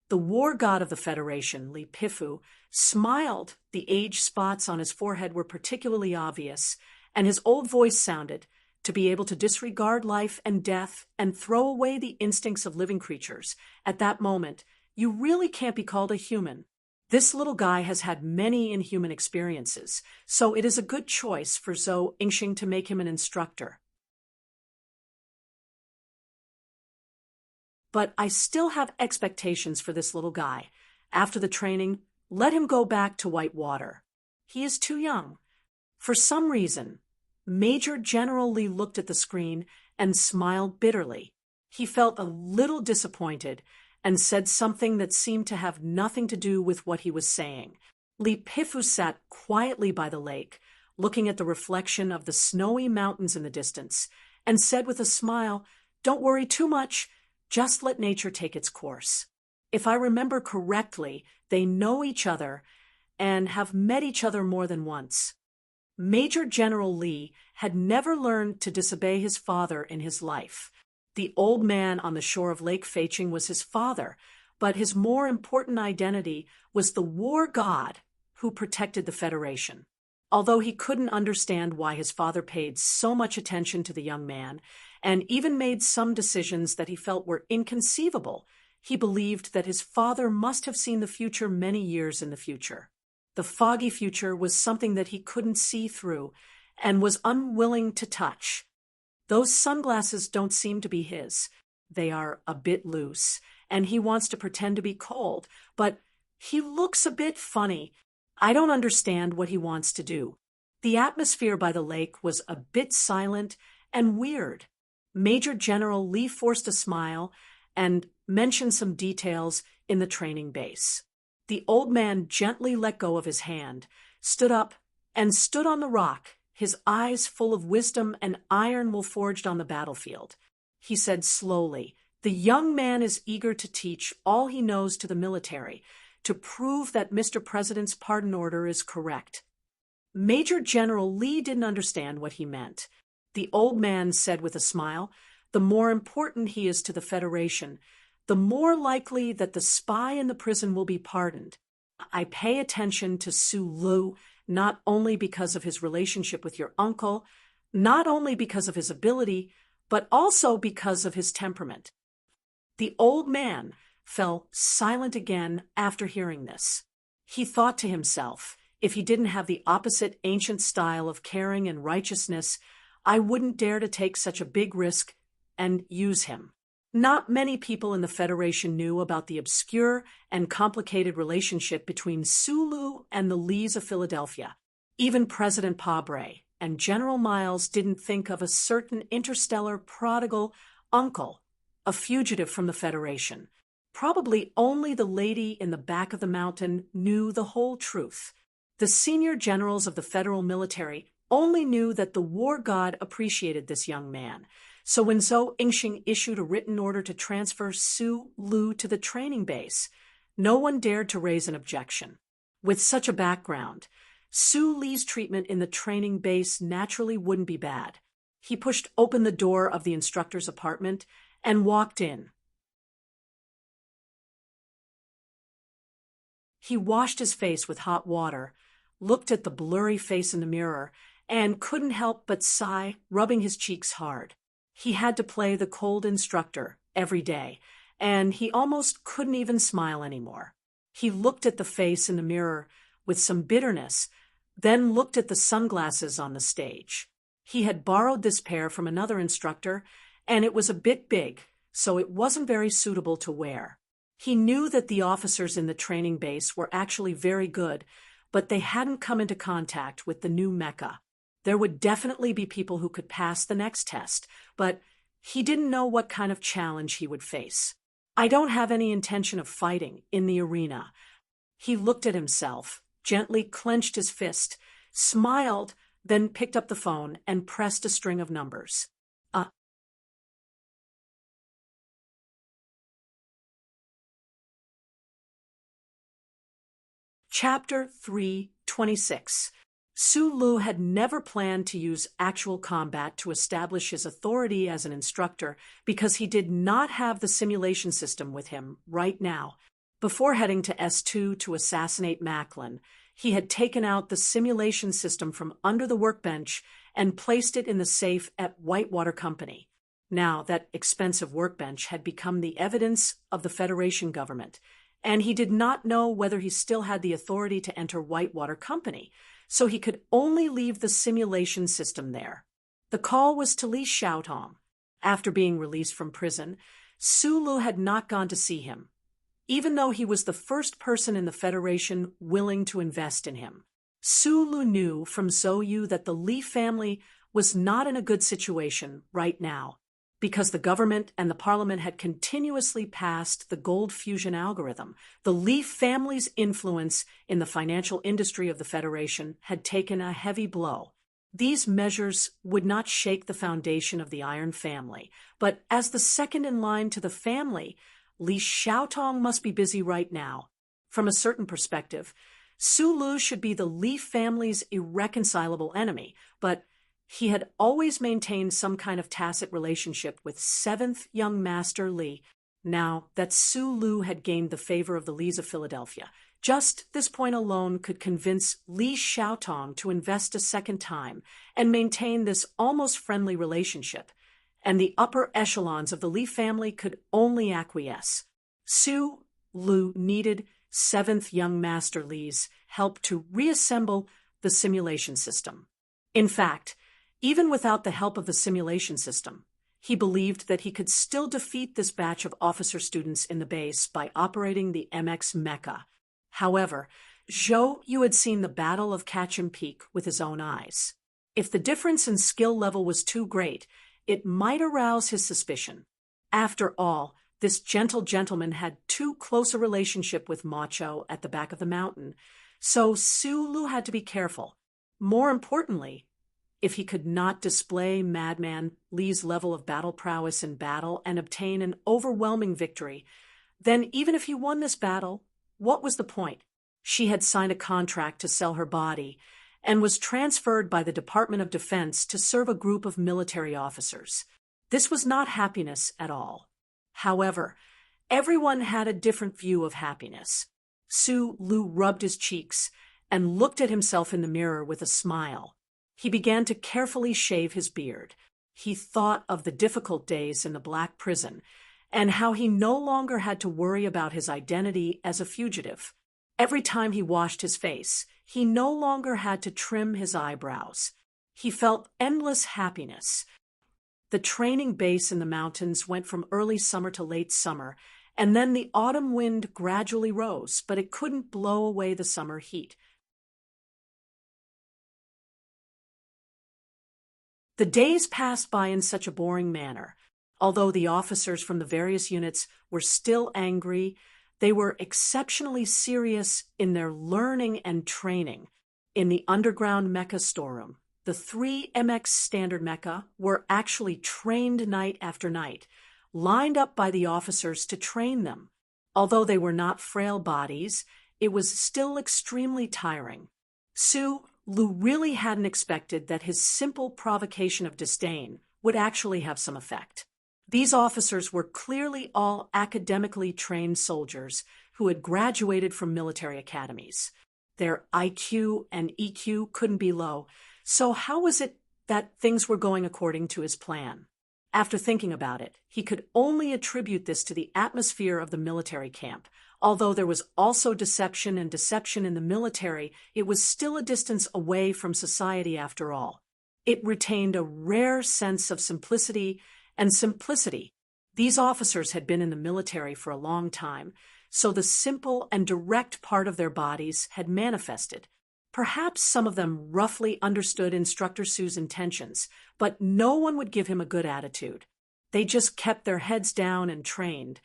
The war god of the Federation, Li Pifu, smiled. The age spots on his forehead were particularly obvious, and his old voice sounded to be able to disregard life and death and throw away the instincts of living creatures. At that moment, you really can't be called a human. This little guy has had many inhuman experiences, so it is a good choice for Zhou Yingxing to make him an instructor. But I still have expectations for this little guy. After the training, let him go back to White Water. He is too young. For some reason, Major General Lee looked at the screen and smiled bitterly. He felt a little disappointed and said something that seemed to have nothing to do with what he was saying. Li Pifu sat quietly by the lake, looking at the reflection of the snowy mountains in the distance, and said with a smile, "Don't worry too much. Just let nature take its course." If I remember correctly, they know each other and have met each other more than once. Major General Lee had never learned to disobey his father in his life. The old man on the shore of Lake Feiqing was his father, but his more important identity was the war god who protected the Federation. Although he couldn't understand why his father paid so much attention to the young man, and even made some decisions that he felt were inconceivable, he believed that his father must have seen the future many years in the future. The foggy future was something that he couldn't see through and was unwilling to touch. Those sunglasses don't seem to be his. They are a bit loose, and he wants to pretend to be cold, but he looks a bit funny. I don't understand what he wants to do. The atmosphere by the lake was a bit silent and weird. Major General Lee forced a smile and mentioned some details in the training base. The old man gently let go of his hand, stood up, and stood on the rock, his eyes full of wisdom and iron will forged on the battlefield. He said slowly, "The young man is eager to teach all he knows to the military, to prove that Mr. President's pardon order is correct." Major General Lee didn't understand what he meant. The old man said with a smile, "The more important he is to the Federation, the more likely that the spy in the prison will be pardoned. I pay attention to Su Lu, not only because of his relationship with your uncle, not only because of his ability, but also because of his temperament." The old man fell silent again after hearing this. He thought to himself, if he didn't have the opposite ancient style of caring and righteousness, I wouldn't dare to take such a big risk and use him. Not many people in the Federation knew about the obscure and complicated relationship between Sulu and the Lees of Philadelphia. Even President Pabre and General Miles didn't think of a certain interstellar prodigal uncle, a fugitive from the Federation. Probably only the lady in the back of the mountain knew the whole truth. The senior generals of the federal military only knew that the war god appreciated this young man. So when Zhou Yingxing issued a written order to transfer Su Lu to the training base, no one dared to raise an objection. With such a background, Su Li's treatment in the training base naturally wouldn't be bad. He pushed open the door of the instructor's apartment and walked in. He washed his face with hot water, looked at the blurry face in the mirror, and couldn't help but sigh, rubbing his cheeks hard. He had to play the cold instructor every day, and he almost couldn't even smile anymore. He looked at the face in the mirror with some bitterness, then looked at the sunglasses on the stage. He had borrowed this pair from another instructor, and it was a bit big, so it wasn't very suitable to wear. He knew that the officers in the training base were actually very good, but they hadn't come into contact with the new Mecca. There would definitely be people who could pass the next test, but he didn't know what kind of challenge he would face. I don't have any intention of fighting in the arena. He looked at himself, gently clenched his fist, smiled, then picked up the phone and pressed a string of numbers. Chapter 3:26. Su Lu had never planned to use actual combat to establish his authority as an instructor because he did not have the simulation system with him right now. Before heading to S2 to assassinate Macklin, he had taken out the simulation system from under the workbench and placed it in the safe at Whitewater Company. Now, that expensive workbench had become the evidence of the Federation government, and he did not know whether he still had the authority to enter Whitewater Company, so he could only leave the simulation system there. The call was to Li Xiaotong. After being released from prison, Su Lu had not gone to see him, even though he was the first person in the Federation willing to invest in him. Su Lu knew from Zhou Yu that the Li family was not in a good situation right now, because the government and the parliament had continuously passed the gold fusion algorithm. The Li family's influence in the financial industry of the Federation had taken a heavy blow. These measures would not shake the foundation of the Iron family, but as the second in line to the family, Li Xiaotong must be busy right now. From a certain perspective, Su Lu should be the Li family's irreconcilable enemy, but he had always maintained some kind of tacit relationship with 7th young Master Li. Now that Su Lu had gained the favor of the Lis of Philadelphia, just this point alone could convince Li Xiaotong to invest a second time and maintain this almost friendly relationship, and the upper echelons of the Li family could only acquiesce. Su Lu needed 7th young Master Li's help to reassemble the simulation system. In fact, even without the help of the simulation system, he believed that he could still defeat this batch of officer students in the base by operating the MX Mecha. However, Zhou Yu had seen the Battle of Kachim Peak with his own eyes. If the difference in skill level was too great, it might arouse his suspicion. After all, this gentle gentleman had too close a relationship with Macho at the back of the mountain, so Su Lu had to be careful. More importantly, if he could not display Madman Li's level of battle prowess in battle and obtain an overwhelming victory, then even if he won this battle, what was the point? She had signed a contract to sell her body and was transferred by the Department of Defense to serve a group of military officers. This was not happiness at all. However, everyone had a different view of happiness. Su Lu rubbed his cheeks and looked at himself in the mirror with a smile. He began to carefully shave his beard. He thought of the difficult days in the Black Prison and how he no longer had to worry about his identity as a fugitive. Every time he washed his face, he no longer had to trim his eyebrows. He felt endless happiness. The training base in the mountains went from early summer to late summer, and then the autumn wind gradually rose, but it couldn't blow away the summer heat. The days passed by in such a boring manner. Although the officers from the various units were still angry, they were exceptionally serious in their learning and training. In the underground mecha storeroom, the 3 MX standard mecha were actually trained night after night, lined up by the officers to train them. Although they were not frail bodies, it was still extremely tiring. Su Lu really hadn't expected that his simple provocation of disdain would actually have some effect. These officers were clearly all academically trained soldiers who had graduated from military academies. Their IQ and EQ couldn't be low, So how was it that things were going according to his plan? After thinking about it, he could only attribute this to the atmosphere of the military camp. Although there was also deception in the military, it was still a distance away from society after all. It retained a rare sense of simplicity and simplicity. These officers had been in the military for a long time, so the simple and direct part of their bodies had manifested. Perhaps some of them roughly understood Instructor Sue's intentions, but no one would give him a good attitude. They just kept their heads down and trained,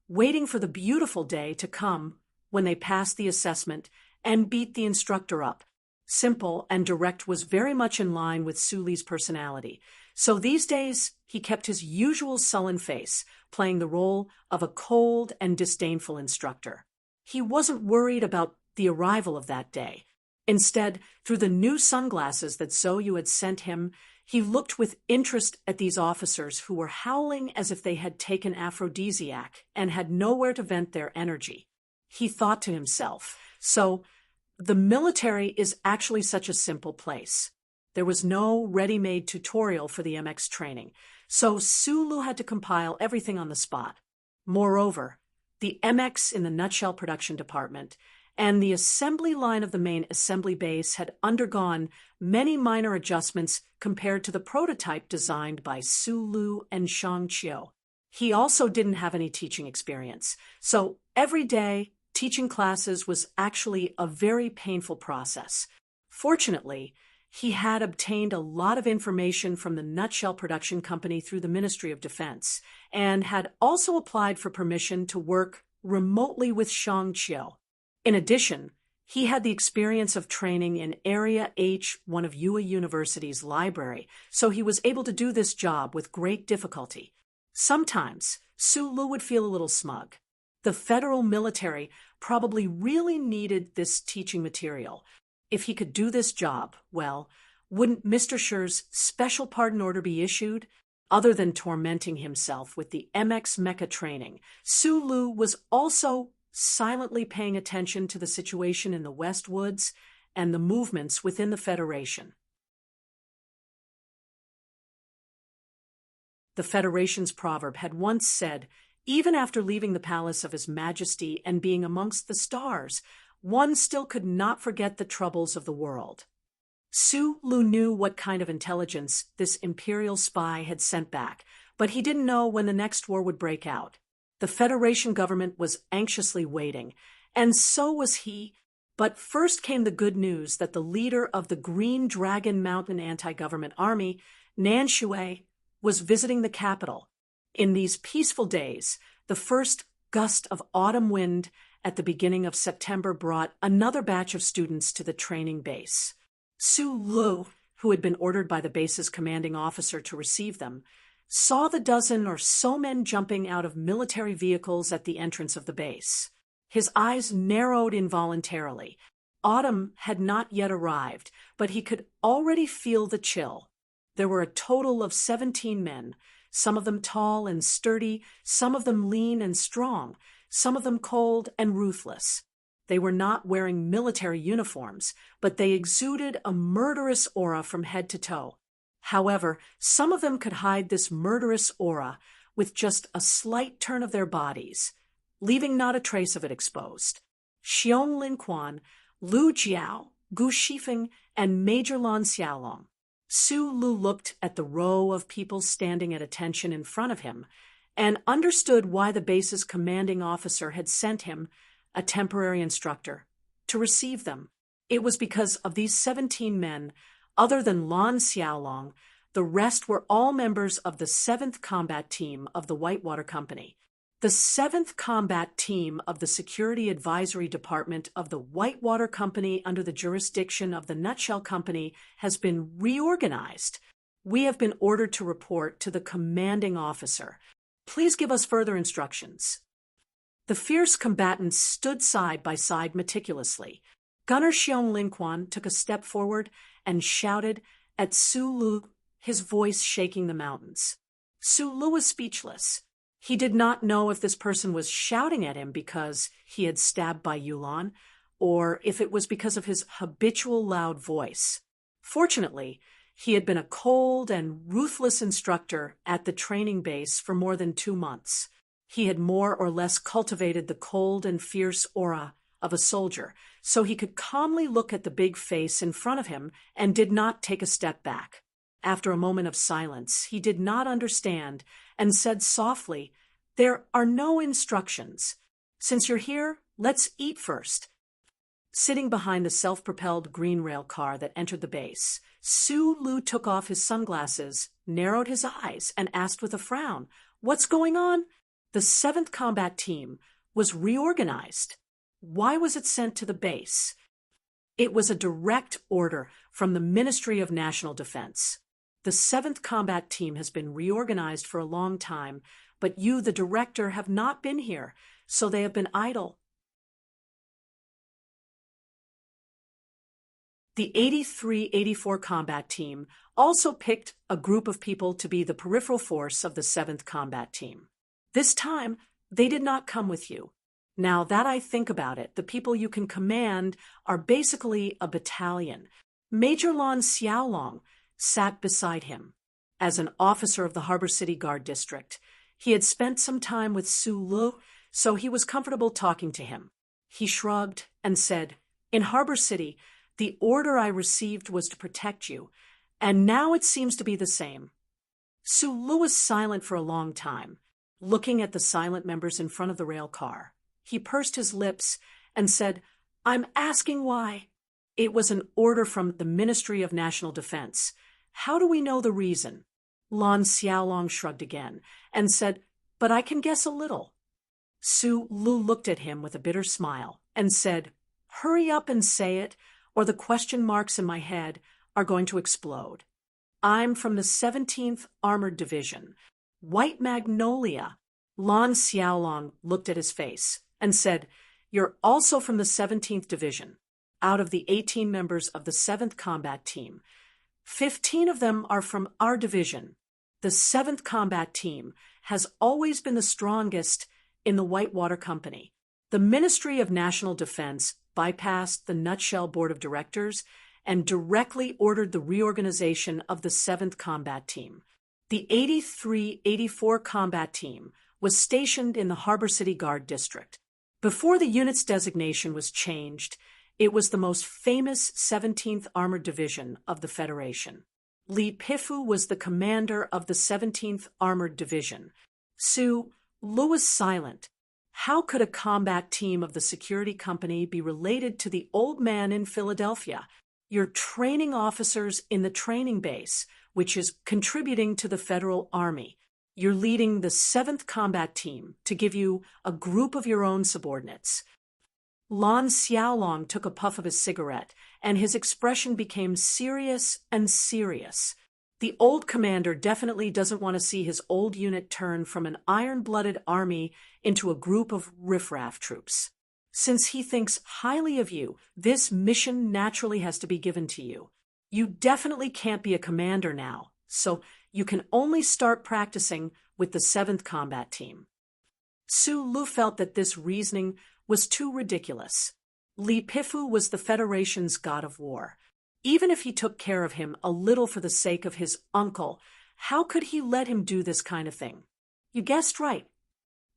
waiting for the beautiful day to come when they passed the assessment and beat the instructor up. Simple and direct was very much in line with Suli's personality. So these days, he kept his usual sullen face, playing the role of a cold and disdainful instructor. He wasn't worried about the arrival of that day. Instead, through the new sunglasses that Zoyu had sent him, he looked with interest at these officers who were howling as if they had taken aphrodisiac and had nowhere to vent their energy. He thought to himself, so the military is actually such a simple place. There was no ready-made tutorial for the MX training, so Sulu had to compile everything on the spot. Moreover, the MX in the nutshell production department and the assembly line of the main assembly base had undergone many minor adjustments compared to the prototype designed by Sulu and Shang Qiu. He also didn't have any teaching experience, so every day teaching classes was actually a very painful process. Fortunately, he had obtained a lot of information from the Nutshell Production Company through the Ministry of Defense, and had also applied for permission to work remotely with Shang Qiu. In addition, he had the experience of training in Area H, one of Yue University's library, so he was able to do this job with great difficulty. Sometimes, Sulu would feel a little smug. The federal military probably really needed this teaching material. If he could do this job, well, wouldn't Mr. Sher's special pardon order be issued? Other than tormenting himself with the MX mecha training, Sulu was also silently paying attention to the situation in the West Woods and the movements within the Federation. The Federation's proverb had once said, even after leaving the palace of His Majesty and being amongst the stars, one still could not forget the troubles of the world. Sulu knew what kind of intelligence this imperial spy had sent back, but he didn't know when the next war would break out. The Federation government was anxiously waiting, and so was he. But first came the good news that the leader of the Green Dragon Mountain anti-government army, Nan Shui, was visiting the capital. In these peaceful days, the first gust of autumn wind at the beginning of September brought another batch of students to the training base. Sulu, who had been ordered by the base's commanding officer to receive them, saw the dozen or so men jumping out of military vehicles at the entrance of the base. His eyes narrowed involuntarily. Autumn had not yet arrived, but he could already feel the chill. There were a total of 17 men, some of them tall and sturdy, some of them lean and strong, some of them cold and ruthless. They were not wearing military uniforms, but they exuded a murderous aura from head to toe. However, some of them could hide this murderous aura with just a slight turn of their bodies, leaving not a trace of it exposed. Xiong Linquan, Lu Jiao, Gu Shifeng, and Major Lan Xiaolong. Sulu looked at the row of people standing at attention in front of him and understood why the base's commanding officer had sent him, a temporary instructor, to receive them. It was because of these 17 men. Other than Lan Xiaolong, the rest were all members of the 7th Combat Team of the Whitewater Company. The 7th Combat Team of the Security Advisory Department of the Whitewater Company under the jurisdiction of the Nutshell Company has been reorganized. We have been ordered to report to the commanding officer. Please give us further instructions. The fierce combatants stood side by side meticulously. Gunner Xiong Linquan took a step forward and shouted at Sulu, his voice shaking the mountains. Sulu was speechless. He did not know if this person was shouting at him because he had stabbed by Yulan, or if it was because of his habitual loud voice. Fortunately, he had been a cold and ruthless instructor at the training base for more than 2 months. He had more or less cultivated the cold and fierce aura of a soldier, so he could calmly look at the big face in front of him and did not take a step back. After a moment of silence, he did not understand and said softly, "There are no instructions. Since you're here, let's eat first." Sitting behind the self-propelled green rail car that entered the base, Sulu took off his sunglasses, narrowed his eyes, and asked with a frown, "What's going on?" The 7th Combat Team was reorganized. Why was it sent to the base? It was a direct order from the Ministry of National Defense. The 7th Combat Team has been reorganized for a long time, but you, the director, have not been here, so they have been idle. The 83-84 Combat Team also picked a group of people to be the peripheral force of the 7th Combat Team. This time, they did not come with you. Now that I think about it, the people you can command are basically a battalion. Major Lon Xiaolong sat beside him. As an officer of the Harbor City Guard District, he had spent some time with Sulu, so he was comfortable talking to him. He shrugged and said, "In Harbor City, the order I received was to protect you, and now it seems to be the same." Sulu was silent for a long time, looking at the silent members in front of the rail car. He pursed his lips and said, "I'm asking why." "It was an order from the Ministry of National Defense. How do we know the reason?" Lon Xiaolong shrugged again and said, "But I can guess a little." Sulu looked at him with a bitter smile and said, "Hurry up and say it, or the question marks in my head are going to explode. I'm from the 17th Armored Division. White Magnolia." Lon Xiaolong looked at his face and said, "You're also from the 17th Division. Out of the 18 members of the 7th Combat Team, 15 of them are from our division. The 7th Combat Team has always been the strongest in the Whitewater Company. The Ministry of National Defense bypassed the Nutshell Board of Directors and directly ordered the reorganization of the 7th Combat Team. The 83-84 Combat Team was stationed in the Harbor City Guard District. Before the unit's designation was changed, it was the most famous 17th Armored Division of the Federation. Li Pifu was the commander of the 17th Armored Division. Sulu was silent. How could a combat team of the security company be related to the old man in Philadelphia? You're training officers in the training base, which is contributing to the Federal Army. You're leading the 7th Combat Team to give you a group of your own subordinates. Lon Xiaolong took a puff of his cigarette, and his expression became serious and serious. The old commander definitely doesn't want to see his old unit turn from an iron-blooded army into a group of riffraff troops. Since he thinks highly of you, this mission naturally has to be given to you. You definitely can't be a commander now, so you can only start practicing with the 7th Combat Team. Sulu felt that this reasoning was too ridiculous. Li Pifu was the Federation's god of war. Even if he took care of him a little for the sake of his uncle, how could he let him do this kind of thing? You guessed right.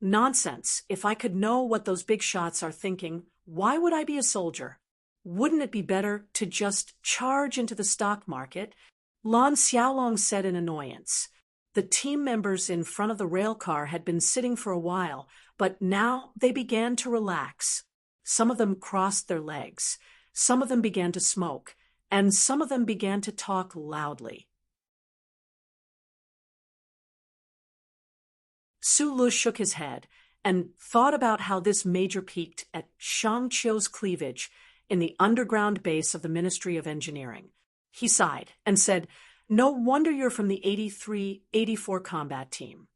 Nonsense. If I could know what those big shots are thinking, why would I be a soldier? Wouldn't it be better to just charge into the stock market? Lon Xiaolong said in annoyance. The team members in front of the rail car had been sitting for a while, but now they began to relax. Some of them crossed their legs. Some of them began to smoke, and some of them began to talk loudly. Sulu shook his head and thought about how this major peaked at Shang Qiu's cleavage in the underground base of the Ministry of Engineering. He sighed and said, "No wonder you're from the 83-84 Combat Team."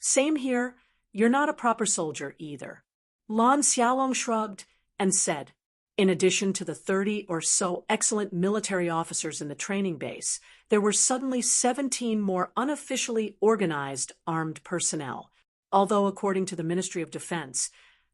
"Same here. You're not a proper soldier either." Lon Xiaolong shrugged and said, "In addition to the 30 or so excellent military officers in the training base, there were suddenly 17 more unofficially organized armed personnel. Although, according to the Ministry of Defense,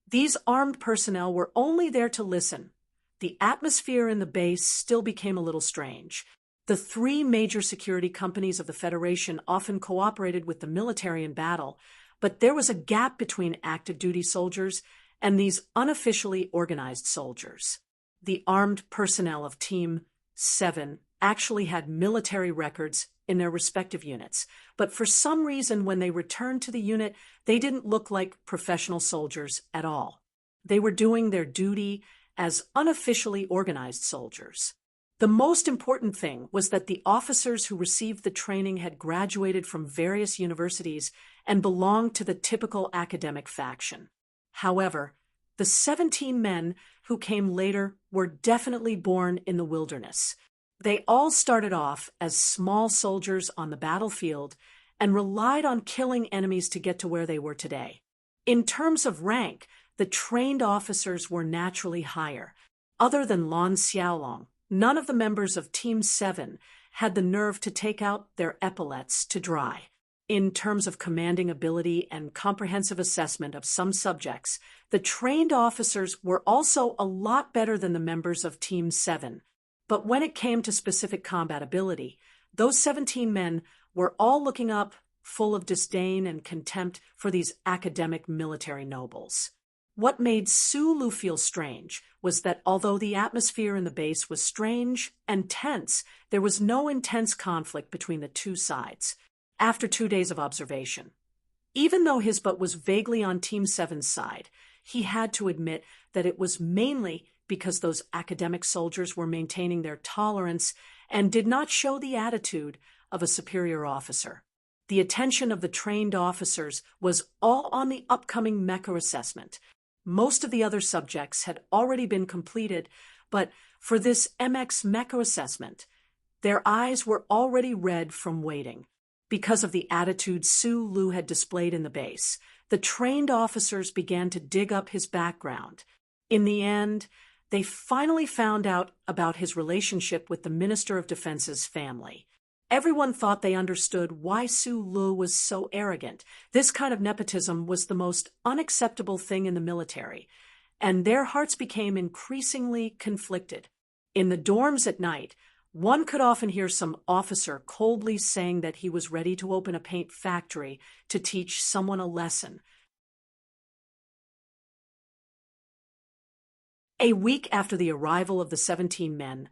these armed personnel were only there to listen. The atmosphere in the base still became a little strange. The three major security companies of the Federation often cooperated with the military in battle, but there was a gap between active duty soldiers and these unofficially organized soldiers. The armed personnel of Team 7 actually had military records in their respective units, but for some reason when they returned to the unit, they didn't look like professional soldiers at all. They were doing their duty as unofficially organized soldiers. The most important thing was that the officers who received the training had graduated from various universities and belonged to the typical academic faction. However, the 17 men who came later were definitely born in the wilderness. They all started off as small soldiers on the battlefield and relied on killing enemies to get to where they were today. In terms of rank, the trained officers were naturally higher. Other than Lon Xiaolong, none of the members of Team 7 had the nerve to take out their epaulets to dry. In terms of commanding ability and comprehensive assessment of some subjects, the trained officers were also a lot better than the members of Team 7. But when it came to specific combat ability, those 17 men were all looking up, full of disdain and contempt for these academic military nobles. What made Sulu feel strange was that although the atmosphere in the base was strange and tense, there was no intense conflict between the two sides. After 2 days of observation, even though his butt was vaguely on Team 7's side, he had to admit that it was mainly because those academic soldiers were maintaining their tolerance and did not show the attitude of a superior officer. The attention of the trained officers was all on the upcoming mecha assessment. Most of the other subjects had already been completed, but for this MX mecha assessment, their eyes were already red from waiting. Because of the attitude Su Lu had displayed in the base, the trained officers began to dig up his background. In the end, they finally found out about his relationship with the Minister of Defense's family. Everyone thought they understood why Su Lu was so arrogant. This kind of nepotism was the most unacceptable thing in the military, and their hearts became increasingly conflicted. In the dorms at night, one could often hear some officer coldly saying that he was ready to open a paint factory to teach someone a lesson. A week after the arrival of the 17 men,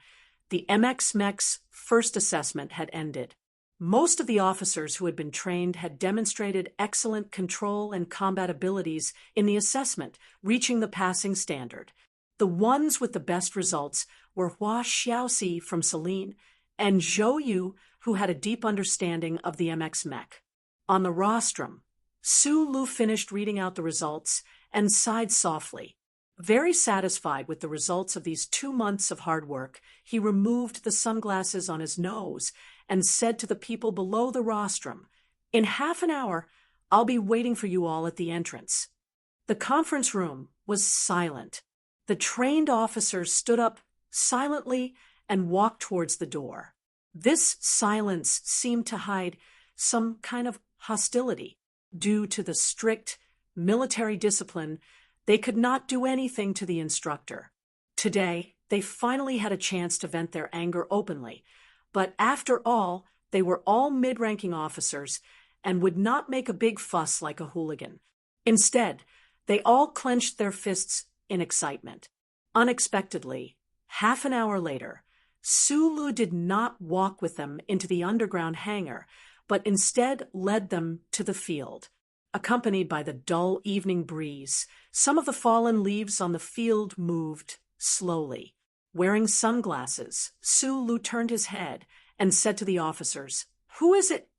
the MX-MEC's first assessment had ended. Most of the officers who had been trained had demonstrated excellent control and combat abilities in the assessment, reaching the passing standard. The ones with the best results were Hua Xiaoxi from Celine and Zhou Yu, who had a deep understanding of the MX-MEC. On the rostrum, Su Lu finished reading out the results and sighed softly. Very satisfied with the results of these 2 months of hard work, he removed the sunglasses on his nose and said to the people below the rostrum, "In half an hour, I'll be waiting for you all at the entrance." The conference room was silent. The trained officers stood up silently and walked towards the door. This silence seemed to hide some kind of hostility. Due to the strict military discipline, they could not do anything to the instructor. Today, they finally had a chance to vent their anger openly, but after all, they were all mid-ranking officers and would not make a big fuss like a hooligan. Instead, they all clenched their fists in excitement. Unexpectedly, half an hour later, Su Lu did not walk with them into the underground hangar, but instead led them to the field. Accompanied by the dull evening breeze, some of the fallen leaves on the field moved slowly. Wearing sunglasses, Su Lu turned his head and said to the officers, "Who is it?"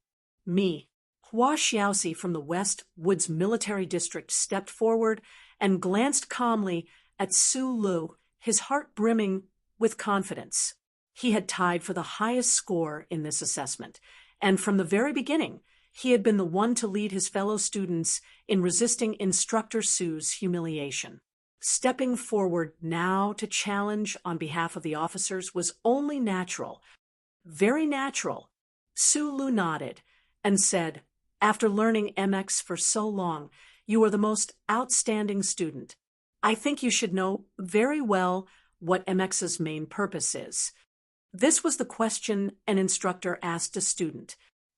"Me." Hua Xiaoxi from the West Woods Military District stepped forward and glanced calmly at Su Lu, his heart brimming with confidence. He had tied for the highest score in this assessment, and from the very beginning, he had been the one to lead his fellow students in resisting Instructor Su's humiliation. Stepping forward now to challenge on behalf of the officers was only natural, very natural. Su Lu nodded and said, "After learning MX for so long, you are the most outstanding student. I think you should know very well what MX's main purpose is." This was the question an instructor asked a student.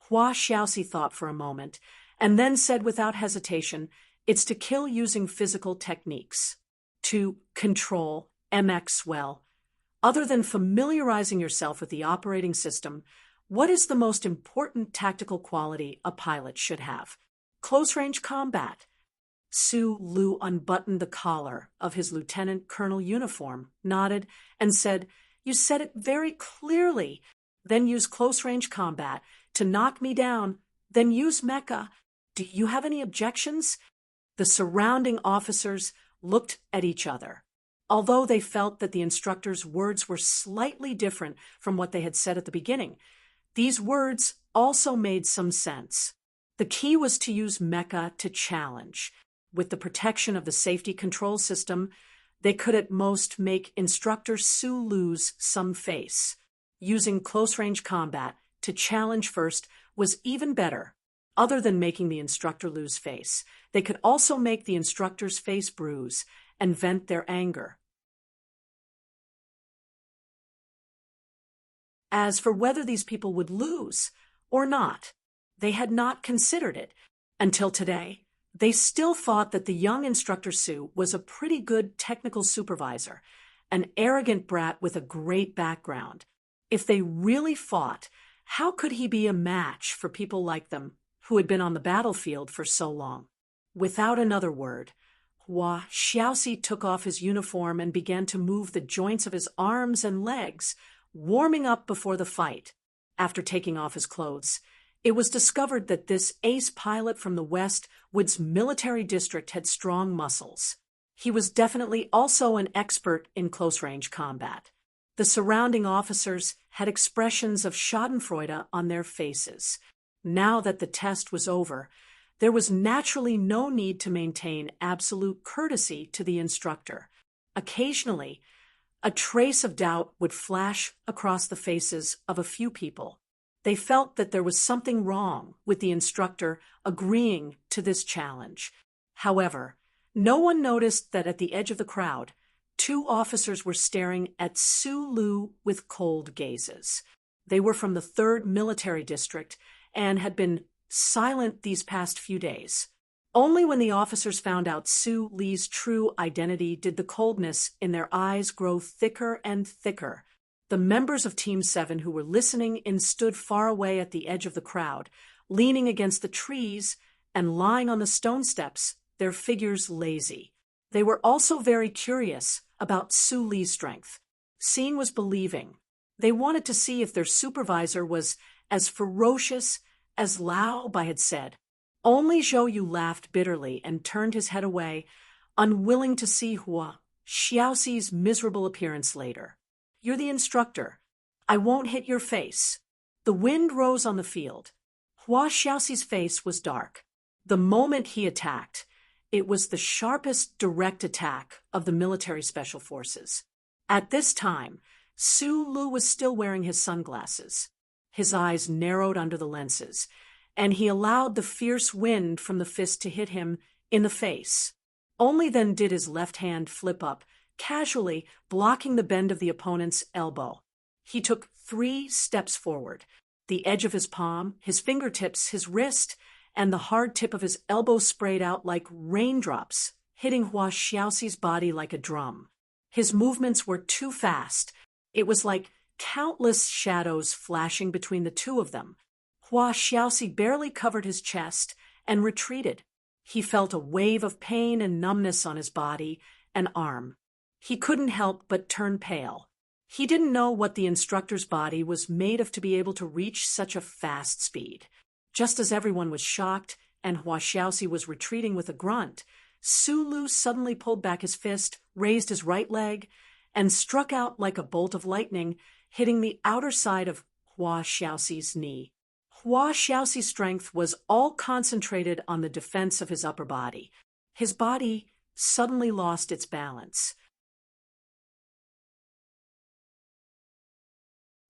Hua Xiaoxi thought for a moment, and then said without hesitation, "It's to kill using physical techniques. To control MX well. Other than familiarizing yourself with the operating system, what is the most important tactical quality a pilot should have? Close-range combat." Su Lu unbuttoned the collar of his lieutenant colonel uniform, nodded, and said, "You said it very clearly. Then use close-range combat. To knock me down, then use mecha. Do you have any objections?" The surrounding officers looked at each other. Although they felt that the instructor's words were slightly different from what they had said at the beginning, these words also made some sense. The key was to use mecha to challenge. With the protection of the safety control system, they could at most make instructor Su lose some face. Using close-range combat to challenge first was even better. Other than making the instructor lose face, they could also make the instructor's face bruise and vent their anger. As for whether these people would lose or not, they had not considered it until today. They still thought that the young instructor Su was a pretty good technical supervisor, an arrogant brat with a great background. If they really fought, how could he be a match for people like them who had been on the battlefield for so long? Without another word, Hua Xiaoxi took off his uniform and began to move the joints of his arms and legs, warming up before the fight. After taking off his clothes, it was discovered that this ace pilot from the Westwood's military district had strong muscles. He was definitely also an expert in close-range combat. The surrounding officers had expressions of schadenfreude on their faces. Now that the test was over, there was naturally no need to maintain absolute courtesy to the instructor. Occasionally, a trace of doubt would flash across the faces of a few people. They felt that there was something wrong with the instructor agreeing to this challenge. However, no one noticed that at the edge of the crowd, two officers were staring at Su Lu with cold gazes. They were from the 3rd Military District and had been silent these past few days. Only when the officers found out Su Li's true identity did the coldness in their eyes grow thicker and thicker. The members of Team 7 who were listening in stood far away at the edge of the crowd, leaning against the trees and lying on the stone steps, their figures lazy. They were also very curious about Su Li's strength. Seeing was believing. They wanted to see if their supervisor was as ferocious as Lao Bai had said. Only Zhou Yu laughed bitterly and turned his head away, unwilling to see Hua Xiaoxi's miserable appearance later. "You're the instructor. I won't hit your face." The wind rose on the field. Hua Xiaoxi's face was dark. The moment he attacked, it was the sharpest direct attack of the military special forces. At this time, Su Lu was still wearing his sunglasses. His eyes narrowed under the lenses, and he allowed the fierce wind from the fist to hit him in the face. Only then did his left hand flip up, casually blocking the bend of the opponent's elbow. He took 3 steps forward. The edge of his palm, his fingertips, his wrist, and the hard tip of his elbow sprayed out like raindrops, hitting Hua Xiaoxi's body like a drum. His movements were too fast. It was like countless shadows flashing between the two of them. Hua Xiaoxi barely covered his chest and retreated. He felt a wave of pain and numbness on his body and arm. He couldn't help but turn pale. He didn't know what the instructor's body was made of to be able to reach such a fast speed. Just as everyone was shocked and Hua Xiaoxi was retreating with a grunt, Su Lu suddenly pulled back his fist, raised his right leg, and struck out like a bolt of lightning, hitting the outer side of Hua Xiaoxi's knee. Hua Xiaoxi's strength was all concentrated on the defense of his upper body. His body suddenly lost its balance.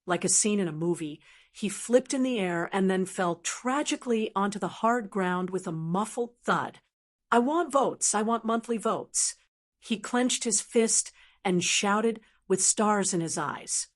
Like a scene in a movie, he flipped in the air and then fell tragically onto the hard ground with a muffled thud. "I want votes. I want monthly votes." He clenched his fist and shouted with stars in his eyes.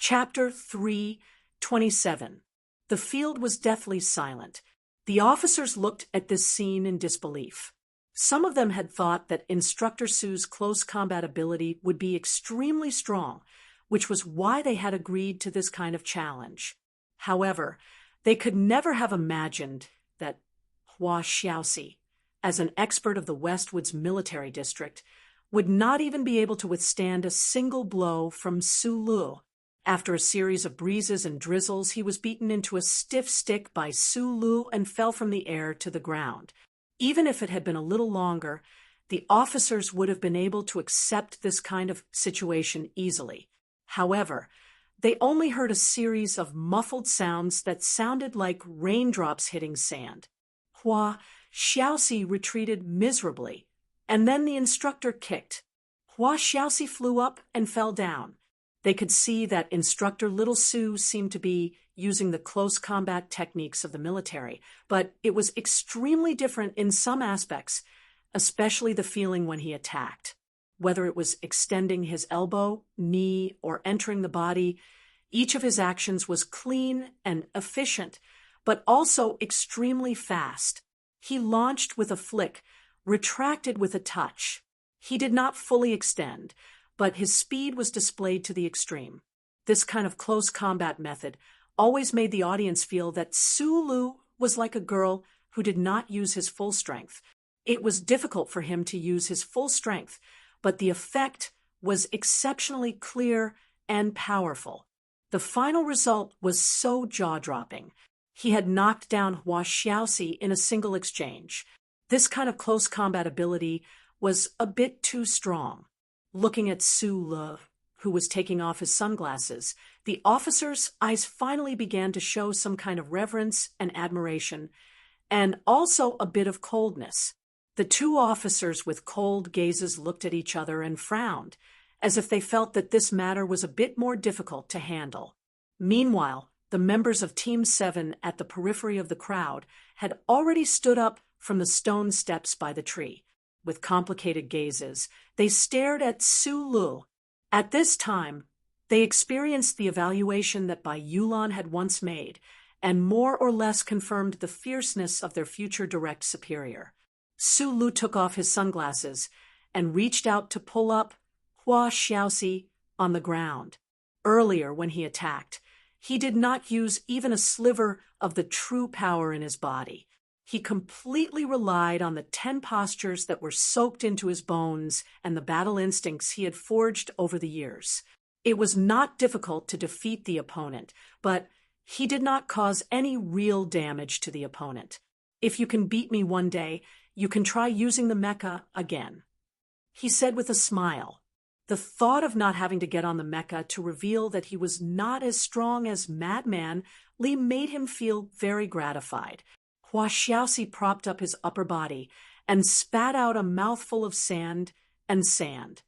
Chapter 3:27. The field was deathly silent. The officers looked at this scene in disbelief. Some of them had thought that Instructor Sue's close combat ability would be extremely strong, which was why they had agreed to this kind of challenge. However, they could never have imagined that Hua Xiaoxi, as an expert of the Westwood's military district, would not even be able to withstand a single blow from Su Lu. After a series of breezes and drizzles, he was beaten into a stiff stick by Su Lu and fell from the air to the ground. Even if it had been a little longer, the officers would have been able to accept this kind of situation easily. However, they only heard a series of muffled sounds that sounded like raindrops hitting sand. Hua Xiaoxi retreated miserably, and then the instructor kicked. Hua Xiaoxi flew up and fell down. They could see that Instructor Little Su seemed to be using the close combat techniques of the military, but it was extremely different in some aspects, especially the feeling when he attacked. Whether it was extending his elbow, knee, or entering the body, each of his actions was clean and efficient, but also extremely fast. He launched with a flick, retracted with a touch. He did not fully extend, but his speed was displayed to the extreme. This kind of close combat method always made the audience feel that Su Lu was like a girl who did not use his full strength. It was difficult for him to use his full strength, but the effect was exceptionally clear and powerful. The final result was so jaw-dropping. He had knocked down Hua Xiaoxi in a single exchange. This kind of close combat ability was a bit too strong. Looking at Su Lu, who was taking off his sunglasses, the officer's eyes finally began to show some kind of reverence and admiration, and also a bit of coldness. The two officers with cold gazes looked at each other and frowned, as if they felt that this matter was a bit more difficult to handle. Meanwhile, the members of Team 7 at the periphery of the crowd had already stood up from the stone steps by the tree. With complicated gazes, they stared at Su Lu. At this time, they experienced the evaluation that Bai Yulan had once made, and more or less confirmed the fierceness of their future direct superior. Su Lu took off his sunglasses and reached out to pull up Hua Xiaoxi on the ground. Earlier, when he attacked, he did not use even a sliver of the true power in his body. He completely relied on the 10 postures that were soaked into his bones and the battle instincts he had forged over the years. It was not difficult to defeat the opponent, but he did not cause any real damage to the opponent. If you can beat me one day, you can try using the mecha again, he said with a smile. The thought of not having to get on the mecha to reveal that he was not as strong as Madman Li made him feel very gratified. Hua Xiaoxi propped up his upper body and spat out a mouthful of sand and sand.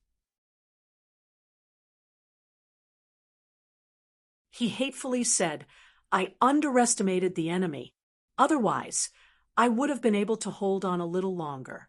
He hatefully said, "I underestimated the enemy. Otherwise, I would have been able to hold on a little longer."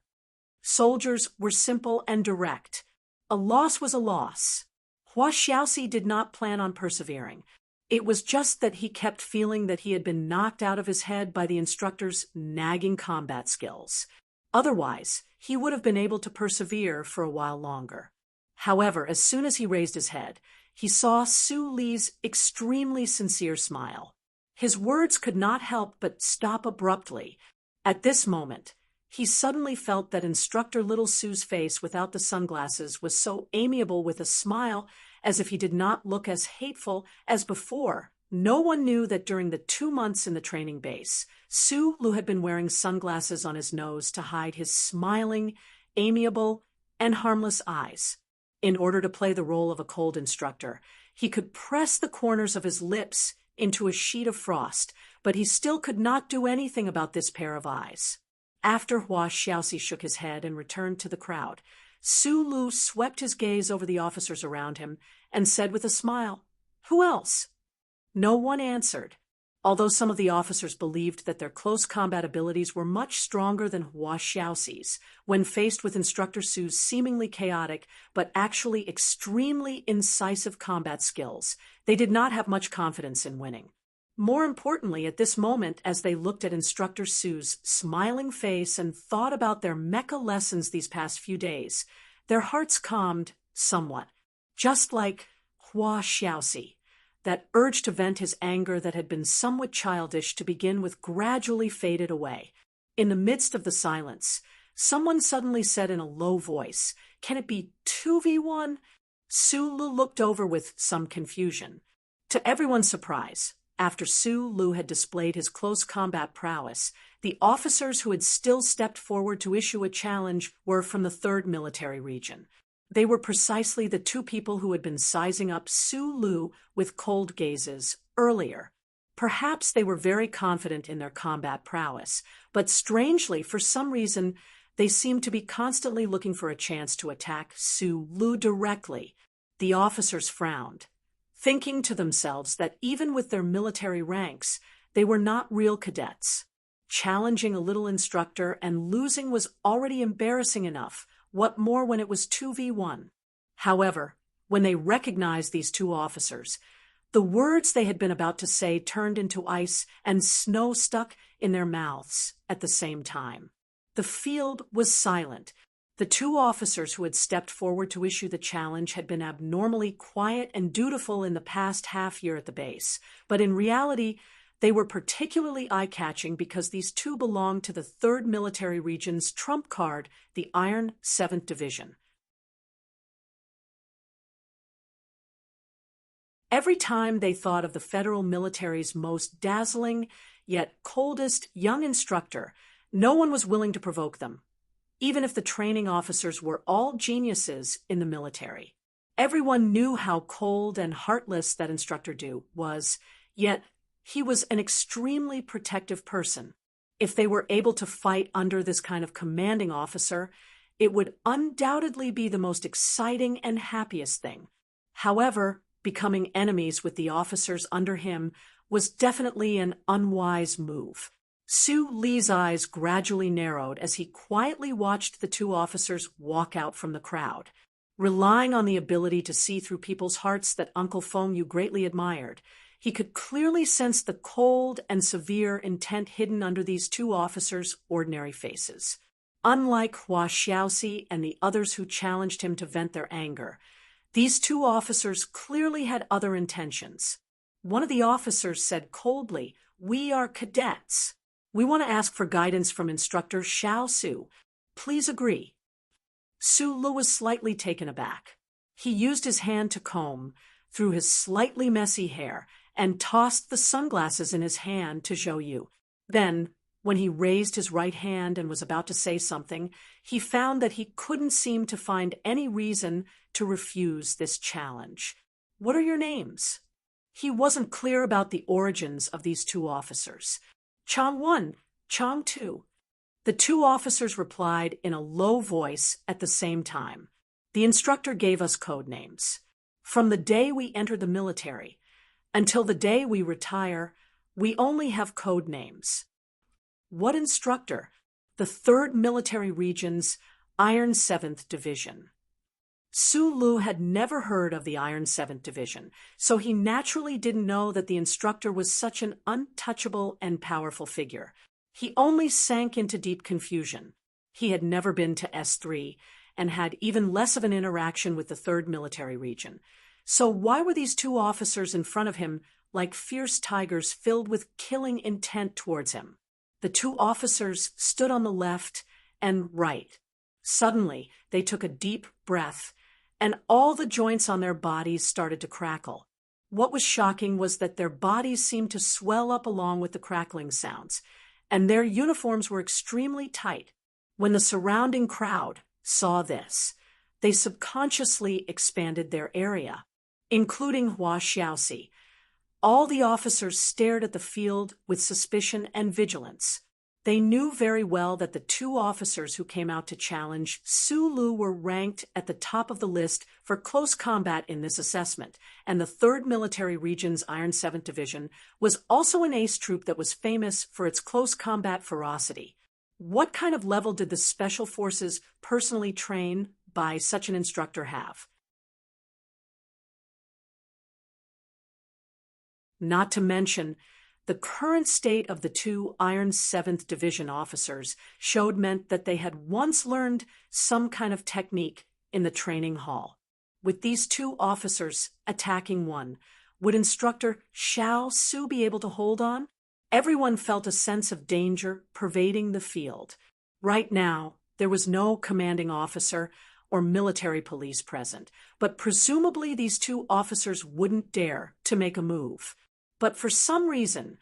Soldiers were simple and direct. A loss was a loss. Hua Xiaoxi did not plan on persevering. It was just that he kept feeling that he had been knocked out of his head by the instructor's nagging combat skills. Otherwise, he would have been able to persevere for a while longer. However, as soon as he raised his head, he saw Su Li's extremely sincere smile. His words could not help but stop abruptly. At this moment, he suddenly felt that Instructor Little Su's face without the sunglasses was so amiable with a smile as if he did not look as hateful as before. No one knew that during the 2 months in the training base, Su Lu had been wearing sunglasses on his nose to hide his smiling, amiable, and harmless eyes. In order to play the role of a cold instructor, he could press the corners of his lips into a sheet of frost, but he still could not do anything about this pair of eyes. After Hua Xiaoxi shook his head and returned to the crowd, Su Lu swept his gaze over the officers around him and said with a smile, "Who else?" No one answered. although some of the officers believed that their close combat abilities were much stronger than Hua Xiaoxi's, when faced with Instructor Su's seemingly chaotic but actually extremely incisive combat skills, they did not have much confidence in winning. More importantly, at this moment, as they looked at Instructor Su's smiling face and thought about their mecha lessons these past few days, their hearts calmed somewhat, just like Hua Xiaoxi. That urge to vent his anger that had been somewhat childish to begin with gradually faded away. In the midst of the silence, someone suddenly said in a low voice, "Can it be 2v1? Su Lu looked over with some confusion. To everyone's surprise, after Su Lu had displayed his close combat prowess, the officers who had still stepped forward to issue a challenge were from the 3rd Military Region. They were precisely the two people who had been sizing up Su Lu with cold gazes earlier. Perhaps they were very confident in their combat prowess, but strangely, for some reason, they seemed to be constantly looking for a chance to attack Su Lu directly. The officers frowned, thinking to themselves that even with their military ranks, they were not real cadets. Challenging a little instructor and losing was already embarrassing enough. What more when it was 2v1? However, when they recognized these two officers, the words they had been about to say turned into ice and snow stuck in their mouths at the same time. The field was silent. The two officers who had stepped forward to issue the challenge had been abnormally quiet and dutiful in the past half year at the base, but in reality, they were particularly eye-catching because these two belonged to the 3rd Military Region's trump card, the Iron 7th Division. Every time they thought of the federal military's most dazzling, yet coldest young instructor, no one was willing to provoke them, even if the training officers were all geniuses in the military. Everyone knew how cold and heartless that instructor was, yet he was an extremely protective person. If they were able to fight under this kind of commanding officer, it would undoubtedly be the most exciting and happiest thing. However, becoming enemies with the officers under him was definitely an unwise move. Su Li's eyes gradually narrowed as he quietly watched the two officers walk out from the crowd. Relying on the ability to see through people's hearts that Uncle Feng Yu greatly admired, he could clearly sense the cold and severe intent hidden under these two officers' ordinary faces. Unlike Hua Xiaoxi and the others who challenged him to vent their anger, these two officers clearly had other intentions. One of the officers said coldly, "We are cadets. We want to ask for guidance from Instructor Xiao Su. Please agree." Su Lu was slightly taken aback. He used his hand to comb through his slightly messy hair and tossed the sunglasses in his hand to Zhou Yu. Then, when he raised his right hand and was about to say something, he found that he couldn't seem to find any reason to refuse this challenge. "What are your names?" He wasn't clear about the origins of these two officers. "Chang 1, Chang 2. The two officers replied in a low voice at the same time. The instructor gave us code names. From the day we enter the military until the day we retire, we only have code names. What instructor? The 3rd Military Region's Iron 7th Division. Su Lu had never heard of the Iron 7th Division, so he naturally didn't know that the instructor was such an untouchable and powerful figure. He only sank into deep confusion. He had never been to S3 and had even less of an interaction with the 3rd Military Region. So why were these two officers in front of him like fierce tigers filled with killing intent towards him? The two officers stood on the left and right. Suddenly, they took a deep breath, and all the joints on their bodies started to crackle. What was shocking was that their bodies seemed to swell up along with the crackling sounds, and their uniforms were extremely tight. When the surrounding crowd saw this, they subconsciously expanded their area, including Hua Xiaoxi. All the officers stared at the field with suspicion and vigilance. They knew very well that the two officers who came out to challenge Su Lu were ranked at the top of the list for close combat in this assessment, and the 3rd Military Region's Iron 7th Division was also an ace troop that was famous for its close combat ferocity. What kind of level did the Special Forces personally train by such an instructor have? Not to mention, the current state of the two Iron 7th Division officers meant that they had once learned some kind of technique in the training hall. With these two officers attacking one, would instructor Xiao Su be able to hold on? Everyone felt a sense of danger pervading the field. Right now, there was no commanding officer or military police present, but presumably these two officers wouldn't dare to make a move. But for some reason,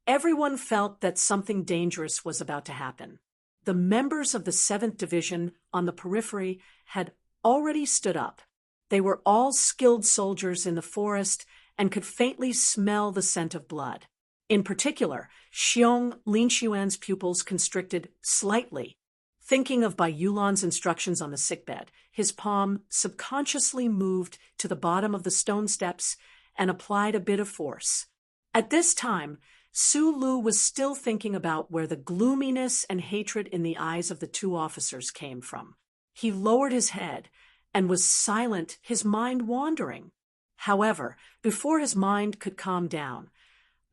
everyone felt that something dangerous was about to happen. The members of the 7th Division on the periphery had already stood up. They were all skilled soldiers in the forest and could faintly smell the scent of blood. In particular, Xiong Lin Xuan's pupils constricted slightly. Thinking of Bai Yulan's instructions on the sickbed, his palm subconsciously moved to the bottom of the stone steps and applied a bit of force. At this time, Su Lu was still thinking about where the gloominess and hatred in the eyes of the two officers came from. He lowered his head and was silent, his mind wandering. However, before his mind could calm down,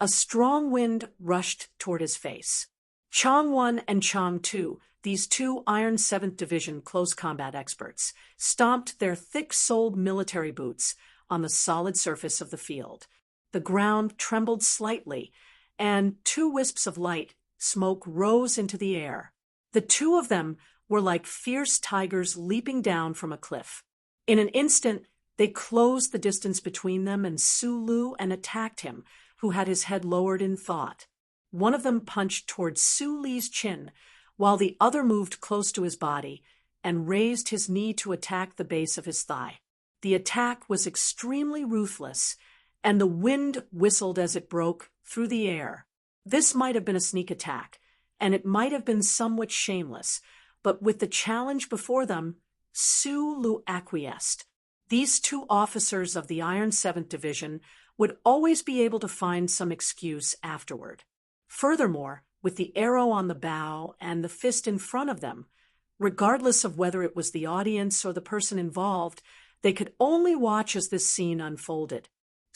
a strong wind rushed toward his face. Chang 1 and Chang 2, these two Iron 7th Division close combat experts, stomped their thick-soled military boots on the solid surface of the field. The ground trembled slightly, and 2 wisps of light smoke rose into the air. The two of them were like fierce tigers leaping down from a cliff. In an instant, they closed the distance between them and Su Lu and attacked him, who had his head lowered in thought. One of them punched towards Su Li's chin, while the other moved close to his body and raised his knee to attack the base of his thigh. The attack was extremely ruthless, and the wind whistled as it broke through the air. This might have been a sneak attack, and it might have been somewhat shameless, but with the challenge before them, Su Lu acquiesced. These two officers of the Iron 7th Division would always be able to find some excuse afterward. Furthermore, with the arrow on the bow and the fist in front of them, regardless of whether it was the audience or the person involved, they could only watch as this scene unfolded.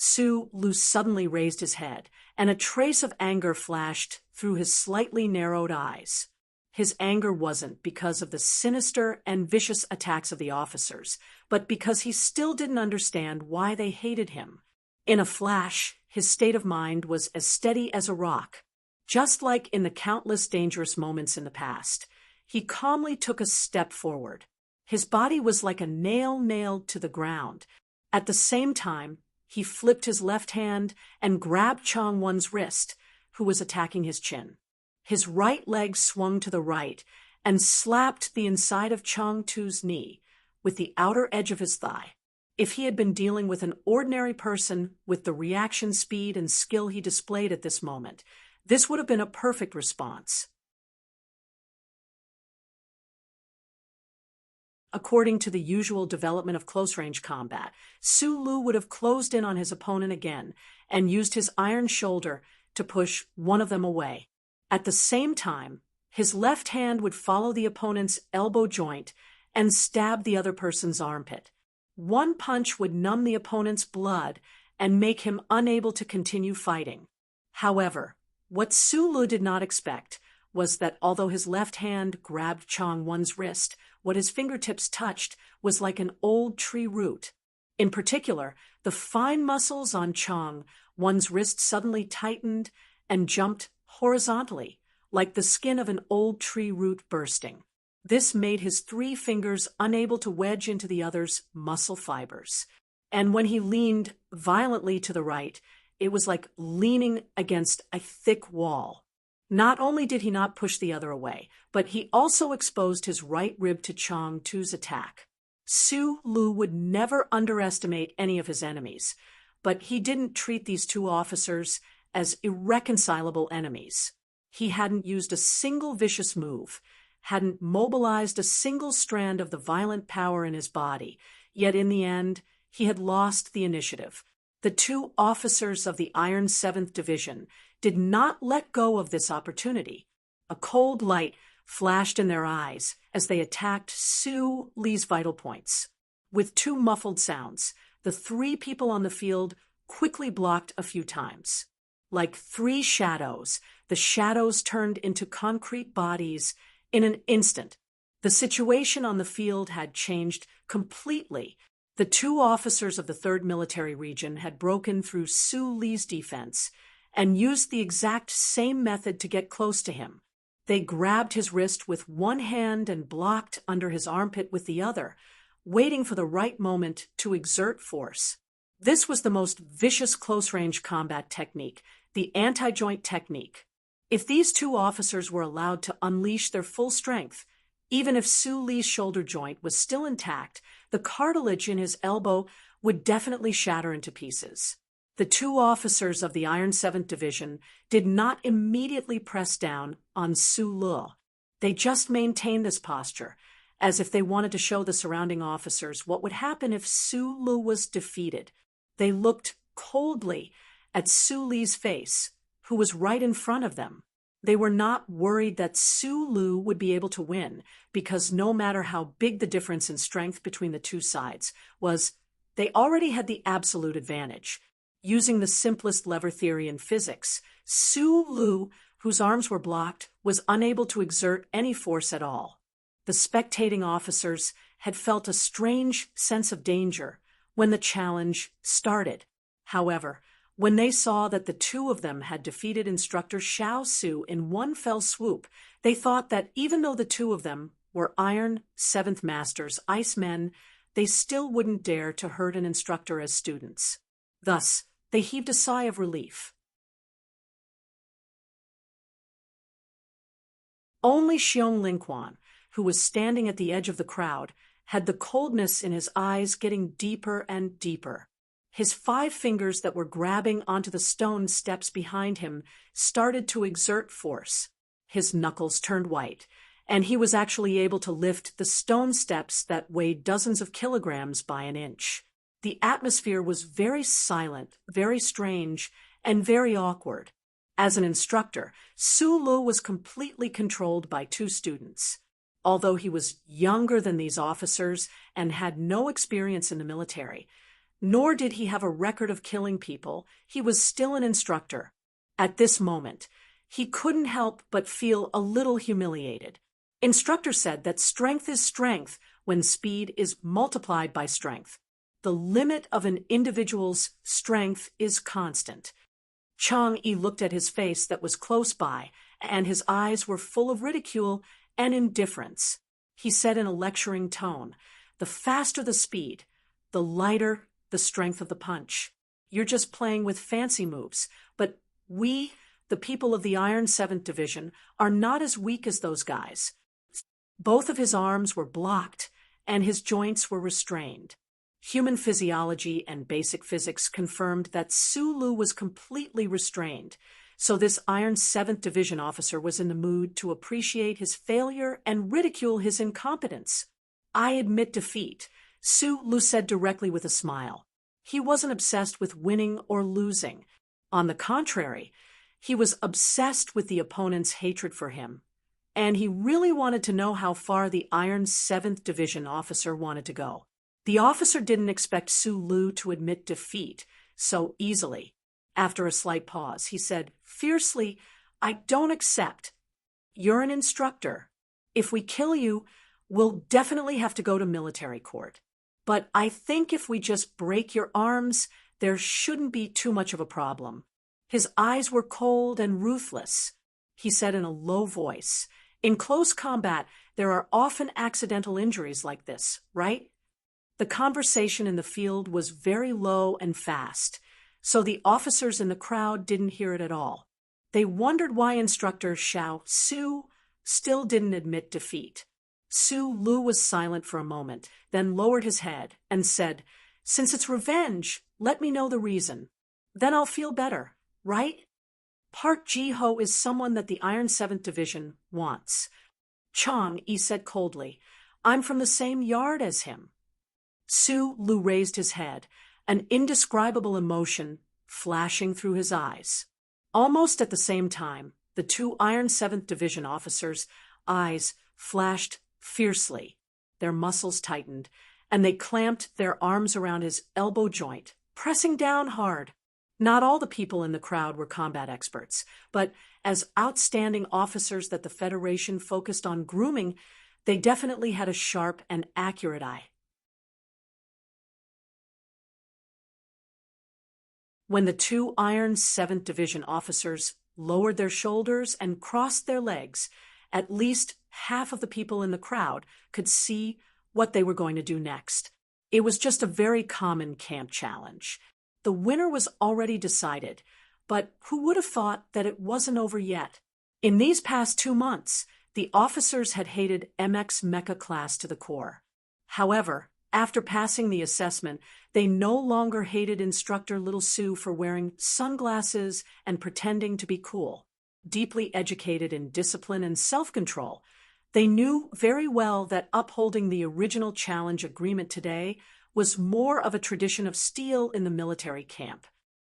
Su Lu suddenly raised his head, and a trace of anger flashed through his slightly narrowed eyes. His anger wasn't because of the sinister and vicious attacks of the officers, but because he still didn't understand why they hated him. In a flash, his state of mind was as steady as a rock. Just like in the countless dangerous moments in the past, he calmly took a step forward. His body was like a nail nailed to the ground. At the same time, he flipped his left hand and grabbed Chang 1's wrist, who was attacking his chin. His right leg swung to the right and slapped the inside of Chang 2's knee with the outer edge of his thigh. If he had been dealing with an ordinary person with the reaction speed and skill he displayed at this moment, this would have been a perfect response. According to the usual development of close-range combat, Su Lu would have closed in on his opponent again and used his iron shoulder to push one of them away. At the same time, his left hand would follow the opponent's elbow joint and stab the other person's armpit. One punch would numb the opponent's blood and make him unable to continue fighting. However, what Su Lu did not expect was that although his left hand grabbed Chang 1's wrist, what his fingertips touched was like an old tree root. In particular, the fine muscles on Chang 1's wrist suddenly tightened and jumped horizontally, like the skin of an old tree root bursting. This made his 3 fingers unable to wedge into the other's muscle fibers. And when he leaned violently to the right, it was like leaning against a thick wall. Not only did he not push the other away, but he also exposed his right rib to Chang 2's attack. Su Lu would never underestimate any of his enemies, but he didn't treat these two officers as irreconcilable enemies. He hadn't used a single vicious move, hadn't mobilized a single strand of the violent power in his body, yet in the end, he had lost the initiative. The two officers of the Iron 7th Division did not let go of this opportunity. A cold light flashed in their eyes as they attacked Sue Lee's vital points. With two muffled sounds, the three people on the field quickly blocked a few times. Like three shadows, the shadows turned into concrete bodies in an instant. The situation on the field had changed completely. The two officers of the 3rd Military Region had broken through Sue Lee's defense and used the exact same method to get close to him. They grabbed his wrist with one hand and blocked under his armpit with the other, waiting for the right moment to exert force. This was the most vicious close-range combat technique, the anti-joint technique. If these two officers were allowed to unleash their full strength, even if Sue Lee's shoulder joint was still intact, the cartilage in his elbow would definitely shatter into pieces. The two officers of the Iron 7th Division did not immediately press down on Sue Lee. They just maintained this posture, as if they wanted to show the surrounding officers what would happen if Sue Lee was defeated. They looked coldly at Sue Lee's face, who was right in front of them. They were not worried that Sue Lee would be able to win, because no matter how big the difference in strength between the two sides was, they already had the absolute advantage. Using the simplest lever theory in physics, Sue Lee, whose arms were blocked, was unable to exert any force at all. The spectating officers had felt a strange sense of danger when the challenge started. However, when they saw that the two of them had defeated Instructor Xiao Su in one fell swoop, they thought that even though the two of them were Iron 7th Masters, Ice Men, they still wouldn't dare to hurt an instructor as students. Thus, they heaved a sigh of relief. Only Xiong Lingquan, who was standing at the edge of the crowd, had the coldness in his eyes getting deeper and deeper. His 5 fingers that were grabbing onto the stone steps behind him started to exert force. His knuckles turned white, and he was actually able to lift the stone steps that weighed dozens of kilograms by an inch. The atmosphere was very silent, very strange, and very awkward. As an instructor, Sue Lee was completely controlled by 2 students. Although he was younger than these officers and had no experience in the military, nor did he have a record of killing people, he was still an instructor. At this moment, he couldn't help but feel a little humiliated. Instructor said that strength is strength when speed is multiplied by strength. The limit of an individual's strength is constant. Chang'e looked at his face that was close by, and his eyes were full of ridicule and indifference. He said in a lecturing tone, "The faster the speed, the lighter the strength of the punch. You're just playing with fancy moves, but we, the people of the Iron 7th Division, are not as weak as those guys." Both of his arms were blocked, and his joints were restrained. Human physiology and basic physics confirmed that Sue Lee was completely restrained, so this Iron 7th Division officer was in the mood to appreciate his failure and ridicule his incompetence. "I admit defeat," Sue Lee said directly with a smile. He wasn't obsessed with winning or losing. On the contrary, he was obsessed with the opponent's hatred for him, and he really wanted to know how far the Iron 7th Division officer wanted to go. The officer didn't expect Sue Lee to admit defeat so easily. After a slight pause, he said fiercely, "I don't accept. You're an instructor. If we kill you, we'll definitely have to go to military court. But I think if we just break your arms, there shouldn't be too much of a problem." His eyes were cold and ruthless. He said in a low voice, "In close combat, there are often accidental injuries like this, right?" The conversation in the field was very low and fast, so the officers in the crowd didn't hear it at all. They wondered why Instructor Xiao Su still didn't admit defeat. Sue Lee was silent for a moment, then lowered his head and said, "Since it's revenge, let me know the reason. Then I'll feel better, right?" Park Ji-ho is someone that the Iron 7th Division wants. Chong Yi said coldly. I'm from the same yard as him. Su Lu raised his head, an indescribable emotion flashing through his eyes. Almost at the same time, the two Iron 7th Division officers' eyes flashed fiercely. Their muscles tightened, and they clamped their arms around his elbow joint, pressing down hard. Not all the people in the crowd were combat experts, but as outstanding officers that the Federation focused on grooming, they definitely had a sharp and accurate eye. When the two Iron 7th Division officers lowered their shoulders and crossed their legs, at least half of the people in the crowd could see what they were going to do next. It was just a very common camp challenge. The winner was already decided, but who would have thought that it wasn't over yet? In these past 2 months, the officers had hated MX Mecha class to the core. However, after passing the assessment, they no longer hated instructor Little Sue for wearing sunglasses and pretending to be cool. Deeply educated in discipline and self-control, they knew very well that upholding the original challenge agreement today was more of a tradition of steel in the military camp.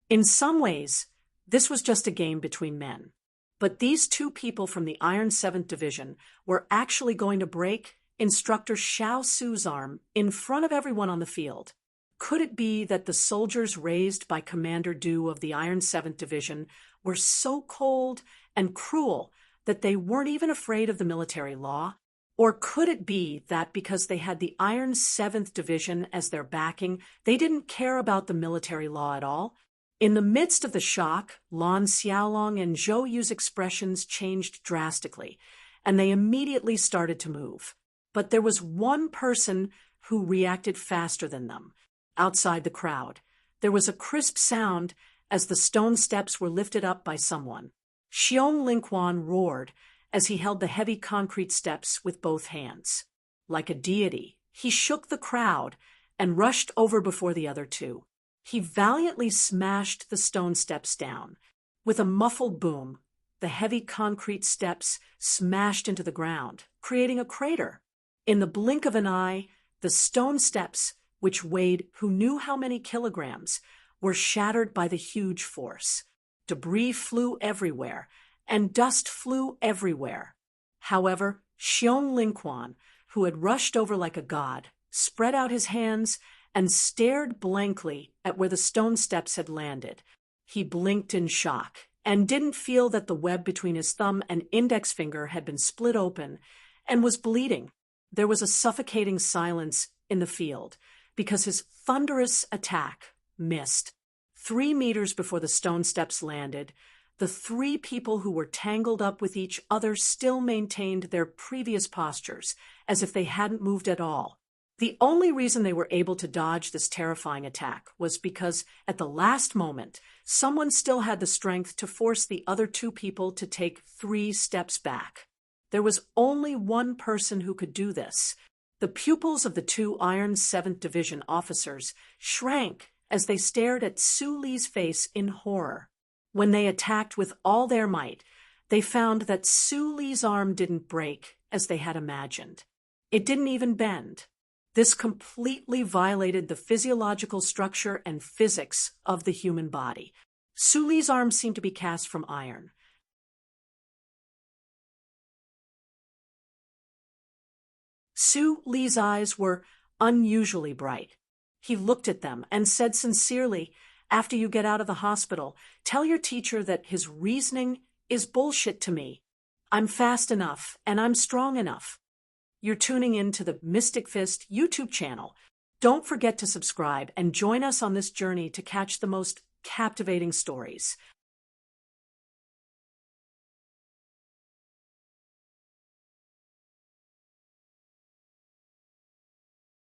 In some ways, this was just a game between men. But these two people from the Iron 7th Division were actually going to break Instructor Xiao Su's arm in front of everyone on the field. Could it be that the soldiers raised by Commander Du of the Iron 7th Division were so cold and cruel that they weren't even afraid of the military law? Or could it be that because they had the Iron 7th Division as their backing, they didn't care about the military law at all? In the midst of the shock, Lan Xiaolong and Zhou Yu's expressions changed drastically, and they immediately started to move. But there was one person who reacted faster than them. Outside the crowd, there was a crisp sound as the stone steps were lifted up by someone. Xiong Lingquan roared as he held the heavy concrete steps with both hands. Like a deity, he shook the crowd and rushed over before the other two. He valiantly smashed the stone steps down. With a muffled boom, the heavy concrete steps smashed into the ground, creating a crater. In the blink of an eye, the stone steps, which weighed who knew how many kilograms, were shattered by the huge force. Debris flew everywhere, and dust flew everywhere. However, Xiong Lingquan, who had rushed over like a god, spread out his hands and stared blankly at where the stone steps had landed. He blinked in shock and didn't feel that the web between his thumb and index finger had been split open and was bleeding. There was a suffocating silence in the field because his thunderous attack missed. 3 meters before the stone steps landed, the 3 people who were tangled up with each other still maintained their previous postures, as if they hadn't moved at all. The only reason they were able to dodge this terrifying attack was because, at the last moment, someone still had the strength to force the other 2 people to take 3 steps back. There was only one person who could do this. The pupils of the 2 Iron 7th Division officers shrank as they stared at Su Li's face in horror. When they attacked with all their might, they found that Su Li's arm didn't break as they had imagined. It didn't even bend. This completely violated the physiological structure and physics of the human body. Su Li's arm seemed to be cast from iron. Su Li's eyes were unusually bright. He looked at them and said sincerely, "After you get out of the hospital, tell your teacher that his reasoning is bullshit to me. I'm fast enough and I'm strong enough." You're tuning in to the Mystic Fist YouTube channel. Don't forget to subscribe and join us on this journey to catch the most captivating stories.